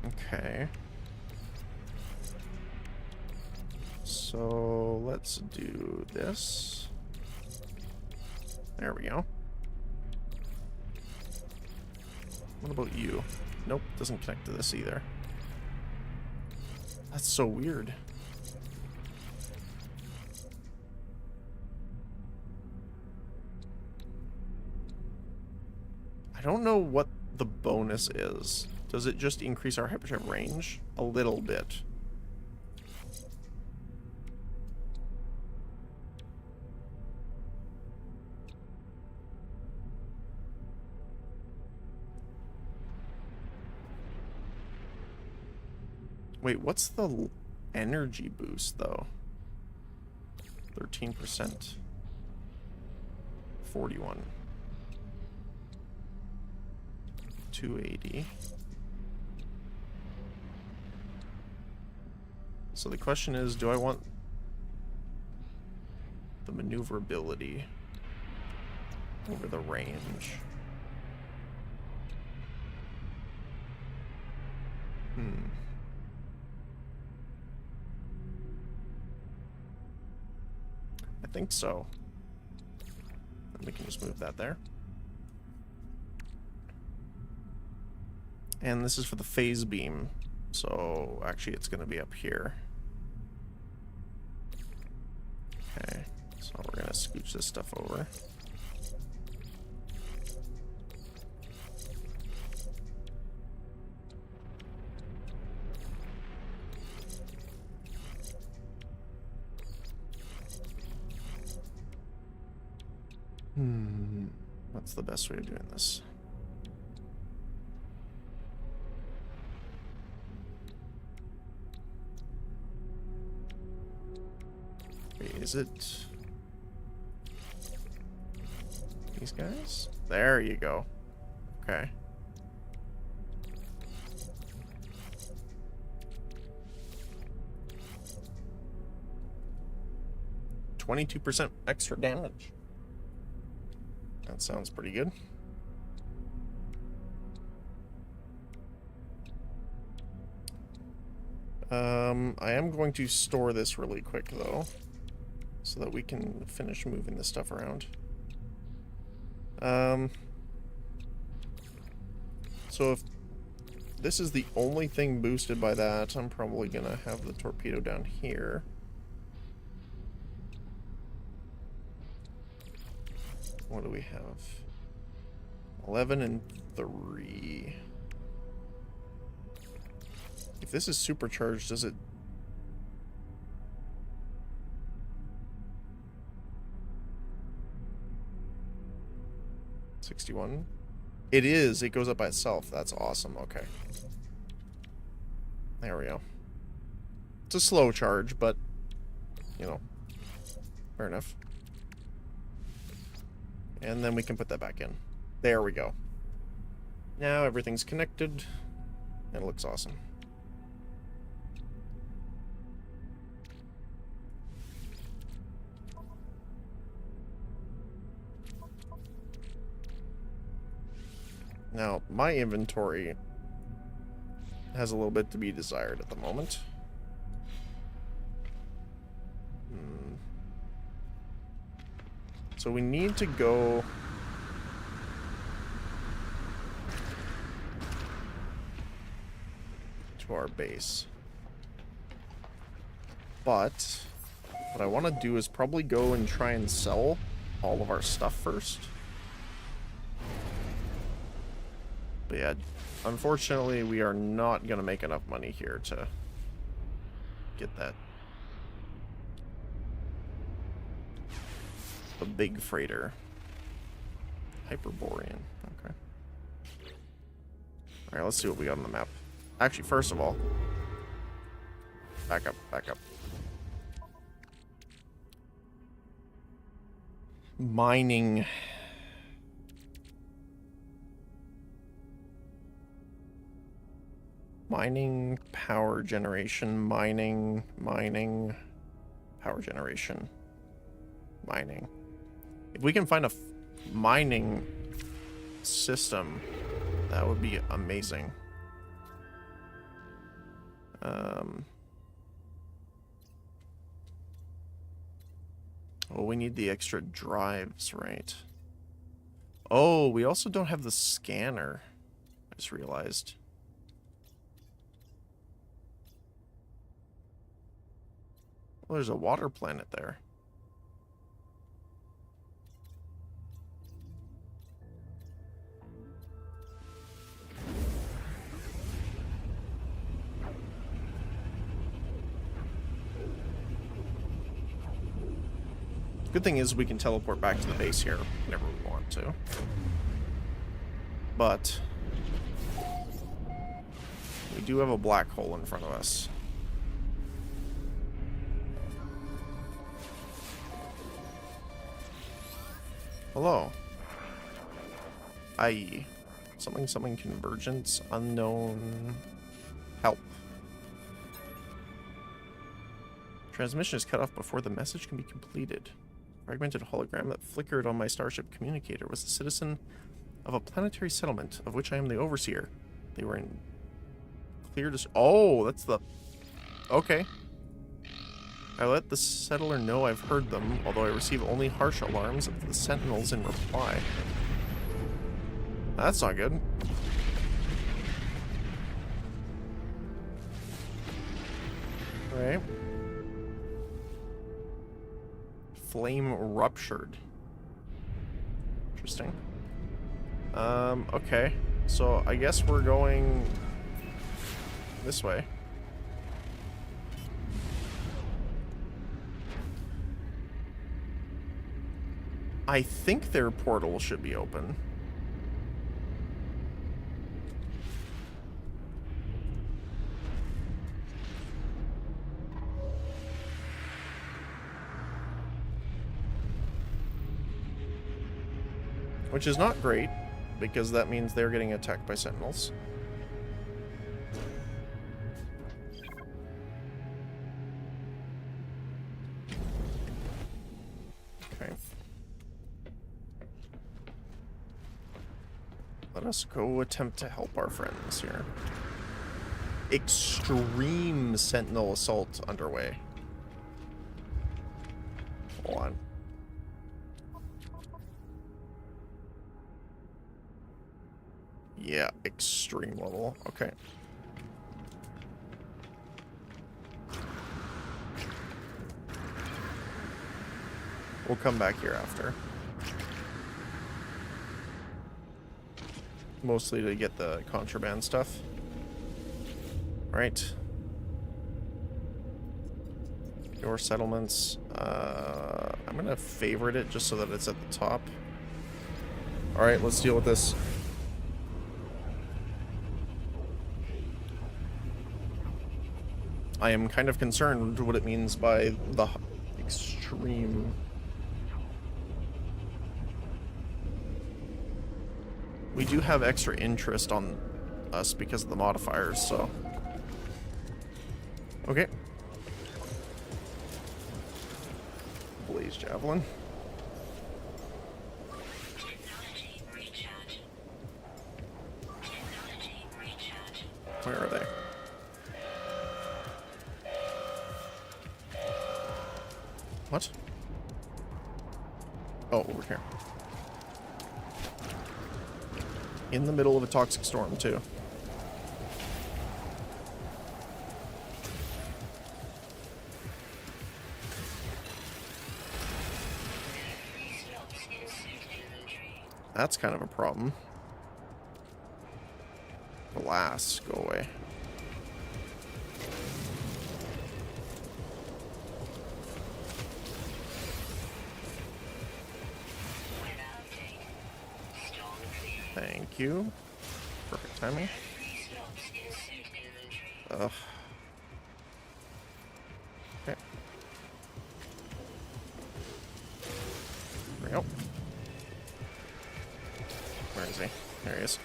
Speaker 1: Okay. So let's do this. There we go. What about you? Nope, doesn't connect to this either. That's so weird. I don't know what the bonus is. Does it just increase our hypertrev range? A little bit. Wait, what's the energy boost, though? 13%. 41. 280. So the question is, do I want the maneuverability over the range? I think so. And we can just move that there. And this is for the phase beam. So actually it's going to be up here. Okay, so we're going to scooch this stuff over. What's the best way of doing this? Wait, is it these guys? There you go. Okay. %22 extra damage. That sounds pretty good. I am going to store this really quick, though, so that we can finish moving this stuff around. So if this is the only thing boosted by that, I'm probably gonna have the torpedo down here. What do we have? 11 and 3. If this is supercharged, does it... $61? It is. It goes up by itself. That's awesome. Okay. There we go. It's a slow charge, but, you know, fair enough. And then we can put that back in. There we go. Now everything's connected, and it looks awesome. Now, my inventory has a little bit to be desired at the moment. So we need to go... to our base. But what I want to do is probably go and try and sell all of our stuff first. But yeah, unfortunately, we are not going to make enough money here to get that. The big freighter. Hyperborean. Okay. Alright, let's see what we got on the map. Actually, first of all, back up, back up. Mining. Mining, power generation, mining, power generation, mining. If we can find a mining system, that would be amazing. Oh, we need the extra drives, right? Oh, we also don't have the scanner. I just realized. Well, there's a water planet there. Good thing is we can teleport back to the base here whenever we want to. But we do have a black hole in front of us. Hello. IE. Something convergence. Unknown. Help. Transmission is cut off before the message can be completed. Fragmented hologram that flickered on my starship communicator was a citizen of a planetary settlement of which I am the overseer. They were in clear oh, that's the... Okay. I let the settler know I've heard them, although I receive only harsh alarms of the sentinels in reply. That's not good. Right. Flame ruptured. Interesting. Okay. So I guess we're going this way. I think their portal should be open. Which is not great, because that means they're getting attacked by sentinels. Okay. Let us go attempt to help our friends here. Extreme sentinel assault underway. Hold on. Yeah, extreme level. Okay. We'll come back here after. Mostly to get the contraband stuff. Alright. Your settlements. I'm gonna favorite it just so that it's at the top. Alright, let's deal with this. I am kind of concerned what it means by the extreme. We do have extra interest on us because of the modifiers, so. Okay. Blaze Javelin.
Speaker 2: Technology recharge. Technology recharge.
Speaker 1: Where are they? What? Oh, over here. In the middle of a toxic storm, too. That's kind of a problem. Alas, go away. Thank you. Perfect timing. Ugh. Okay. There we go. Where is he? There he is.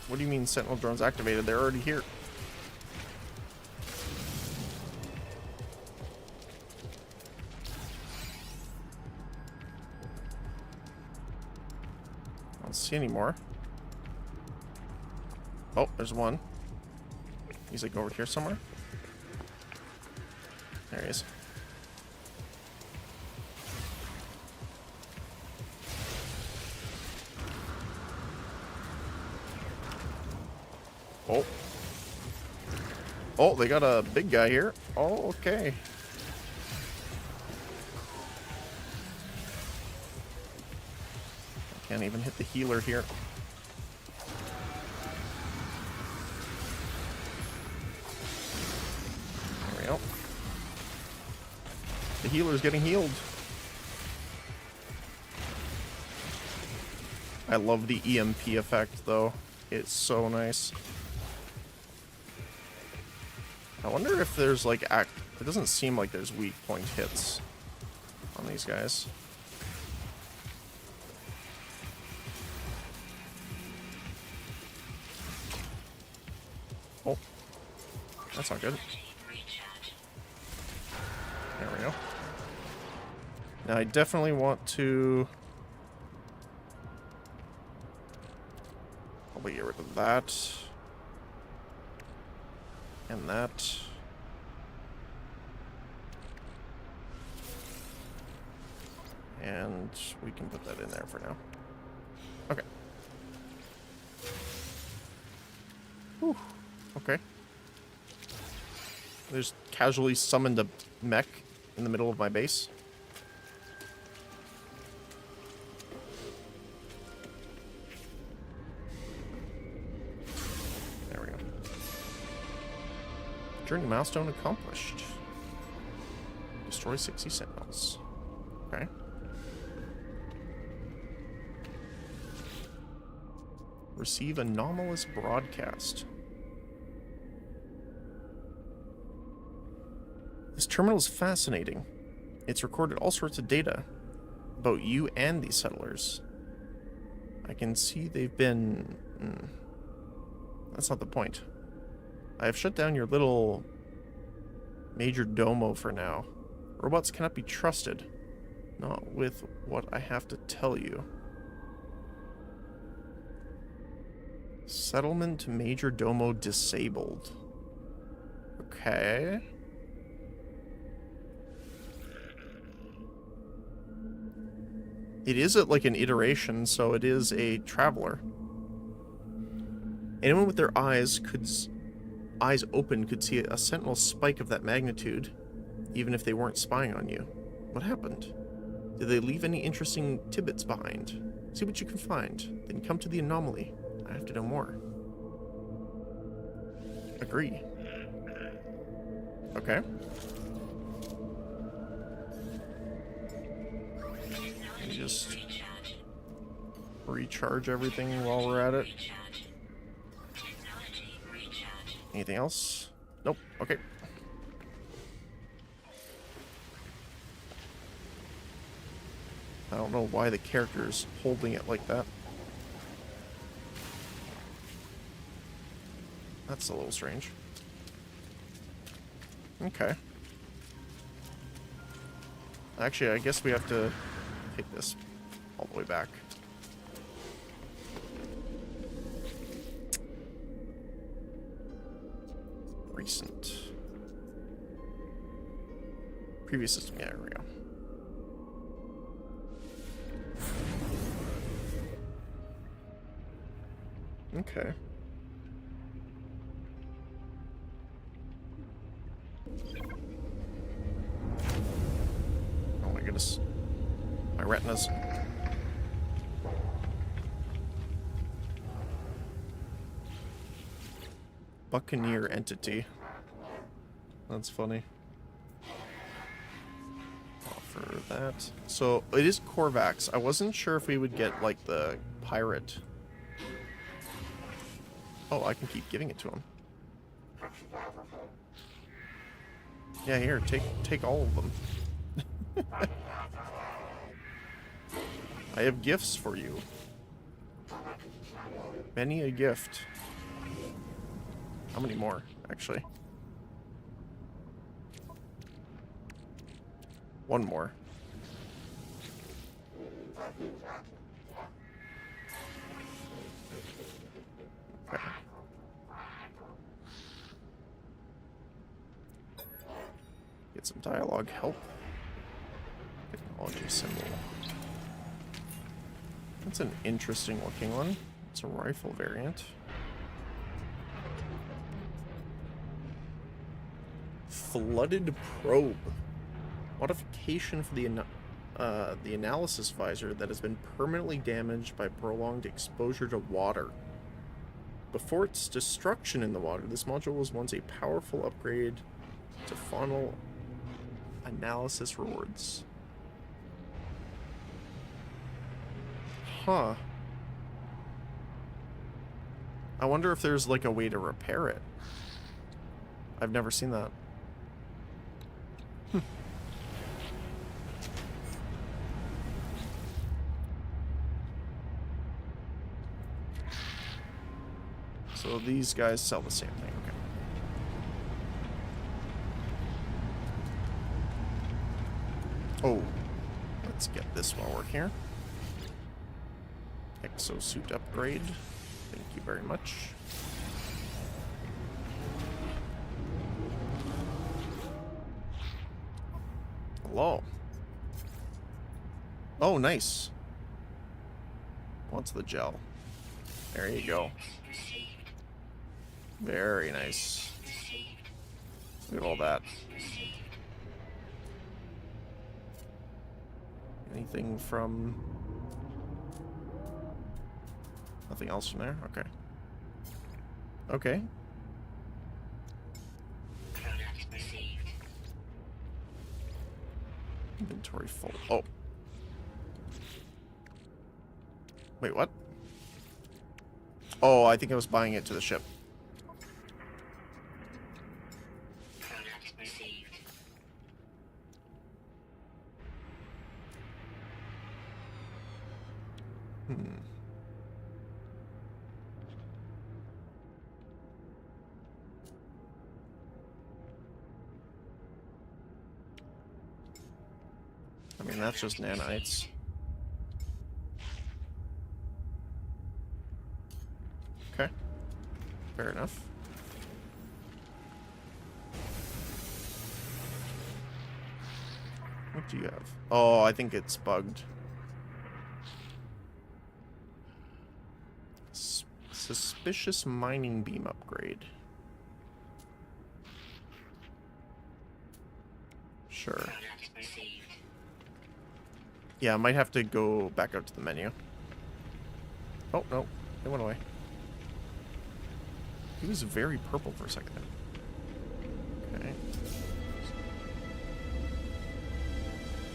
Speaker 1: What do you mean Sentinel drones activated? They're already here. I don't see any more. Oh, there's one. He's like over here somewhere. There he is. Oh. Oh, they got a big guy here. Oh, okay. I can't even hit the healer here. There we go. The healer's getting healed. I love the EMP effect, though. It's so nice. I wonder if there's like it doesn't seem like there's weak point hits on these guys. Oh, that's not good. There we go. Now I definitely want to probably get rid of that. And that. And we can put that in there for now. Okay. Whew. Okay. There's casually summoned a mech in the middle of my base. Journey milestone accomplished. Destroy 60 sentinels. Okay. Receive anomalous broadcast. This terminal is fascinating. It's recorded all sorts of data about you and these settlers. I can see they've been... That's not the point. I have shut down your little major domo for now. Robots cannot be trusted. Not with what I have to tell you. Settlement major domo disabled. Okay. It is like an iteration, so it is a traveler. Anyone with their eyes open could see a sentinel spike of that magnitude, even if they weren't spying on you. What happened? Did they leave any interesting tidbits behind? See what you can find. Then come to the anomaly. I have to know more. Agree. Okay. Let me just recharge everything while we're at it. Anything else? Nope. Okay. I don't know why the character's holding it like that. That's a little strange. Okay. Actually, I guess we have to take this all the way back. Recent. Previous system. Yeah, there we go. Okay. Oh my goodness. My retinas. Buccaneer entity. That's funny. Offer that. So it is Corvax. I wasn't sure if we would get like the pirate. Oh, I can keep giving it to him. Yeah, here, take all of them. I have gifts for you. Many a gift. How many more, actually? One more. Okay. Get some dialogue help. Technology symbol. That's an interesting looking one. It's a rifle variant. Flooded probe. Modification for the analysis visor that has been permanently damaged by prolonged exposure to water. Before its destruction in the water, this module was once a powerful upgrade to funnel analysis rewards. Huh. I wonder if there's like a way to repair it. I've never seen that. So these guys sell the same thing, okay. Oh, let's get this while we're here. Exosuit upgrade. Thank you very much. Hello. Oh, nice. What's the gel? There you go. Very nice. Look at all that. Anything from... Nothing else from there? Okay. Okay. Inventory full. Oh. Wait, what? Oh, I think I was buying it to the ship. I mean, that's just nanites. Okay. Fair enough. What do you have? Oh, I think it's bugged. Suspicious mining beam upgrade. Sure. Yeah, I might have to go back out to the menu. Oh, no. It went away. He was very purple for a second there. Okay.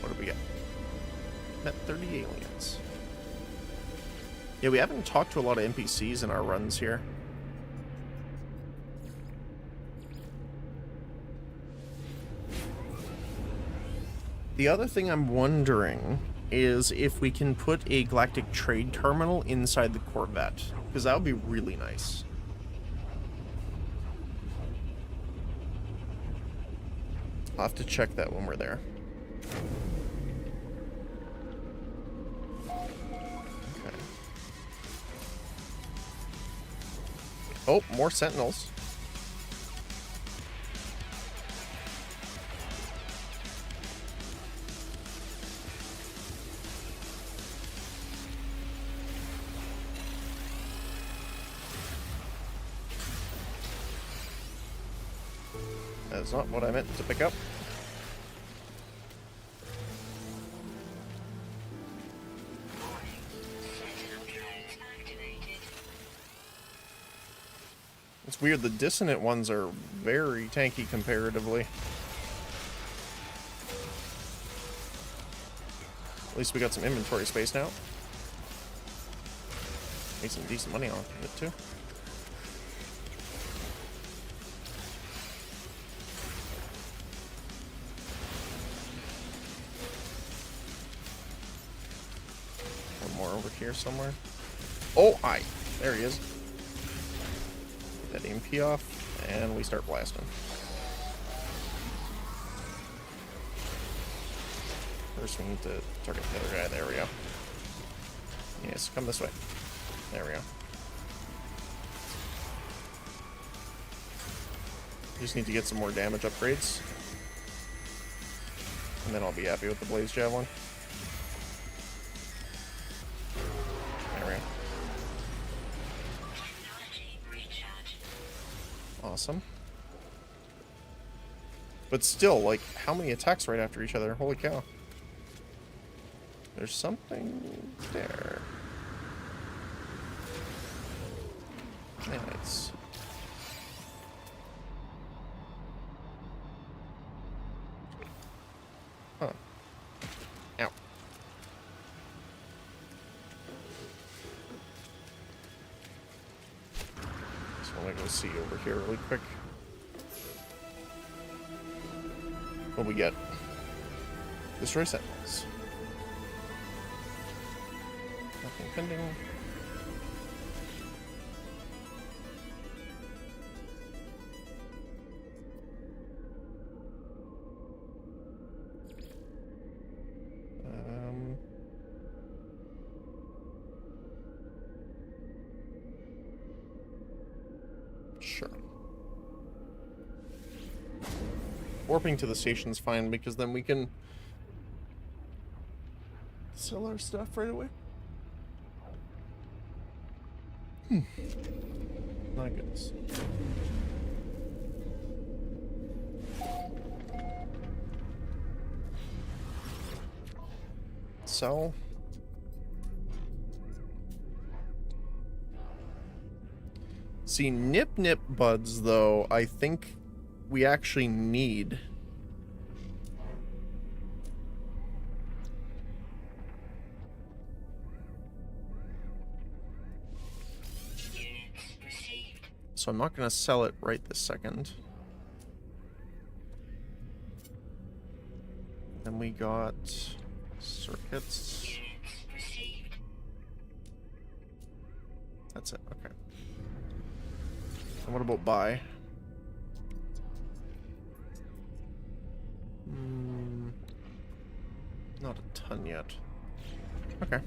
Speaker 1: What do we get? Met 30 aliens. Yeah, we haven't talked to a lot of NPCs in our runs here. The other thing I'm wondering is if we can put a galactic trade terminal inside the Corvette, because that would be really nice. I'll have to check that when we're there. Okay. Oh, more sentinels. That's not what I meant to pick up. It's weird, the dissonant ones are very tanky comparatively. At least we got some inventory space now. Made some decent money off of it too. One more over here somewhere. Oh, aye. There he is. Get that EMP off, and we start blasting. First we need to target the other guy. There we go. Yes, come this way. There we go. Just need to get some more damage upgrades. And then I'll be happy with the Blaze Javelin. There we go.
Speaker 2: Technology recharge.
Speaker 1: Awesome. But still, like, how many attacks right after each other? Holy cow. There's something there. Nice. Huh. Ow. Just want to go see over here really quick. What we get? Destroy sentinels. Nothing pending. Sure. Warping to the station's fine because then we can sell our stuff right away. My goodness. Sell. See, Nip Nip Buds, though, I think we actually need.
Speaker 2: Units received.
Speaker 1: So I'm not going to sell it right this second. Then we got circuits.
Speaker 2: Units received.
Speaker 1: That's it, okay. And what about buy? Not a ton yet. Okay.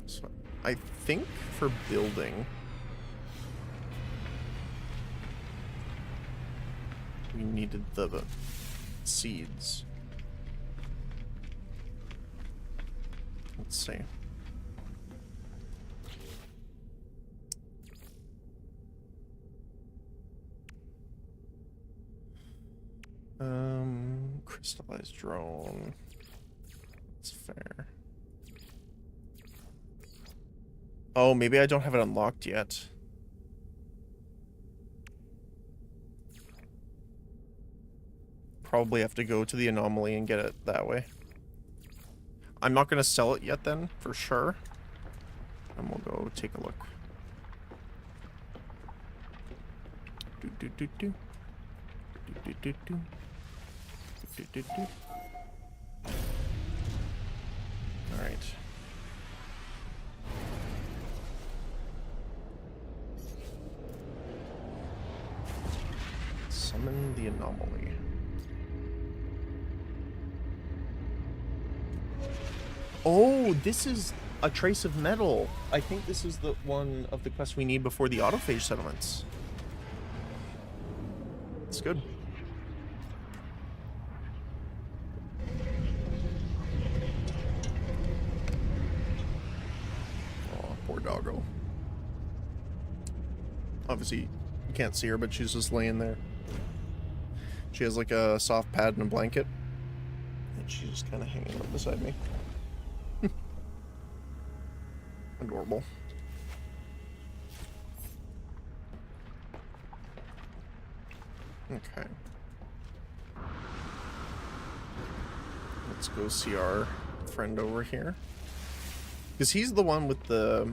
Speaker 1: So I think for building, we needed the seeds. Let's see. Crystallized drone. That's fair. Oh, maybe I don't have it unlocked yet. Probably have to go to the anomaly and get it that way. I'm not going to sell it yet then, for sure. And we'll go take a look. Do do do do. Do do do do. Do do do. All right. Summon the anomaly. Oh, this is a trace of metal. I think this is the one of the quests we need before the autophage settlements. It's good. Oh, poor doggo. Obviously, you can't see her, but she's just laying there. She has like a soft pad and a blanket. And she's just kind of hanging out beside me. Adorable. Okay. Let's go see our friend over here. Because he's the one with the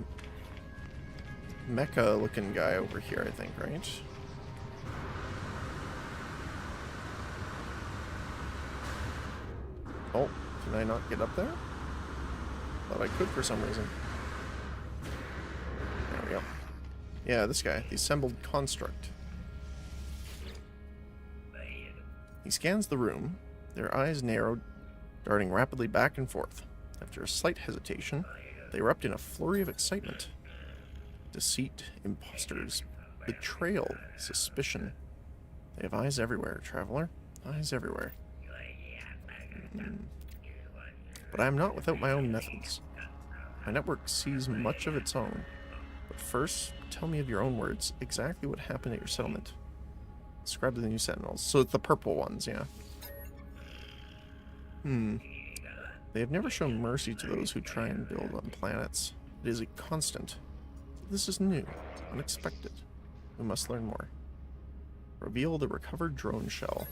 Speaker 1: mecha looking guy over here, I think, right? Oh, can I not get up there? Thought I could for some reason. There we go. Yeah, this guy, the assembled construct. He scans the room, their eyes narrowed, darting rapidly back and forth. After a slight hesitation, they erupt in a flurry of excitement. Deceit, imposters, betrayal, suspicion. They have eyes everywhere, traveler. Eyes everywhere. But I am not without my own methods. My network sees much of its own. But first, tell me of your own words exactly what happened at your settlement. Describe the new sentinels. So it's the purple ones, yeah. They have never shown mercy to those who try and build on planets. It is a constant. This is new, unexpected. We must learn more. Reveal the recovered drone shell.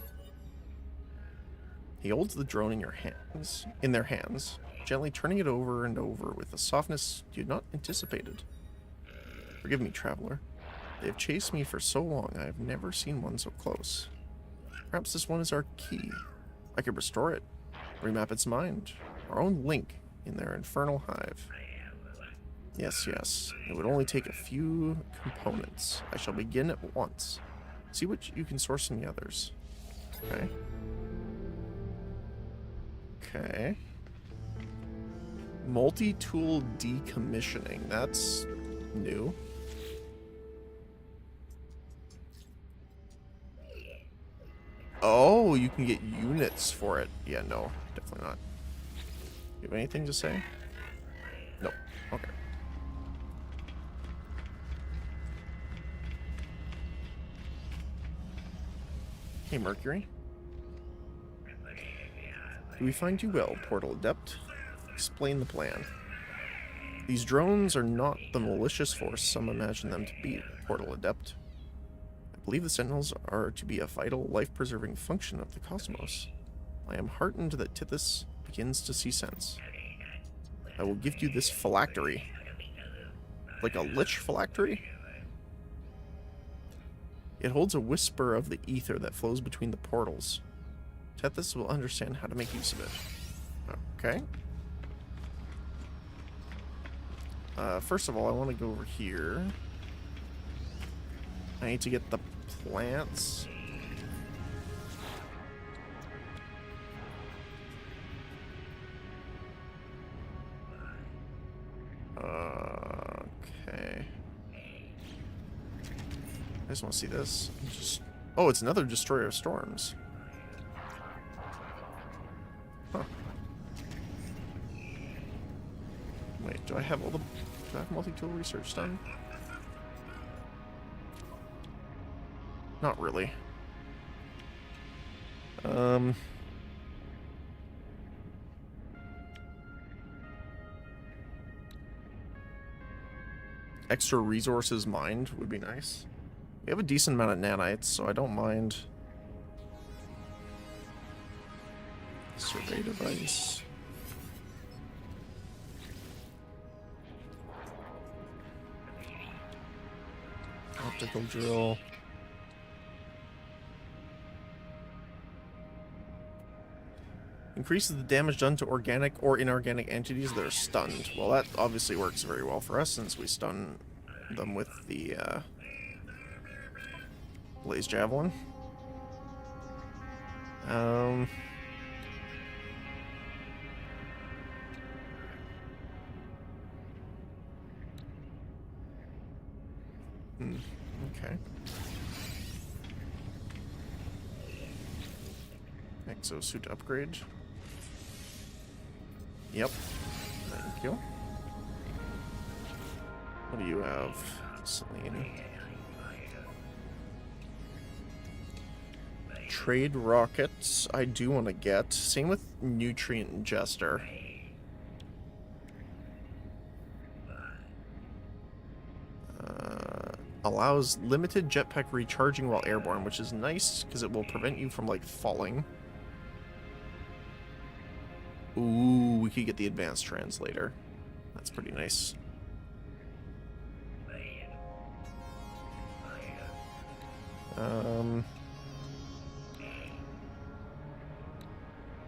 Speaker 1: He holds the drone in their hands, gently turning it over and over with a softness you had not anticipated. Forgive me, traveler. They have chased me for so long, I have never seen one so close. Perhaps this one is our key. I could restore it, remap its mind, our own link in their infernal hive. Yes, yes, it would only take a few components. I shall begin at once. See what you can source from the others. Okay. Okay. Multi-tool decommissioning. That's new. Oh, you can get units for it. Yeah, no, definitely not. You have anything to say? No. Okay. Hey, Mercury. Do we find you well, Portal Adept? Explain the plan. These drones are not the malicious force some imagine them to be, Portal Adept. I believe the Sentinels are to be a vital, life-preserving function of the cosmos. I am heartened that Tithys begins to see sense. I will give you this phylactery. Like a lich phylactery? It holds a whisper of the ether that flows between the portals. Tethys will understand how to make use of it. Okay. First of all, I want to go over here. I need to get the plants. Okay. I just want to see this. Oh, it's another Destroyer of Storms. Huh. Wait, do I have multi-tool research done? Not really. extra resources mined would be nice. We have a decent amount of nanites, so I don't mind. Survey device. Optical drill. Increases the damage done to organic or inorganic entities that are stunned. Well, that obviously works very well for us since we stun them with the Blaze Javelin. Okay. Exosuit upgrade. Yep. Thank you. What do you have, Celine? Trade rockets I do want to get. Same with Nutrient Jester. Allows limited jetpack recharging while airborne, which is nice because it will prevent you from, like, falling. Ooh, we could get the advanced translator. That's pretty nice.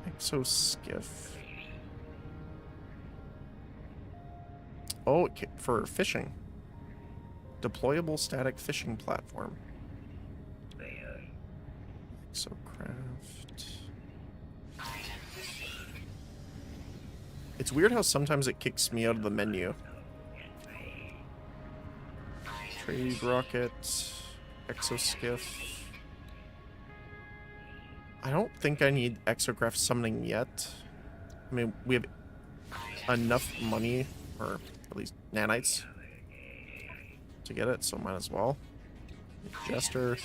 Speaker 1: Exoskiff. Oh, for fishing. Deployable static fishing platform. Exocraft. It's weird how sometimes it kicks me out of the menu. Trade rocket. Exoskiff. I don't think I need exocraft summoning yet. I mean, we have enough money, or at least nanites, to get it, so might as well. Jester.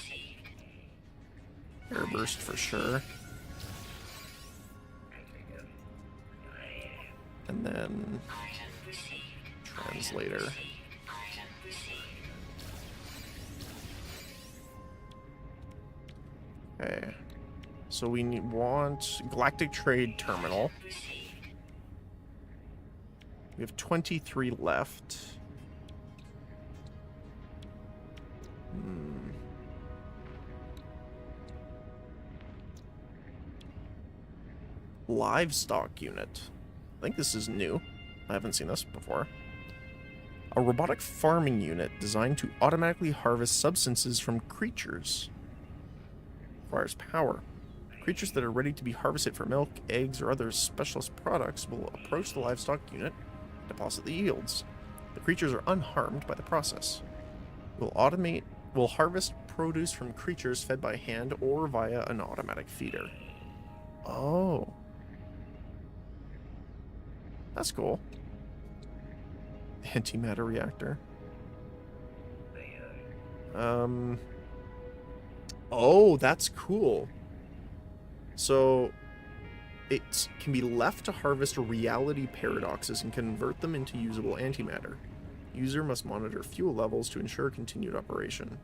Speaker 1: Airburst for sure. And then translator. Okay. So we want Galactic Trade Terminal. We have 23 left. Livestock unit. I think this is new. I haven't seen this before. A robotic farming unit designed to automatically harvest substances from creatures. Requires power. Creatures that are ready to be harvested for milk, eggs, or other specialist products will approach the livestock unit and deposit the yields. The creatures are unharmed by the process. Will harvest produce from creatures fed by hand or via an automatic feeder. Oh. That's cool. Antimatter reactor. Oh, that's cool. So, it can be left to harvest reality paradoxes and convert them into usable antimatter. User must monitor fuel levels to ensure continued operation.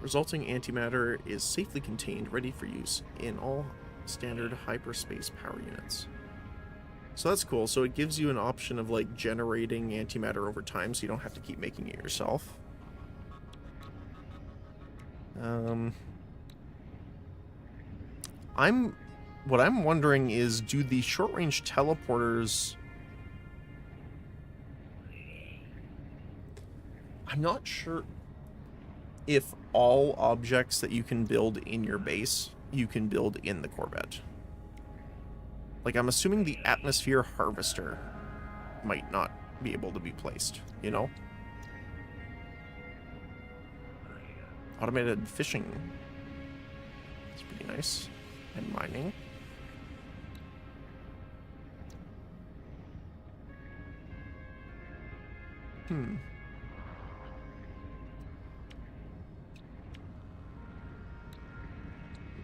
Speaker 1: Resulting antimatter is safely contained, ready for use in all standard hyperspace power units. So that's cool. So it gives you an option of, like, generating antimatter over time, so you don't have to keep making it yourself. What I'm wondering is, do the short-range teleporters... I'm not sure if all objects that you can build in your base, you can build in the Corvette. Like, I'm assuming the atmosphere harvester might not be able to be placed, you know? Automated fishing. It's pretty nice. And mining. I'm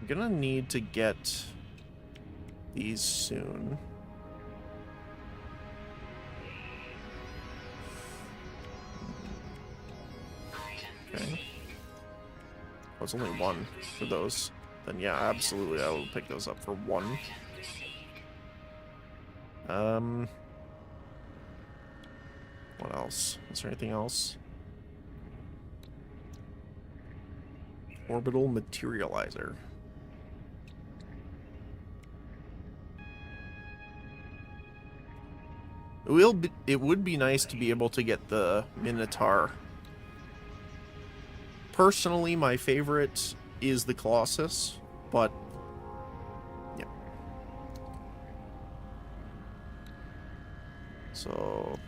Speaker 1: gonna need to get these soon. Oh, it's only one for those. Then yeah, absolutely, I will pick those up for one. What else? Is there anything else? Orbital materializer. It would be nice to be able to get the Minotaur. Personally, my favorite is the Colossus, but yeah. So,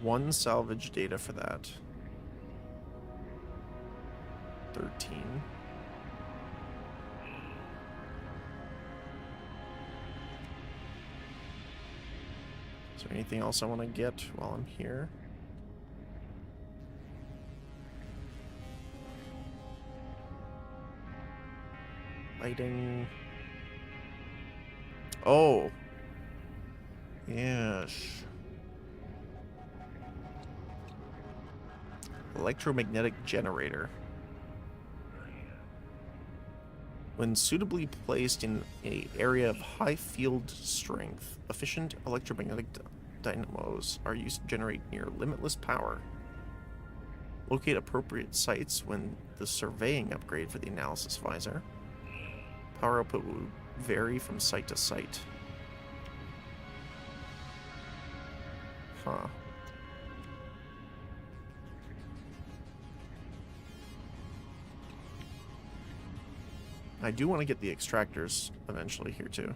Speaker 1: one salvage data for that. 13. Is there anything else I want to get while I'm here? Lighting. Oh. Yes. Electromagnetic generator. When suitably placed in an area of high field strength, efficient electromagnetic dynamos are used to generate near limitless power. Locate appropriate sites when the surveying upgrade for the analysis visor. Power output will vary from site to site. Huh. I do want to get the extractors eventually here too.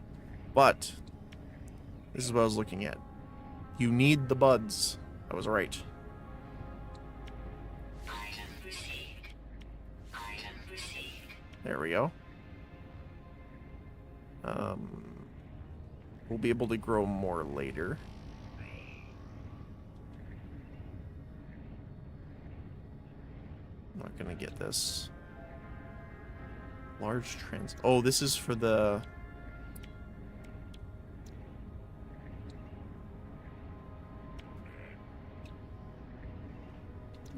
Speaker 1: But this is what I was looking at. You need the buds. I was right.
Speaker 2: Item received. Item received.
Speaker 1: There we go. We'll be able to grow more later. I'm not gonna get this. Large trans... Oh, this is for the...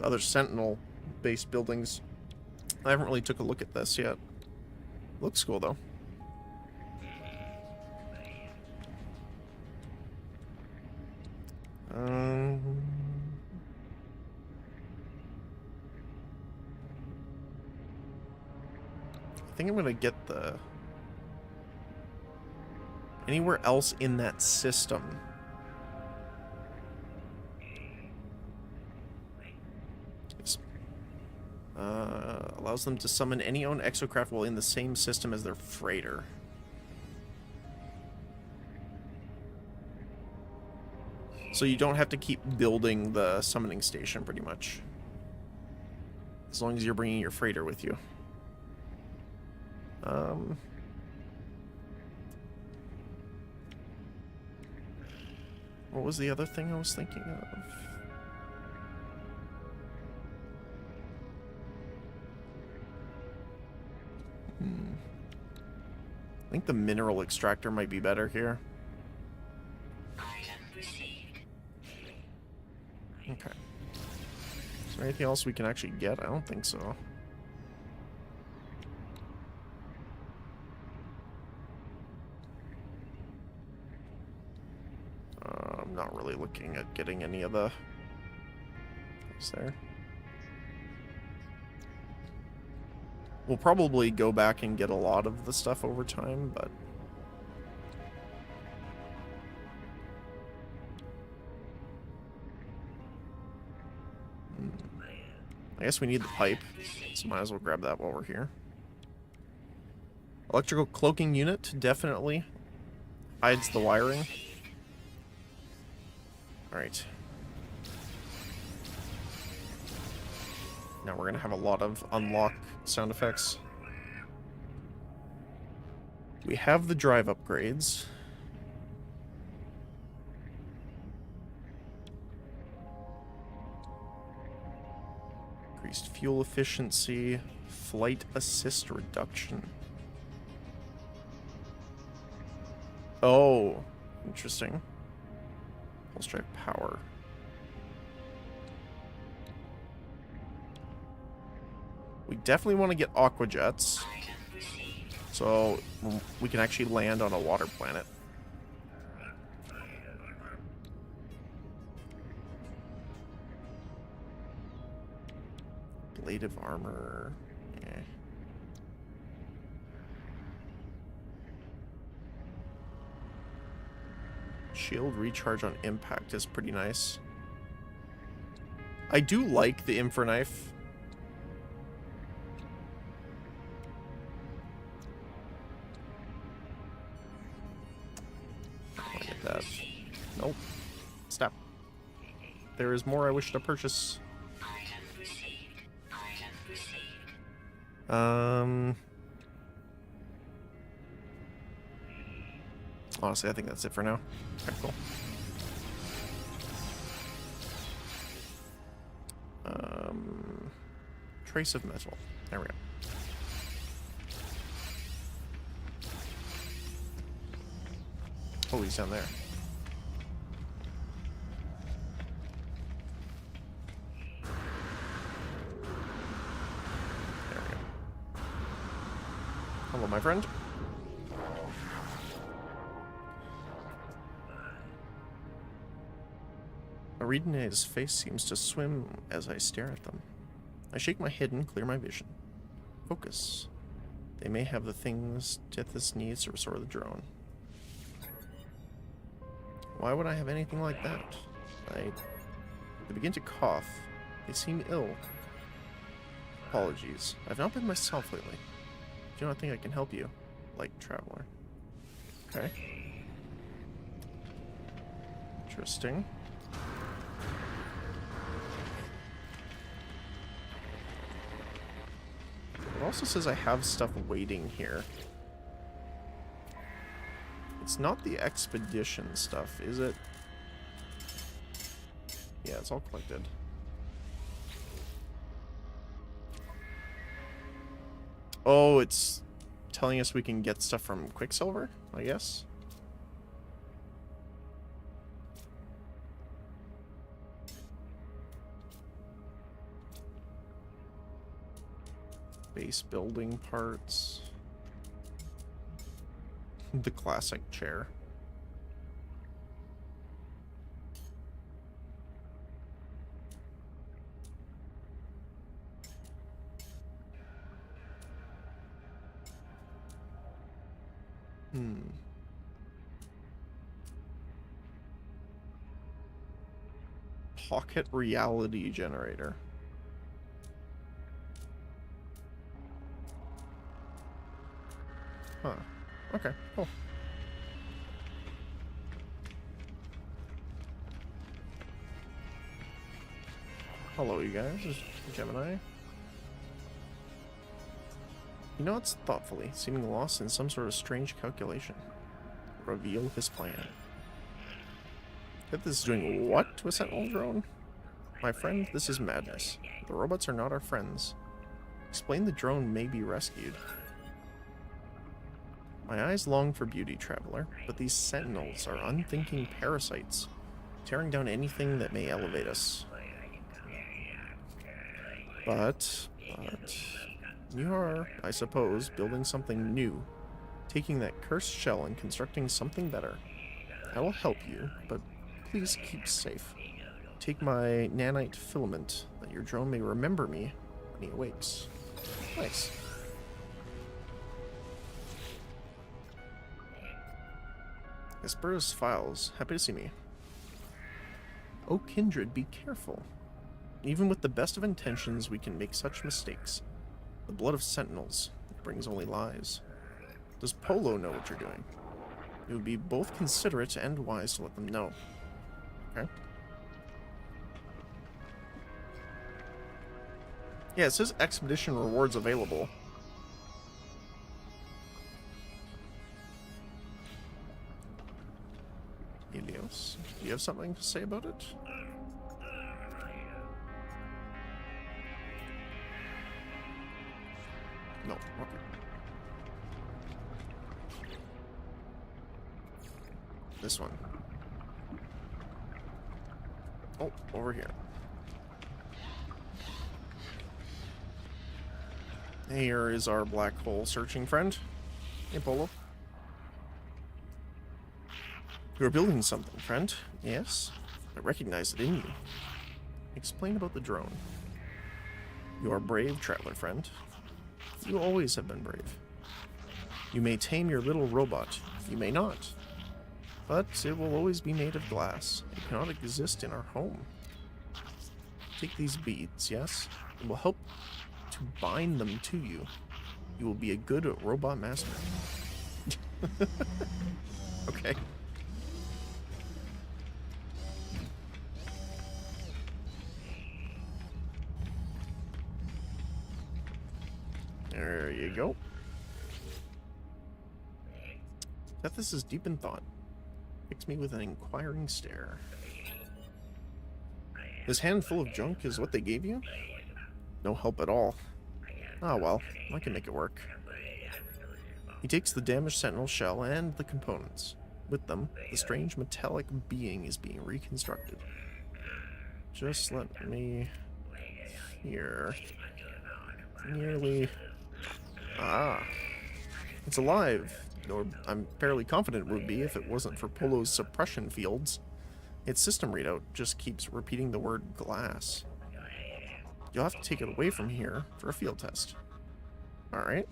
Speaker 1: other Sentinel-based buildings. I haven't really took a look at this yet. Looks cool, though. I think I'm gonna get the... anywhere else in that system. Allows them to summon any owned exocraft while in the same system as their freighter. So you don't have to keep building the summoning station, pretty much. As long as you're bringing your freighter with you. What was the other thing I was thinking of? I think the mineral extractor might be better here.
Speaker 2: Item received.
Speaker 1: Okay. Is there anything else we can actually get? I don't think so. I'm not really looking at getting any of the... Is there? We'll probably go back and get a lot of the stuff over time, but... I guess we need the pipe, so might as well grab that while we're here. Electrical cloaking unit, definitely. Hides the wiring. Alright. Now we're gonna have a lot of unlock sound effects. We have the drive upgrades. Increased fuel efficiency, flight assist reduction. Oh, interesting. Pulse drive power. We definitely want to get aqua jets,
Speaker 2: Item received.
Speaker 1: so we can actually land on a water planet. Blade of armor. Eh. Shield recharge on impact is pretty nice. I do like the Infra Knife. I get that. Nope. Stop. There is more I wish to purchase.
Speaker 2: Item received. Item received.
Speaker 1: Honestly, I think that's it for now. Okay, cool. Trace of metal. There we go. Oh, he's down there. There we go. Hello, my friend. Ariadne's face seems to swim as I stare at them. I shake my head and clear my vision. Focus. They may have the things Tethys needs to restore the drone. Why would I have anything like that? They begin to cough. They seem ill. Apologies. I've not been myself lately. Do not think I can help you, light traveler. Okay. Interesting. It also says I have stuff waiting here. It's not the expedition stuff, is it? Yeah, it's all collected. Oh, it's telling us we can get stuff from Quicksilver, I guess. Base building parts. The classic chair. Pocket reality generator. Huh. Okay, cool. Hello, you guys. This is Gemini. He nods thoughtfully, seeming lost in some sort of strange calculation. Reveal his plan. This is doing what to a sentinel drone? My friend, this is madness. The robots are not our friends. Explain the drone may be rescued. My eyes long for beauty, traveler, but these sentinels are unthinking parasites, tearing down anything that may elevate us. But you are, I suppose, building something new, taking that cursed shell and constructing something better. I will help you, but please keep safe. Take my nanite filament, that your drone may remember me when he awakes. Nice. Asperus Files, happy to see me. Oh, kindred, be careful. Even with the best of intentions, we can make such mistakes. The blood of sentinels brings only lies. Does Polo know what you're doing? It would be both considerate and wise to let them know. Okay. Yeah, it says expedition rewards available. Helios, do you have something to say about it? No, okay. This one. Oh, over here. Here is our black hole searching friend. Hey, Polo. You're building something, friend. Yes? I recognize it in you. Explain about the drone. You are brave, traveler friend. You always have been brave. You may tame your little robot. You may not. But it will always be made of glass. It cannot exist in our home. Take these beads, yes? It will help to bind them to you. You will be a good robot master. Okay. There you go. Tethys is deep in thought. Fix me with an inquiring stare. This handful of junk is what they gave you? No help at all. Ah well, I can make it work. He takes the damaged sentinel shell and the components. With them, the strange metallic being is being reconstructed. Just let me... Here. Nearly... Ah. It's alive. Or I'm fairly confident it would be if it wasn't for Polo's suppression fields. Its system readout just keeps repeating the word glass. You'll have to take it away from here for a field test. Alright.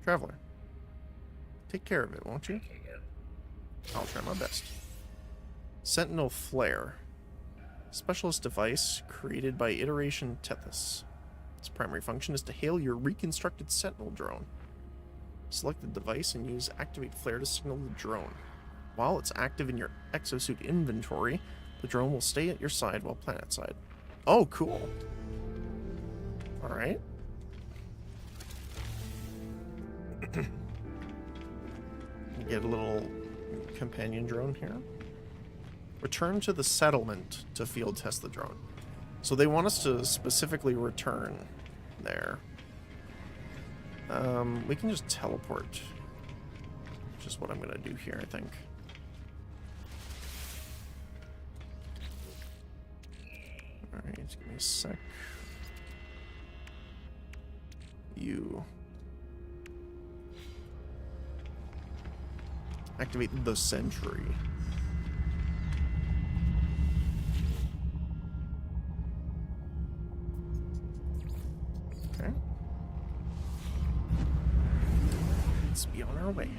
Speaker 1: Traveler. Take care of it, won't you? I'll try my best. Sentinel Flare. Specialist device created by Iteration Tethys. Its primary function is to hail your reconstructed Sentinel drone. Select the device and use Activate Flare to signal the drone. While it's active in your exosuit inventory, the drone will stay at your side while planetside. Oh, cool. Alright. Get a little companion drone here. Return to the settlement to field test the drone. So they want us to specifically return there. We can just teleport. Which is what I'm gonna do here, I think. Alright, give me a sec. You. Activate the sentry. Okay. Let's be on our way.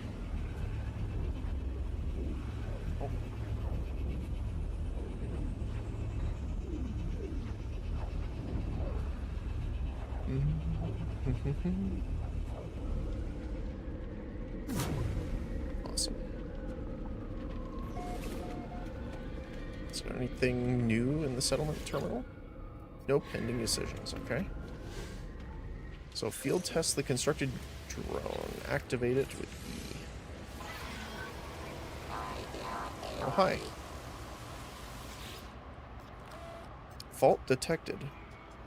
Speaker 1: Oh. Awesome. Is there anything new in the settlement terminal? No pending decisions, okay. So field test the constructed drone. Activate it with E. Oh, hi. Fault detected.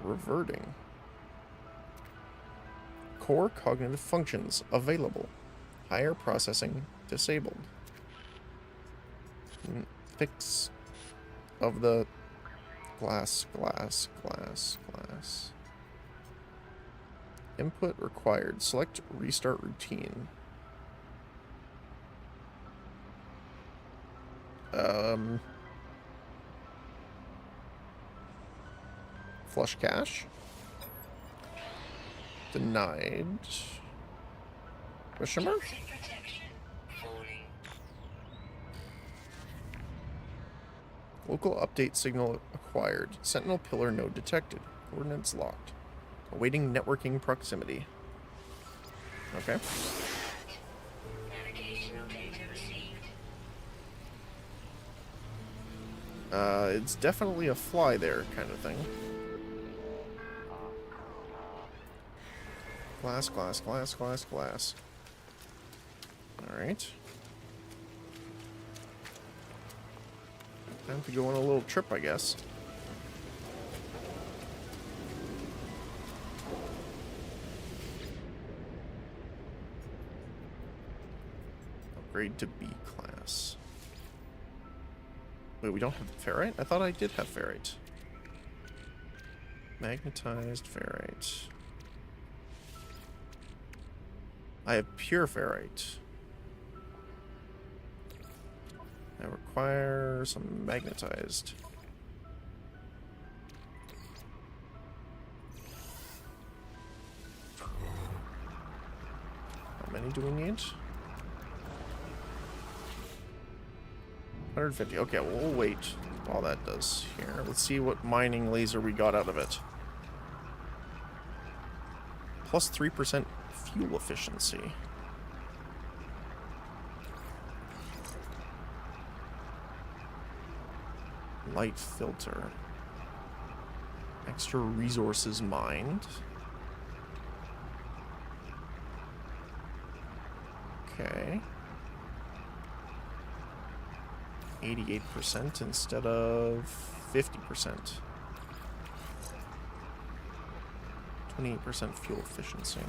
Speaker 1: Reverting. Core cognitive functions available. Higher processing disabled. Fix of the glass. Input required. Select restart routine. Flush cache. Denied. Question mark? Local update signal acquired. Sentinel pillar node detected. Coordinates locked. Awaiting networking proximity. Okay.
Speaker 2: Navigational data received.
Speaker 1: It's definitely a fly there kind of thing. Glass. Alright. Time to go on a little trip, I guess. Upgrade to B class. Wait, we don't have ferrite? I thought I did have ferrite. Magnetized ferrite. I have pure ferrite. I require some magnetized. How many do we need? 150. Okay, well, we'll wait while that does here. Let's see what mining laser we got out of it. Plus 3% fuel efficiency. Light filter. Extra resources mined. Okay. 88% instead of 50%. 28% fuel efficiency.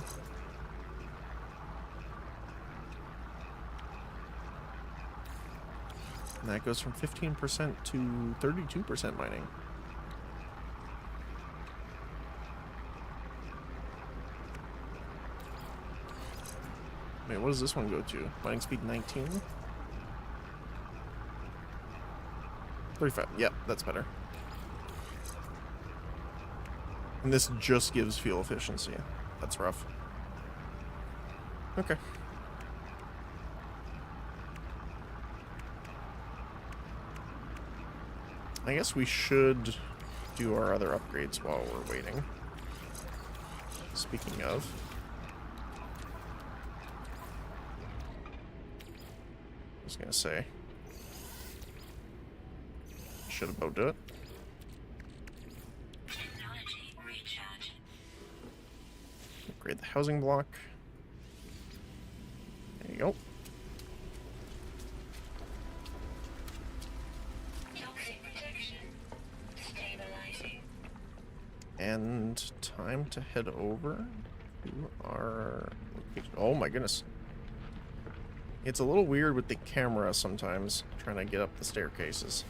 Speaker 1: And that goes from 15% to 32% mining. Wait, what does this one go to? Mining speed 19? 35. Yep, that's better. And this just gives fuel efficiency. That's rough. Okay. I guess we should do our other upgrades while we're waiting. Speaking of. I was gonna say. Should about do it.
Speaker 2: Technology recharge.
Speaker 1: Upgrade the housing block. There you go.
Speaker 2: Toxic protection. Stabilizing.
Speaker 1: And time to head over to our location. Oh my goodness. It's a little weird with the camera sometimes, trying to get up the staircases.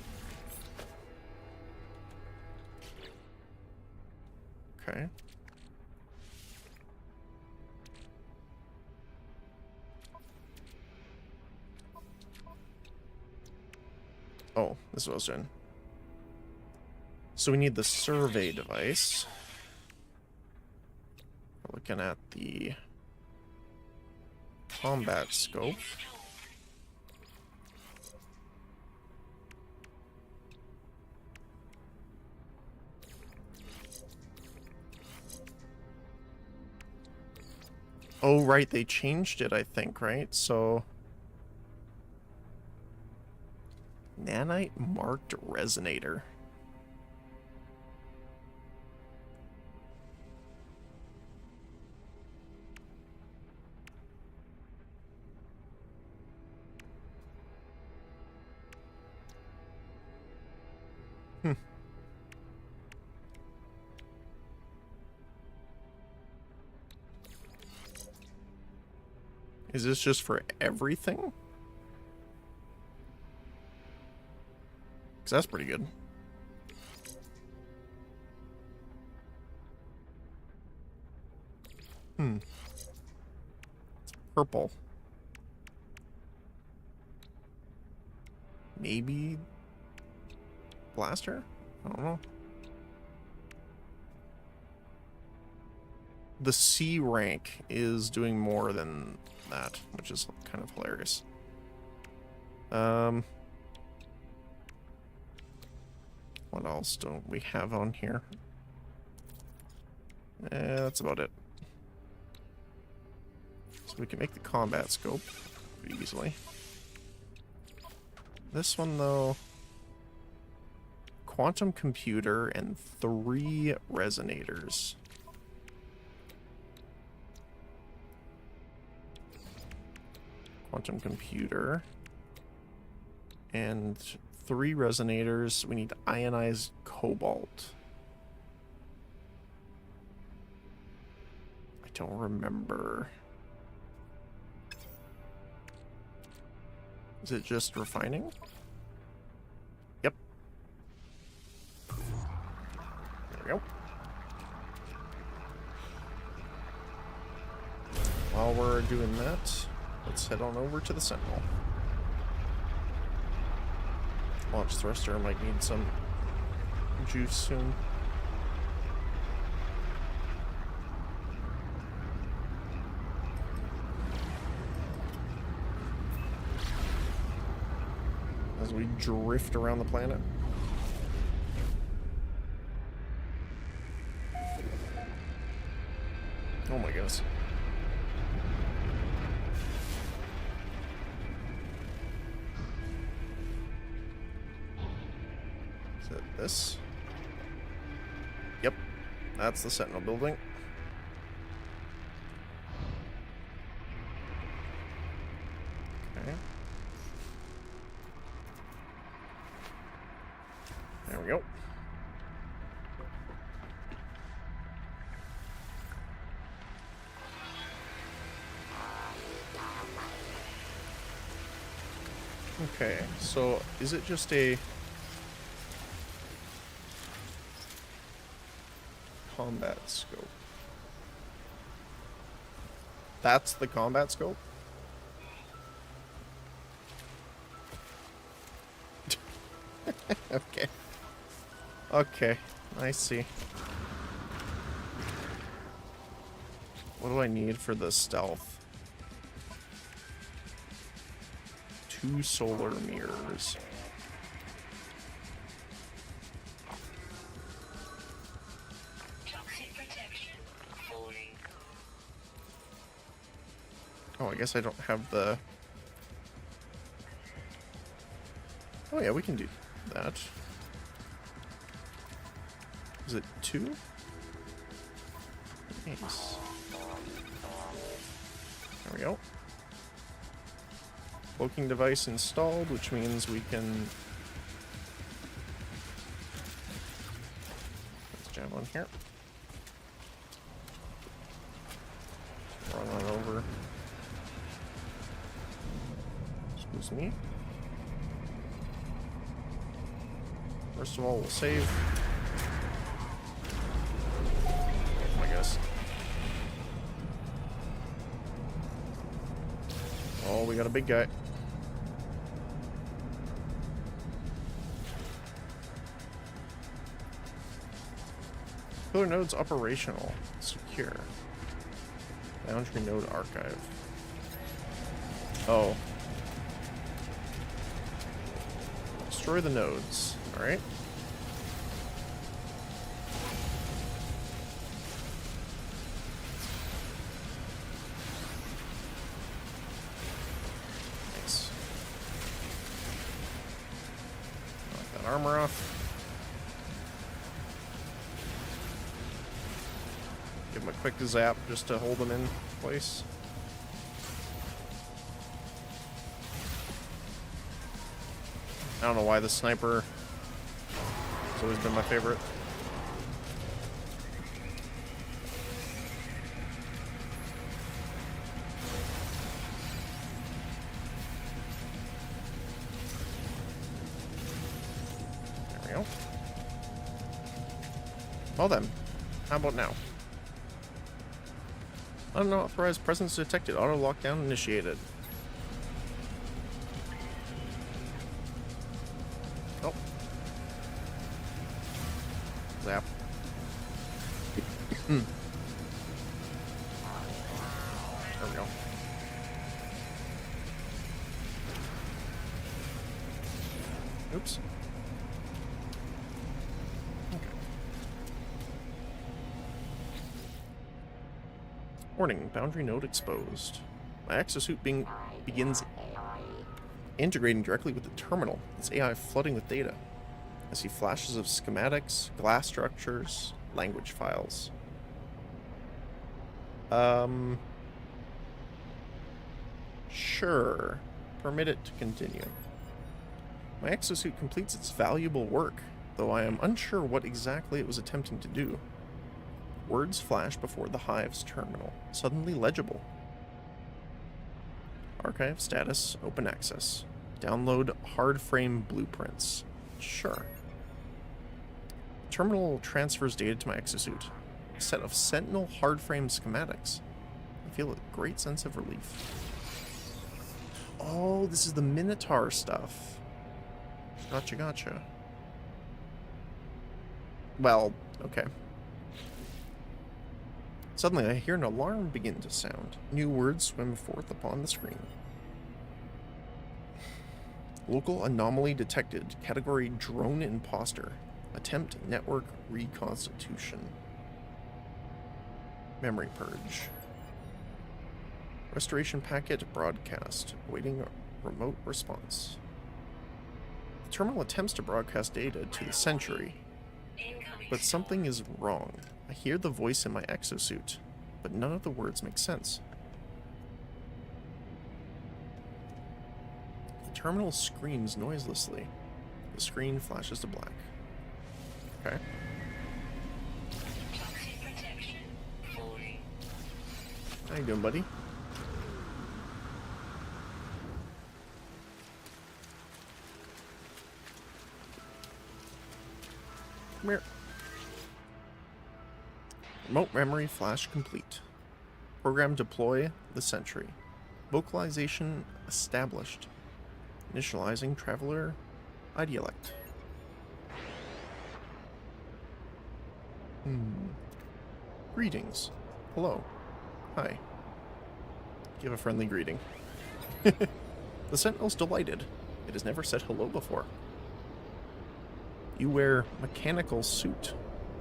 Speaker 1: Okay. Oh, this is what I was doing. So we need the survey device. We're looking at the combat scope. Oh, right, they changed it, I think, right? So... Nanite marked resonator. Is this just for everything? Because that's pretty good. It's purple. Maybe blaster? I don't know. The C rank is doing more than that, which is kind of hilarious. What else don't we have on here? That's about it. So we can make the combat scope pretty easily. This one, though, quantum computer and 3 resonators. Quantum computer and 3 resonators. We need ionized cobalt. I don't remember. Is it just refining? Yep. There we go. while we're doing that, let's head on over to the Sentinel. Launch thruster might need some juice soon. As we drift around the planet. Oh my goodness. Is it this? Yep. That's the Sentinel building. Okay. There we go. Okay, so is it just a combat scope? That's the combat scope? Okay. Okay, I see. What do I need for the stealth? 2 solar mirrors.
Speaker 2: Toxic protection falling.
Speaker 1: Oh, I guess I don't have the... Oh yeah, we can do that. Is it 2? Nice. There we go. Cloaking device installed, which means we can... Let's jam on here. Run on over. Excuse me. First of all, we'll save. Oh my goodness. Oh, we got a big guy. Pillar node's operational. Secure. Boundary node archive. Oh. Destroy the nodes. Alright. Nice. Knock that armor off. Give him a quick zap just to hold him in place. I don't know why the sniper has always been my favorite. There we go. Well then, how about now? Unauthorized presence detected. Auto lockdown initiated. Oh. Zap. There we go. Oops. Okay. Warning, boundary node exposed. My exosuit begins integrating directly with the terminal. Its AI flooding with data. I see flashes of schematics, glass structures, language files. Sure. Permit it to continue. My exosuit completes its valuable work, though I am unsure what exactly it was attempting to do. Words flash before the Hive's terminal, suddenly legible. Archive status, open access. Download hard frame blueprints. Sure. Terminal transfers data to my exosuit. A set of Sentinel hard frame schematics. I feel a great sense of relief. Oh, this is the Minotaur stuff. Gotcha, gotcha. Well, okay. Suddenly I hear an alarm begin to sound. New words swim forth upon the screen. Local anomaly detected. Category drone imposter. Attempt network reconstitution. Memory purge. Restoration packet broadcast. Awaiting remote response. The terminal attempts to broadcast data to the Century. But something is wrong. I hear the voice in my exosuit, but none of the words make sense. The terminal screams noiselessly. The screen flashes to black. Okay. How you doing, buddy? Come here. Remote memory flash complete. Program deploy the Sentry. Vocalization established. Initializing traveler idiolect. Greetings. Hello. Hi. Give a friendly greeting. The Sentinel's delighted. It has never said hello before. You wear mechanical suit.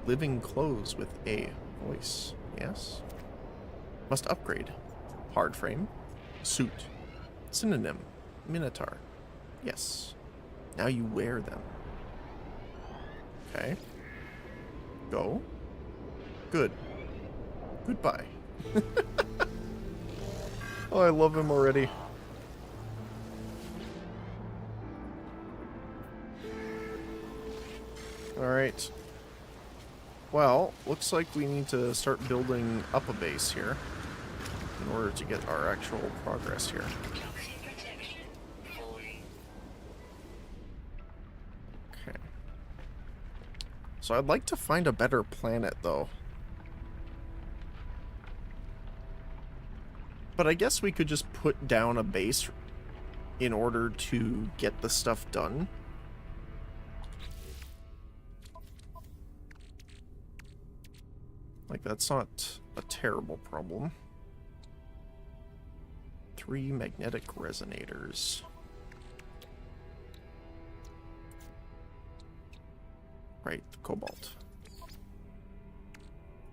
Speaker 1: Living clothes with a voice. Yes? Must upgrade. Hard frame. Suit. Synonym. Minotaur. Yes. Now you wear them. Okay. Go. Good. Goodbye. Oh, I love him already. Alright. Well, looks like we need to start building up a base here in order to get our actual progress here. Okay. So I'd like to find a better planet, though. But I guess we could just put down a base in order to get the stuff done. Like, that's not a terrible problem. 3 magnetic resonators. Right, the cobalt.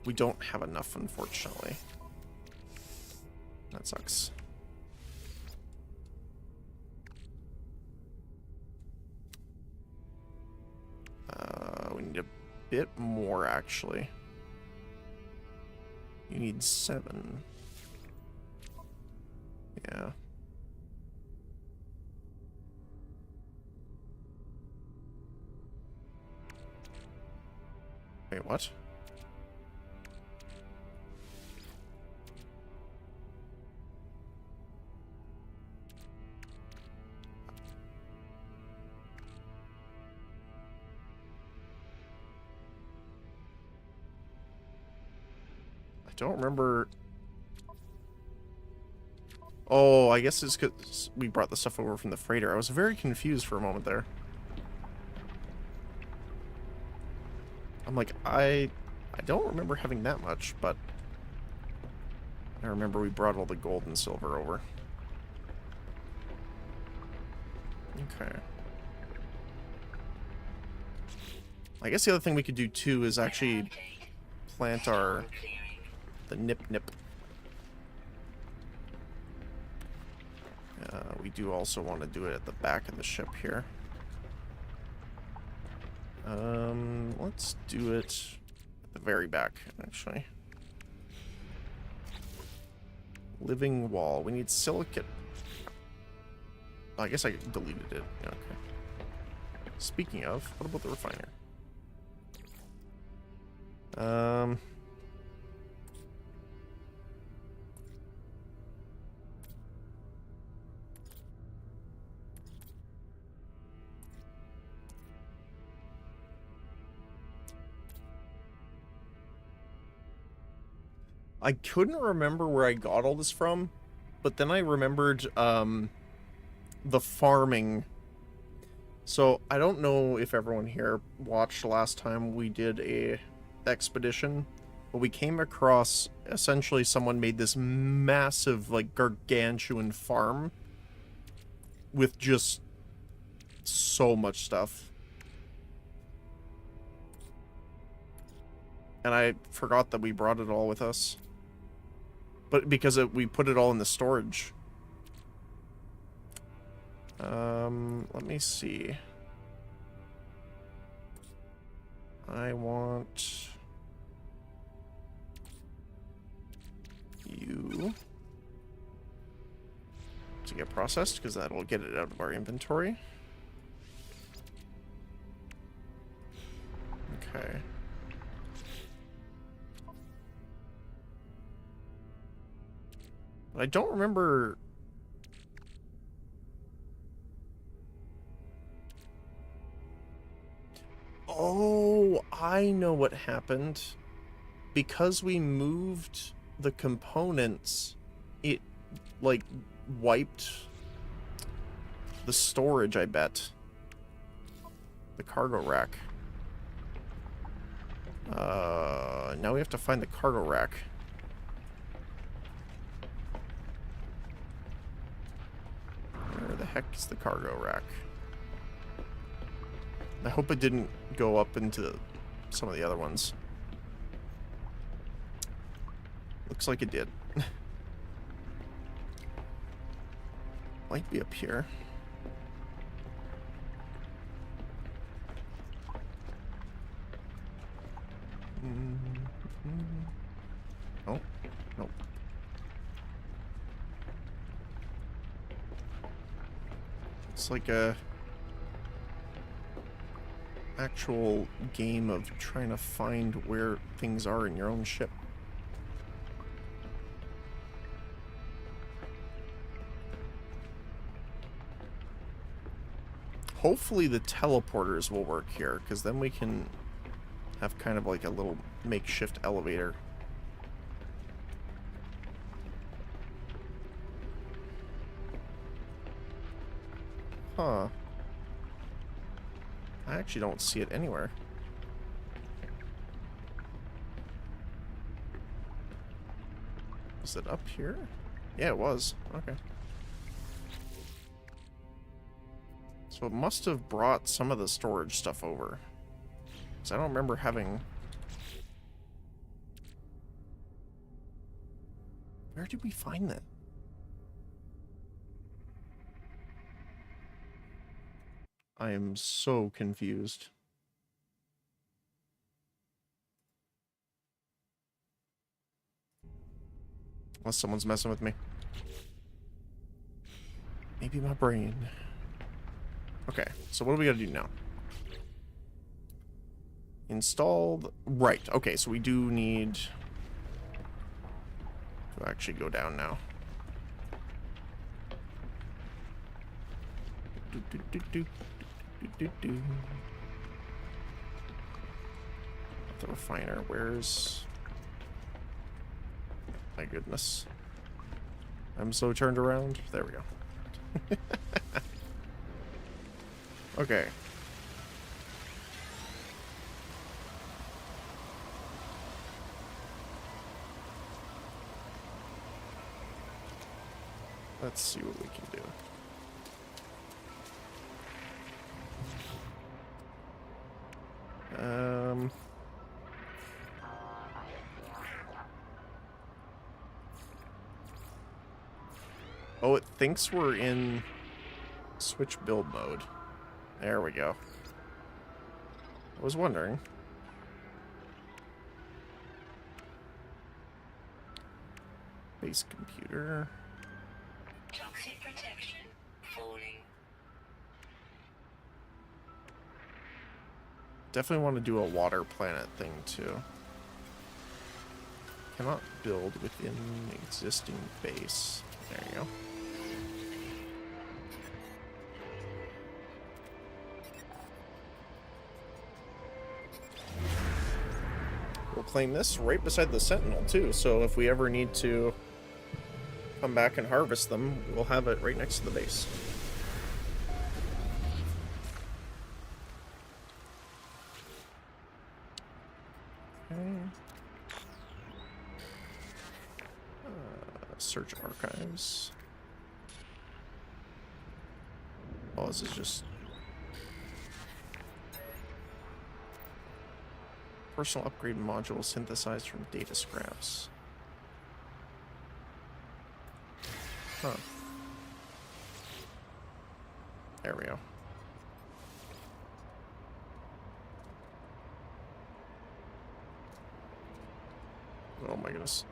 Speaker 1: We don't have enough, unfortunately. That sucks. We need a bit more, actually. You need 7. Yeah. Wait, what? I don't remember. Oh, I guess it's because we brought the stuff over from the freighter. I was very confused for a moment there. I'm like, I don't remember having that much, but I remember we brought all the gold and silver over. Okay. I guess the other thing we could do too is actually plant the nip. We do also want to do it at the back of the ship here. Let's do it at the very back, actually. Living wall. We need silicate. Oh, I guess I deleted it. Yeah, okay. Speaking of, what about the refiner? I couldn't remember where I got all this from, but then I remembered the farming. So I don't know if everyone here watched last time we did a expedition, but we came across essentially someone made this massive, like, gargantuan farm with just so much stuff. And I forgot that we brought it all with us. But because we put it all in the storage. Let me see. I want you to get processed, because that'll get it out of our inventory. Okay. But I don't remember. Oh, I know what happened. Because we moved the components, it, like, wiped the storage, I bet. The cargo rack. Now we have to find the cargo rack. Where the heck is the cargo rack? I hope it didn't go up into some of the other ones. Looks like it did. Might be up here. Oh, nope. It's like a actual game of trying to find where things are in your own ship. Hopefully the teleporters will work here, because then we can have kind of like a little makeshift elevator. Huh. I actually don't see it anywhere. Is it up here? Yeah, it was. Okay. So it must have brought some of the storage stuff over. Because I don't remember having... Where did we find that? I am so confused. Unless someone's messing with me. Maybe my brain. Okay, so what do we gotta do now? Installed. Right, okay, so we do need to actually go down now. The refiner, where's... My goodness. I'm so turned around. There we go. Okay. Let's see what we can do. Oh, it thinks we're in switch build mode. There we go. I was wondering. Base computer.
Speaker 2: Toxic protection. Falling.
Speaker 1: Definitely want to do a water planet thing too. Cannot build within existing base. There you go. We'll claim this right beside the Sentinel, too, so if we ever need to come back and harvest them, we'll have it right next to the base. Okay. Search archives. Oh, this is just... Personal upgrade module synthesized from data scraps. Huh. There we go. Oh my goodness.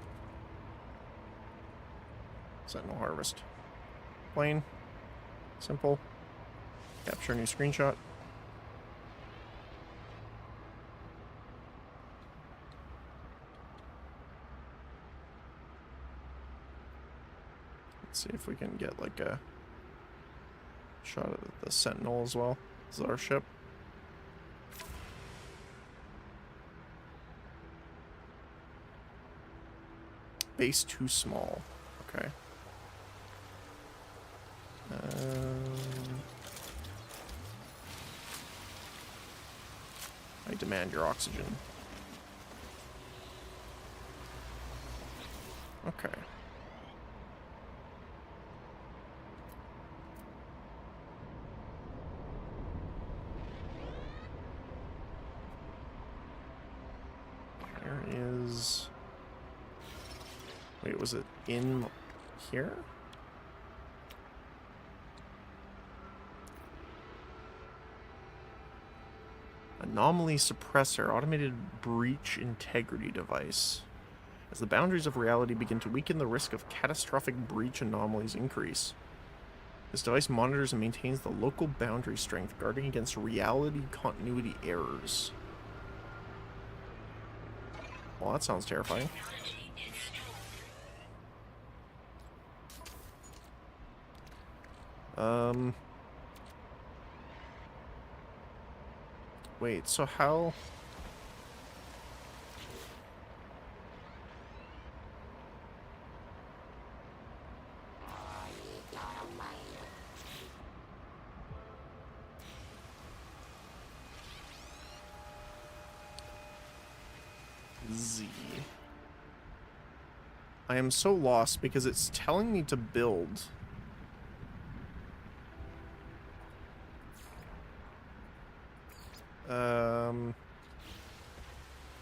Speaker 1: Sentinel harvest. Plain. Simple. Capture a new screenshot. Let's see if we can get like a shot of the Sentinel as well. This is our ship. Base too small. Okay. I demand your oxygen. Okay. There is... Wait, was it in here? Anomaly suppressor, automated breach integrity device. As the boundaries of reality begin to weaken, the risk of catastrophic breach anomalies increase. This device monitors and maintains the local boundary strength, guarding against reality continuity errors. Well, that sounds terrifying. Wait, so how... Z. I am so lost because it's telling me to build.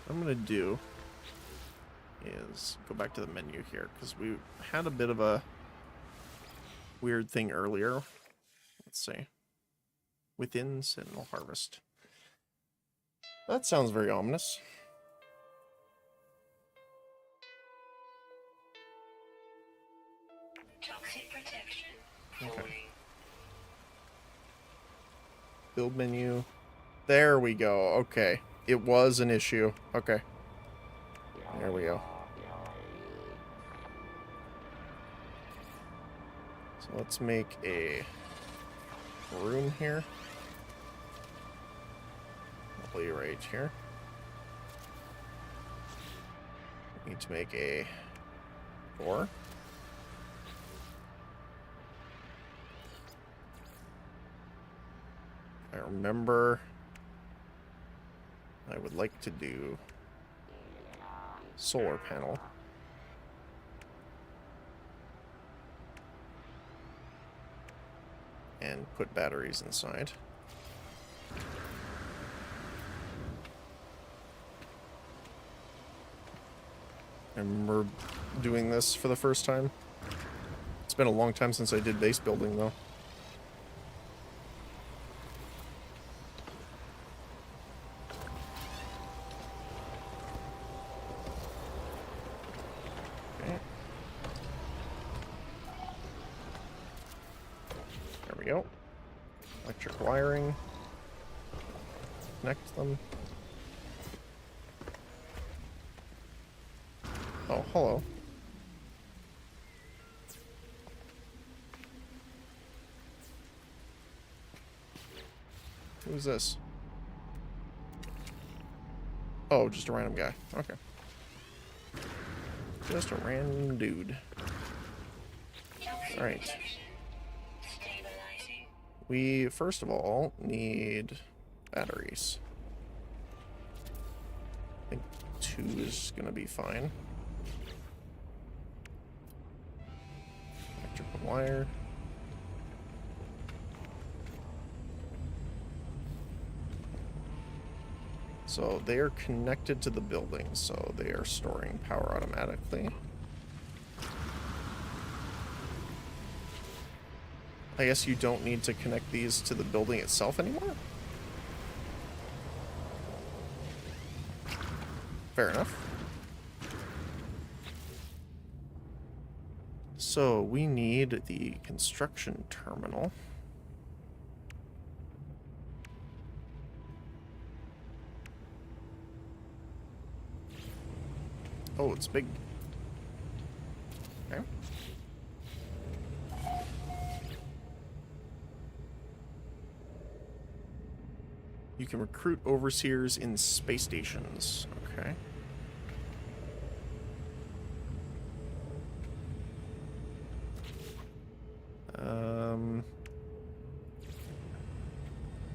Speaker 1: What I'm gonna do is go back to the menu here because we had a bit of a weird thing earlier. Let's see. Within Sentinel Harvest. That sounds very ominous.
Speaker 2: Toxic protection.
Speaker 1: Okay. Build menu. There we go. Okay. It was an issue. Okay. There we go. So let's make a room here. Probably right here. Need to make a door. I remember I would like to do solar panel. And put batteries inside. I remember doing this for the first time. It's been a long time since I did base building though. Go. Electric wiring. Connect them. Oh, hello. Who's this? Oh, just a random guy. Okay. Just a random dude. Alright.
Speaker 2: Stabilizing.
Speaker 1: We, first of all, need batteries. I think 2 is going to be fine. Electrical wire. So they are connected to the building, so they are storing power automatically. I guess you don't need to connect these to the building itself anymore? Fair enough. So we need the construction terminal. Oh, it's big. Okay. You can recruit overseers in space stations. Okay.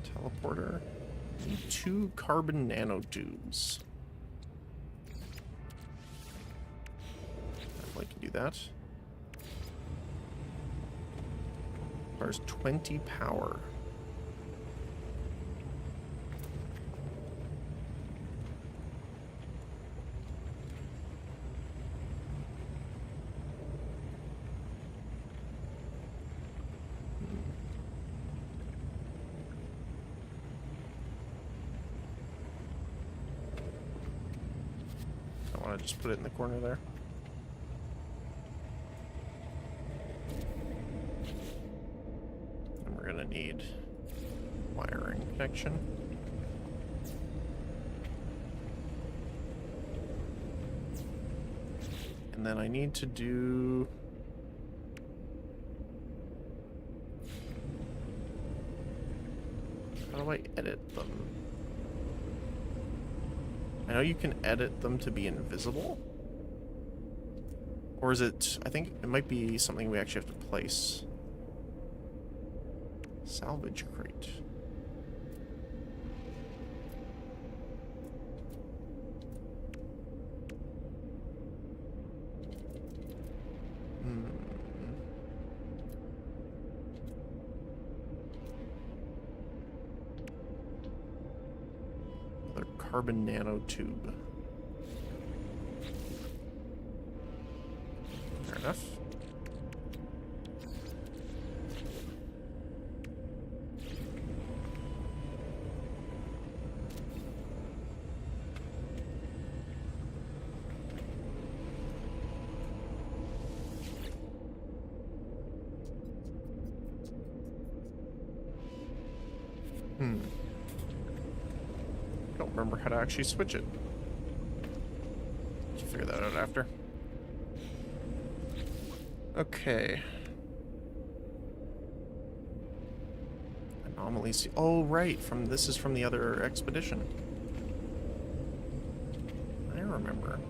Speaker 1: Teleporter. Need 2 carbon nanotubes. Definitely can do that. Requires 20 power. I want to just put it in the corner there. And we're gonna need wiring connection. And then I need to do... How do I edit them? I know you can edit them to be invisible. Or is it... I think it might be something we actually have to place. Salvage crate. Another carbon nanotube. Fair enough. Don't remember how to actually switch it. Should figure that out after. Okay. Anomaly. Oh, right. This is from the other expedition. I remember.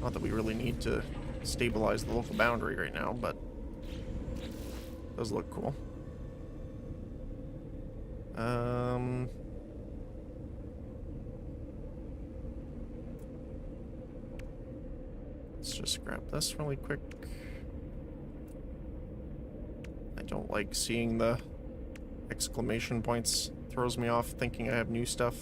Speaker 1: Not that we really need to stabilize the local boundary right now, but it does look cool. Let's just grab this really quick. I don't like seeing the exclamation points. Throws me off thinking I have new stuff.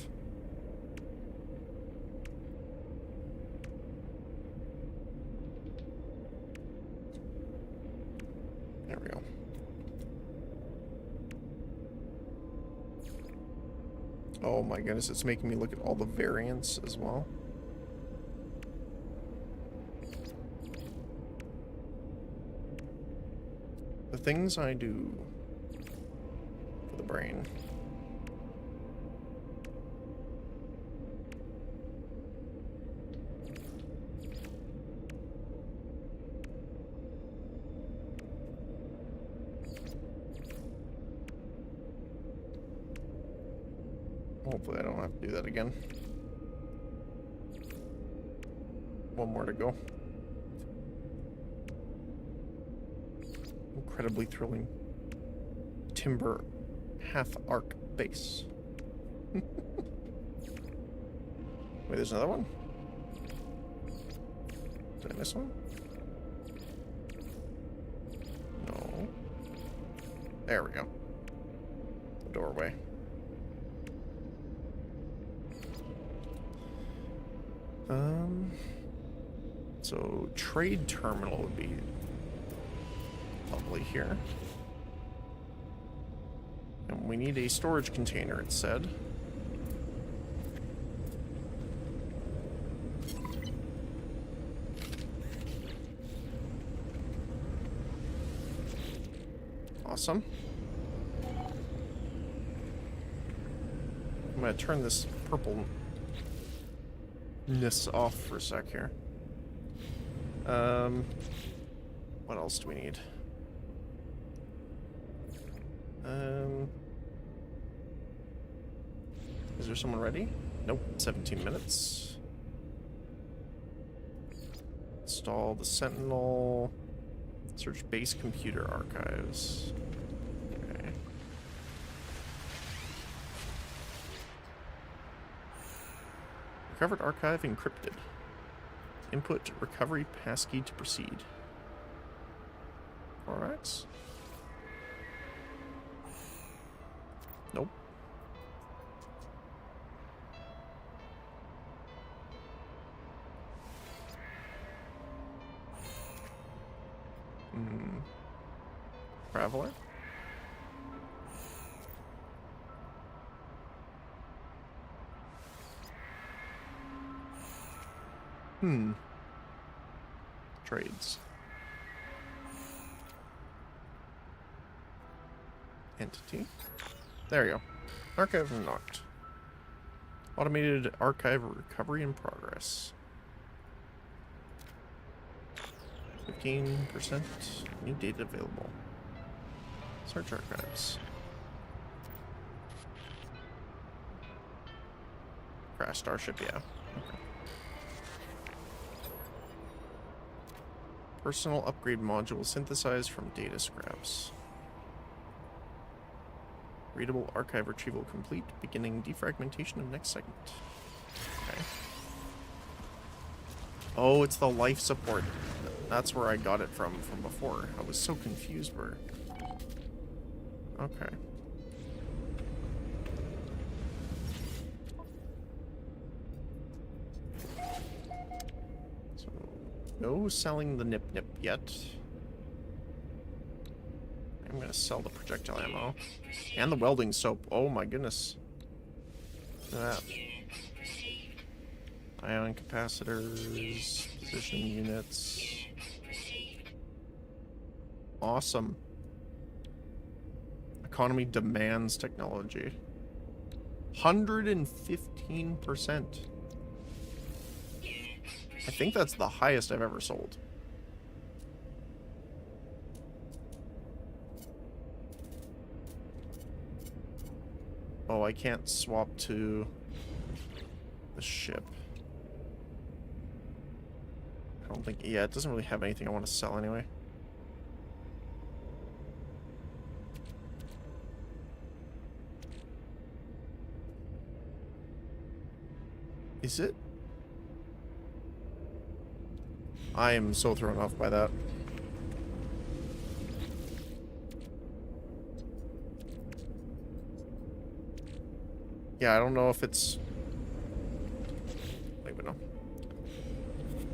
Speaker 1: There we go. Oh my goodness, it's making me look at all the variants as well. The things I do for the brain. Hopefully I don't have to do that again. One more to go. Incredibly thrilling. Timber half-arc base. Wait, there's another one? Did I miss one? No. There we go. The doorway. So trade terminal would be lovely here. And we need a storage container, it said. Awesome. I'm gonna turn this purpleness off for a sec here. What else do we need? Is there someone ready? Nope, 17 minutes. Install the Sentinel. Search base computer archives. Okay. Recovered archive encrypted. Input recovery passkey to proceed. Alright. Nope. Traveler? Trades. Entity. There you go. Archive unlocked. Automated archive recovery in progress. 15%. New data available. Search archives. Crash Starship, yeah. Okay. Personal upgrade module synthesized from data scraps. Readable archive retrieval complete. Beginning defragmentation of next segment. Okay. Oh, it's the life support. That's where I got it from before. I was so confused where. Okay. So, no selling the nip yet. I'm gonna sell the projectile ammo. And the welding soap. Oh my goodness. Look at that. Ion capacitors, positioning units. Awesome. Economy demands technology. 115%. I think that's the highest I've ever sold. Oh, I can't swap to the ship. I don't think... Yeah, it doesn't really have anything I want to sell anyway. Is it? I am so thrown off by that. Yeah, I don't know if it's... I don't even know.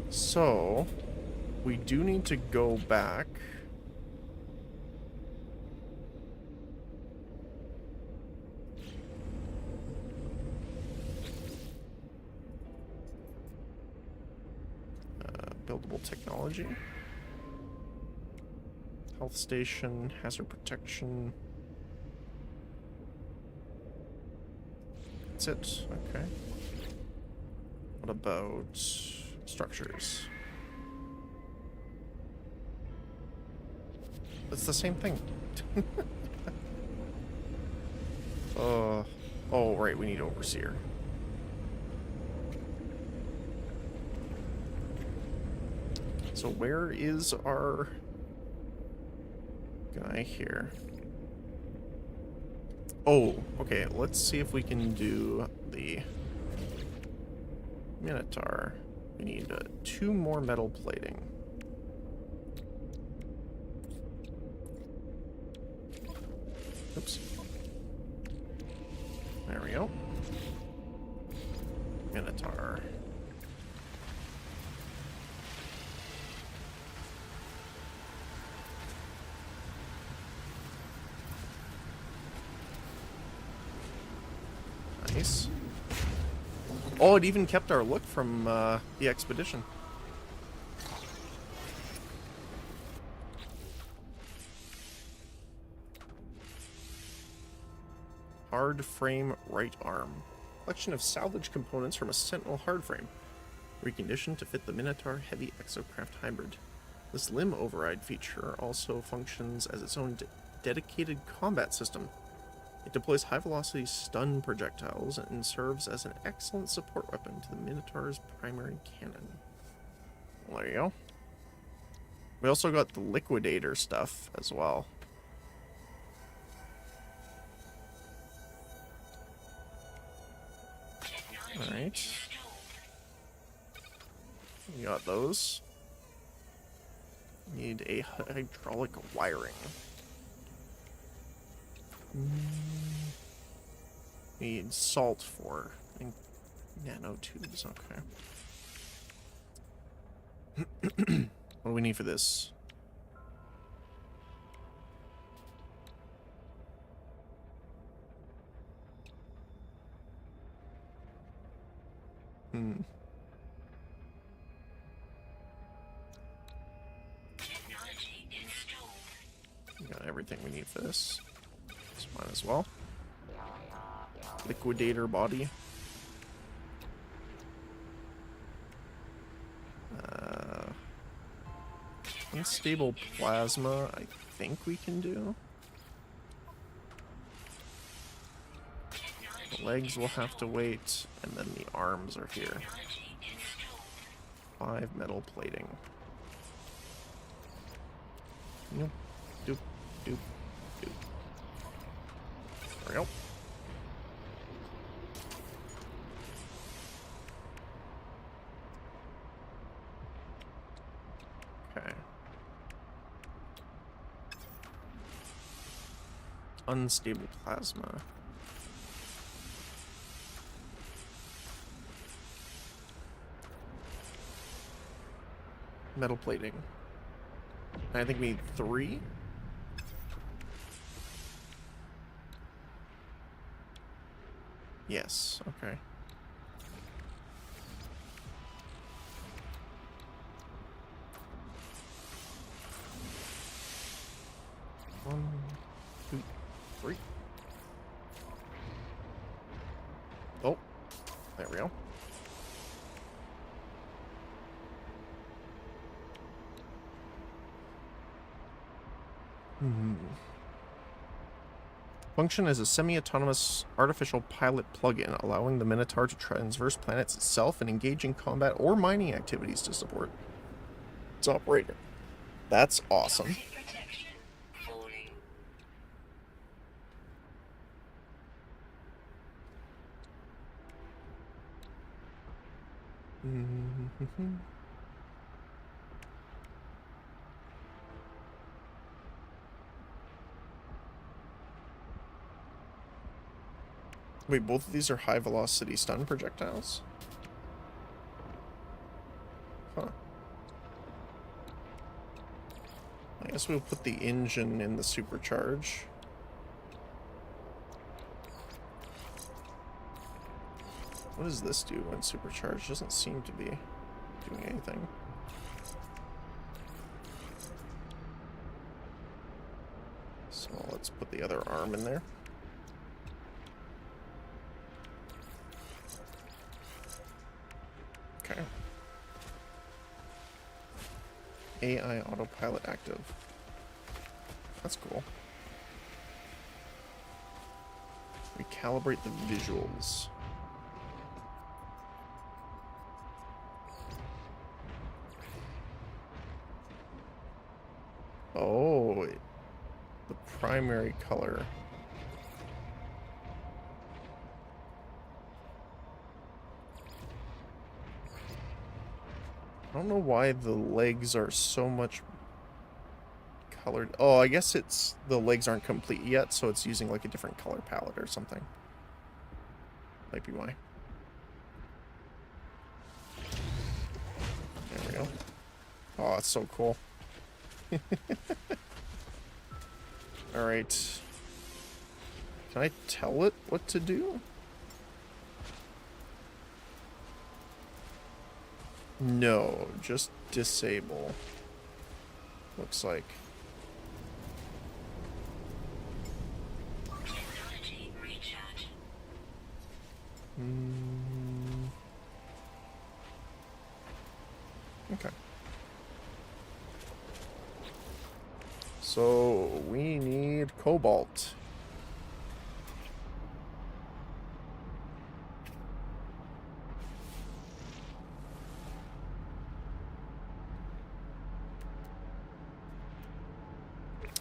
Speaker 1: So, we do need to go back. Buildable technology. Health station, hazard protection. That's it. Okay. What about structures? It's the same thing. Oh, right, we need Overseer. So where is our guy here? Oh, okay, let's see if we can do the Minotaur. We need 2 more metal plating. Oops. There we go. Minotaur. Nice. Oh, it even kept our look from the expedition. Hard frame right arm. Collection of salvage components from a Sentinel hard frame. Reconditioned to fit the Minotaur Heavy Exocraft Hybrid. This limb override feature also functions as its own dedicated combat system. It deploys high-velocity stun projectiles and serves as an excellent support weapon to the Minotaur's primary cannon. Well, there you go. We also got the Liquidator stuff as well. Alright. We got those. Need a hydraulic wiring. Need salt for nanotubes, okay. What do we need for this?
Speaker 2: Technology installed.
Speaker 1: We got everything we need for this. This might as well. Liquidator body. Unstable plasma, I think we can do. The legs will have to wait, and then the arms are here. 5 metal plating. Nope. Doop, doop, doop. There we go. Okay. Unstable plasma. Metal plating. I think we need 3. Yes, okay. One, 2, 3. Oh, there we go. Function as a semi-autonomous artificial pilot plugin, allowing the Minotaur to traverse planets itself and engage in combat or mining activities to support its operator. That's awesome.
Speaker 2: Toxic protection. Falling.
Speaker 1: Wait, both of these are high-velocity stun projectiles? Huh. I guess we'll put the engine in the supercharge. What does this do when supercharged? Doesn't seem to be doing anything. So let's put the other arm in there. Okay. AI autopilot active. That's cool. We calibrate the visuals. Oh, the primary color. I don't know why the legs are so much colored. Oh, I guess it's the legs aren't complete yet, so it's using like a different color palette or something. Might be why. There we go. Oh, it's so cool. Alright. Can I tell it what to do? No, just disable. Looks like.
Speaker 2: Technology recharge.
Speaker 1: Okay. So we need cobalt.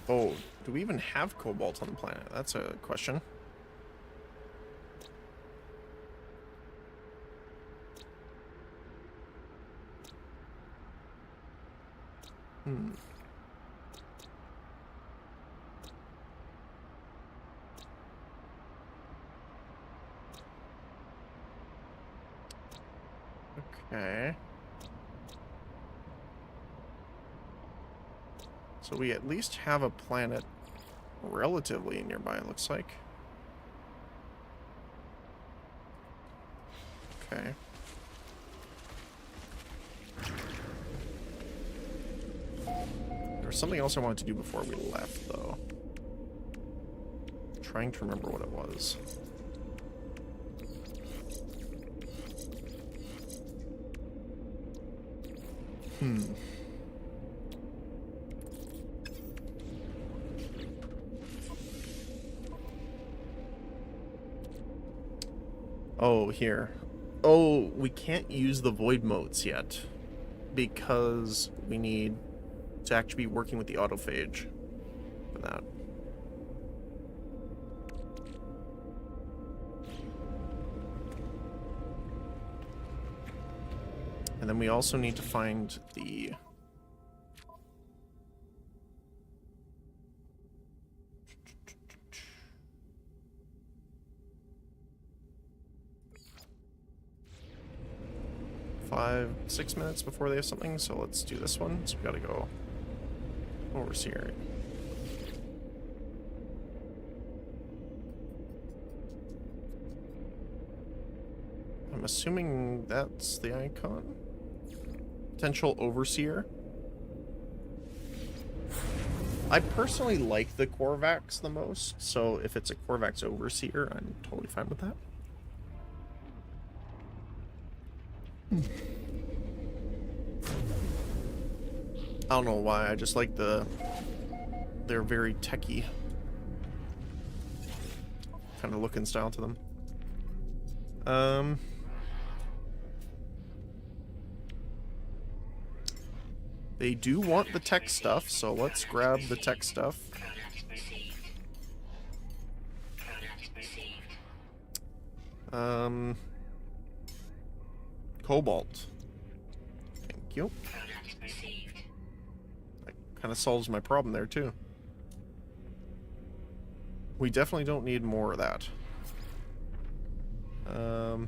Speaker 1: Oh, do we even have cobalt on the planet? That's a question. Okay. So we at least have a planet relatively nearby, it looks like. Okay. There was something else I wanted to do before we left, though. I'm trying to remember what it was. Oh, here. Oh, we can't use the void motes yet because we need to actually be working with the autophage for that. And then we also need to find the... Six minutes before they have something, so let's do this one. So we gotta go overseer. I'm assuming that's the icon. Potential overseer. I personally like the Corvax the most, so if it's a Corvax overseer, I'm totally fine with that. I don't know why, I just like they're very techy kind of look and style to them. They do want the tech stuff, so let's grab the tech stuff.
Speaker 2: Product received. Product received.
Speaker 1: Cobalt. Thank you.
Speaker 2: Product received.
Speaker 1: That kind of solves my problem there, too. We definitely don't need more of that. I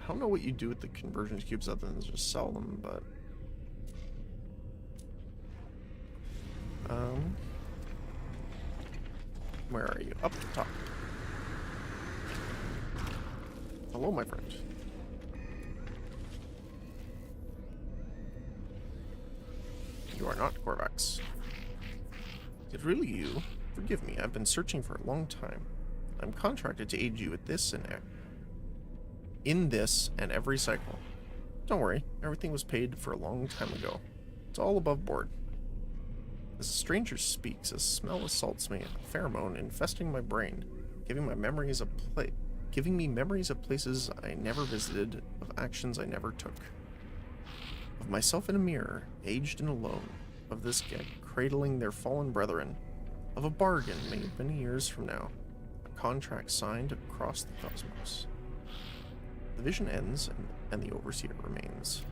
Speaker 1: don't know what you do with the conversion cubes other than just sell them, but... where are you? Up top. Hello, my friend. You are not Corvax. Is it really you? Forgive me, I've been searching for a long time. I'm contracted to aid you with this and in this and every cycle. Don't worry, everything was paid for a long time ago. It's all above board. As a stranger speaks, a smell assaults me, a pheromone infesting my brain, giving me memories of places I never visited, of actions I never took. Of myself in a mirror, aged and alone, of this gang cradling their fallen brethren, of a bargain made many years from now, a contract signed across the cosmos. The vision ends, and the Overseer remains.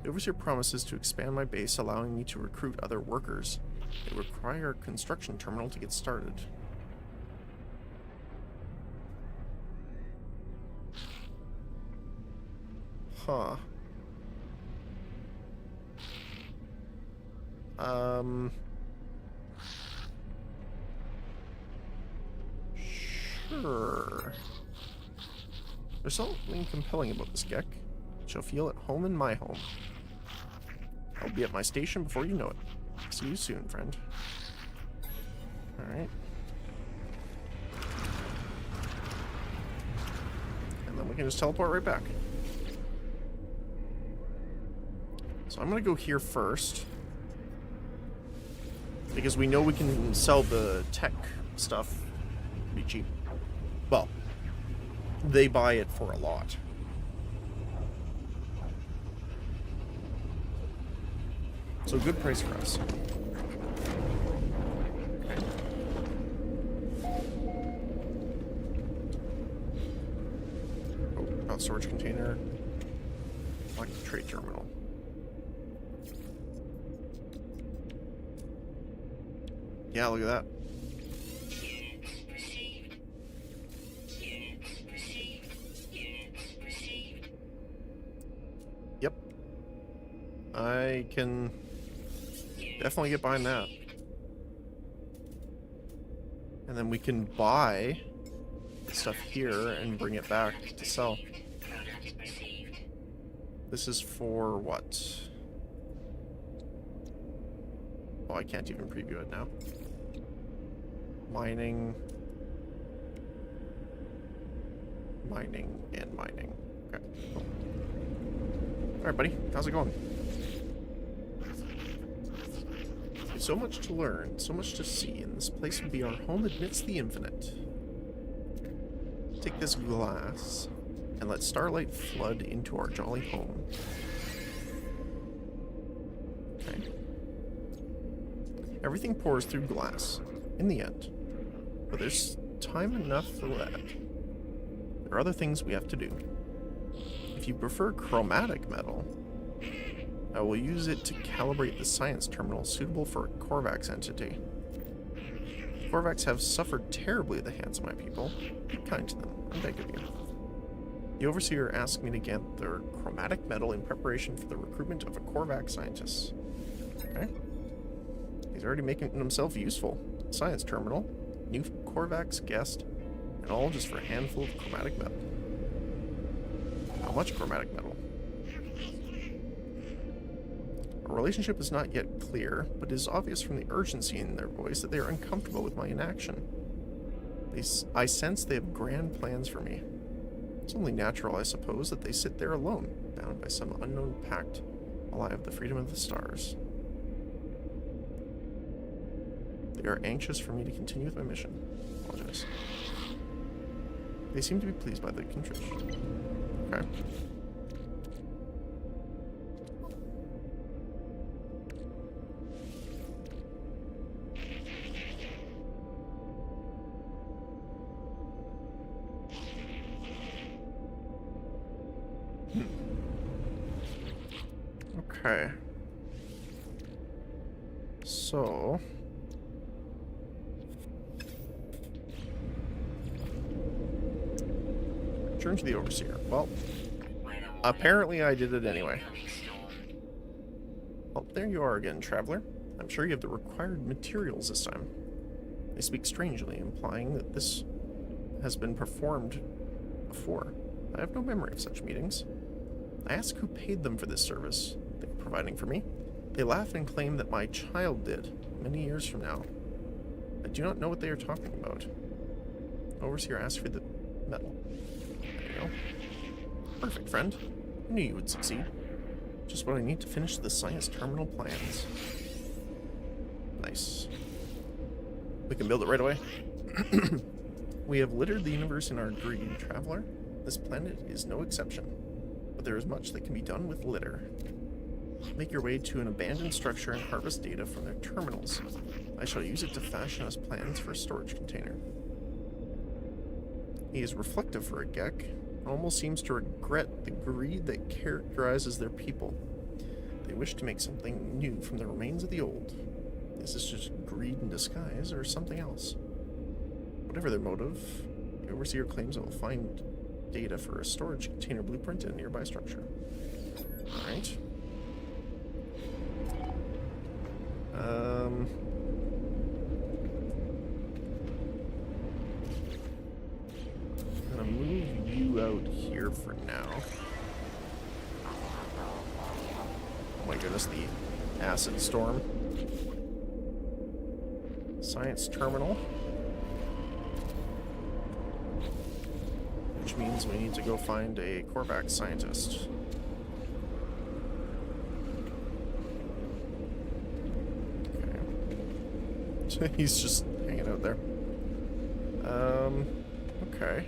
Speaker 1: The Overseer promises to expand my base, allowing me to recruit other workers. They require a construction terminal to get started. Huh. Sure. There's something compelling about this Gek. Shall feel at home in my home. I'll be at my station before you know it. See you soon, friend. Alright. And then we can just teleport right back. So I'm gonna go here first. Because we know we can sell the tech stuff pretty cheap. Well, they buy it for a lot. So good price for us. Okay. Oh, not storage container. Like the trade terminal. Yeah, look at that.
Speaker 2: Units received. Units received. Units received.
Speaker 1: Yep. I can definitely get behind that. And then we can buy stuff here and bring it back to sell.
Speaker 2: Product received.
Speaker 1: This is for what? Oh, I can't even preview it now. Mining. Mining and mining. Okay. Cool. Alright, buddy. How's it going? So much to learn, so much to see, and this place would be our home amidst the infinite. Take this glass, and let starlight flood into our jolly home. Okay. Everything pours through glass, in the end. But there's time enough for that. There are other things we have to do. If you prefer chromatic metal, I will use it to calibrate the science terminal suitable for a Corvax entity. Corvax have suffered terribly at the hands of my people. Be kind to them, I beg of you. The Overseer asked me to get their chromatic metal in preparation for the recruitment of a Corvax scientist. Okay. He's already making himself useful. Science terminal, new Corvax guest, and all just for a handful of chromatic metal. How much chromatic metal? Our relationship is not yet clear, but it is obvious from the urgency in their voice that they are uncomfortable with my inaction. I sense they have grand plans for me. It's only natural, I suppose, that they sit there alone, bound by some unknown pact, while I have the freedom of the stars. They are anxious for me to continue with my mission. Apologize. They seem to be pleased by the contrition. Okay. Okay. So... Return to the Overseer. Well, apparently I did it anyway. Well, there you are again, traveler. I'm sure you have the required materials this time. They speak strangely, implying that this has been performed before. I have no memory of such meetings. I ask who paid them for this service they are providing for me. They laugh and claim that my child did, many years from now. I do not know what they are talking about. Overseer asked for the metal. There you go. Perfect, friend. I knew you would succeed. Just what I need to finish the science terminal plans. Nice. We can build it right away. We have littered the universe in our greed, traveler. This planet is no exception. But there is much that can be done with litter. Make your way to an abandoned structure and harvest data from their terminals. I shall use it to fashion us plans for a storage container. He is reflective for a Gek, and almost seems to regret the greed that characterizes their people. They wish to make something new from the remains of the old. Is this just greed in disguise, or something else? Whatever their motive, the Overseer claims it will find data for a storage container blueprint in a nearby structure. Alright. I'm gonna move you out here for now. Oh my goodness, the acid storm. Science terminal. Which means we need to go find a Corvette scientist. Okay. He's just hanging out there. Okay.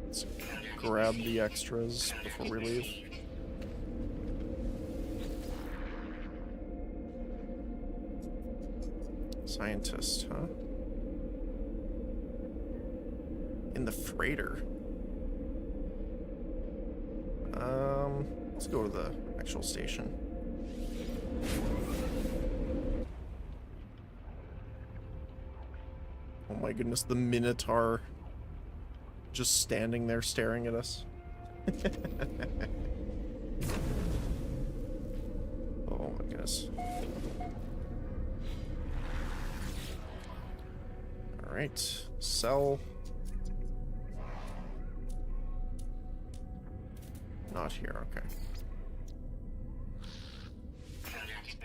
Speaker 1: Let's grab the extras before we leave. Scientist, huh? In the freighter. Let's go to the actual station. Oh my goodness, the Minotaur just standing there staring at us. Oh my goodness. Alright, sell. Not here, okay.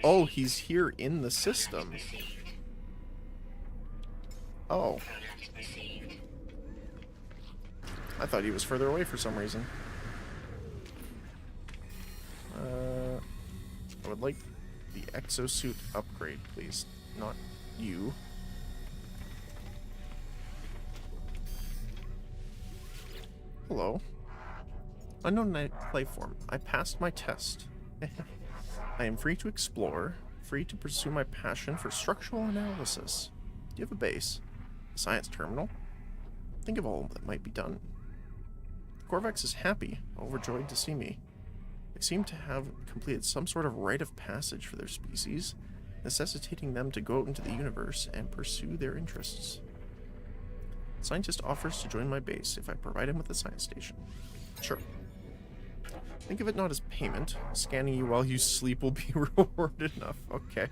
Speaker 1: Oh, he's here in the system. Oh. I thought he was further away for some reason. I would like the exosuit upgrade, please. Not you. Hello. Unknown life form. I passed my test. I am free to explore, free to pursue my passion for structural analysis. Do you have a base? A science terminal? Think of all that might be done. Corvex is happy, overjoyed to see me. They seem to have completed some sort of rite of passage for their species, necessitating them to go out into the universe and pursue their interests. The scientist offers to join my base if I provide him with a science station. Sure. Think of it not as payment. Scanning you while you sleep will be rewarded enough. Okay.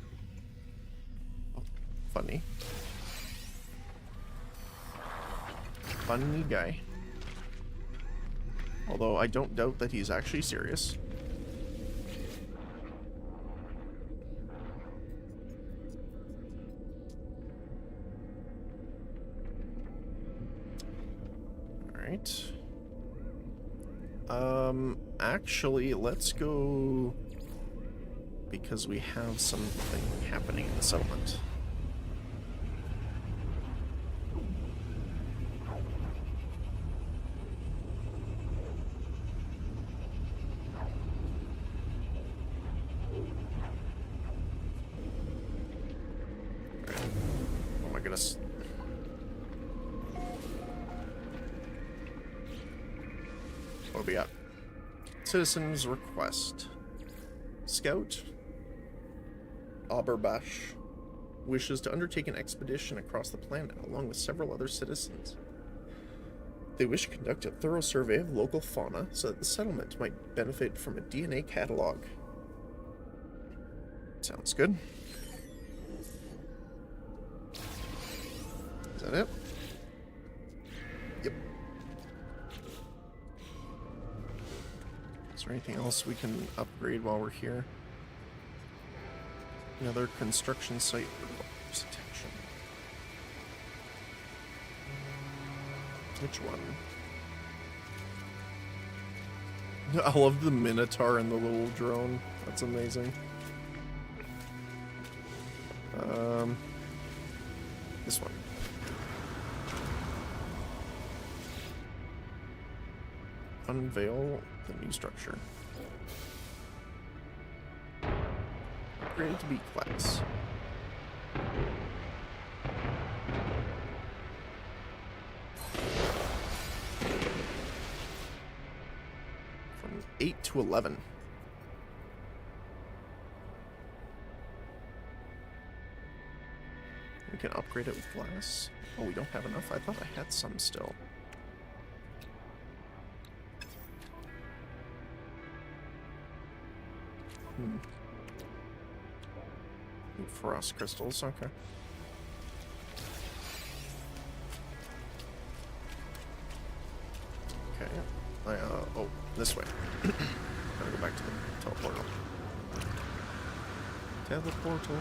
Speaker 1: Oh, funny. Funny guy. Although I don't doubt that he's actually serious. Alright. Actually, let's go because we have something happening in the settlement. Oh my goodness. What do we got? Citizen's request. Scout Auberbash wishes to undertake an expedition across the planet along with several other citizens. They wish to conduct a thorough survey of local fauna so that the settlement might benefit from a DNA catalog. Sounds good. Is that it? Yep. Is there anything else we can upgrade while we're here? Another construction site requires attention. Which one? I love the Minotaur and the little drone. That's amazing. This one. Unveil the new structure. Upgrade to B class. From 8 to 11. We can upgrade it with glass. Oh, we don't have enough? I thought I had some still. Frost crystals, okay. Okay. Oh, this way. Gotta go back to the teleportal. Teleportal.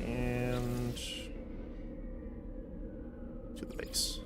Speaker 1: And to the base.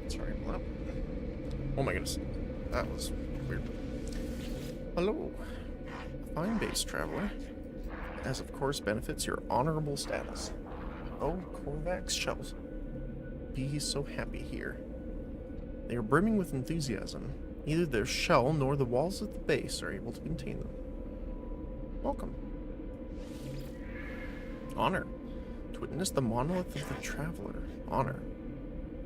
Speaker 1: Sorry, what? Oh my goodness. That was weird. Hello. Fine base traveler. As of course benefits your honorable status. Oh, Corvax shall be so happy here. They are brimming with enthusiasm. Neither their shell nor the walls of the base are able to contain them. Welcome. Honor. To witness the monolith of the traveler. Honor.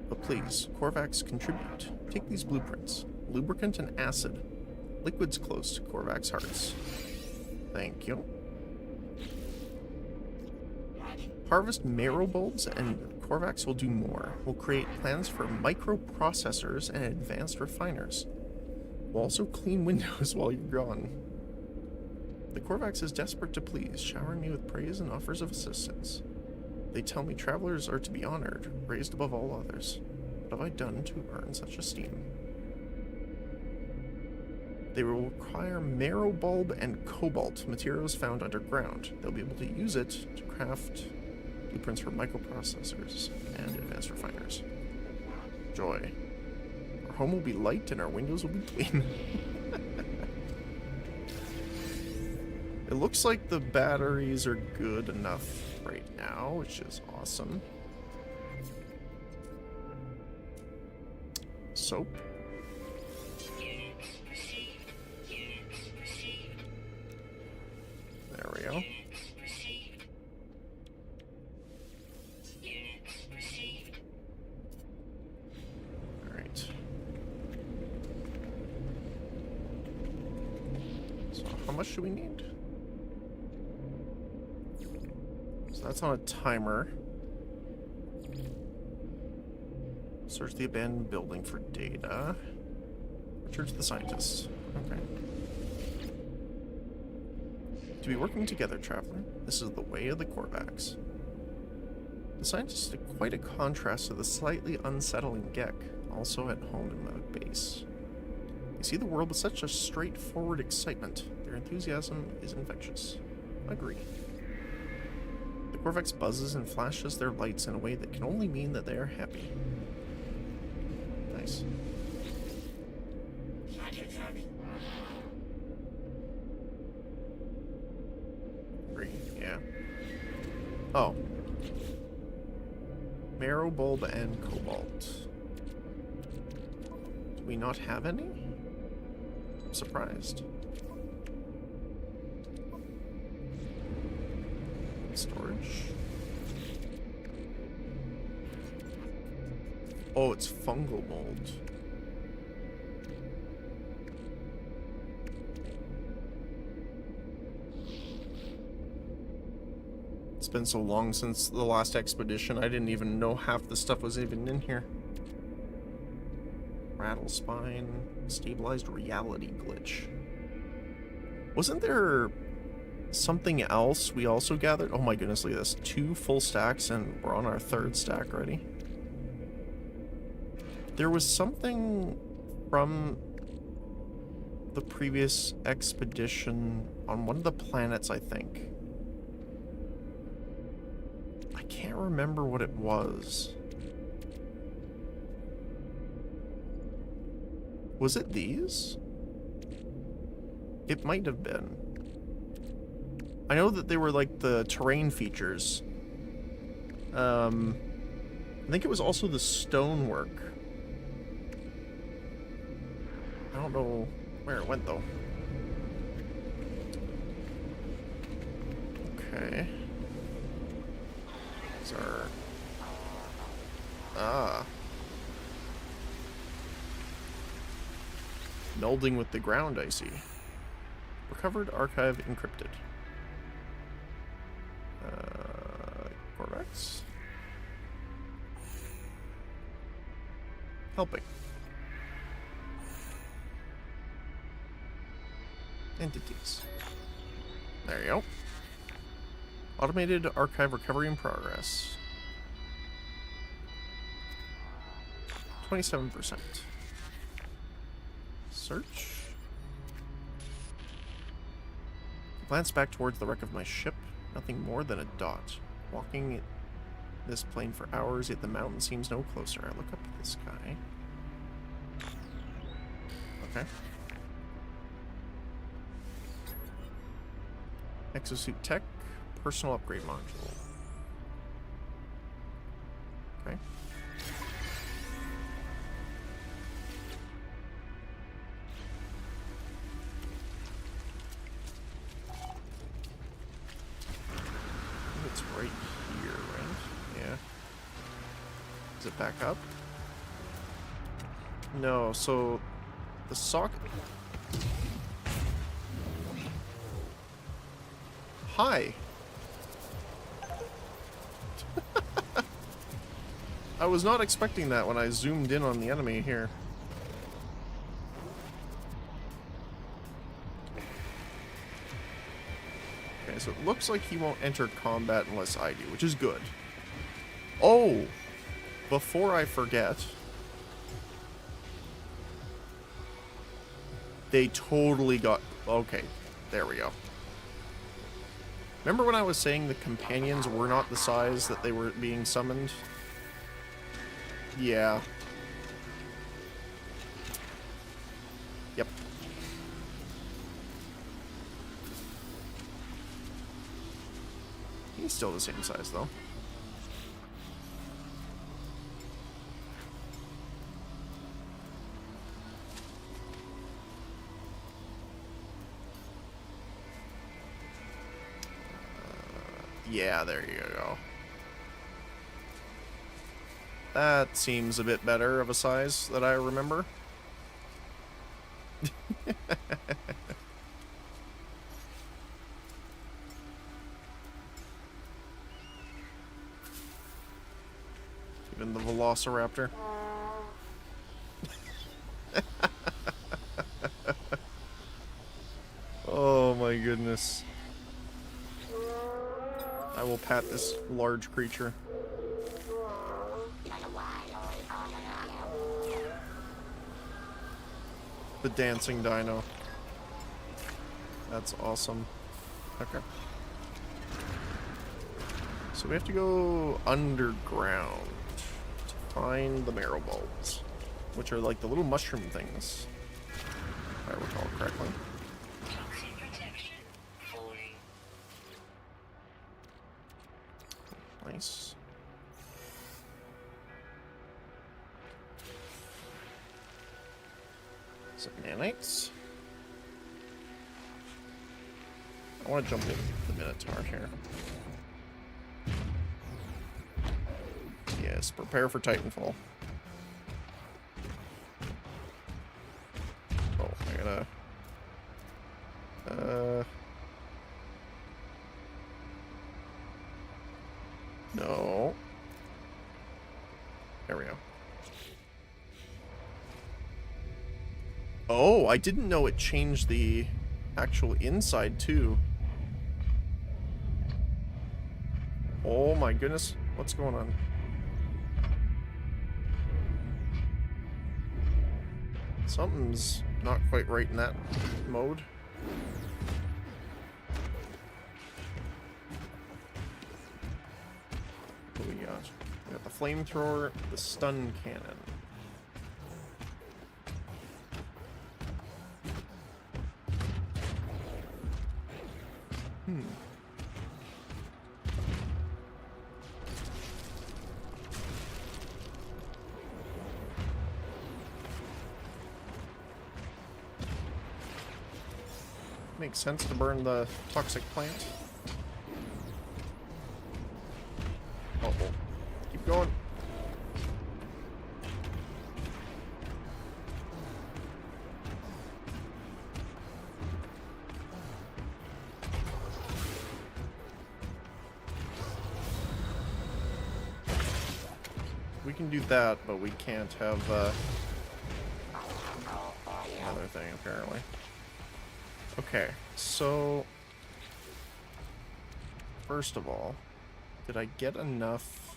Speaker 1: But please, Corvax, contribute. Take these blueprints. Lubricant and acid. Liquids close to Corvax hearts. Thank you. Harvest marrow bulbs and Corvax will do more. We'll create plans for microprocessors and advanced refiners. We'll also clean windows while you're gone. The Corvax is desperate to please, showering me with praise and offers of assistance. They tell me travelers are to be honored, raised above all others. What have I done to earn such esteem? They will require marrow bulb and cobalt, materials found underground. They'll be able to use it to craft blueprints for microprocessors and advanced refiners. Joy. Our home will be light and our windows will be clean. It looks like the batteries are good enough right now, which is awesome. Soap.
Speaker 2: Units received. Units received.
Speaker 1: There we go.
Speaker 2: Units received. Units received.
Speaker 1: Alright. So how much do we need? So that's on a timer. Search the abandoned building for data. Return to the scientists. Okay. To be working together, traveler. This is the way of the Corvax. The scientists are quite a contrast to the slightly unsettling Gek, also at home in the base. They see the world with such a straightforward excitement. Their enthusiasm is infectious. Agree. The Corvax buzzes and flashes their lights in a way that can only mean that they are happy. Nice. Agree, yeah. Oh. Marrow bulb and cobalt. Do we not have any? I'm surprised. Storage. Oh, it's fungal mold. been so long since the last expedition, I didn't even know half the stuff was even in here. Rattle spine, stabilized reality glitch. Wasn't there something else we also gathered? Oh my goodness, look at this. 2 full stacks and we're on our 3rd stack already. There was something from the previous expedition on one of the planets, I think. I can't remember what it was. Was it these? It might have been. I know that they were like the terrain features. I think it was also the stonework. I don't know where it went though. Okay. These are... Ah. Melding with the ground, I see. Recovered archive encrypted. Corvettes. Helping. Entities. There you go. Automated archive recovery in progress. 27%. Search. Glance back towards the wreck of my ship. Nothing more than a dot. Walking this plane for hours, yet the mountain seems no closer. I look up at the sky. Okay. Exosuit tech. Personal upgrade module. Okay. It's right here, right? Yeah. Is it back up? No, so the socket. Hi. I was not expecting that when I zoomed in on the enemy here. Okay, so it looks like he won't enter combat unless I do, which is good. Oh! Before I forget... They totally got... Okay, there we go. Remember when I was saying the companions were not the size that they were being summoned? Yeah. Yep. He's still the same size, though. Yeah, there you go. That seems a bit better of a size that I remember. Even the Velociraptor. Oh my goodness. I will pat this large creature. The dancing dino. That's awesome. Okay. So we have to go underground to find the marrow bulbs, which are like the little mushroom things, if I recall correctly.
Speaker 2: Toxin protection falling.
Speaker 1: Nice. Some nanites. I want to jump in the Minotaur here. Yes, prepare for Titanfall. Oh, I gotta... Oh, I didn't know it changed the actual inside too. Oh my goodness, what's going on? Something's not quite right in that mode. What do we got? We got the flamethrower, the stun cannon. Makes sense to burn the toxic plant. Uh-oh. Keep going. We can do that, but we can't have another thing, apparently. Okay, so first of all, did I get enough?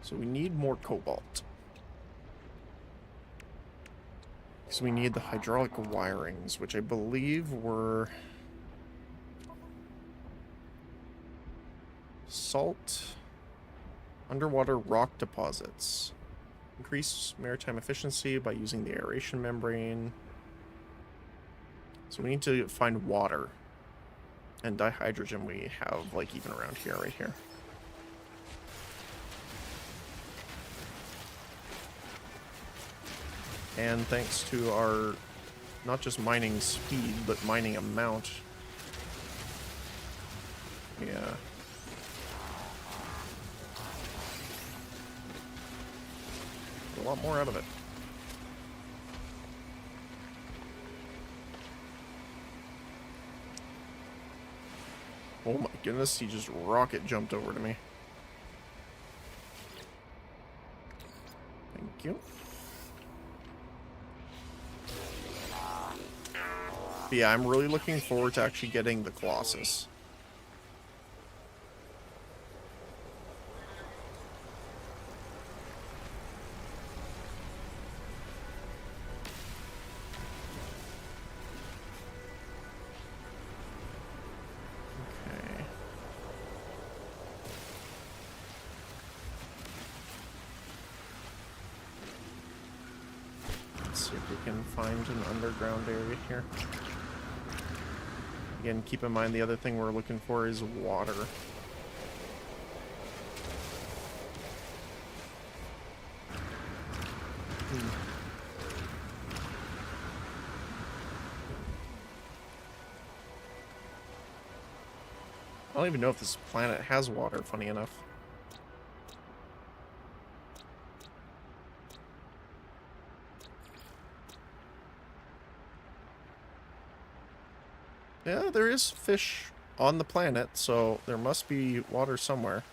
Speaker 1: So we need more cobalt. So we need the hydraulic wirings, which I believe were salt. Underwater rock deposits. Increase maritime efficiency by using the aeration membrane. So we need to find water. And dihydrogen we have, like, even around here, right here. And thanks to our, not just mining speed, but mining amount. Yeah. A lot more out of it. Oh my goodness, he just rocket jumped over to me. Thank you. But yeah, I'm really looking forward to actually getting the Colossus. See if we can find an underground area here. Again, keep in mind the other thing we're looking for is water. I don't even know if this planet has water, funny enough. Yeah, there is fish on the planet, so there must be water somewhere.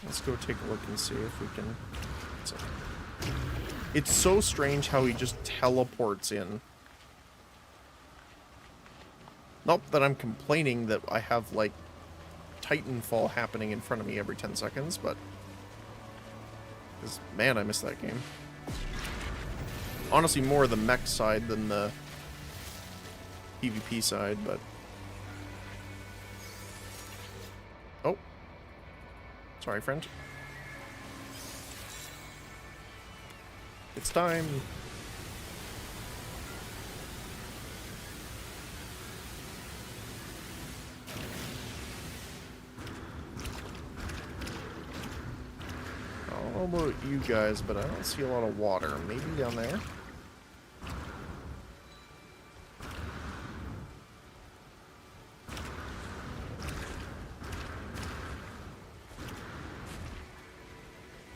Speaker 1: Let's go take a look and see if we can... It's so strange how he just teleports in. Not that I'm complaining that I have, like, Titanfall happening in front of me every 10 seconds, but... Because, man, I miss that game. Honestly, more the mech side than the PvP side, but... Oh. Sorry, friend. It's time. I don't know about you guys, but I don't see a lot of water. Maybe down there?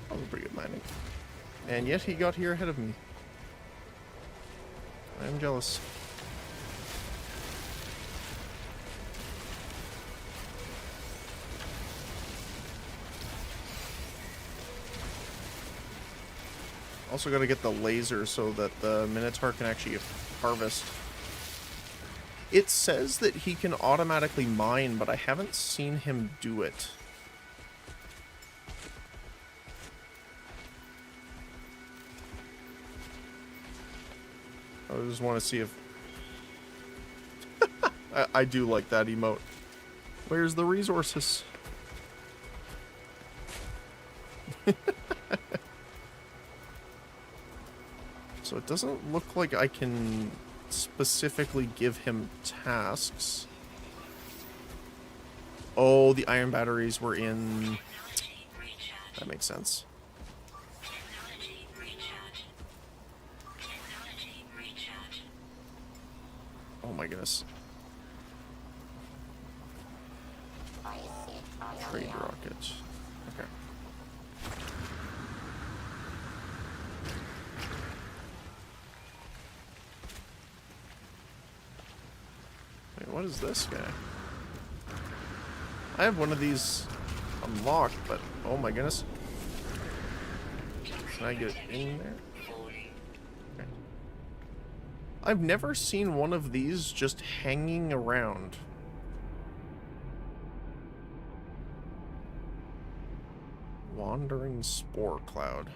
Speaker 1: That was a pretty good landing. And yet he got here ahead of me. I am jealous. Also got to get the laser so that the Minotaur can actually harvest. It says that he can automatically mine, but I haven't seen him do it. I just want to see if... I do like that emote. Where's the resources? So it doesn't look like I can specifically give him tasks. Oh, the iron batteries were in... That makes sense. Oh my goodness. Trade rocket. Okay. Wait, what is this guy? I have one of these unlocked, but oh my goodness. Can I get in there? Okay. I've never seen one of these just hanging around. Wandering spore cloud.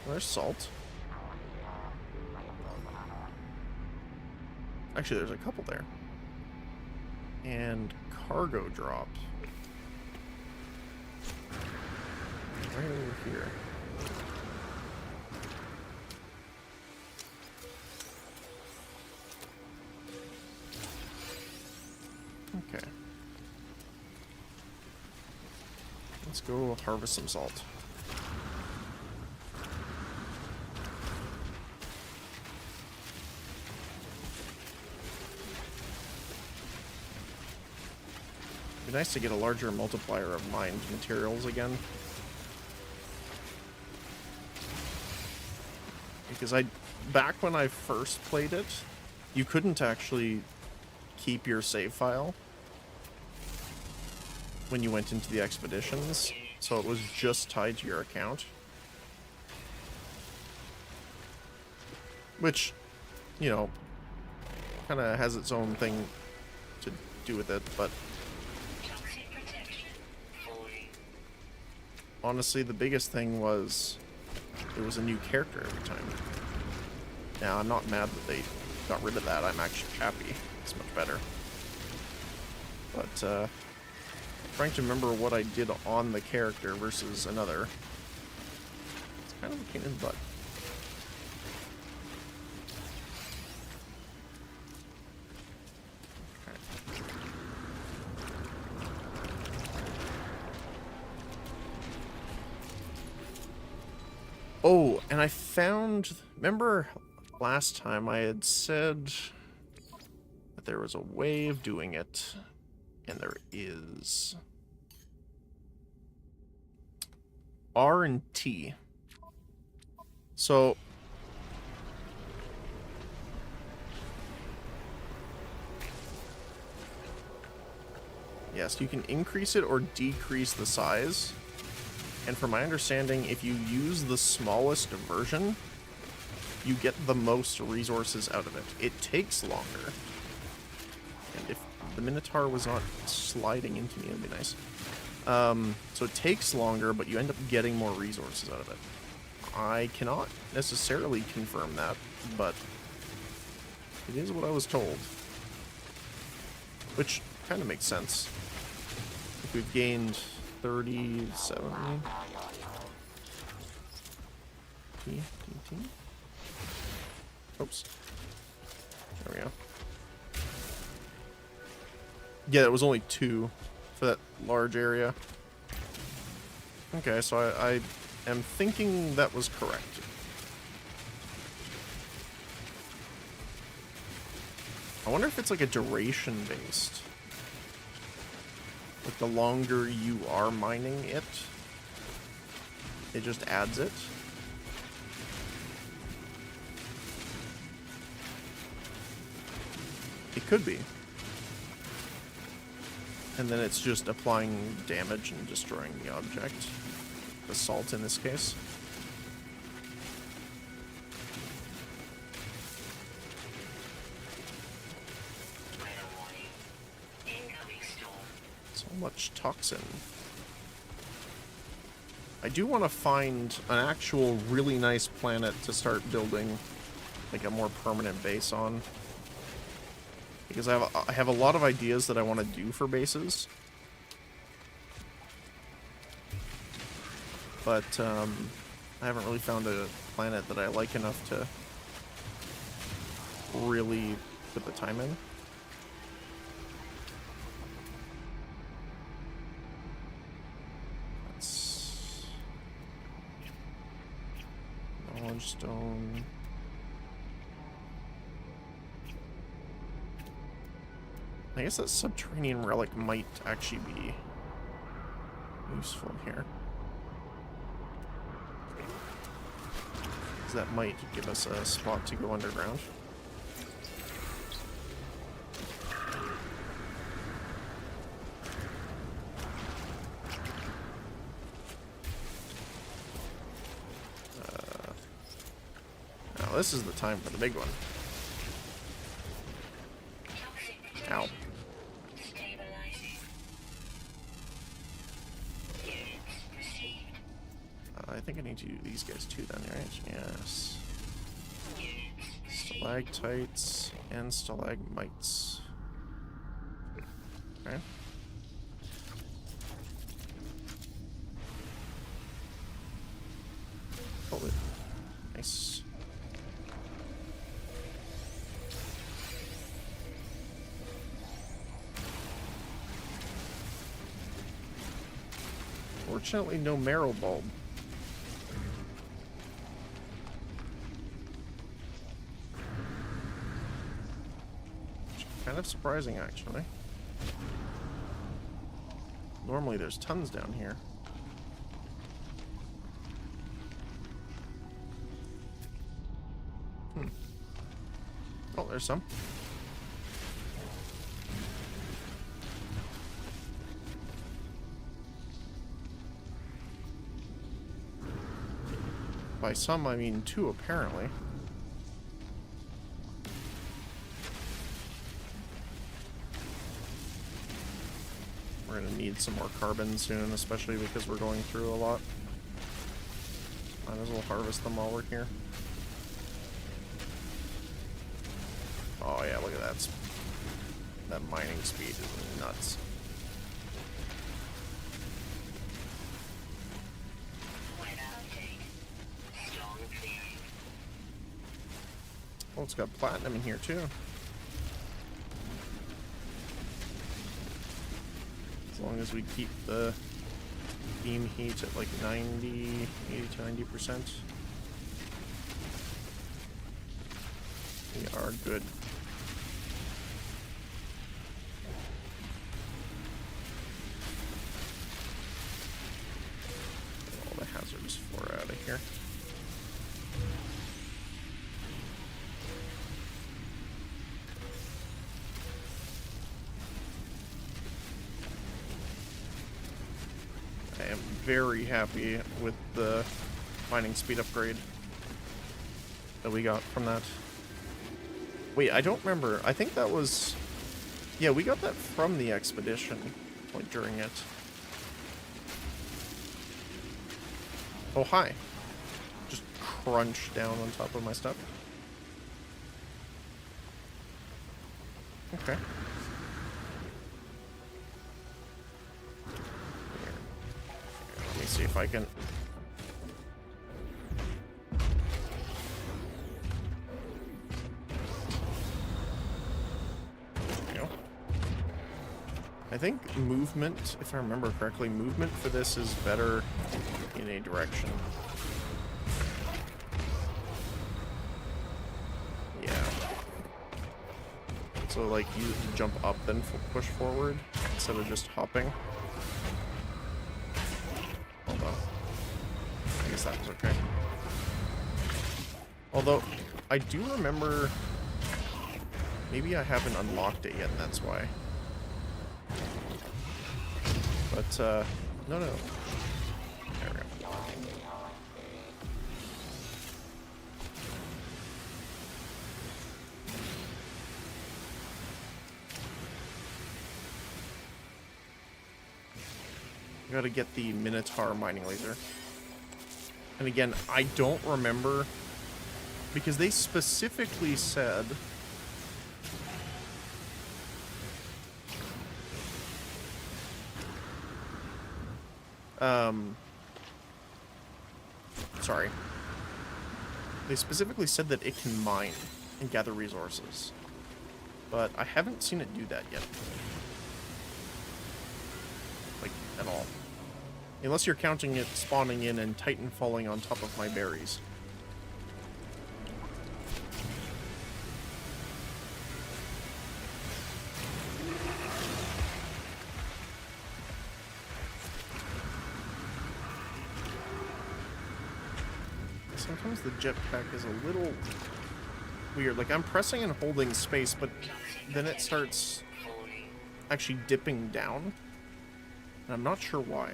Speaker 1: There's salt. Actually, there's a couple there. And cargo drop. Right over here. Okay. Let's go harvest some salt. It'd be nice to get a larger multiplier of mined materials again. Because back when I first played it, you couldn't actually keep your save file when you went into the expeditions, so it was just tied to your account. Which, you know, kind of has its own thing to do with it, but honestly, the biggest thing was it was a new character every time. Now, I'm not mad that they got rid of that. I'm actually happy. It's much better. But, trying to remember what I did on the character versus another. It's kind of a pain in the butt. Okay. Oh, and I found... Remember last time I had said that there was a way of doing it, and there is. R and T. So yes, you can increase it or decrease the size. And from my understanding, if you use the smallest version, you get the most resources out of it. It takes longer. And if the Minotaur was not sliding into me, it would be nice. So it takes longer, but you end up getting more resources out of it. I cannot necessarily confirm that, but it is what I was told. Which kind of makes sense. If we've gained 37... Oops. There we go. Yeah, it was only 2 for that large area. Okay, so I am thinking that was correct. I wonder if it's like a duration based. Like the longer you are mining it, it just adds it. It could be. And then it's just applying damage and destroying the object. The salt in this case. So much toxin. I do want to find an actual really nice planet to start building like a more permanent base on. Because I have a lot of ideas that I want to do for bases. But I haven't really found a planet that I like enough to really put the time in. That's knowledge stone. I guess that subterranean relic might actually be useful here. Because that might give us a spot to go underground. Now this is the time for the big one. Ow. I think I need to do these guys too then, right? Yes. Stalactites and stalagmites. Okay. Hold it. Nice. Fortunately, no marrow bulb. Kind of surprising, actually. Normally, there's tons down here. Oh, there's some. By some, I mean two, apparently. We're gonna need some more carbon soon, especially because we're going through a lot. Might as well harvest them while we're here. Oh yeah, look at that. That mining speed is nuts. Oh, it's got platinum in here too. As long as we keep the beam heat at like 80 to 90%. We are good. Get all the hazardous flora out of here. I am very happy with the mining speed upgrade that we got from that. Wait, I don't remember. I think that was... Yeah, we got that from the expedition, like during it. Oh, hi. Just crunch down on top of my stuff. Okay. Let me see if I can... I think movement, if I remember correctly, movement for this is better in a direction. Yeah. So, like, you jump up, then push forward, instead of just hopping. Hold on. I guess that was okay. Although, I do remember... Maybe I haven't unlocked it yet, and that's why. But, no. There we go. Gotta get the Minotaur mining laser. And again, I don't remember, because they specifically said sorry. They specifically said that it can mine and gather resources. But I haven't seen it do that yet. Like, at all. Unless you're counting it spawning in and Titan falling on top of my berries. Sometimes the jetpack is a little weird. Like, I'm pressing and holding space, but then it starts actually dipping down. And I'm not sure why.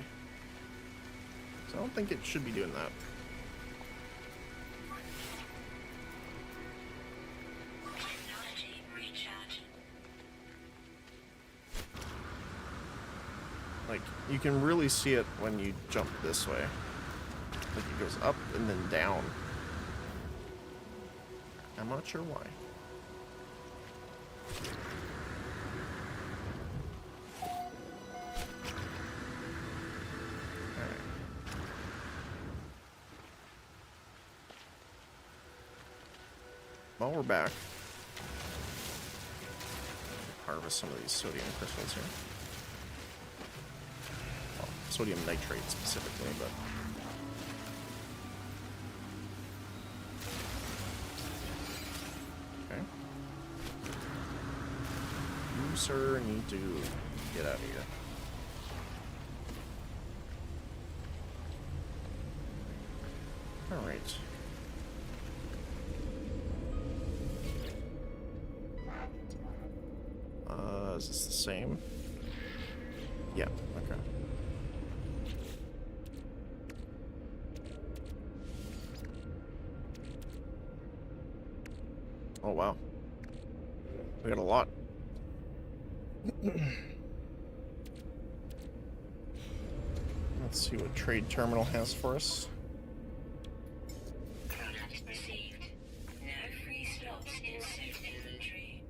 Speaker 1: So I don't think it should be doing that. Like, you can really see it when you jump this way. Like, it goes up and then down. I'm not sure why. While we're back, harvest some of these sodium crystals here. Well, sodium nitrate specifically, but... Okay. You, sir, need to get out of here. Alright. Is this the same? Yeah, okay. Oh, wow. We got a lot. Let's see what trade terminal has for us.
Speaker 2: Product received. No free slots in suit inventory.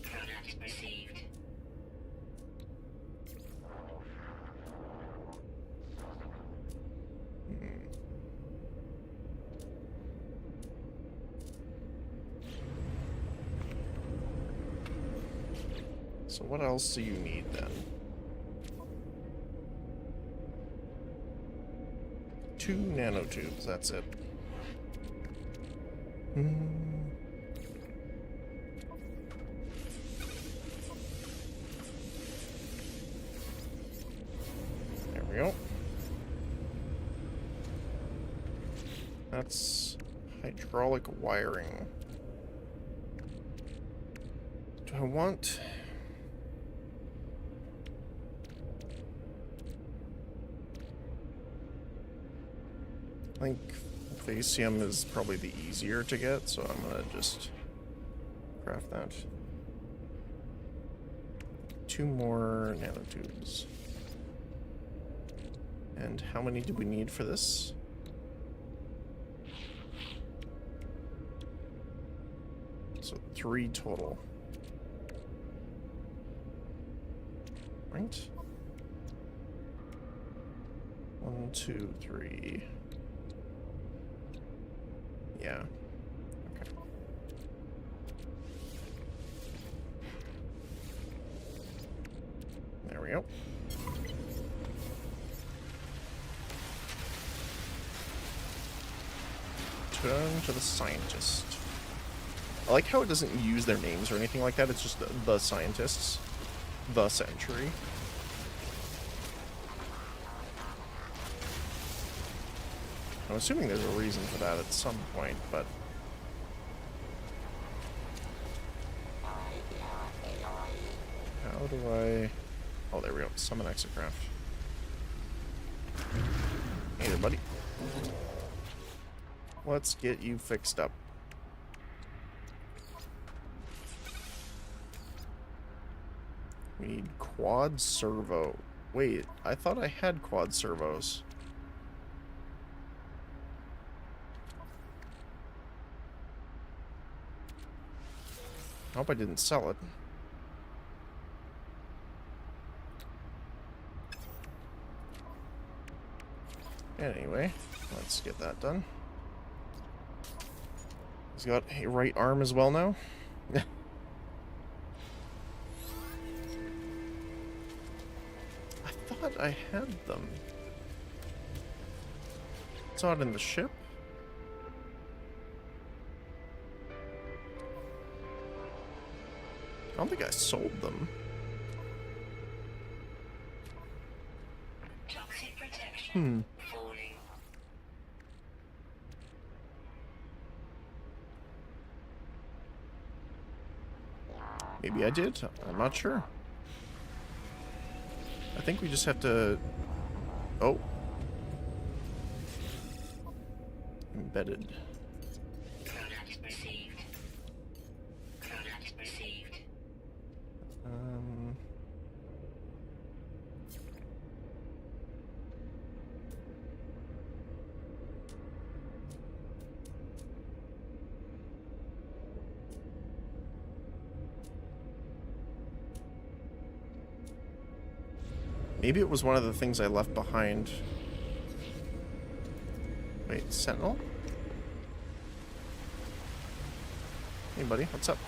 Speaker 2: Product received.
Speaker 1: So what else do you need then? 2 nanotubes, that's it. There we go. That's hydraulic wiring. Do I want... I think Facium is probably the easier to get, so I'm gonna just craft that. 2 more nanotubes. And how many do we need for this? So 3 total. Right? 1, 2, 3. Yeah. Okay. There we go. Turn to the scientist. I like how it doesn't use their names or anything like that. It's just the scientists. The century. I'm assuming there's a reason for that at some point, but... How do I... Oh, there we go. Summon Exocraft. Hey there, buddy. Let's get you fixed up. We need quad servo. Wait, I thought I had quad servos. I hope I didn't sell it. Anyway, let's get that done. He's got a right arm as well now. I thought I had them. It's not in the ship. I don't think I sold them.
Speaker 2: Toxic protection. Falling.
Speaker 1: Maybe I did. I'm not sure. I think we just have to... Oh. Embedded.
Speaker 2: Product received. Product received.
Speaker 1: Maybe it was one of the things I left behind. Wait, Sentinel? Hey, buddy, what's up?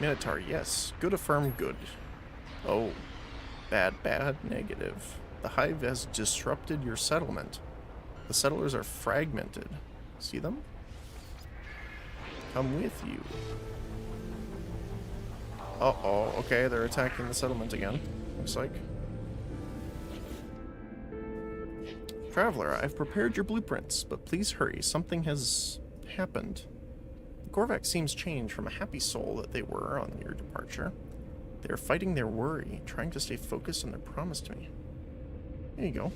Speaker 1: Minotaur, yes. Good affirm good. Oh. Bad, bad, negative. The hive has disrupted your settlement. The settlers are fragmented. See them? Come with you. Uh-oh, okay, they're attacking the settlement again, looks like. Traveler, I've prepared your blueprints, but please hurry, something has happened. The Corvette seems changed from a happy soul that they were on your departure. They are fighting their worry, trying to stay focused on their promise to me. There you go.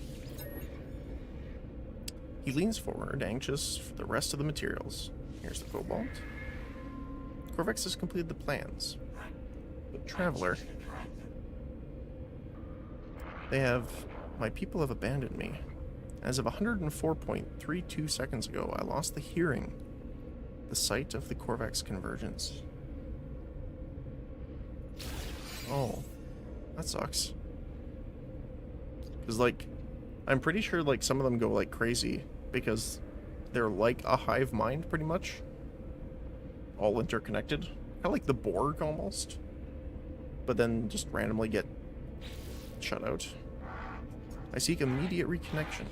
Speaker 1: He leans forward, anxious for the rest of the materials. Here's the cobalt. Corvex has completed the plans. But Traveler, my people have abandoned me. As of 104.32 seconds ago, I lost the hearing, the sight of the Corvex convergence. Oh, that sucks. Because, like, I'm pretty sure, like, some of them go, like, crazy because they're like a hive mind, pretty much. All interconnected. Kind of like the Borg, almost. But then just randomly get shut out. I seek immediate reconnection.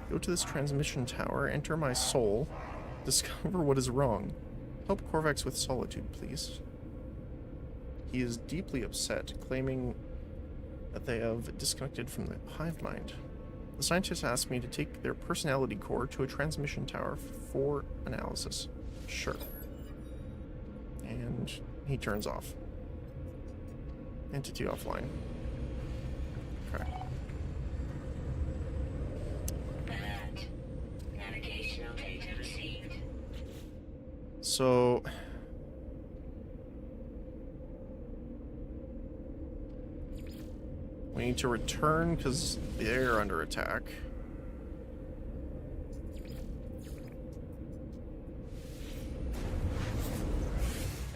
Speaker 1: Go to this transmission tower, enter my soul, discover what is wrong. Help Corvex with solitude, please. He is deeply upset, claiming that they have disconnected from the hive mind. The scientists asked me to take their personality core to a transmission tower for analysis. Sure. And he turns off. Entity offline. Okay.
Speaker 2: Alert. Navigational data received.
Speaker 1: So... we need to return because they're under attack.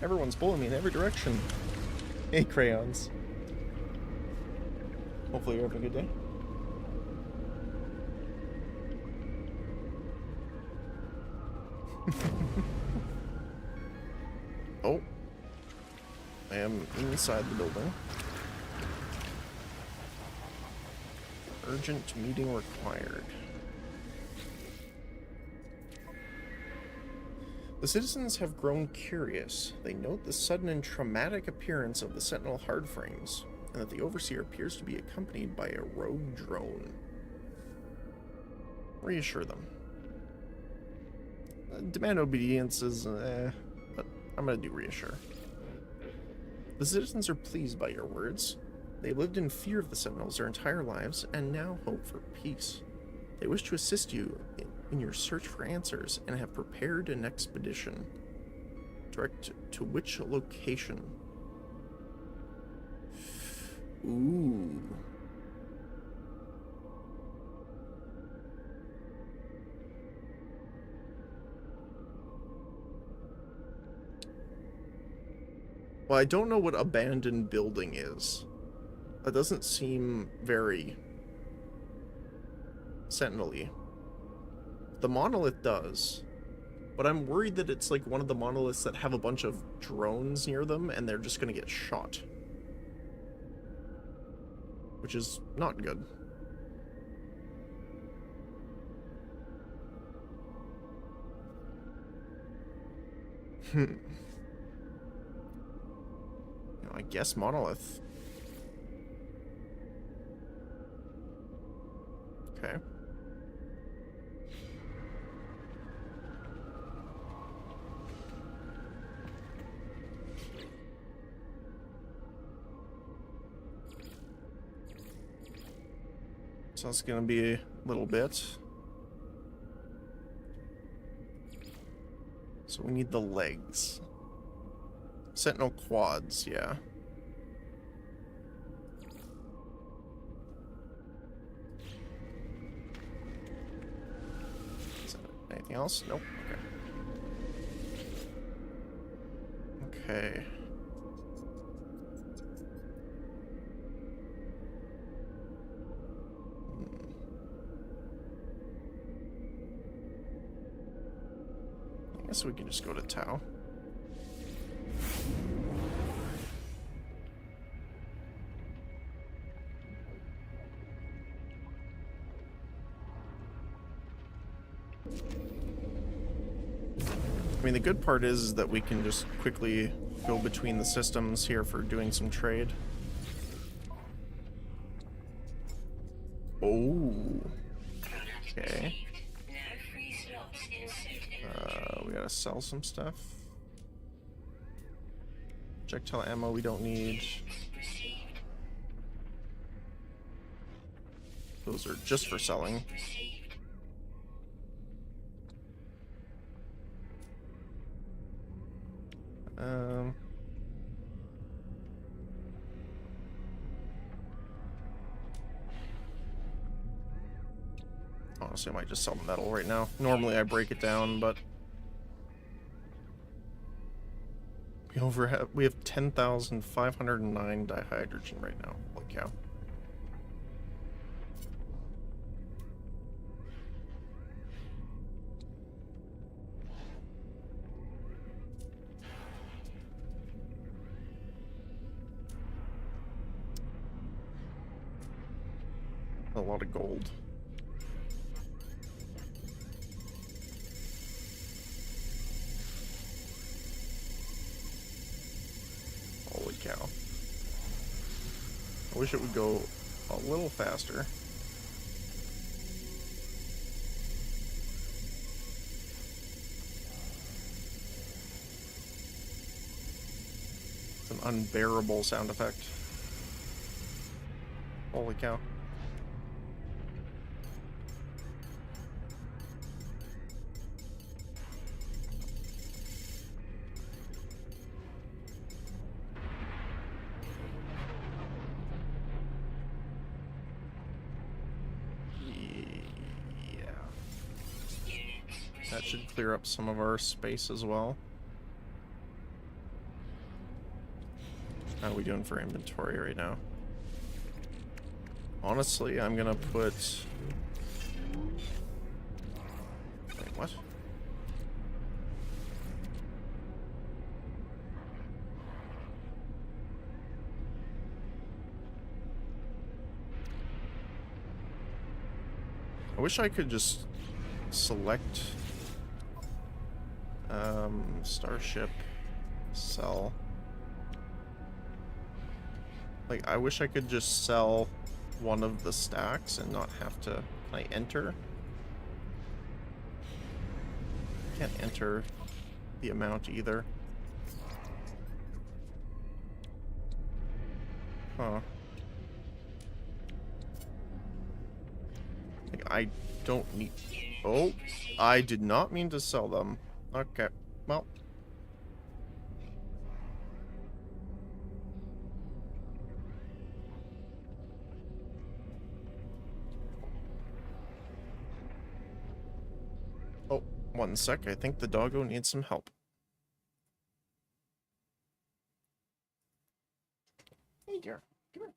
Speaker 1: Everyone's pulling me in every direction. Hey, crayons. Hopefully you're having a good day. Oh. I am inside the building. Urgent meeting required. The citizens have grown curious. They note the sudden and traumatic appearance of the Sentinel hardframes, and that the Overseer appears to be accompanied by a rogue drone. Reassure them. Demand obedience is, but I'm gonna do reassure. The citizens are pleased by your words. They lived in fear of the Sentinels their entire lives and now hope for peace. They wish to assist you in your search for answers and have prepared an expedition. Direct to which location? Ooh. Well, I don't know what abandoned building is. That doesn't seem very Sentinel-y. The monolith does. But I'm worried that it's like one of the monoliths that have a bunch of drones near them and they're just gonna get shot. Which is not good. I guess monolith. Okay. So it's gonna be a little bit. So we need the legs. Sentinel quads, yeah. Is that anything else? Nope. Okay. Okay. I guess we can just go to Tau. I mean, the good part is that we can just quickly go between the systems here for doing some trade. Oh. Okay. We gotta sell some stuff. Projectile ammo we don't need. Those are just for selling. Honestly, I might just sell the metal right now. Normally I break it down, but we have 10,509 dihydrogen right now. Holy cow. A lot of gold. Holy cow. I wish it would go a little faster. It's an unbearable sound effect. Holy cow. That should clear up some of our space as well. How are we doing for inventory right now? Honestly, I'm gonna put... Wait, what? I wish I could just select Starship, sell. Like, I wish I could just sell one of the stacks and not have to, can I enter? Can't enter the amount either. Huh. Like, I don't need... Oh, I did not mean to sell them. Okay, well. Oh, one sec. I think the doggo needs some help. Hey, dear. Come here.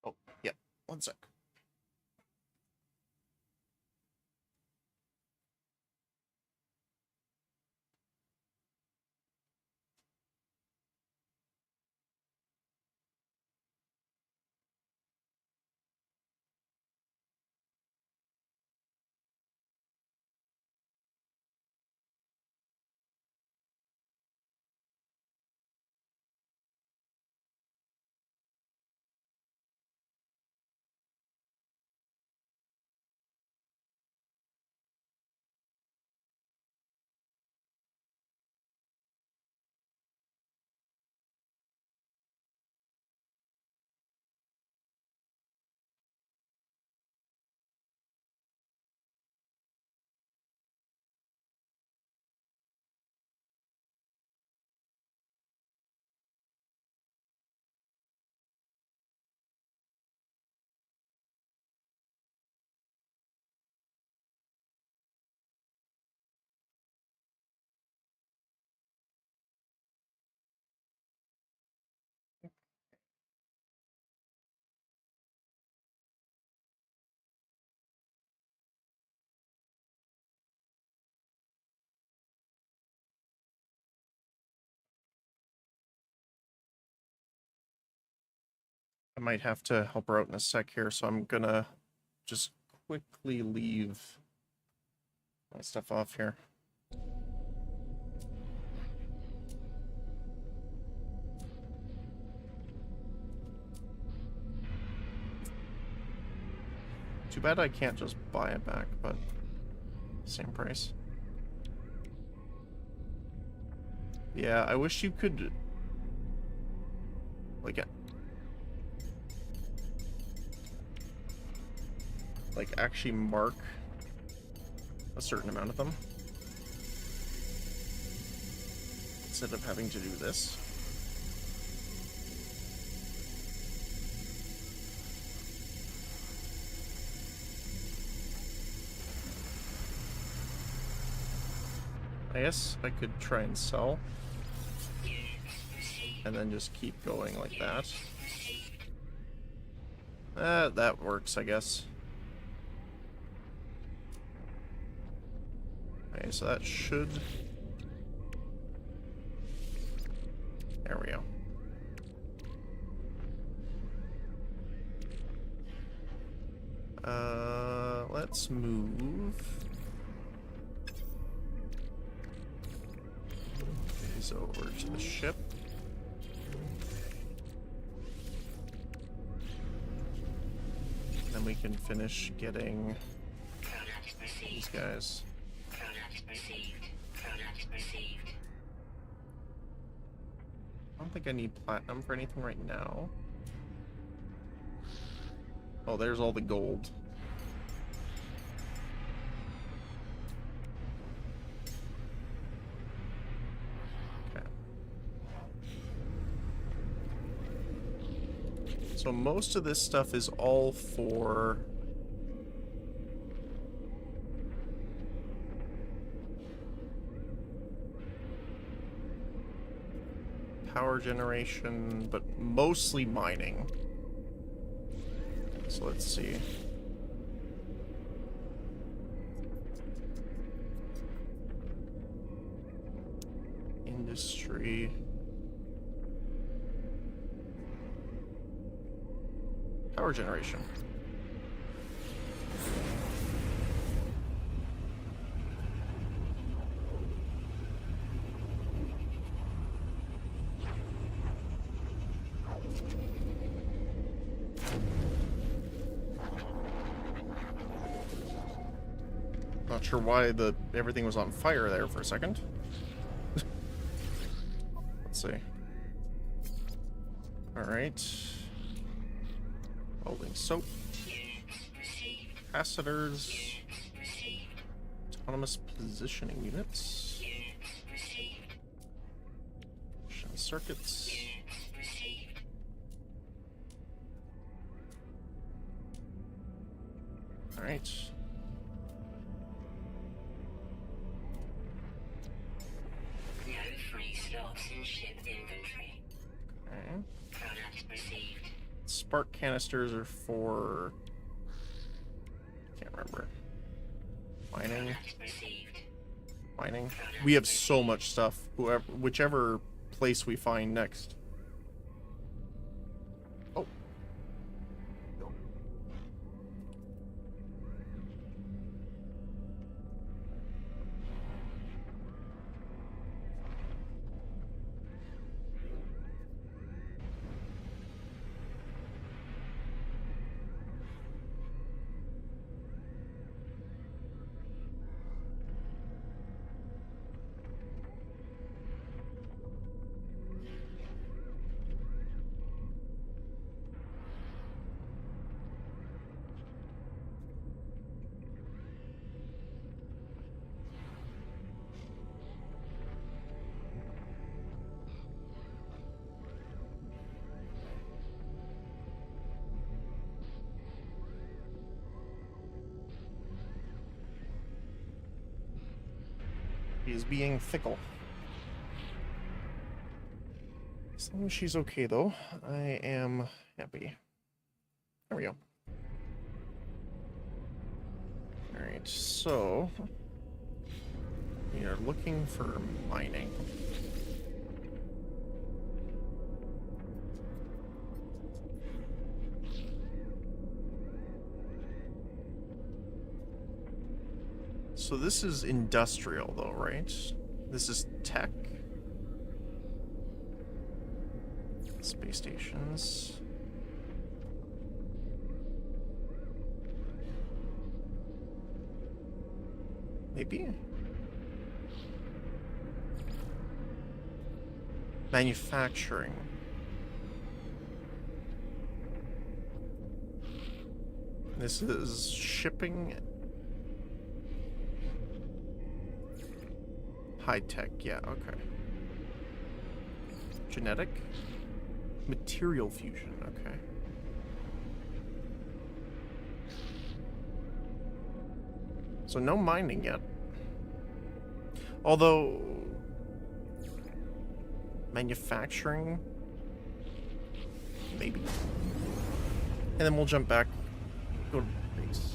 Speaker 1: Oh, yeah. One sec. I might have to help her out in a sec here, so I'm gonna just quickly leave my stuff off here. Too bad I can't just buy it back, but same price. Yeah, I wish you could like actually mark a certain amount of them instead of having to do this. I guess I could try and sell and then just keep going like that. That works, I guess. Okay, so that should... There we go. Let's move these over to the ship. Then we can finish getting these guys. I don't think I need platinum for anything right now. Oh, there's all the gold. Okay. So most of this stuff is all for... power generation, but mostly mining. So let's see. Industry. power generation. Not sure why everything was on fire there for a second. Let's see. Alright. Welding soap. Capacitors. Autonomous positioning units. Circuits. Alright.
Speaker 2: No free slots in ship inventory.
Speaker 1: Okay.
Speaker 2: Product received.
Speaker 1: Spark canisters are for... Can't remember. Mining.
Speaker 2: Product received.
Speaker 1: Mining. We have so much stuff. Whichever place we find next. Oh. He is being fickle. As long as she's okay, though, I am happy. There we go. Alright, so... we are looking for mining. So this is industrial, though, right? This is tech. Space stations. Maybe? Manufacturing. This is shipping. High tech, yeah, okay. Genetic? Material fusion, okay. So no mining yet. Although... manufacturing? Maybe. And then we'll jump back. Go to base.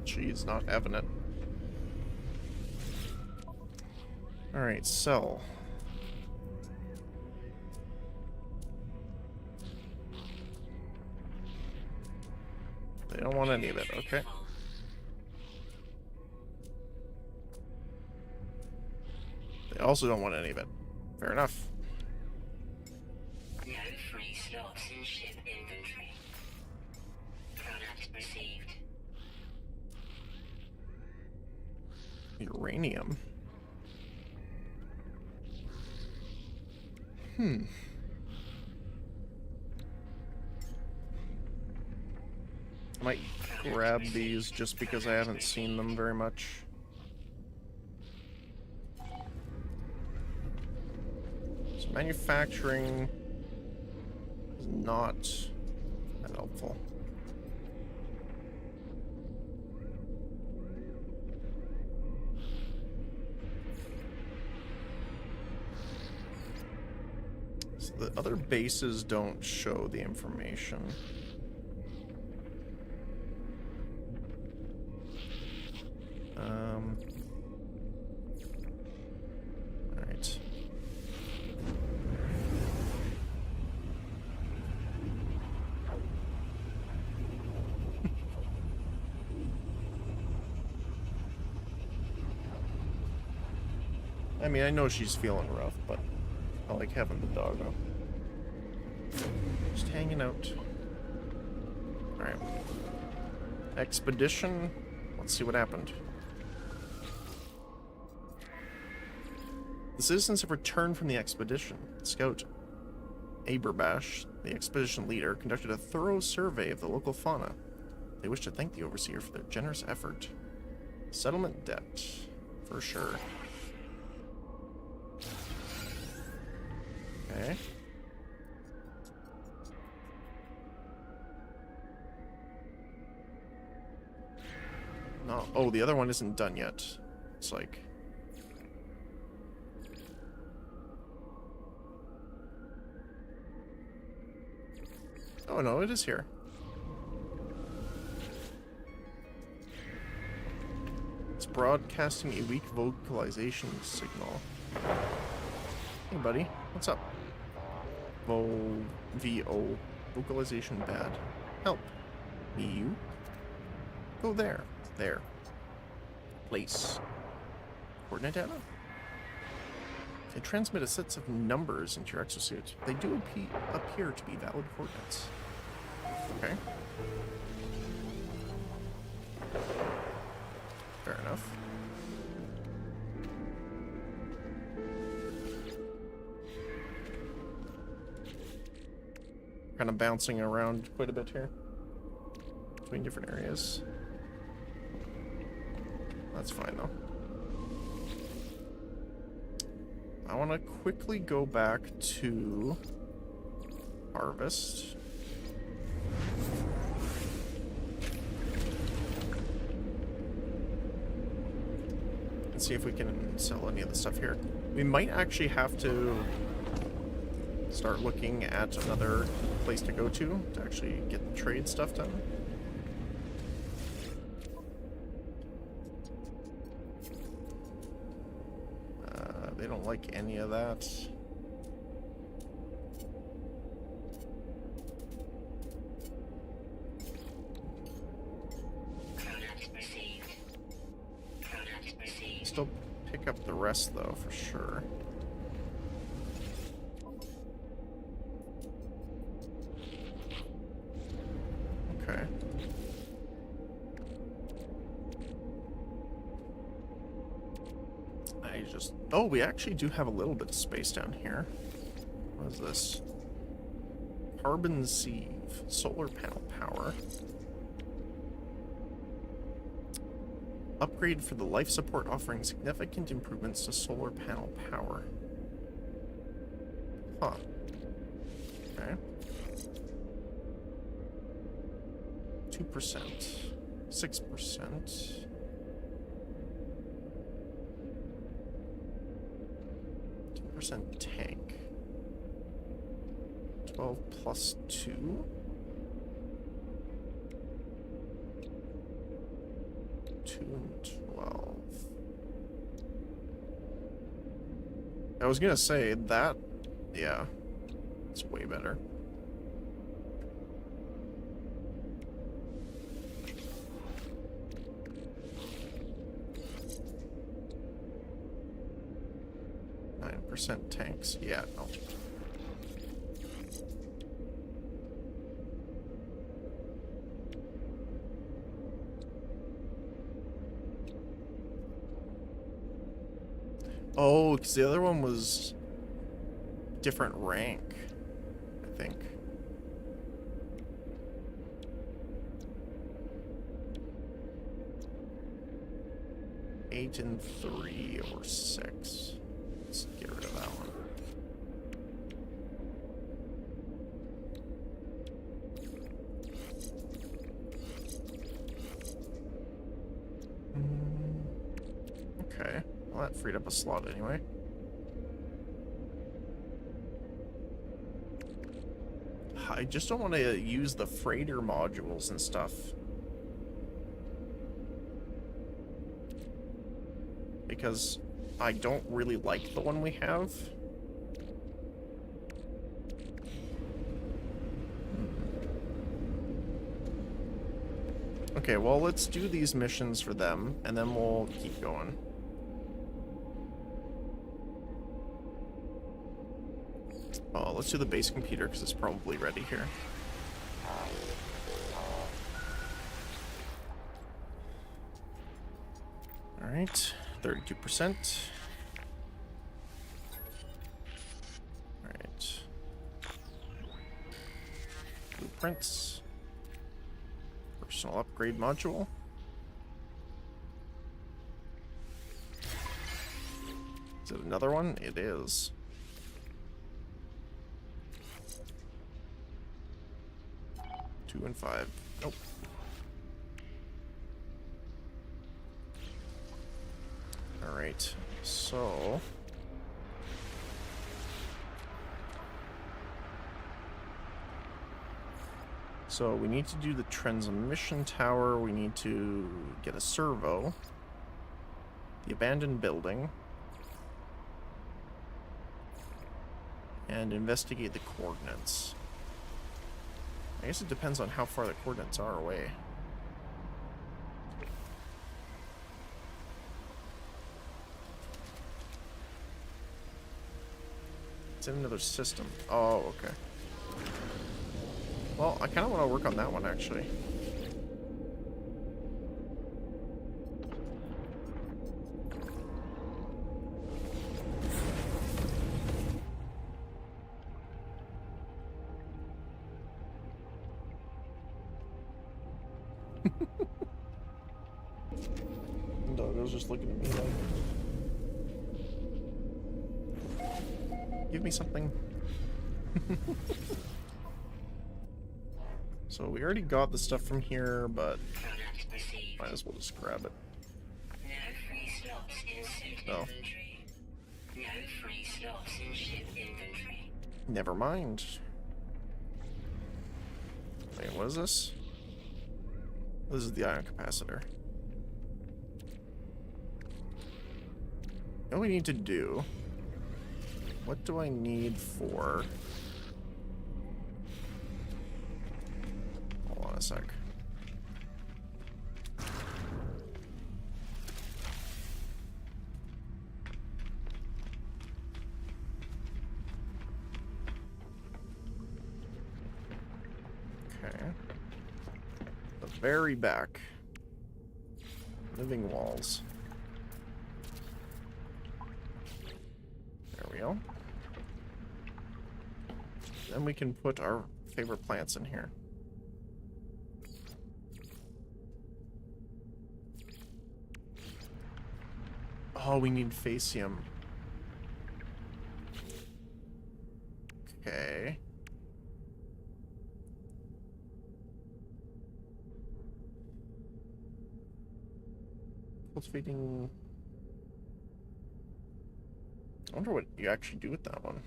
Speaker 1: She's not having it. Alright, sell. They don't want any of it, okay. They also don't want any of it. Fair enough.
Speaker 2: No free slots in ship inventory. Product received.
Speaker 1: Uranium. I might grab these just because I haven't seen them very much. So manufacturing, is not that helpful. So the other bases don't show the information. Alright. I mean, I know she's feeling rough, but I like having the doggo. Just hanging out. Alright. Expedition. Let's see what happened. The citizens have returned from the expedition. Scout Aberbash, the expedition leader, conducted a thorough survey of the local fauna. They wish to thank the overseer for their generous effort. Settlement debt, for sure. Okay. No. Oh, the other one isn't done yet. It's like... Oh no, it is here. It's broadcasting a weak vocalization signal. Hey buddy, what's up? VO. Vocalization bad. Help. Me, you? Go there. There. Place. Coordinate data? They transmit a set of numbers into your exosuit. They do appear to be valid coordinates. Okay. Fair enough. Kind of bouncing around quite a bit here between different areas. That's fine though. I want to quickly go back to Harvest. And see if we can sell any of the stuff here. We might actually have to start looking at another place to go to actually get the trade stuff done. They don't like any of that. Still pick up the rest though, for sure. Okay. Oh, we actually do have a little bit of space down here. What is this? Carbon sieve. Solar panel power. Upgrade for the life support, offering significant improvements to solar panel power. Huh. Okay. 2%. 6%. 2% tank. 12 plus 2. 2 and 12. I was gonna say that, yeah, it's way better. Tanks, yeah, no. Oh, because the other one was different rank, I think. Eight and 3 or 6. Let's get rid of that one. Okay. Well, that freed up a slot anyway. I just don't want to use the freighter modules and stuff. Because I don't really like the one we have. Okay, well, let's do these missions for them, and then we'll keep going. Oh, let's do the base computer, because it's probably ready here. Alright, 32%. Alright. Blueprints. Personal upgrade module. Is it another one? It is. Two and 5. Nope. Alright, so... So we need to do the transmission tower, we need to get a servo, the abandoned building, and investigate the coordinates. I guess it depends on how far the coordinates are away. It's in another system. Oh, okay. Well, I kind of want to work on that one, actually. Doggo's just looking at me like... Give me something. So we already got the stuff from here, but might as well just grab it.
Speaker 2: No free slots in suit
Speaker 1: No.
Speaker 2: inventory. No free slots in ship inventory.
Speaker 1: Never mind. Wait, what is this? This is the ion capacitor. What we need to do... What do I need for... Hold on a sec. Okay. The very back. Living walls. There we go. Then we can put our favorite plants in here. Oh, we need Facium. Okay. Cultivating... I wonder what you actually do with that one.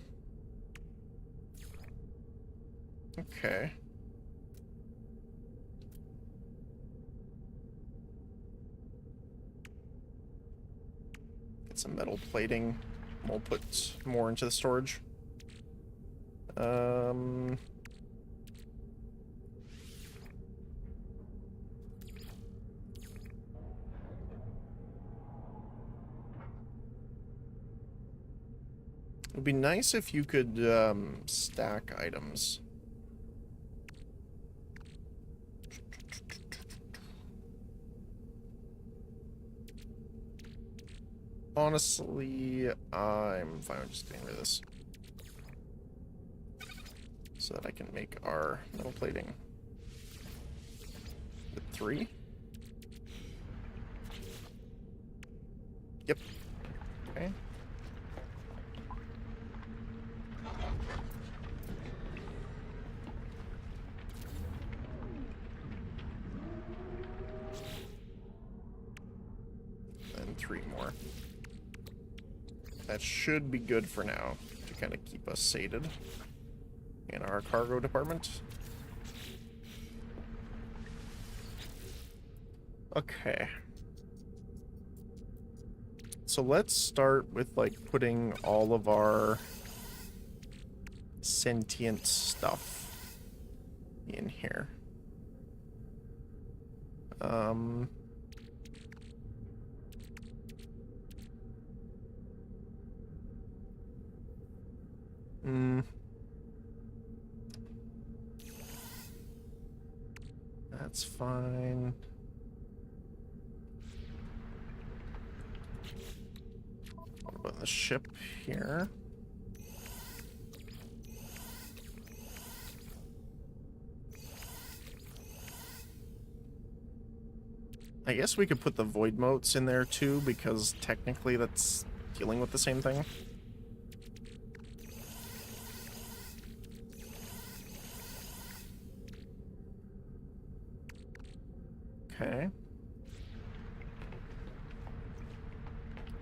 Speaker 1: Okay. Get some metal plating. We'll put more into the storage. It would be nice if you could stack items. Honestly, I'm fine with just getting rid of this. So that I can make our metal plating. With 3? Yep. Okay. And 3 more. That should be good for now to kind of keep us sated in our cargo department. Okay. So let's start with like putting all of our sentient stuff in here. That's fine. What about the ship here? I guess we could put the void motes in there too, because technically that's dealing with the same thing. Okay.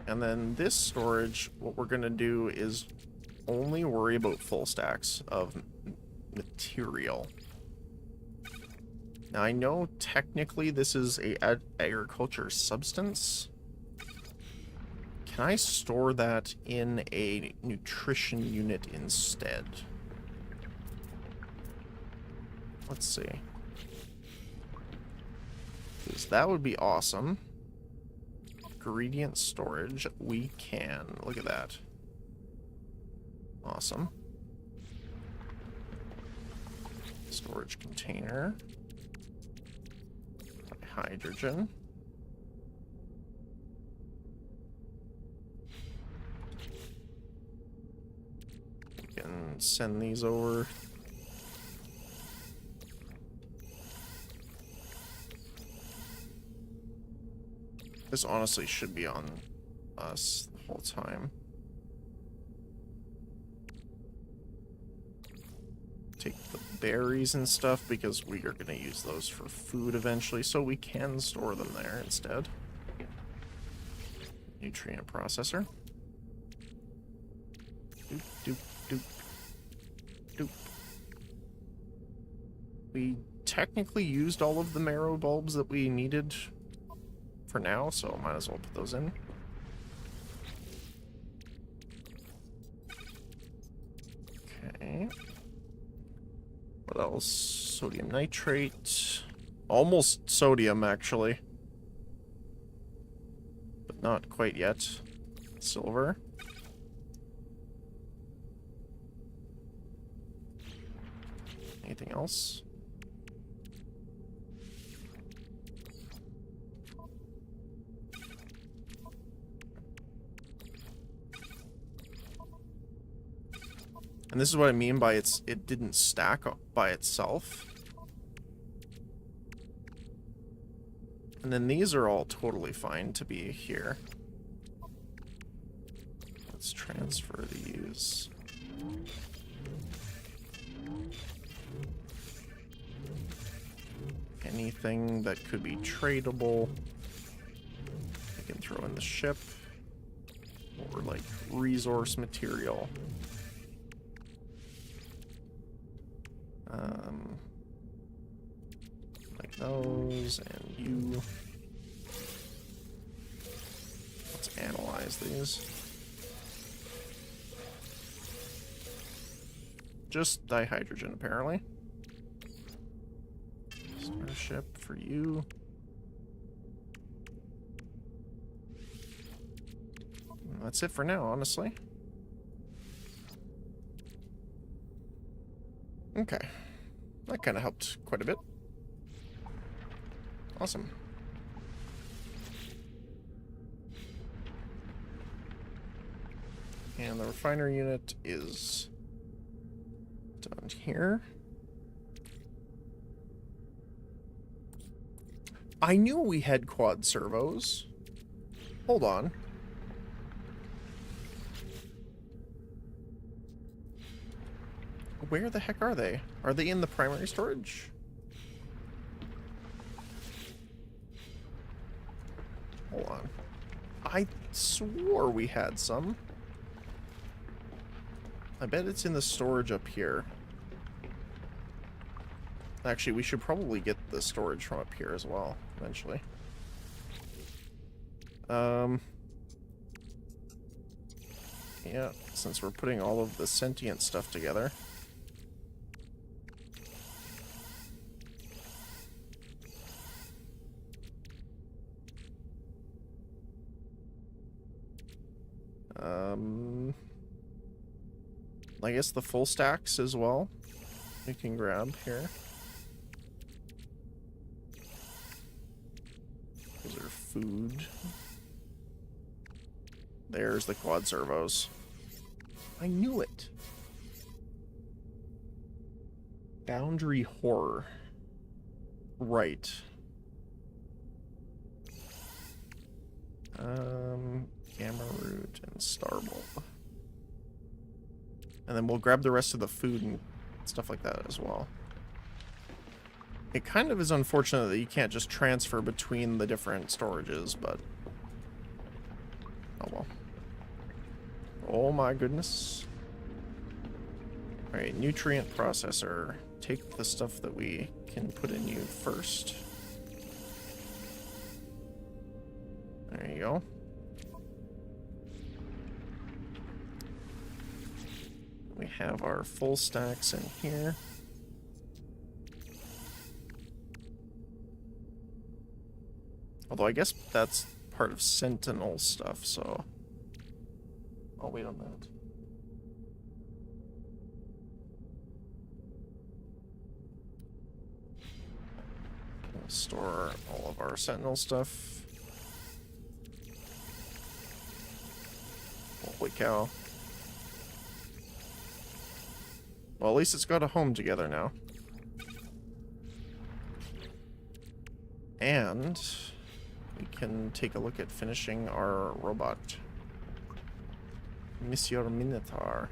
Speaker 1: And then this storage, what we're going to do is only worry about full stacks of material. Now, I know technically this is a agriculture substance. Can I store that in a nutrition unit instead? Let's see. Because that would be awesome. Ingredient storage, we can. Look at that. Awesome. Storage container. Hydrogen. We can send these over. This honestly should be on us the whole time. Take the berries and stuff because we are going to use those for food eventually, so we can store them there instead. Nutrient processor. Doop, doop, doop. Doop. We technically used all of the marrow bulbs that we needed for now, so might as well put those in. Okay. What else? Sodium nitrate. Almost sodium, actually. But not quite yet. Silver. Anything else? And this is what I mean by it didn't stack up by itself. And then these are all totally fine to be here. Let's transfer these. Anything that could be tradable, I can throw in the ship. Or like resource material. Like those, and you. Let's analyze these. Just dihydrogen, apparently. Starship for you. And that's it for now, honestly. Okay. That kind of helped quite a bit. Awesome. And the refiner unit is down here. I knew we had quad servos. Hold on. Where the heck are they? Are they in the primary storage? Hold on. I swore we had some. I bet it's in the storage up here. Actually, we should probably get the storage from up here as well, eventually. Yeah, since we're putting all of the sentient stuff together. I guess the full stacks as well. We can grab here. Those are food. There's the quad servos. I knew it. Boundary horror. Right. Gamma root and star bulb. And then we'll grab the rest of the food and stuff like that as well. It kind of is unfortunate that you can't just transfer between the different storages, but... oh well. Oh my goodness. Alright, nutrient processor. Take the stuff that we can put in you first. There you go. We have our full stacks in here. Although I guess that's part of Sentinel stuff, so... I'll wait on that. We'll store all of our Sentinel stuff. Holy cow. Well, at least it's got a home together now. And we can take a look at finishing our robot. Monsieur Minotaur.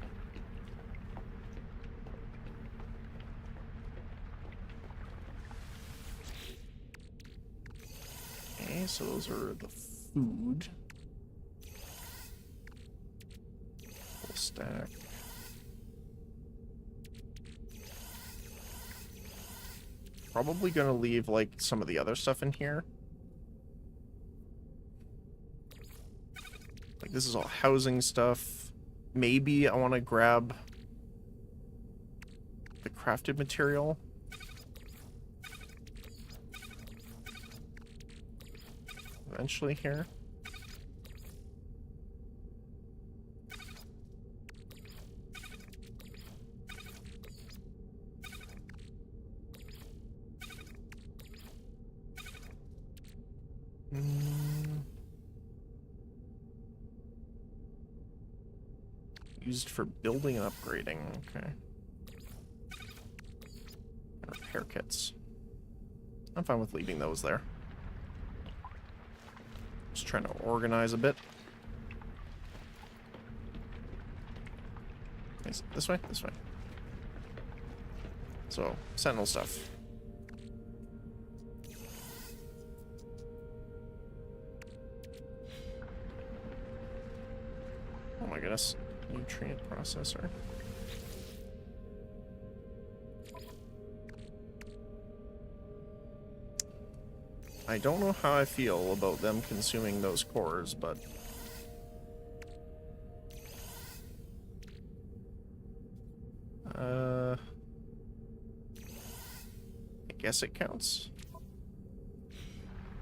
Speaker 1: Okay, so those are the food. Full stack. Probably gonna leave like some of the other stuff in here. Like this is all housing stuff. Maybe I want to grab the crafted material. Eventually here. Used for building and upgrading, okay. Repair kits. I'm fine with leaving those there. Just trying to organize a bit. Is it this way? This way. So, Sentinel stuff. Oh my goodness. Nutrient processor. I don't know how I feel about them consuming those cores, but... I guess it counts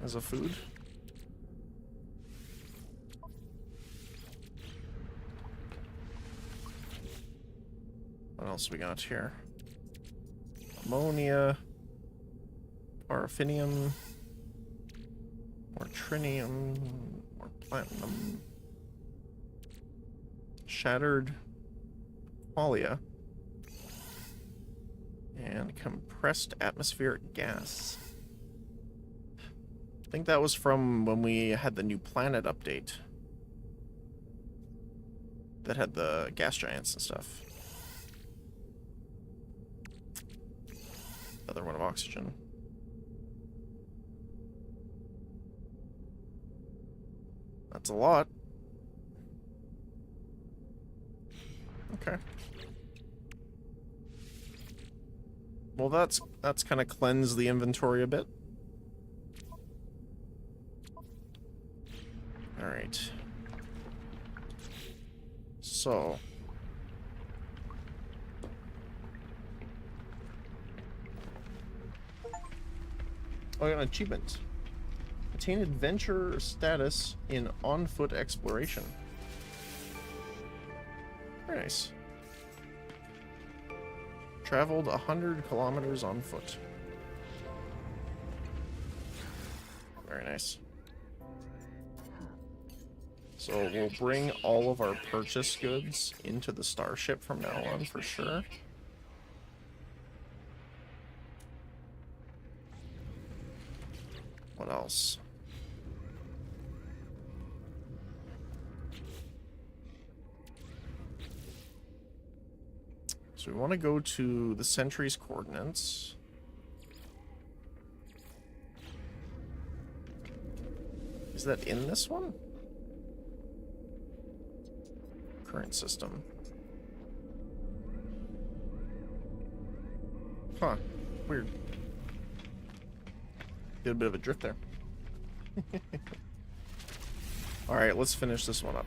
Speaker 1: as a food. What else we got here? Ammonia, paraffinium, more trinium, more platinum, shattered qualia, and compressed atmospheric gas. I think that was from when we had the new planet update that had the gas giants and stuff. Another one of oxygen. That's a lot. Okay. Well, that's kind of cleansed the inventory a bit. All right. So. Oh, I got an achievement. Attain adventure status in on-foot exploration. Very nice. Traveled 100 kilometers on foot. Very nice. So we'll bring all of our purchase goods into the starship from now on for sure. What else? So we want to go to the Sentry's coordinates. Is that in this one? Current system. Huh. Weird. Did a bit of a drift there. Alright, let's finish this one up.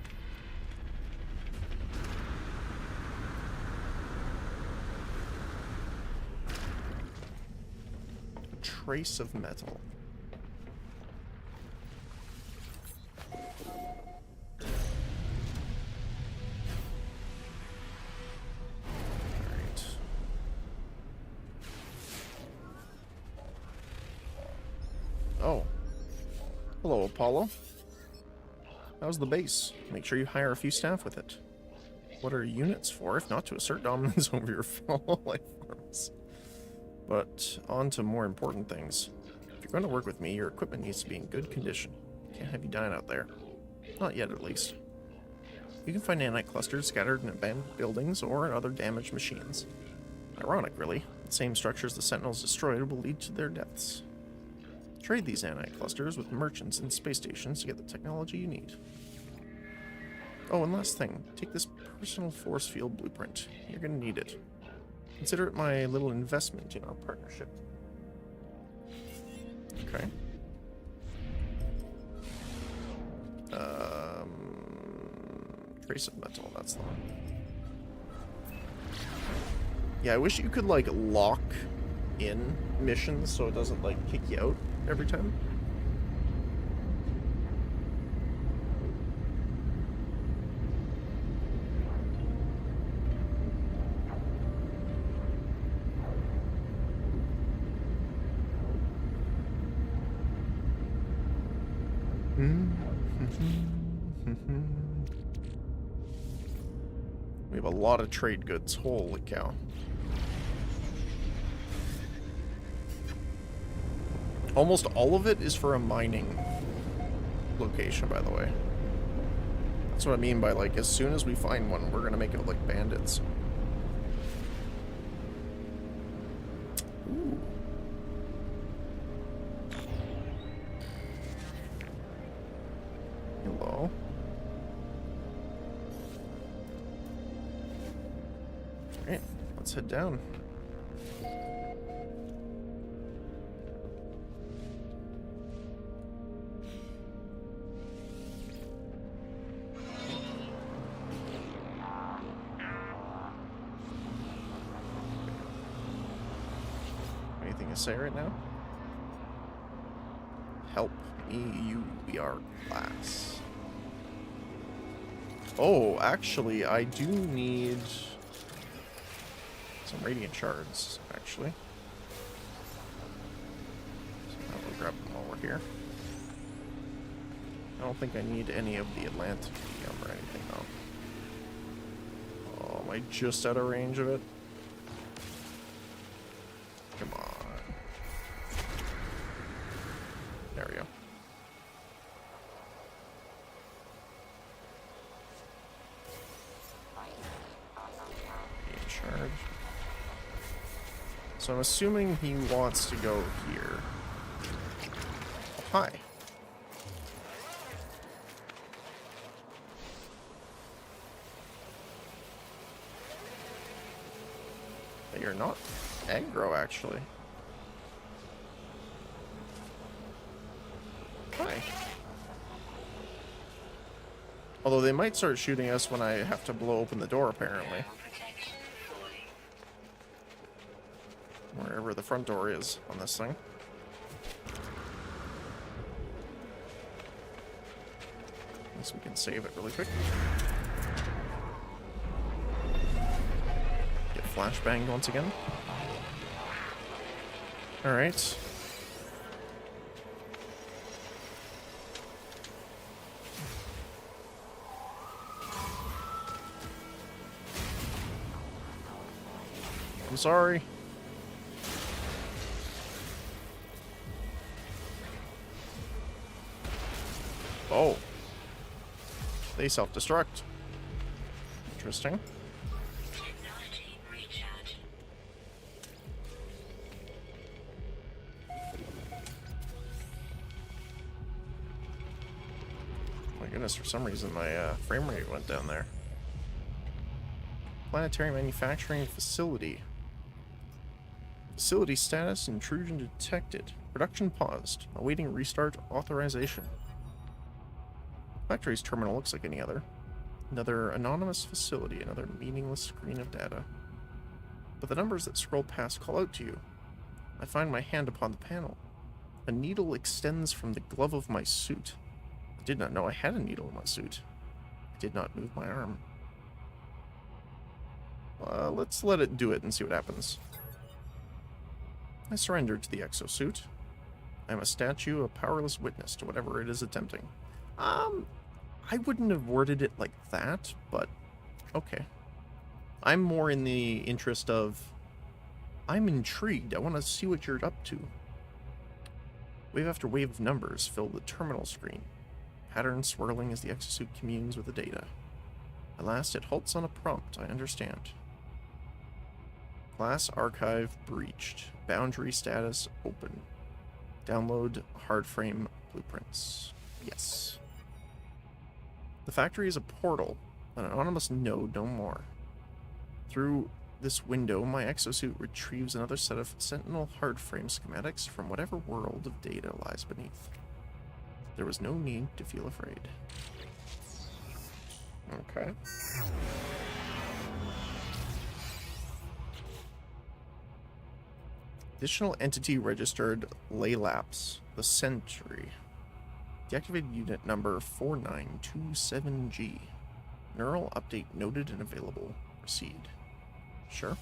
Speaker 1: A trace of metal. Oh. Hello, Apollo. How's the base? Make sure you hire a few staff with it. What are units for, if not to assert dominance over your fellow life forms? But on to more important things. If you're going to work with me, your equipment needs to be in good condition. Can't have you dying out there. Not yet, at least. You can find nanite clusters scattered in abandoned buildings or in other damaged machines. Ironic, really. The same structures the Sentinels destroyed will lead to their deaths. Trade these nanite clusters with merchants and space stations to get the technology you need. Oh, and last thing. Take this personal force field blueprint. You're going to need it. Consider it my little investment in our partnership. Okay. Trace of metal, that's the one. Yeah, I wish you could, like, lock in missions so it doesn't, like, kick you out every time. We have a lot of trade goods. Holy cow. Almost all of it is for a mining location, by the way. That's what I mean by, like, as soon as we find one, we're gonna make it like bandits. Ooh. Hello. Alright, let's head down. Anything to say right now? Help me, you VR class. Oh, actually, I do need some radiant shards, actually. So we'll grab them while we're here. I don't think I need any of the Atlantium or anything, though. Oh, am I just out of range of it? Come on. There we go. Charge. So I'm assuming he wants to go here. Oh, hi. They are not aggro, actually. Hi. Although they might start shooting us when I have to blow open the door, apparently.
Speaker 2: Protection fully.
Speaker 1: Wherever the front door is on this thing. Unless we can save it really quick. Get flashbanged once again. Alright. I'm sorry. Oh. They self-destruct. Interesting.
Speaker 2: Technology recharge.
Speaker 1: My goodness, for some reason my frame rate went down there. Planetary manufacturing facility. Facility status intrusion detected. Production paused. Awaiting restart authorization. Factory's terminal looks like any other. Another anonymous facility, another meaningless screen of data. But the numbers that scroll past call out to you. I find my hand upon the panel. A needle extends from the glove of my suit. I did not know I had a needle in my suit. I did not move my arm. Let's let it do it and see what happens. I surrendered to the exosuit. I am a statue, a powerless witness to whatever it is attempting. I wouldn't have worded it like that, but okay. I'm more in the interest of, I'm intrigued. I want to see what you're up to. Wave after wave of numbers fill the terminal screen. Pattern swirling as the exosuit communes with the data. At last, it halts on a prompt. I understand. Class archive breached. Boundary status open. Download hardframe blueprints. Yes. The factory is a portal, an anonymous node no more. Through this window, my exosuit retrieves another set of Sentinel hardframe schematics from whatever world of data lies beneath. There was no need to feel afraid. Okay. Additional entity registered Laylaps, the Sentry. Deactivated unit number 4927G. Neural update noted and available. Proceed. Sure.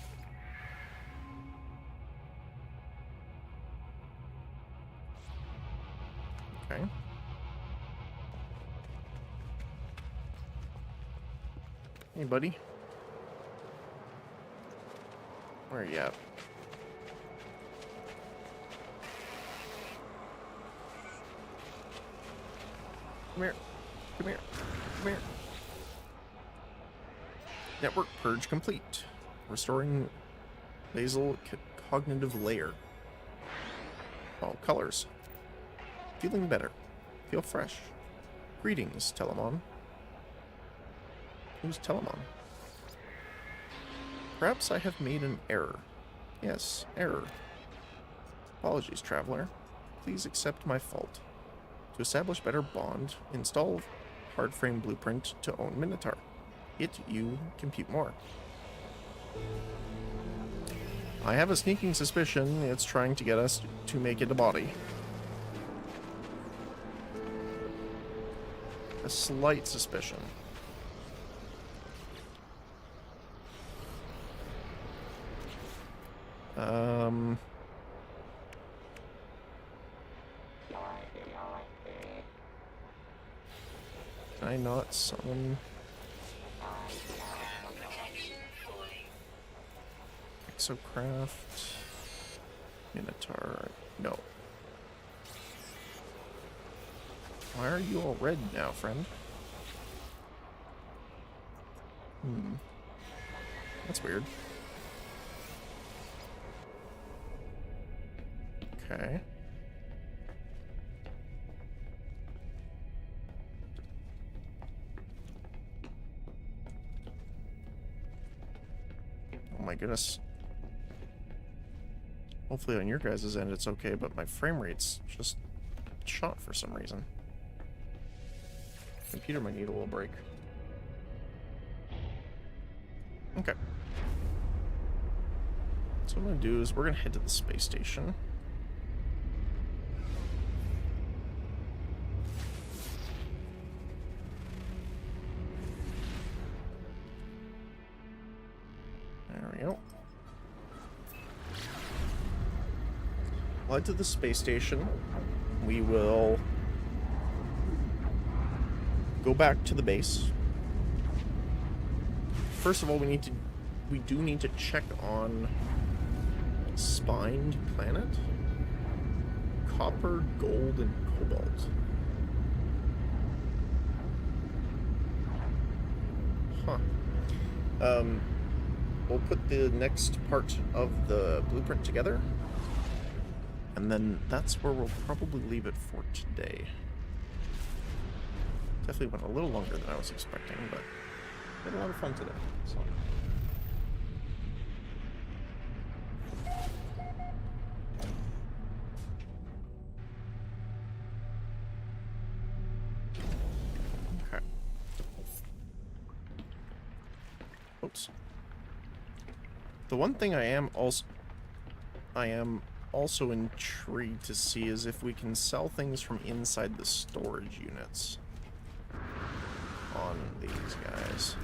Speaker 1: Okay. Hey, buddy. Where are you at? Come here. Come here. Come here. Network purge complete. Restoring basal cognitive layer. All colors. Feeling better. Feel fresh. Greetings, Telemon. Who's Telemon? Perhaps I have made an error. Yes, error. Apologies, traveler. Please accept my fault. To establish better bond, install hardframe blueprint to own Minotaur. It, you, compute more. I have a sneaking suspicion it's trying to get us to make it a body. A slight suspicion. Can I not summon Exocraft Minotaur? No. Why are you all red now, friend? That's weird. Okay. Oh my goodness. Hopefully on your guys' end it's okay, but my frame rate's just shot for some reason. Computer might need a little break. Okay. So what I'm gonna do is we're gonna head to the space station. There we go. We'll head to the space station. We will go back to the base. First of all, we do need to check on Spined Planet. Copper, gold, and cobalt. Huh. We'll put the next part of the blueprint together. And then that's where we'll probably leave it for today. Definitely went a little longer than I was expecting, but we had a lot of fun today. So. Okay. Oops. The one thing I am also intrigued to see is if we can sell things from inside the storage units on these guys.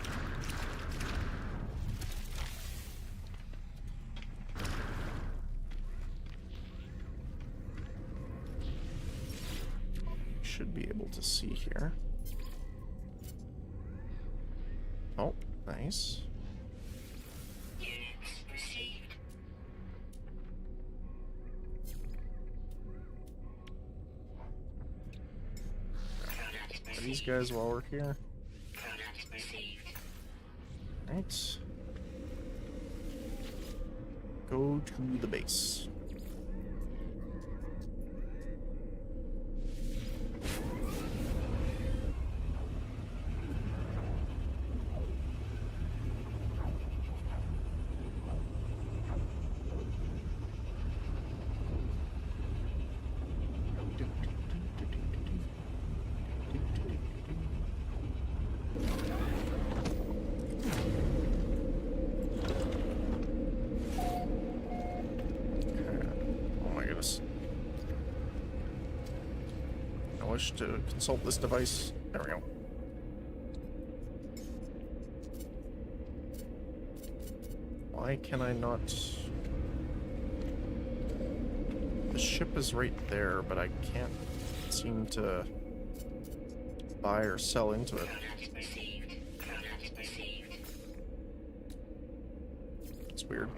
Speaker 1: Should be able to see here. Oh, nice. These guys while we're here. Right. Go to the base. To consult this device. There we go. Why can I not? The ship is right there, but I can't seem to buy or sell into it. It's weird.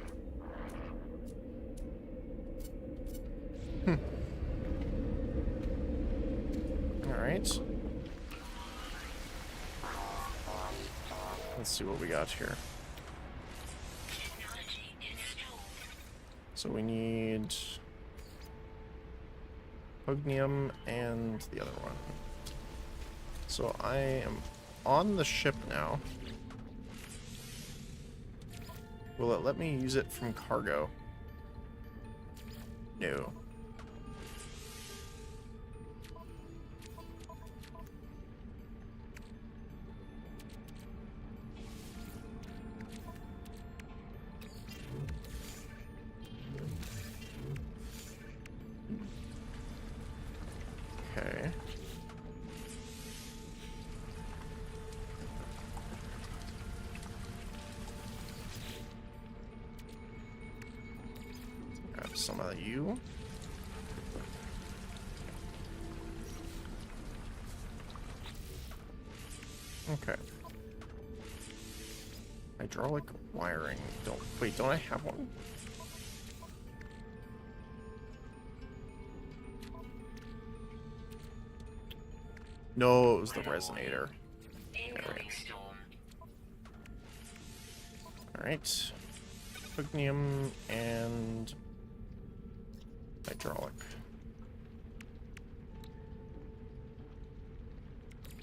Speaker 1: Alright. Let's see what we got here. So we need Pugnium and the other one. So I am on the ship now. Will it let me use it from cargo? No. Okay. Grab some of you. Okay. Hydraulic wiring. Don't I have one? No, it was the resonator. Alright. Pugnium and hydraulic.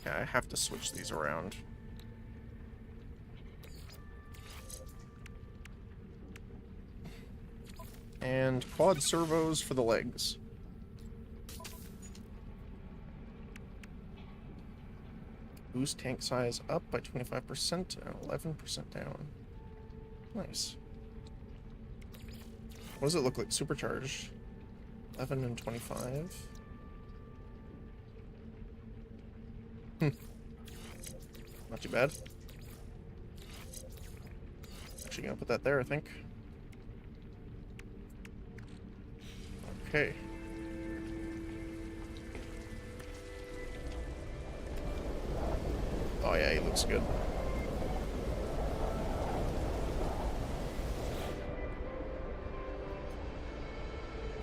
Speaker 1: Yeah, I have to switch these around. And quad servos for the legs. Boost tank size up by 25% and 11% down. Nice. What does it look like? Supercharged. 11 and 25. Not too bad. Actually gonna put that there, I think. Okay. Oh yeah, he looks good.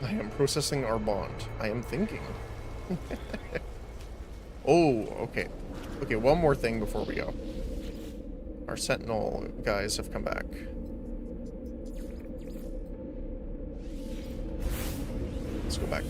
Speaker 1: I am processing our bond. I am thinking. Oh, okay. Okay, one more thing before we go. Our Sentinel guys have come back. Let's go back.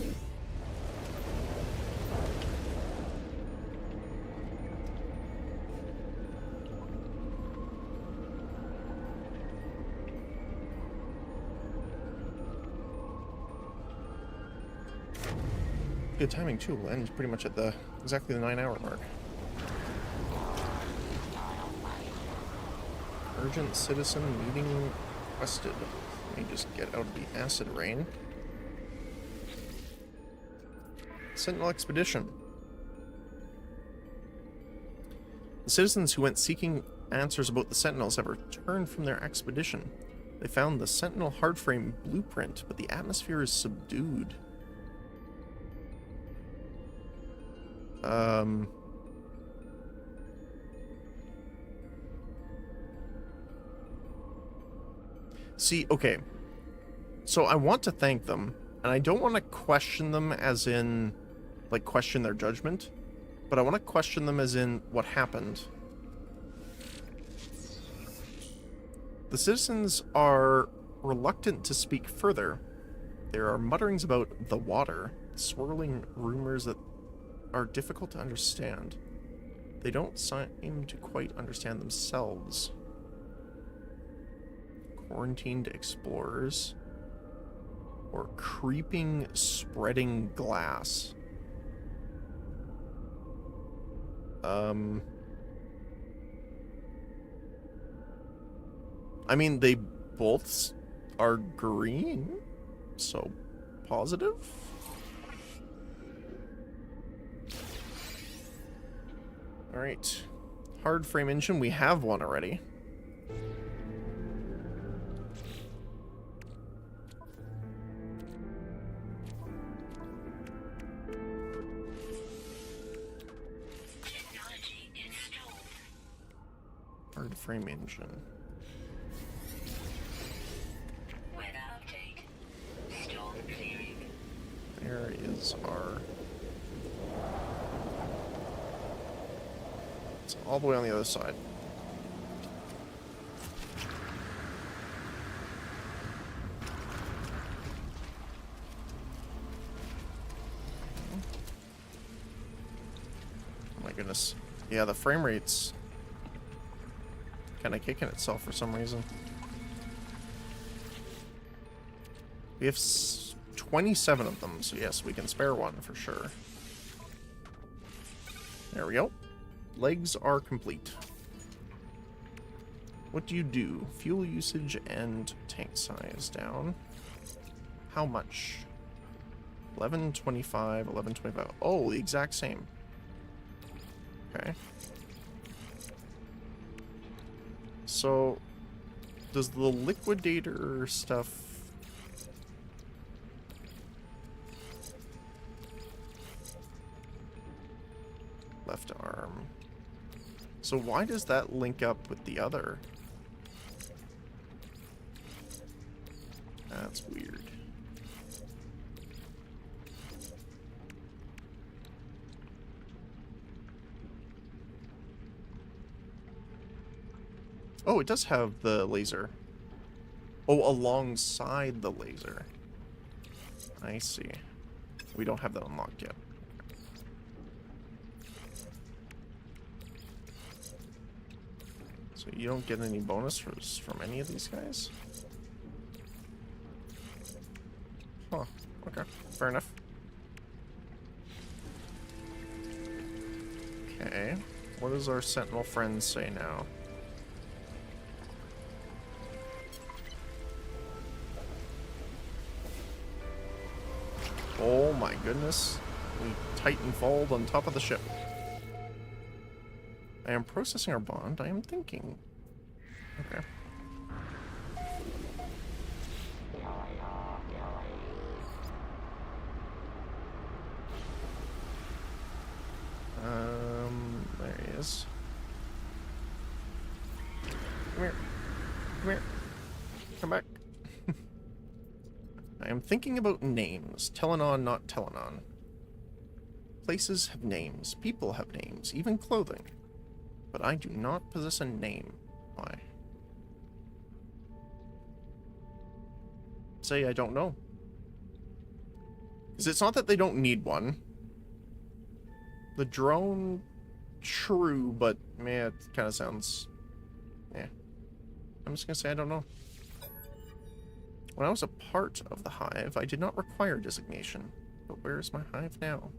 Speaker 1: Good timing too. We'll end pretty much at exactly the 9-hour mark. Urgent citizen meeting requested. Let me just get out of the acid rain. Sentinel expedition. The citizens who went seeking answers about the Sentinels have returned from their expedition. They found the Sentinel hardframe blueprint, but the atmosphere is subdued. See, okay. So I want to thank them, and I don't want to question them as in, like, question their judgment, but I want to question them as in what happened. The citizens are reluctant to speak further. There are mutterings about the water, swirling rumors that are difficult to understand. They don't seem to quite understand themselves. Quarantined explorers. Or creeping, spreading glass. I mean, they both are green, so positive? Alright. Hard frame engine, we have one already.
Speaker 2: Technology installed.
Speaker 1: Hard frame engine.
Speaker 2: Weather update. Storm clearing.
Speaker 1: There is our... It's all the way on the other side. Oh my goodness. Yeah, the frame rate's kind of kicking itself for some reason. We have 27 of them, so yes, we can spare one for sure. There we go. Legs are complete. What do you do? Fuel usage and tank size down. How much? 1125, 1125. Oh, the exact same. Okay. So, does the liquidator stuff... Left arm. So why does that link up with the other? That's weird. Oh, it does have the laser. Oh, alongside the laser. I see. We don't have that unlocked yet. So you don't get any bonus from any of these guys? fair enough. Okay. What does our sentinel friend say now? Oh my goodness. We titanfalled on top of the ship. I am processing our bond. I am thinking. Okay. There he is. Come here. Come here. Come back. I am thinking about names. Telenon, not Telenon. Places have names. People have names. Even clothing. But I do not possess a name. Why? Say I don't know. Because it's not that they don't need one. The drone, true, but man, it kind of sounds... Yeah. I'm just going to say I don't know. When I was a part of the hive, I did not require designation. But where is my hive now?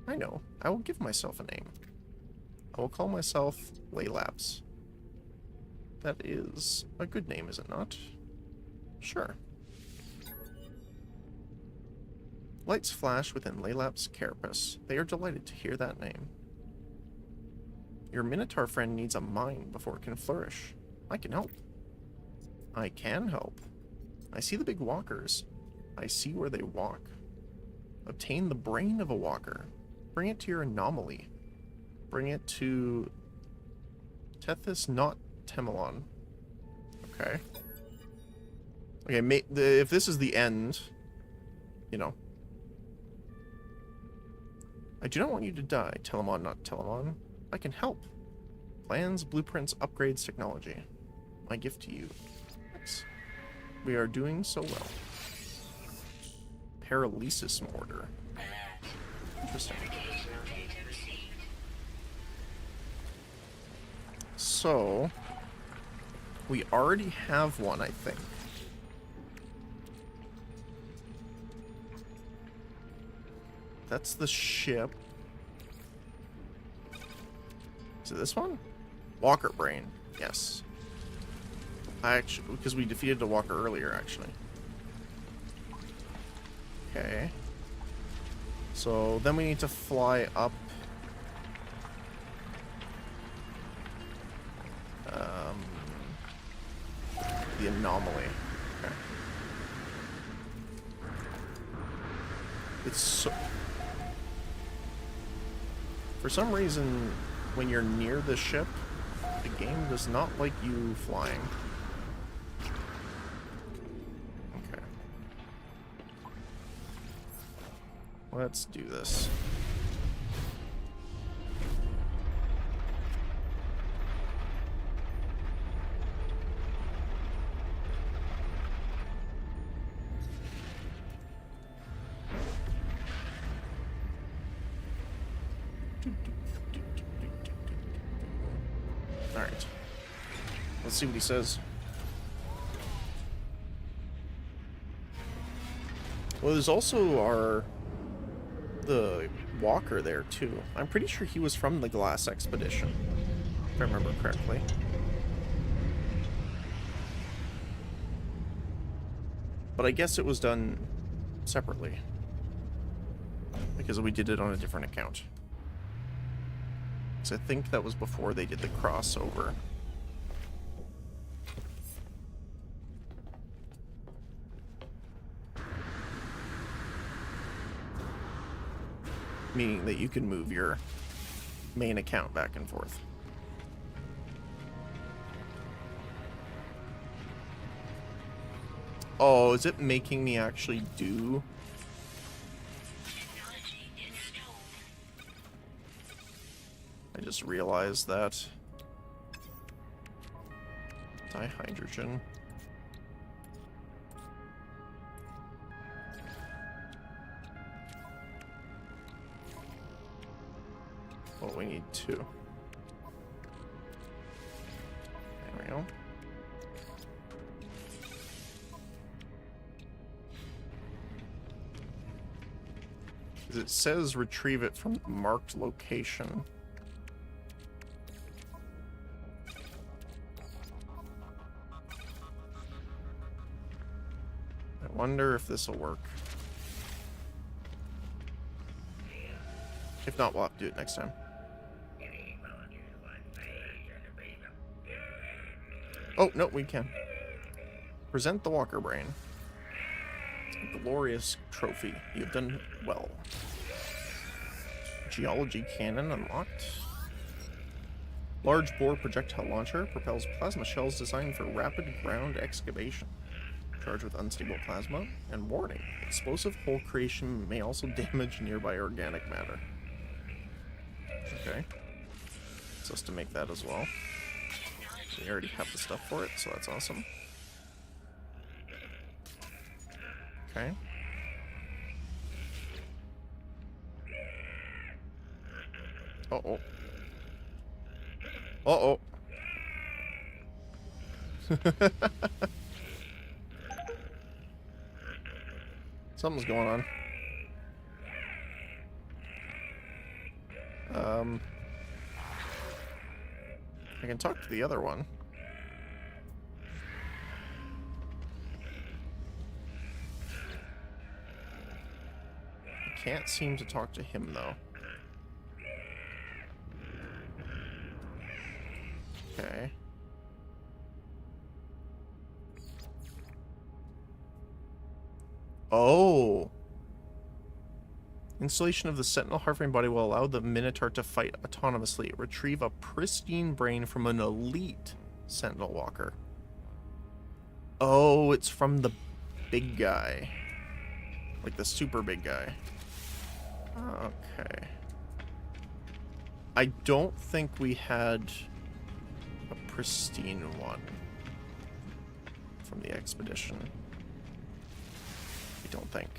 Speaker 1: I know. I will give myself a name. I will call myself Laylabs. That is a good name, is it not? Sure. Lights flash within Laylab's carapace. They are delighted to hear that name. Your Minotaur friend needs a mind before it can flourish. I can help. I can help. I see the big walkers. I see where they walk. Obtain the brain of a walker. Bring it to your anomaly. Bring it to Tethys, not Temelon. Okay. Okay, if this is the end, you know. I do not want you to die, Telemon, not Telemon. I can help. Plans, blueprints, upgrades, technology. My gift to you. Thanks. We are doing so well. Paralysis mortar. Interesting. So, we already have one, I think. That's the ship. Is it this one? Walker brain. Yes. I actually, because we defeated the walker earlier, actually. Okay. So then we need to fly up. The anomaly. Okay. It's so... For some reason, when you're near the ship, the game does not like you flying. Okay. Let's do this. Alright. Let's see what he says. Well, there's also the walker there, too. I'm pretty sure he was from the Glass Expedition, if I remember correctly. But I guess it was done separately, because we did it on a different account. I think that was before they did the crossover. Meaning that you can move your main account back and forth. Oh, is it making me actually do... I just realized that. Dihydrogen. Well, we need 2. There we go. It says retrieve it from the marked location. I wonder if this will work. If not, we'll have to do it next time. Oh, no, we can. Present the Walker Brain. Glorious trophy. You've done well. Geology cannon unlocked. Large bore projectile launcher propels plasma shells designed for rapid ground excavation. Charged with unstable plasma. And warning, explosive hole creation may also damage nearby organic matter. Okay. So us to make that as well. We already have the stuff for it, so that's awesome. Okay. Uh-oh. Uh-oh. Something's going on. I can talk to the other one. I can't seem to talk to him, though. Okay. Oh. Installation of the Sentinel Heartframe body will allow the Minotaur to fight autonomously. Retrieve a pristine brain from an elite Sentinel Walker. Oh, it's from the big guy. Like the super big guy. Okay. I don't think we had a pristine one from the expedition. I don't think.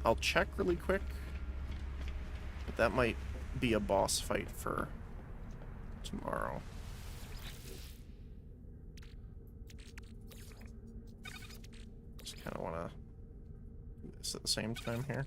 Speaker 1: I'll check really quick, but that might be a boss fight for tomorrow. Just kind of want to do this at the same time here.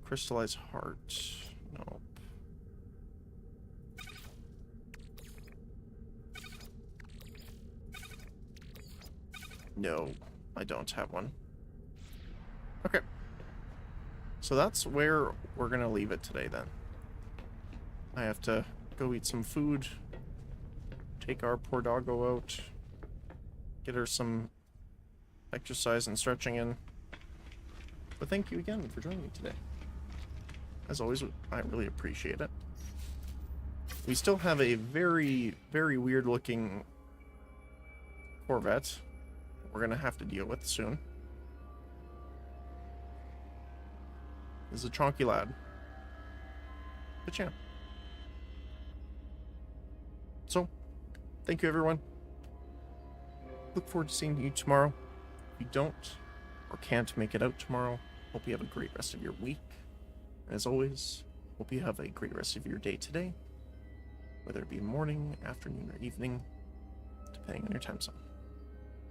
Speaker 1: Crystallized heart. Nope. No, I don't have one. Okay. So that's where we're gonna leave it today then. I have to go eat some food, take our poor doggo out, get her some exercise and stretching in. But thank you again for joining me today. As always, I really appreciate it. We still have a very, very weird looking Corvette we're gonna have to deal with soon. This is a chonky lad. But yeah. So, thank you everyone. Look forward to seeing you tomorrow. If you don't or can't make it out tomorrow, hope you have a great rest of your week. As always, hope you have a great rest of your day today, whether it be morning, afternoon, or evening, depending on your time zone.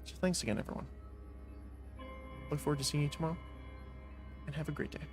Speaker 1: So thanks again, everyone. Look forward to seeing you tomorrow, and have a great day.